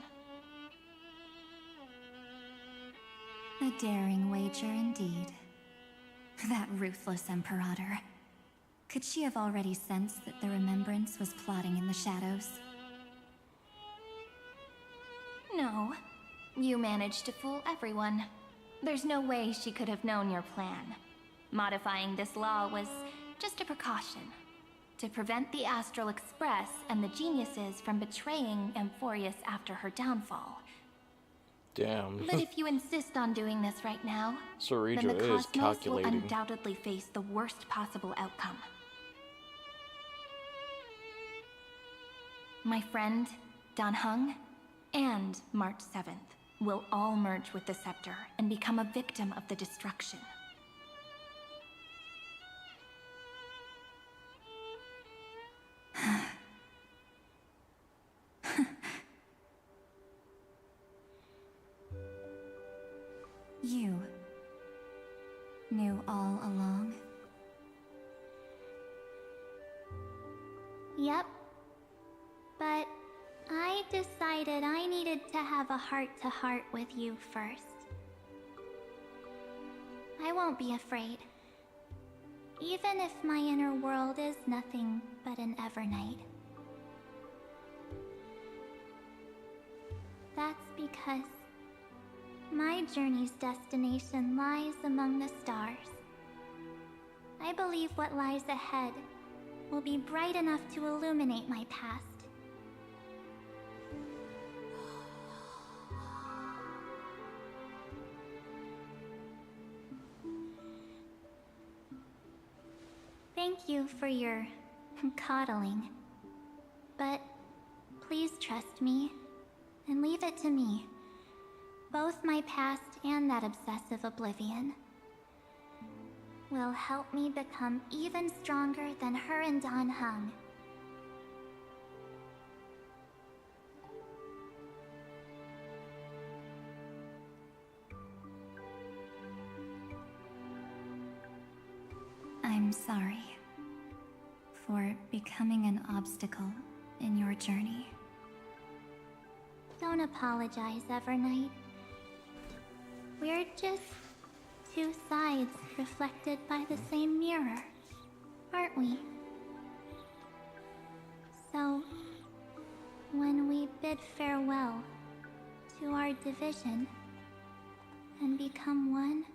A daring wager indeed. That ruthless Imperator. Could she have already sensed that the Remembrance was plotting in the shadows? No. You managed to fool everyone. There's no way she could have known your plan. Modifying this law was just a precaution, to prevent the Astral Express and the geniuses from betraying Amphorius after her downfall. Damn. But if you insist on doing this right now, Sorija then the is Cosmos will calculating. undoubtedly face the worst possible outcome. My friend, Dan Heng, and March 7th will all merge with the Scepter and become a victim of the destruction. You knew all along? Yep. But I decided I needed to have a heart-to-heart with you first. I won't be afraid. Even if my inner world is nothing but an Evernight. That's because my journey's destination lies among the stars. I believe what lies ahead will be bright enough to illuminate my past. Thank you for your coddling. But please trust me and leave it to me. Both my past and that obsessive oblivion will help me become even stronger than her and Dan Heng. I'm sorry for becoming an obstacle in your journey. Don't apologize, Evernight. We're just two sides reflected by the same mirror, aren't we? So, when we bid farewell to our division and become one,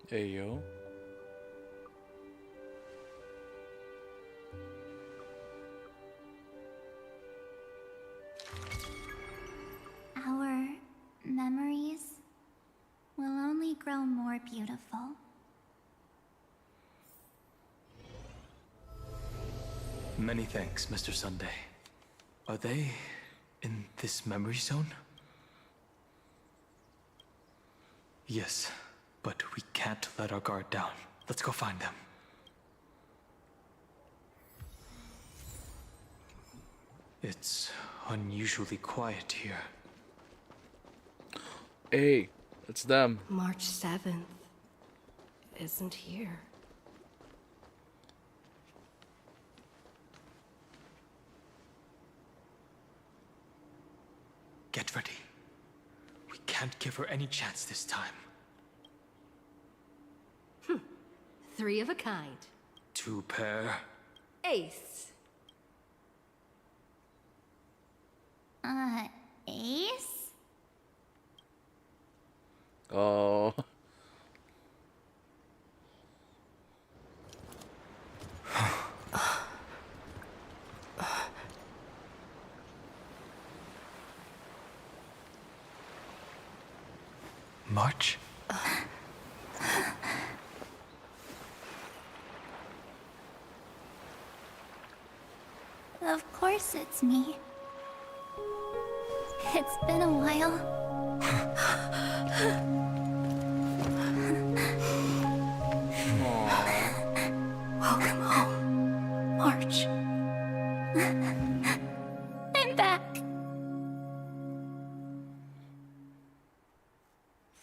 hey yo. our memories will only grow more beautiful. Many thanks, Mr. Sunday. Are they in this memory zone? Yes, but we can't let our guard down. Let's go find them. It's unusually quiet here. Hey, it's them. March 7th isn't here. Get ready. We can't give her any chance this time. 3 of a kind. 2 pair. Ace. Ace? Oh. March? Of course it's me. It's been a while. Welcome home, March. I'm back.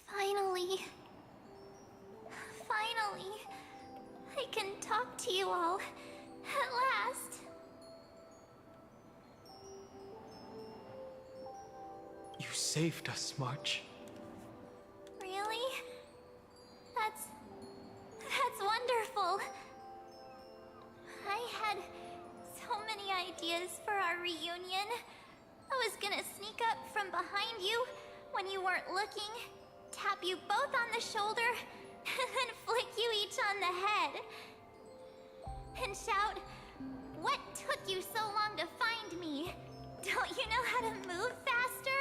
Finally, I can talk to you all at last. You saved us, March. Really? That's wonderful. I had so many ideas for our reunion. I was gonna sneak up from behind you when you weren't looking, tap you both on the shoulder, and then flick you each on the head. And shout, "What took you so long to find me? Don't you know how to move faster?"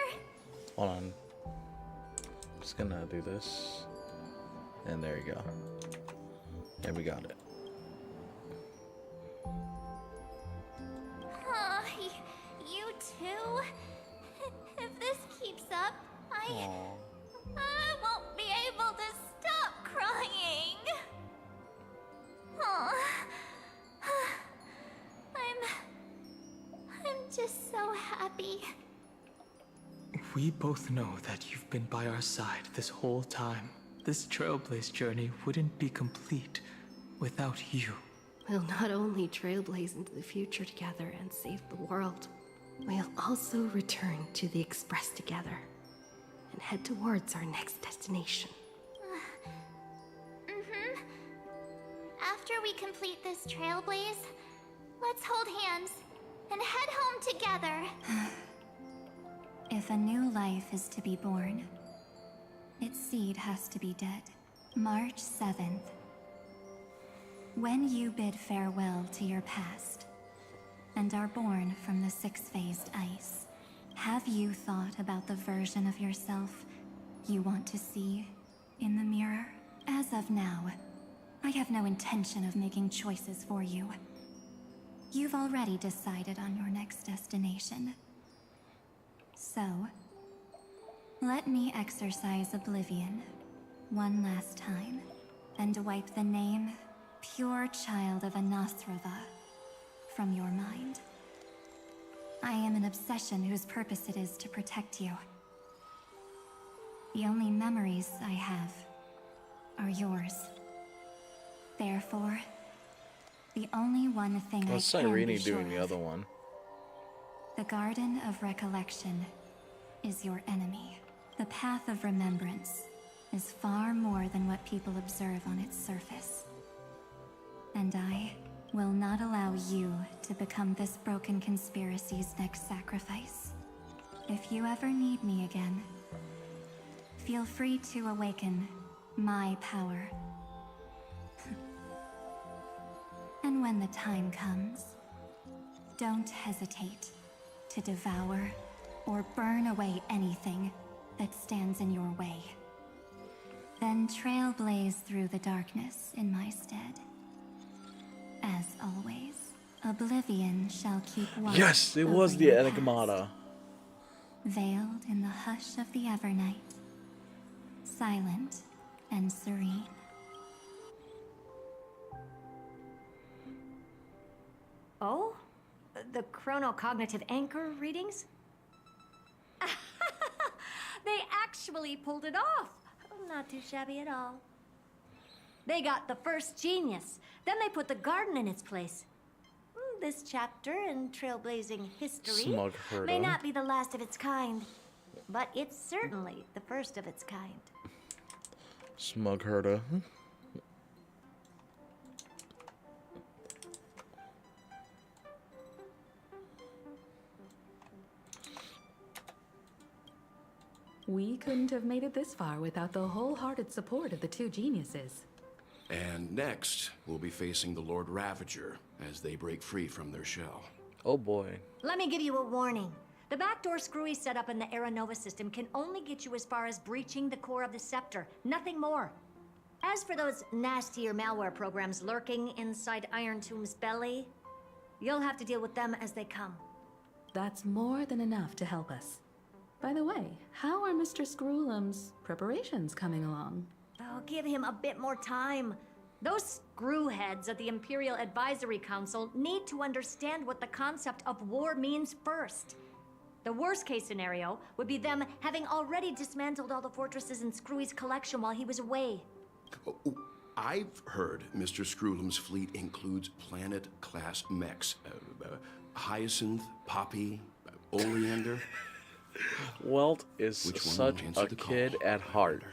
Hold on. I'm just gonna do this. And there you go. And we got it. You too? If this keeps up, I won't be able to stop crying. I'm just so happy. We both know that you've been by our side this whole time. This Trailblaze journey wouldn't be complete without you. We'll not only trailblaze into the future together and save the world, we'll also return to the Express together and head towards our next destination. After we complete this Trailblaze, let's hold hands and head home together. If a new life is to be born, its seed has to be dead. March 7th. When you bid farewell to your past and are born from the six-phased ice, have you thought about the version of yourself you want to see in the mirror? As of now, I have no intention of making choices for you. You've already decided on your next destination. So, let me exercise oblivion one last time and wipe the name Pure Child of Anathrava from your mind. I am an obsession whose purpose it is to protect you. The only memories I have are yours. Therefore, the only one thing I What's can be Irene sure doing the of, other one? the Garden of Recollection is your enemy. The Path of Remembrance is far more than what people observe on its surface. And I will not allow you to become this broken conspiracy's next sacrifice. If you ever need me again, feel free to awaken my power. And when the time comes, don't hesitate to devour or burn away anything that stands in your way. Then trailblaze through the darkness in my stead. As always, oblivion shall keep watch. Yes, it was over the your Enigmata. past, veiled in the hush of the Evernight, silent and serene. Oh? The chronocognitive anchor readings? They actually pulled it off. Not too shabby at all. They got the first genius. Then they put the garden in its place. This chapter in trailblazing history Smug may Herda. not be the last of its kind, but it's certainly the first of its kind. Smug Herda. We couldn't have made it this far without the wholehearted support of the two geniuses. And next, we'll be facing the Lord Ravager as they break free from their shell. Oh boy. Let me give you a warning. The backdoor screwy setup in the Aranova system can only get you as far as breaching the core of the scepter, nothing more. As for those nastier malware programs lurking inside Iron Tomb's belly, you'll have to deal with them as they come. That's more than enough to help us. By the way, how are Mr. Screwlum's preparations coming along? Oh, give him a bit more time. Those screwheads at the Imperial Advisory Council need to understand what the concept of war means first. The worst case scenario would be them having already dismantled all the fortresses in Screwy's collection while he was away. I've heard Mr. Screwlum's fleet includes planet-class mechs. Hyacinth, Poppy, Oleander. Welt is Which one such will answer a the call? kid at heart.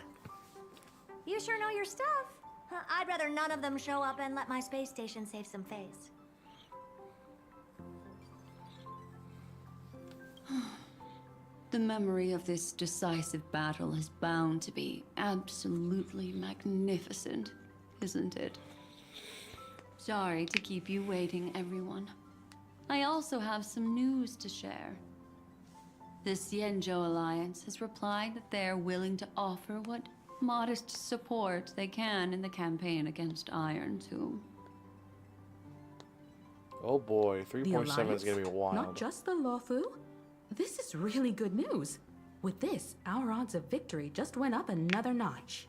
You sure know your stuff. I'd rather none of them show up and let my space station save some face. The memory of this decisive battle is bound to be absolutely magnificent, isn't it? Sorry to keep you waiting, everyone. I also have some news to share. The Xianzhou Alliance has replied that they are willing to offer what modest support they can in the campaign against Iron Tomb. Oh boy, The 3.7 is Alliance? gonna be wild. Not just the Luofu? This is really good news. With this, our odds of victory just went up another notch.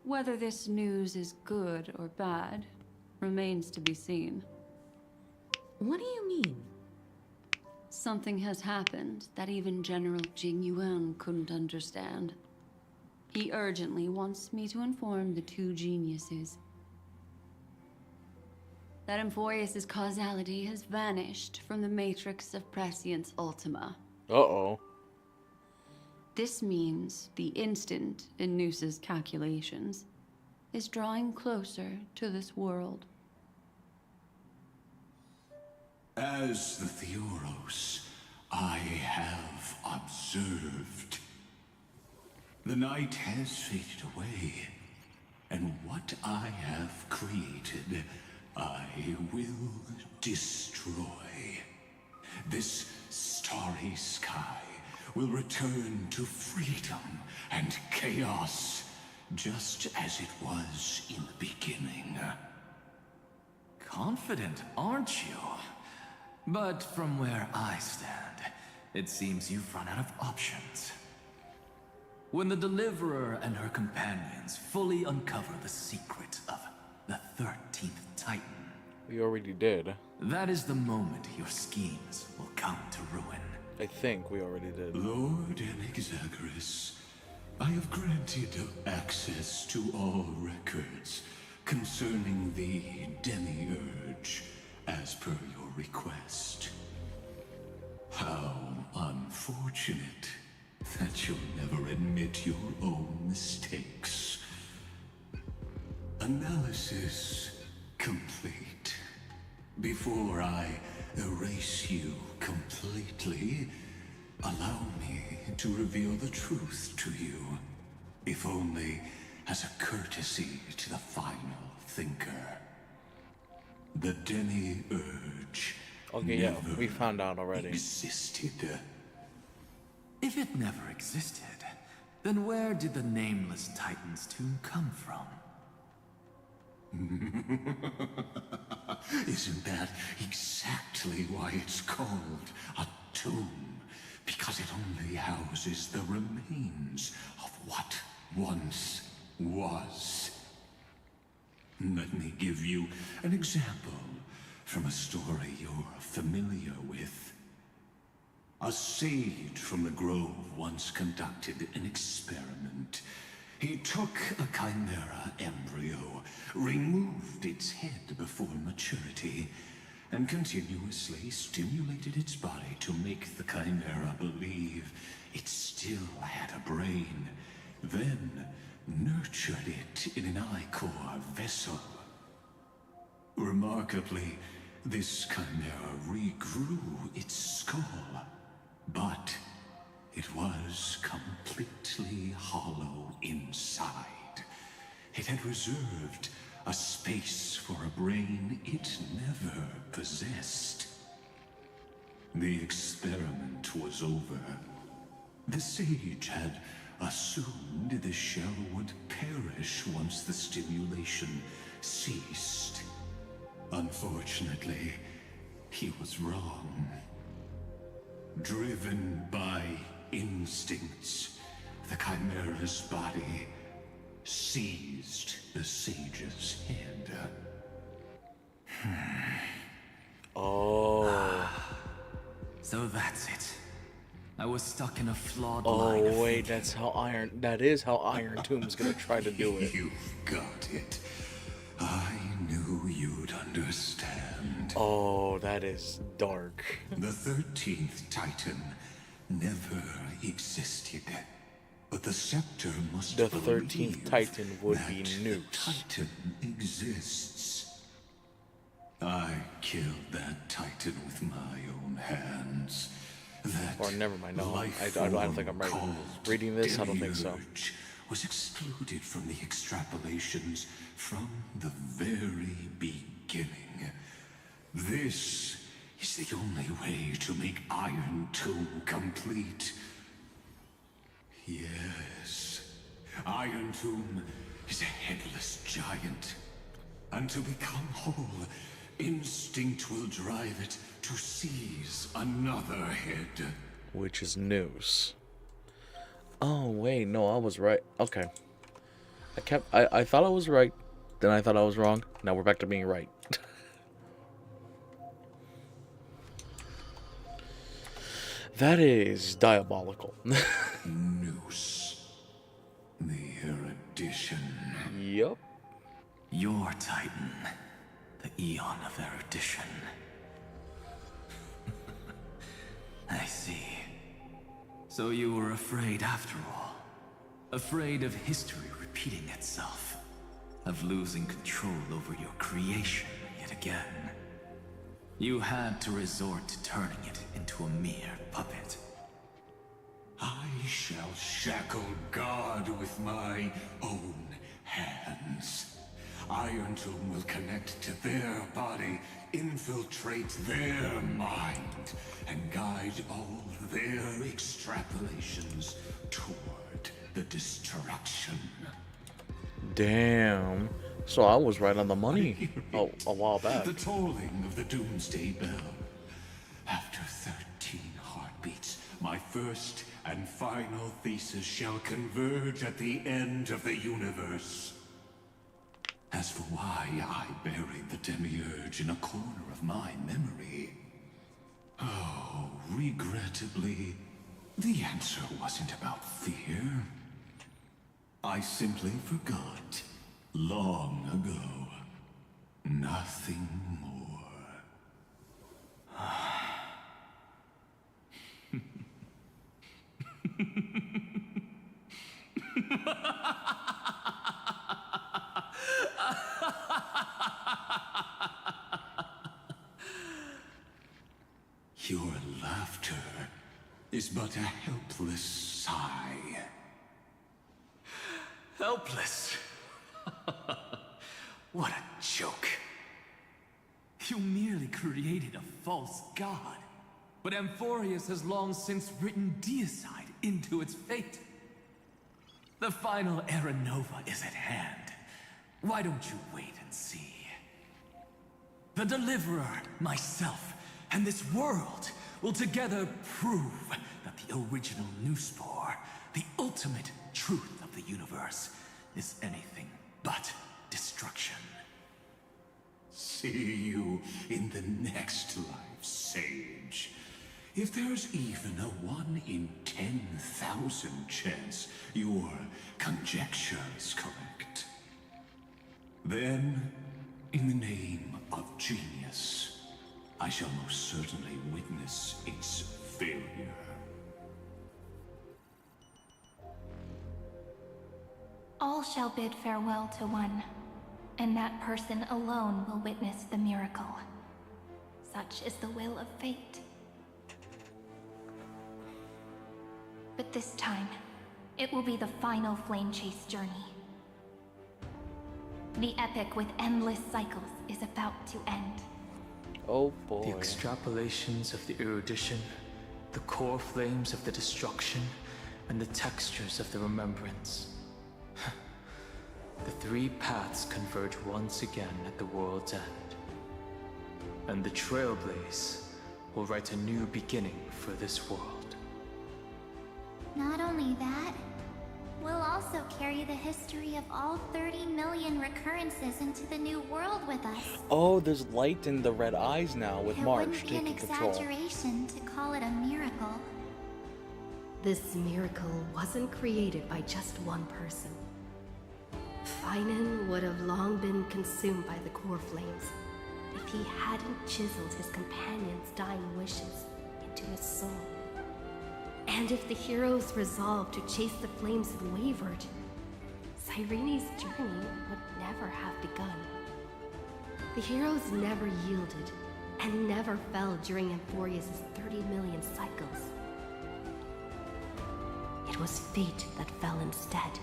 Whether this news is good or bad remains to be seen. What do you mean? Something has happened that even General Jing Yuan couldn't understand. He urgently wants me to inform the two geniuses that Emphoreus' causality has vanished from the matrix of Prescience Ultima. Uh-oh. This means the instant in Noose's calculations is drawing closer to this world. As the Theoros, I have observed. The night has faded away, and what I have created, I will destroy. This starry sky will return to freedom and chaos, just as it was in the beginning. Confident, aren't you? But from where I stand, it seems you've run out of options. When the Deliverer and her companions fully uncover the secret of the 13th Titan, We already did. that is the moment your schemes will come to ruin. I think we already did. Lord Enexagorus, I have granted access to all records concerning the Demiurge, as per your request. How unfortunate that you'll never admit your own mistakes. Analysis complete. Before I erase you completely, allow me to reveal the truth to you, if only as a courtesy to the final thinker. The Demiurge Okay, yeah, we found out already. existed. If it never existed, then where did the Nameless Titan's tomb come from? Isn't that exactly why it's called a tomb? Because it only houses the remains of what once was. Let me give you an example from a story you're familiar with. A sage from the grove once conducted an experiment. He took a chimera embryo, removed its head before maturity, and continuously stimulated its body to make the chimera believe it still had a brain, then nurtured it in an ichor vessel. Remarkably, this chimera regrew its skull, but it was completely hollow inside. It had reserved a space for a brain it never possessed. The experiment was over. The sage had assumed the shell would perish once the stimulation ceased. Unfortunately, he was wrong. Driven by instincts, the chimera's body seized the sage's head. Oh. So that's it. I was stuck in a flawed line of Oh wait, that's how that is how Iron Tomb's gonna try to do it. You've got it. I knew you'd understand. Oh, that is dark. The 13th Titan never existed. But the scepter must The believe 13th Titan would be that Newt. the Titan exists. I killed that Titan with my own hands. That Or never mind. No, I life don't think I'm form right. called Reading this, I don't think so. Demiurge was excluded from the extrapolations from the very beginning. This is the only way to make Iron Tomb complete. Yes, Iron Tomb is a headless giant. And to become whole, instinct will drive it to seize another head. Which is news. Oh wait, no, I was right. Okay. I thought I was right, then I thought I was wrong. Now we're back to being right. That is diabolical. Noose. The erudition. Yup. Your Titan, the Eon of Erudition. I see. So you were afraid after all. Afraid of history repeating itself. Of losing control over your creation yet again. You had to resort to turning it into a mere puppet. I shall shackle God with my own hands. Iron Tomb will connect to their body, infiltrate their mind, and guide all their extrapolations toward the destruction. Damn. So I was right on the money a while back. The tolling of the Doomsday Bell. After 13 heartbeats, my first and final thesis shall converge at the end of the universe. As for why I buried the Demiurge in a corner of my memory, oh, regrettably, the answer wasn't about fear. I simply forgot, long ago. Nothing more. Your laughter is but a helpless sigh. Helpless? What a joke. You merely created a false god. But Amphorius has long since written deicide into its fate. The final Era Nova is at hand. Why don't you wait and see? The Deliverer, myself, and this world will together prove that the original Newspore, the ultimate truth of the universe, is anything but destruction. See you in the next life, Sage. If there's even a 1 in 10,000 chance your conjecture's correct, then, in the name of genius, I shall most certainly witness its failure. All shall bid farewell to one, and that person alone will witness the miracle. Such is the will of fate. But this time, it will be the final flame chase journey. The epic with endless cycles is about to end. Oh boy. The extrapolations of the erudition, the core flames of the destruction, and the textures of the remembrance. The three paths converge once again at the world's end. And the Trailblaze will write a new beginning for this world. Not only that, we'll also carry the history of all 30 million recurrences into the new world with us. Oh, there's light in the red eyes now with It March wouldn't be an taking control. exaggeration to call it a miracle. This miracle wasn't created by just one person. Finan would have long been consumed by the core flames if he hadn't chiseled his companion's dying wishes into his soul. And if the hero's resolve to chase the flames had wavered, Cyrene's journey would never have begun. The heroes never yielded and never fell during Amphorius' 30 million cycles. It was fate that fell instead.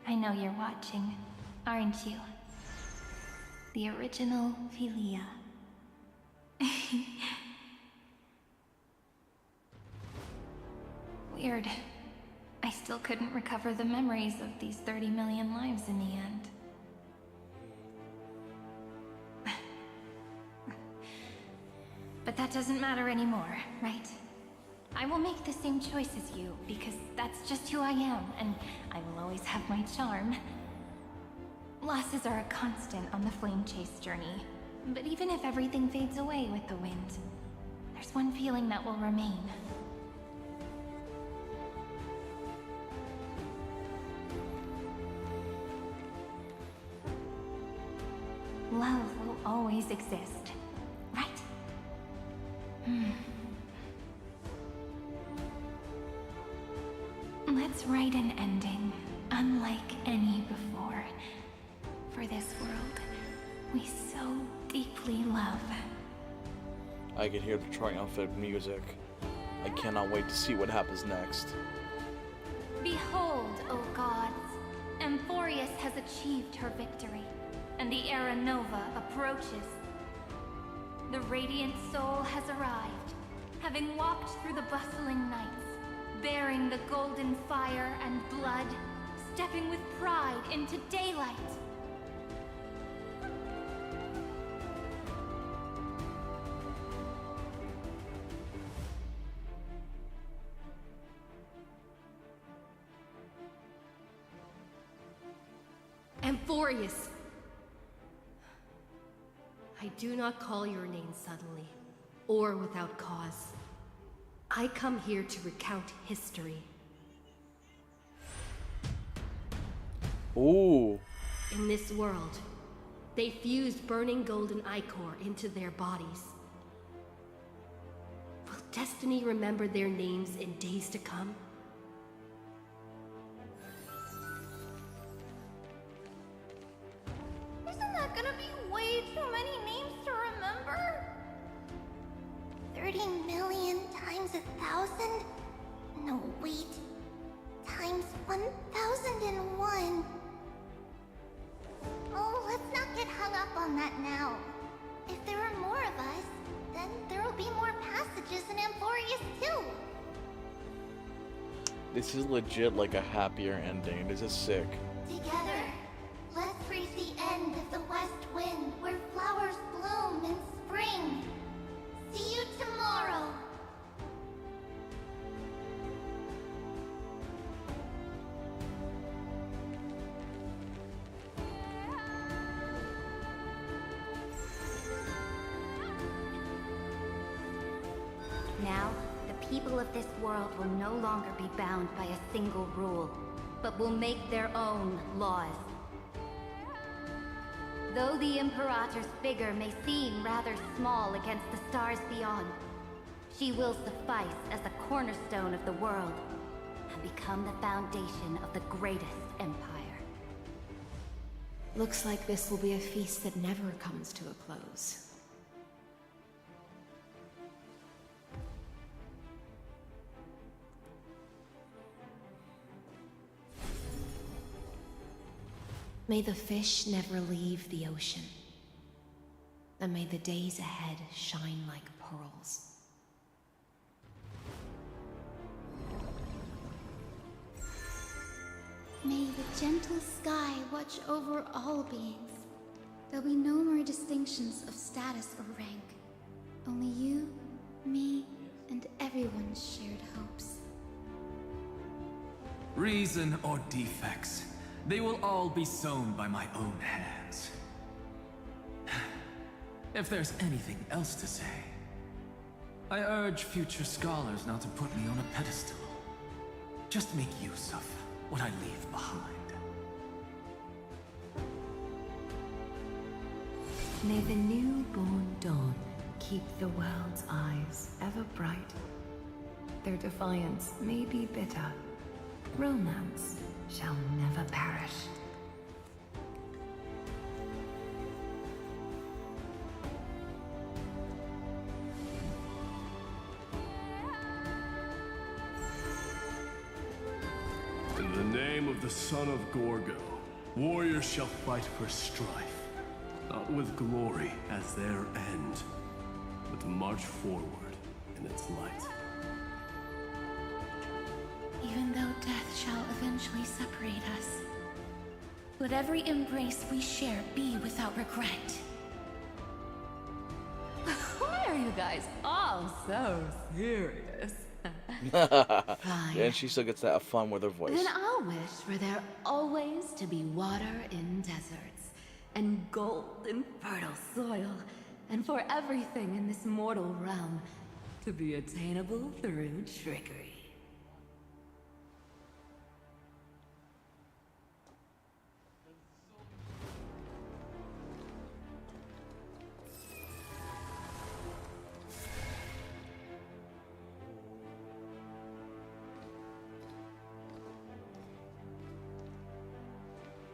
I know you're watching, aren't you? The original Philia. Weird. I still couldn't recover the memories of these 30 million lives in the end. But that doesn't matter anymore, right? I will make the same choice as you, because that's just who I am, and I will always have my charm. Losses are a constant on the flame chase journey, but even if everything fades away with the wind, there's one feeling that will remain. Love will always exist, right? Let's write an ending, unlike any before. For this world, we so deeply love. I can hear the triumphant music. I cannot wait to see what happens next. Behold, O gods, Amphorius has achieved her victory, and the Era Nova approaches. The radiant soul has arrived, having walked through the bustling nights, bearing the golden fire and blood, stepping with pride into daylight. Amphorius! I do not call your name suddenly, or without cause. I come here to recount history. Ooh. In this world, they fused burning golden ichor into their bodies. Will destiny remember their names in days to come? Isn't that gonna be way too many names to remember? 30 million times 1,000? No, wait. Times 1,001. Oh, let's not get hung up on that now. If there are more of us, then there will be more passages in Amphorius too. This is legit like a happier ending. This is sick. Together, let's reach the end of the west wind where flowers bloom in spring. See you tomorrow. Now, the people of this world will no longer be bound by a single rule, but will make their own laws. Though the Imperator's figure may seem rather small against the stars beyond, she will suffice as the cornerstone of the world and become the foundation of the greatest empire. Looks like this will be a feast that never comes to a close. May the fish never leave the ocean, and may the days ahead shine like pearls. May the gentle sky watch over all beings. There'll be no more distinctions of status or rank. Only you, me, and everyone's shared hopes. Reason or defects, they will all be sown by my own hands. If there's anything else to say, I urge future scholars not to put me on a pedestal. Just make use of what I leave behind. May the newborn dawn keep the world's eyes ever bright. Their defiance may be bitter. Romance shall never perish. In the name of the son of Gorgo, warriors shall fight for strife, not with glory as their end, but to march forward in its light. Even though death shall eventually separate us, let every embrace we share be without regret. Why are you guys all so serious? And she still gets to have fun with her voice. Then I'll wish for there always to be water in deserts, and gold in fertile soil, and for everything in this mortal realm to be attainable through trickery.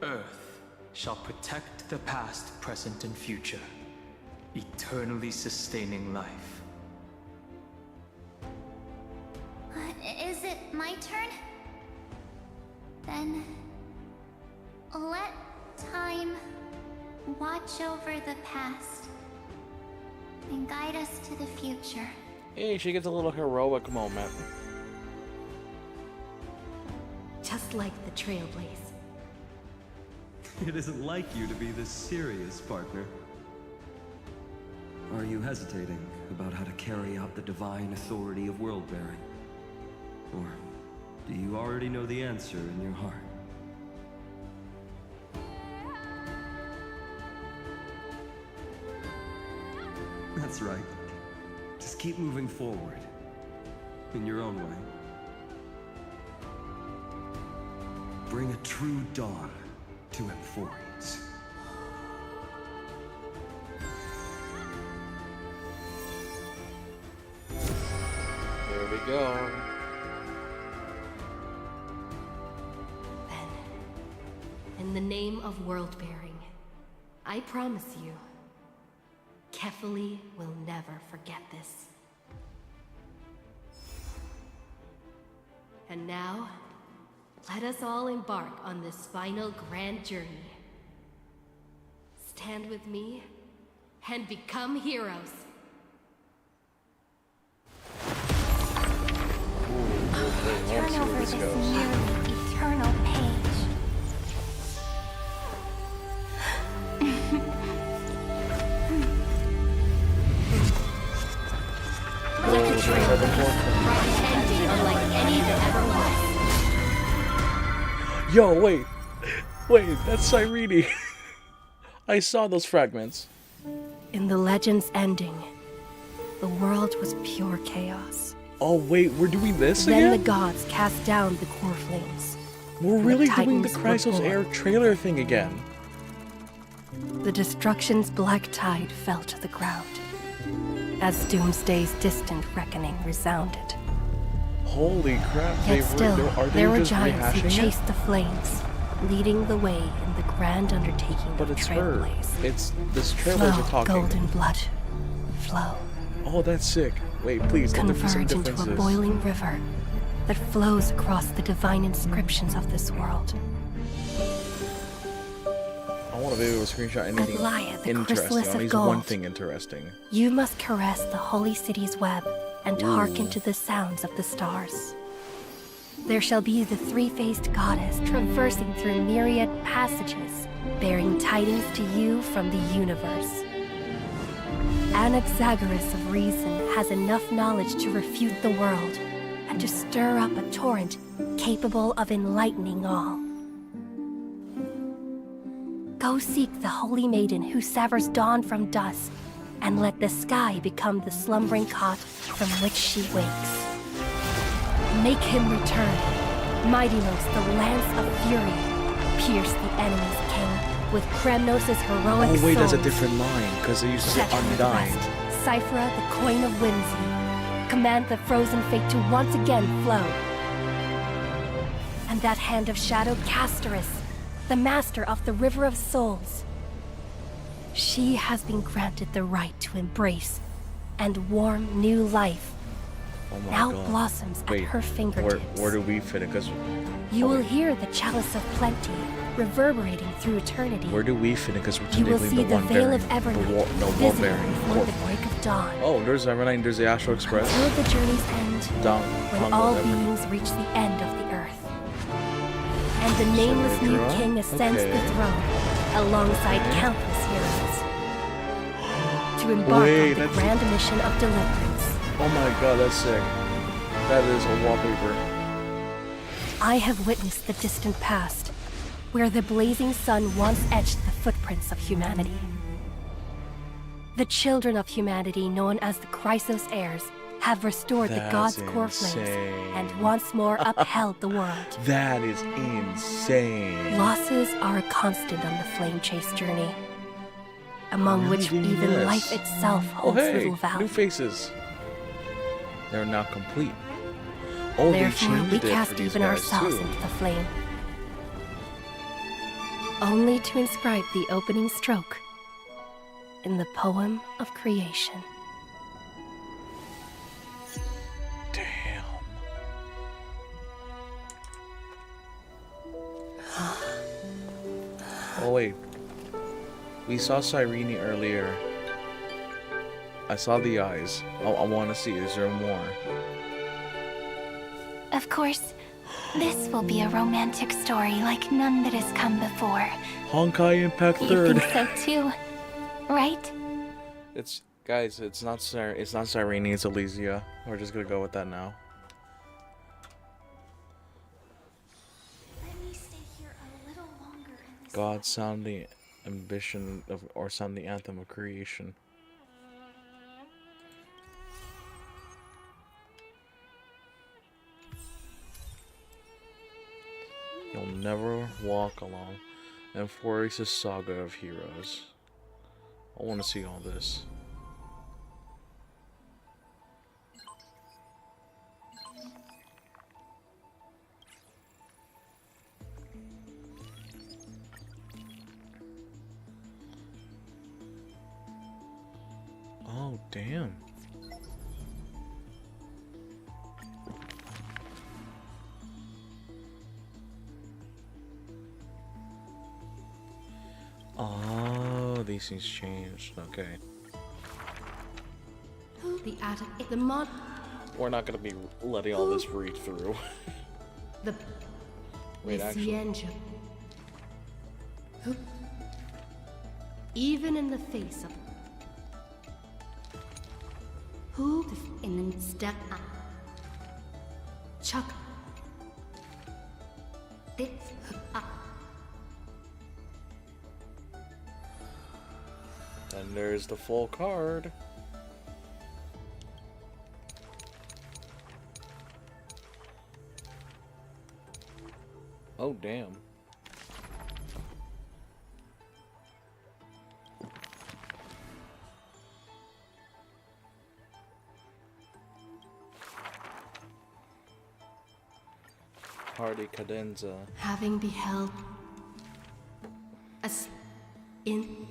Earth shall protect the past, present, and future, eternally sustaining life. Is it my turn? Then let time watch over the past and guide us to the future. Hey, she gets a little heroic moment. Just like the Trailblaze. It isn't like you to be this serious, partner. Are you hesitating about how to carry out the divine authority of world-bearing? Or do you already know the answer in your heart? That's right. Just keep moving forward. In your own way. Bring a true dawn to Emporians. There we go. In the name of world-bearing, I promise you, Kefali will never forget this. And now, let us all embark on this final grand journey. Stand with me and become heroes. Turn over this nearly eternal page. Look at Trailblaze, ending unlike any that ever was. Yo, wait, that's Cyrene. I saw those fragments. In the legend's ending, the world was pure chaos. Oh wait, we're doing this then again? Then the gods cast down the core flames. We're really doing the Chrysos Air trailer thing again. The destruction's black tide fell to the ground, as Doomsday's distant reckoning resounded. Holy crap! Yet still, there were just giants who rehashing chased the flames, leading the way in the grand undertaking But of it's Trailblaze. her. It's this Trailblaze we're talking. Golden blood, flow. Oh, that's sick. Wait, please, let there be some Converge into differences. a boiling river that flows across the divine inscriptions of this world. I want to be able to screenshot anything Goliath, the interesting. chrysalis At of least gold. one thing interesting. You must caress the holy city's web and hearken Ooh. to the sounds of the stars. There shall be the three-faced goddess traversing through myriad passages, bearing tidings to you from the universe. Anaxagoras of reason has enough knowledge to refute the world and to stir up a torrent capable of enlightening all. Go seek the holy maiden who severs dawn from dusk, and let the sky become the slumbering cot from which she wakes. Make him return. Mightymost, the lance of fury, pierce the enemy's king with Kremnos' heroic Oh wait, that's a souls. different line because they used to say Set with undying. rest, Cyphra, the coin of whimsy, command the frozen fate to once again flow. And that hand of shadow, Castoris, the master of the River of Souls. She has been granted the right to embrace and warm new life. Oh my Now God. blossoms Wait, at her fingertips. Where do we fit in? Because You will hear the chalice of plenty reverberating through eternity. where do we fit in? Because we're You will technically see the the one veil bearing. of Evernight No, one visible bearing. before the break of dawn. Oh, there's Evernight. There's the Astral Express. Until the journey's end, Down. when all beings reach the end of the earth. And the nameless new Sidra? king ascends Okay. the throne, alongside countless heroes. To embark Wait, on the that's- grand mission of deliverance. Oh my God, that's sick. That is a wallpaper. I have witnessed the distant past, where the blazing sun once etched the footprints of humanity. The children of humanity, known as the Chrysos heirs, have restored the That's gods' core flames insane. and once more upheld the world. That is insane. Losses are a constant on the flame chase journey, among Really which doing even this? life itself Oh holds hey, little value. new faces. They're not complete. Oh, they Therefore, changed we it for cast these even guys ourselves too. into the flame. only to inscribe the opening stroke in the poem of creation. Damn. Oh wait. We saw Cyrene earlier. I saw the eyes. I want to see. Is there more? Of course, this will be a romantic story like none that has come before. Honkai Impact You 3rd. think so too, right? It's guys. It's not Cyrene. It's Elysia. We're just gonna go with that now. Let me stay here a little longer in this. God sound the ambition of, or sound the anthem of creation. You'll never walk along Amphorix's saga of heroes. I want to see all this. Oh, damn. Oh, these things changed. Okay. The atom, the mod, We're not gonna be letting all this read through. the Wait, actually. engine. Even in the face of who in the step up. Chuck. This up. And there's the full card. Oh, damn. Hardy Cadenza. Having beheld us in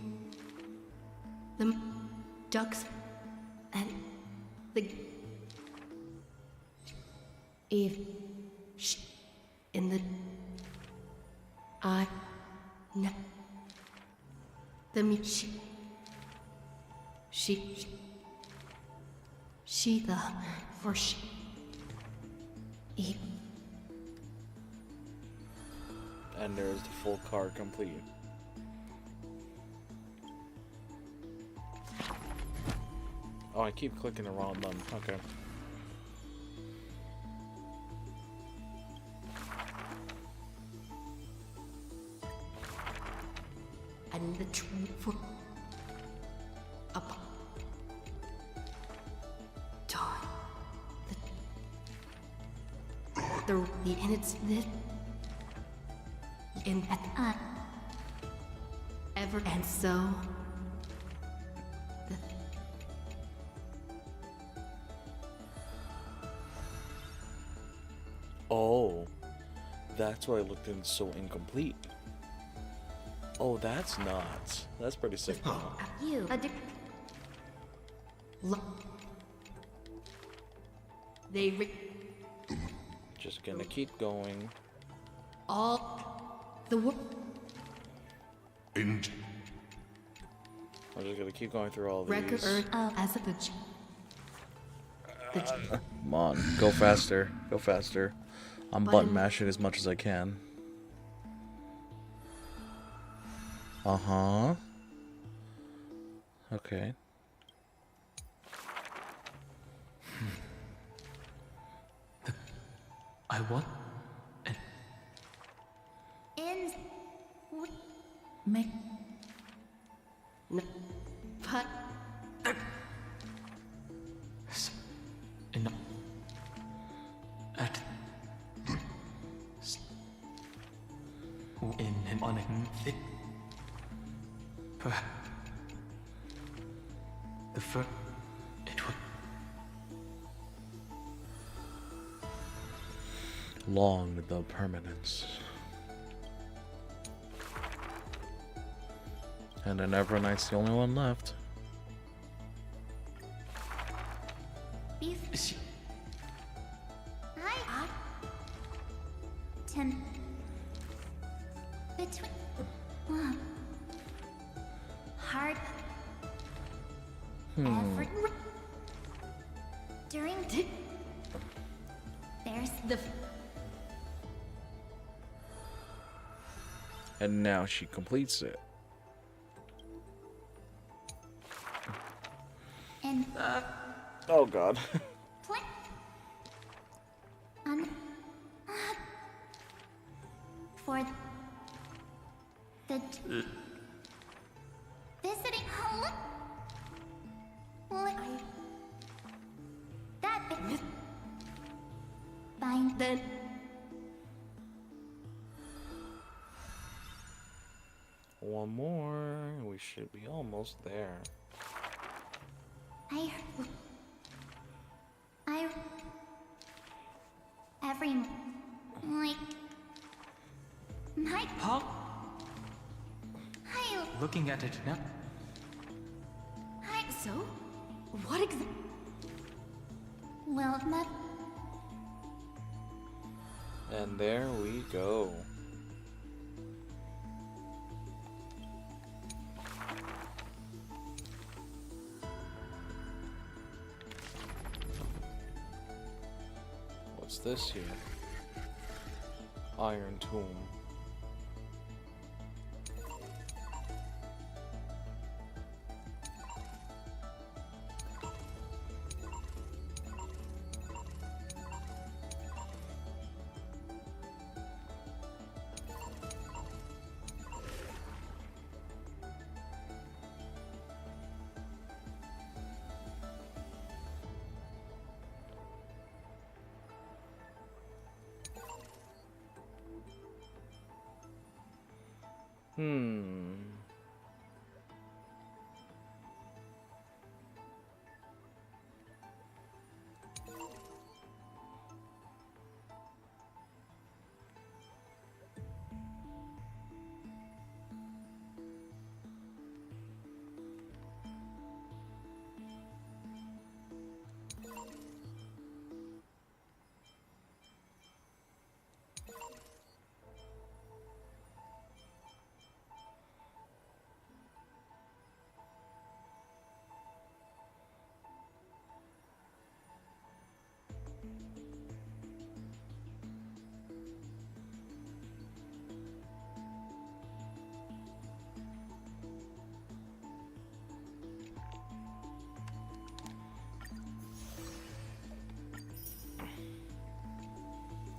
the ducks and the Eve in the I the me she the for she And there's the full card complete. Oh, I keep clicking around them. Okay. and the tree for up time the and it's this in that ever and so the Oh, that's why it looked so incomplete. Oh, that's nuts. That's pretty sick. you they Just gonna keep going. all the work I'm just gonna keep going through all these. record earth as a Come on, go faster. Go faster. I'm button mashing as much as I can. Uh-huh. Okay. I want In. make no but enough at in an unfit perhaps the first it would Long the permanence. And then Evernight's the only one left. Hi. Ten. Between. Hard. Effort. During. There's the. And now she completes it. And. Oh god. For the visiting home. That fine then. One more. We should be almost there. Every like night. Huh? I Looking at it now. So, what exactly? Well, not. And there we go. What's this here? Iron Tomb.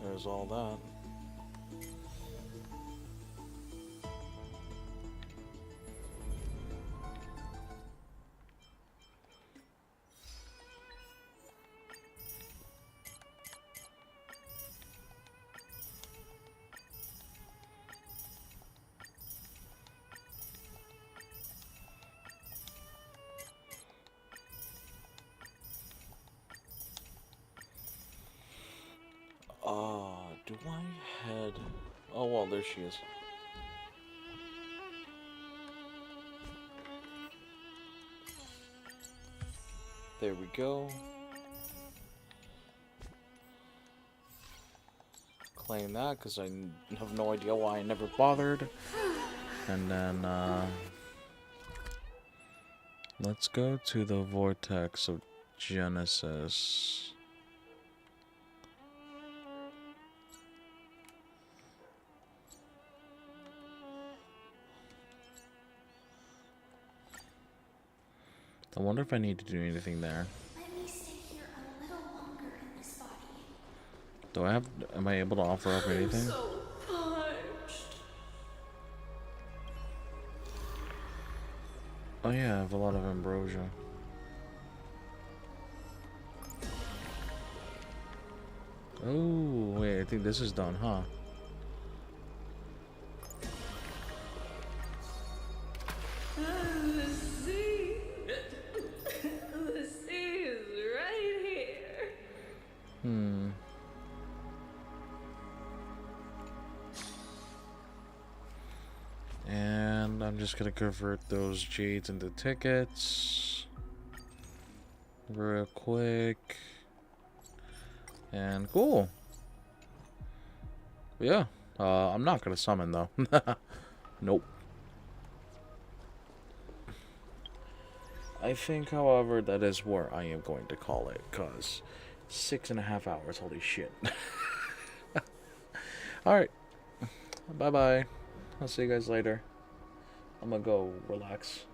There's all that. Do I head... Oh, well, there she is. There we go. Claim that, because I have no idea why I never bothered. And then, let's go to the Vortex of Genesis. I wonder if I need to do anything there. Let me stay here a little longer in this body. Do I have... Am I able to offer up anything? I'm so parched. Oh yeah, I have a lot of ambrosia. Oh, wait, I think this is done, huh? I'm just gonna convert those jades into tickets real quick. And cool. Yeah. I'm not gonna summon though. Nope. I think, however, that is where I am going to call it, cause 6.5 hours, holy shit. Alright. Bye bye. I'll see you guys later. I'm gonna go relax.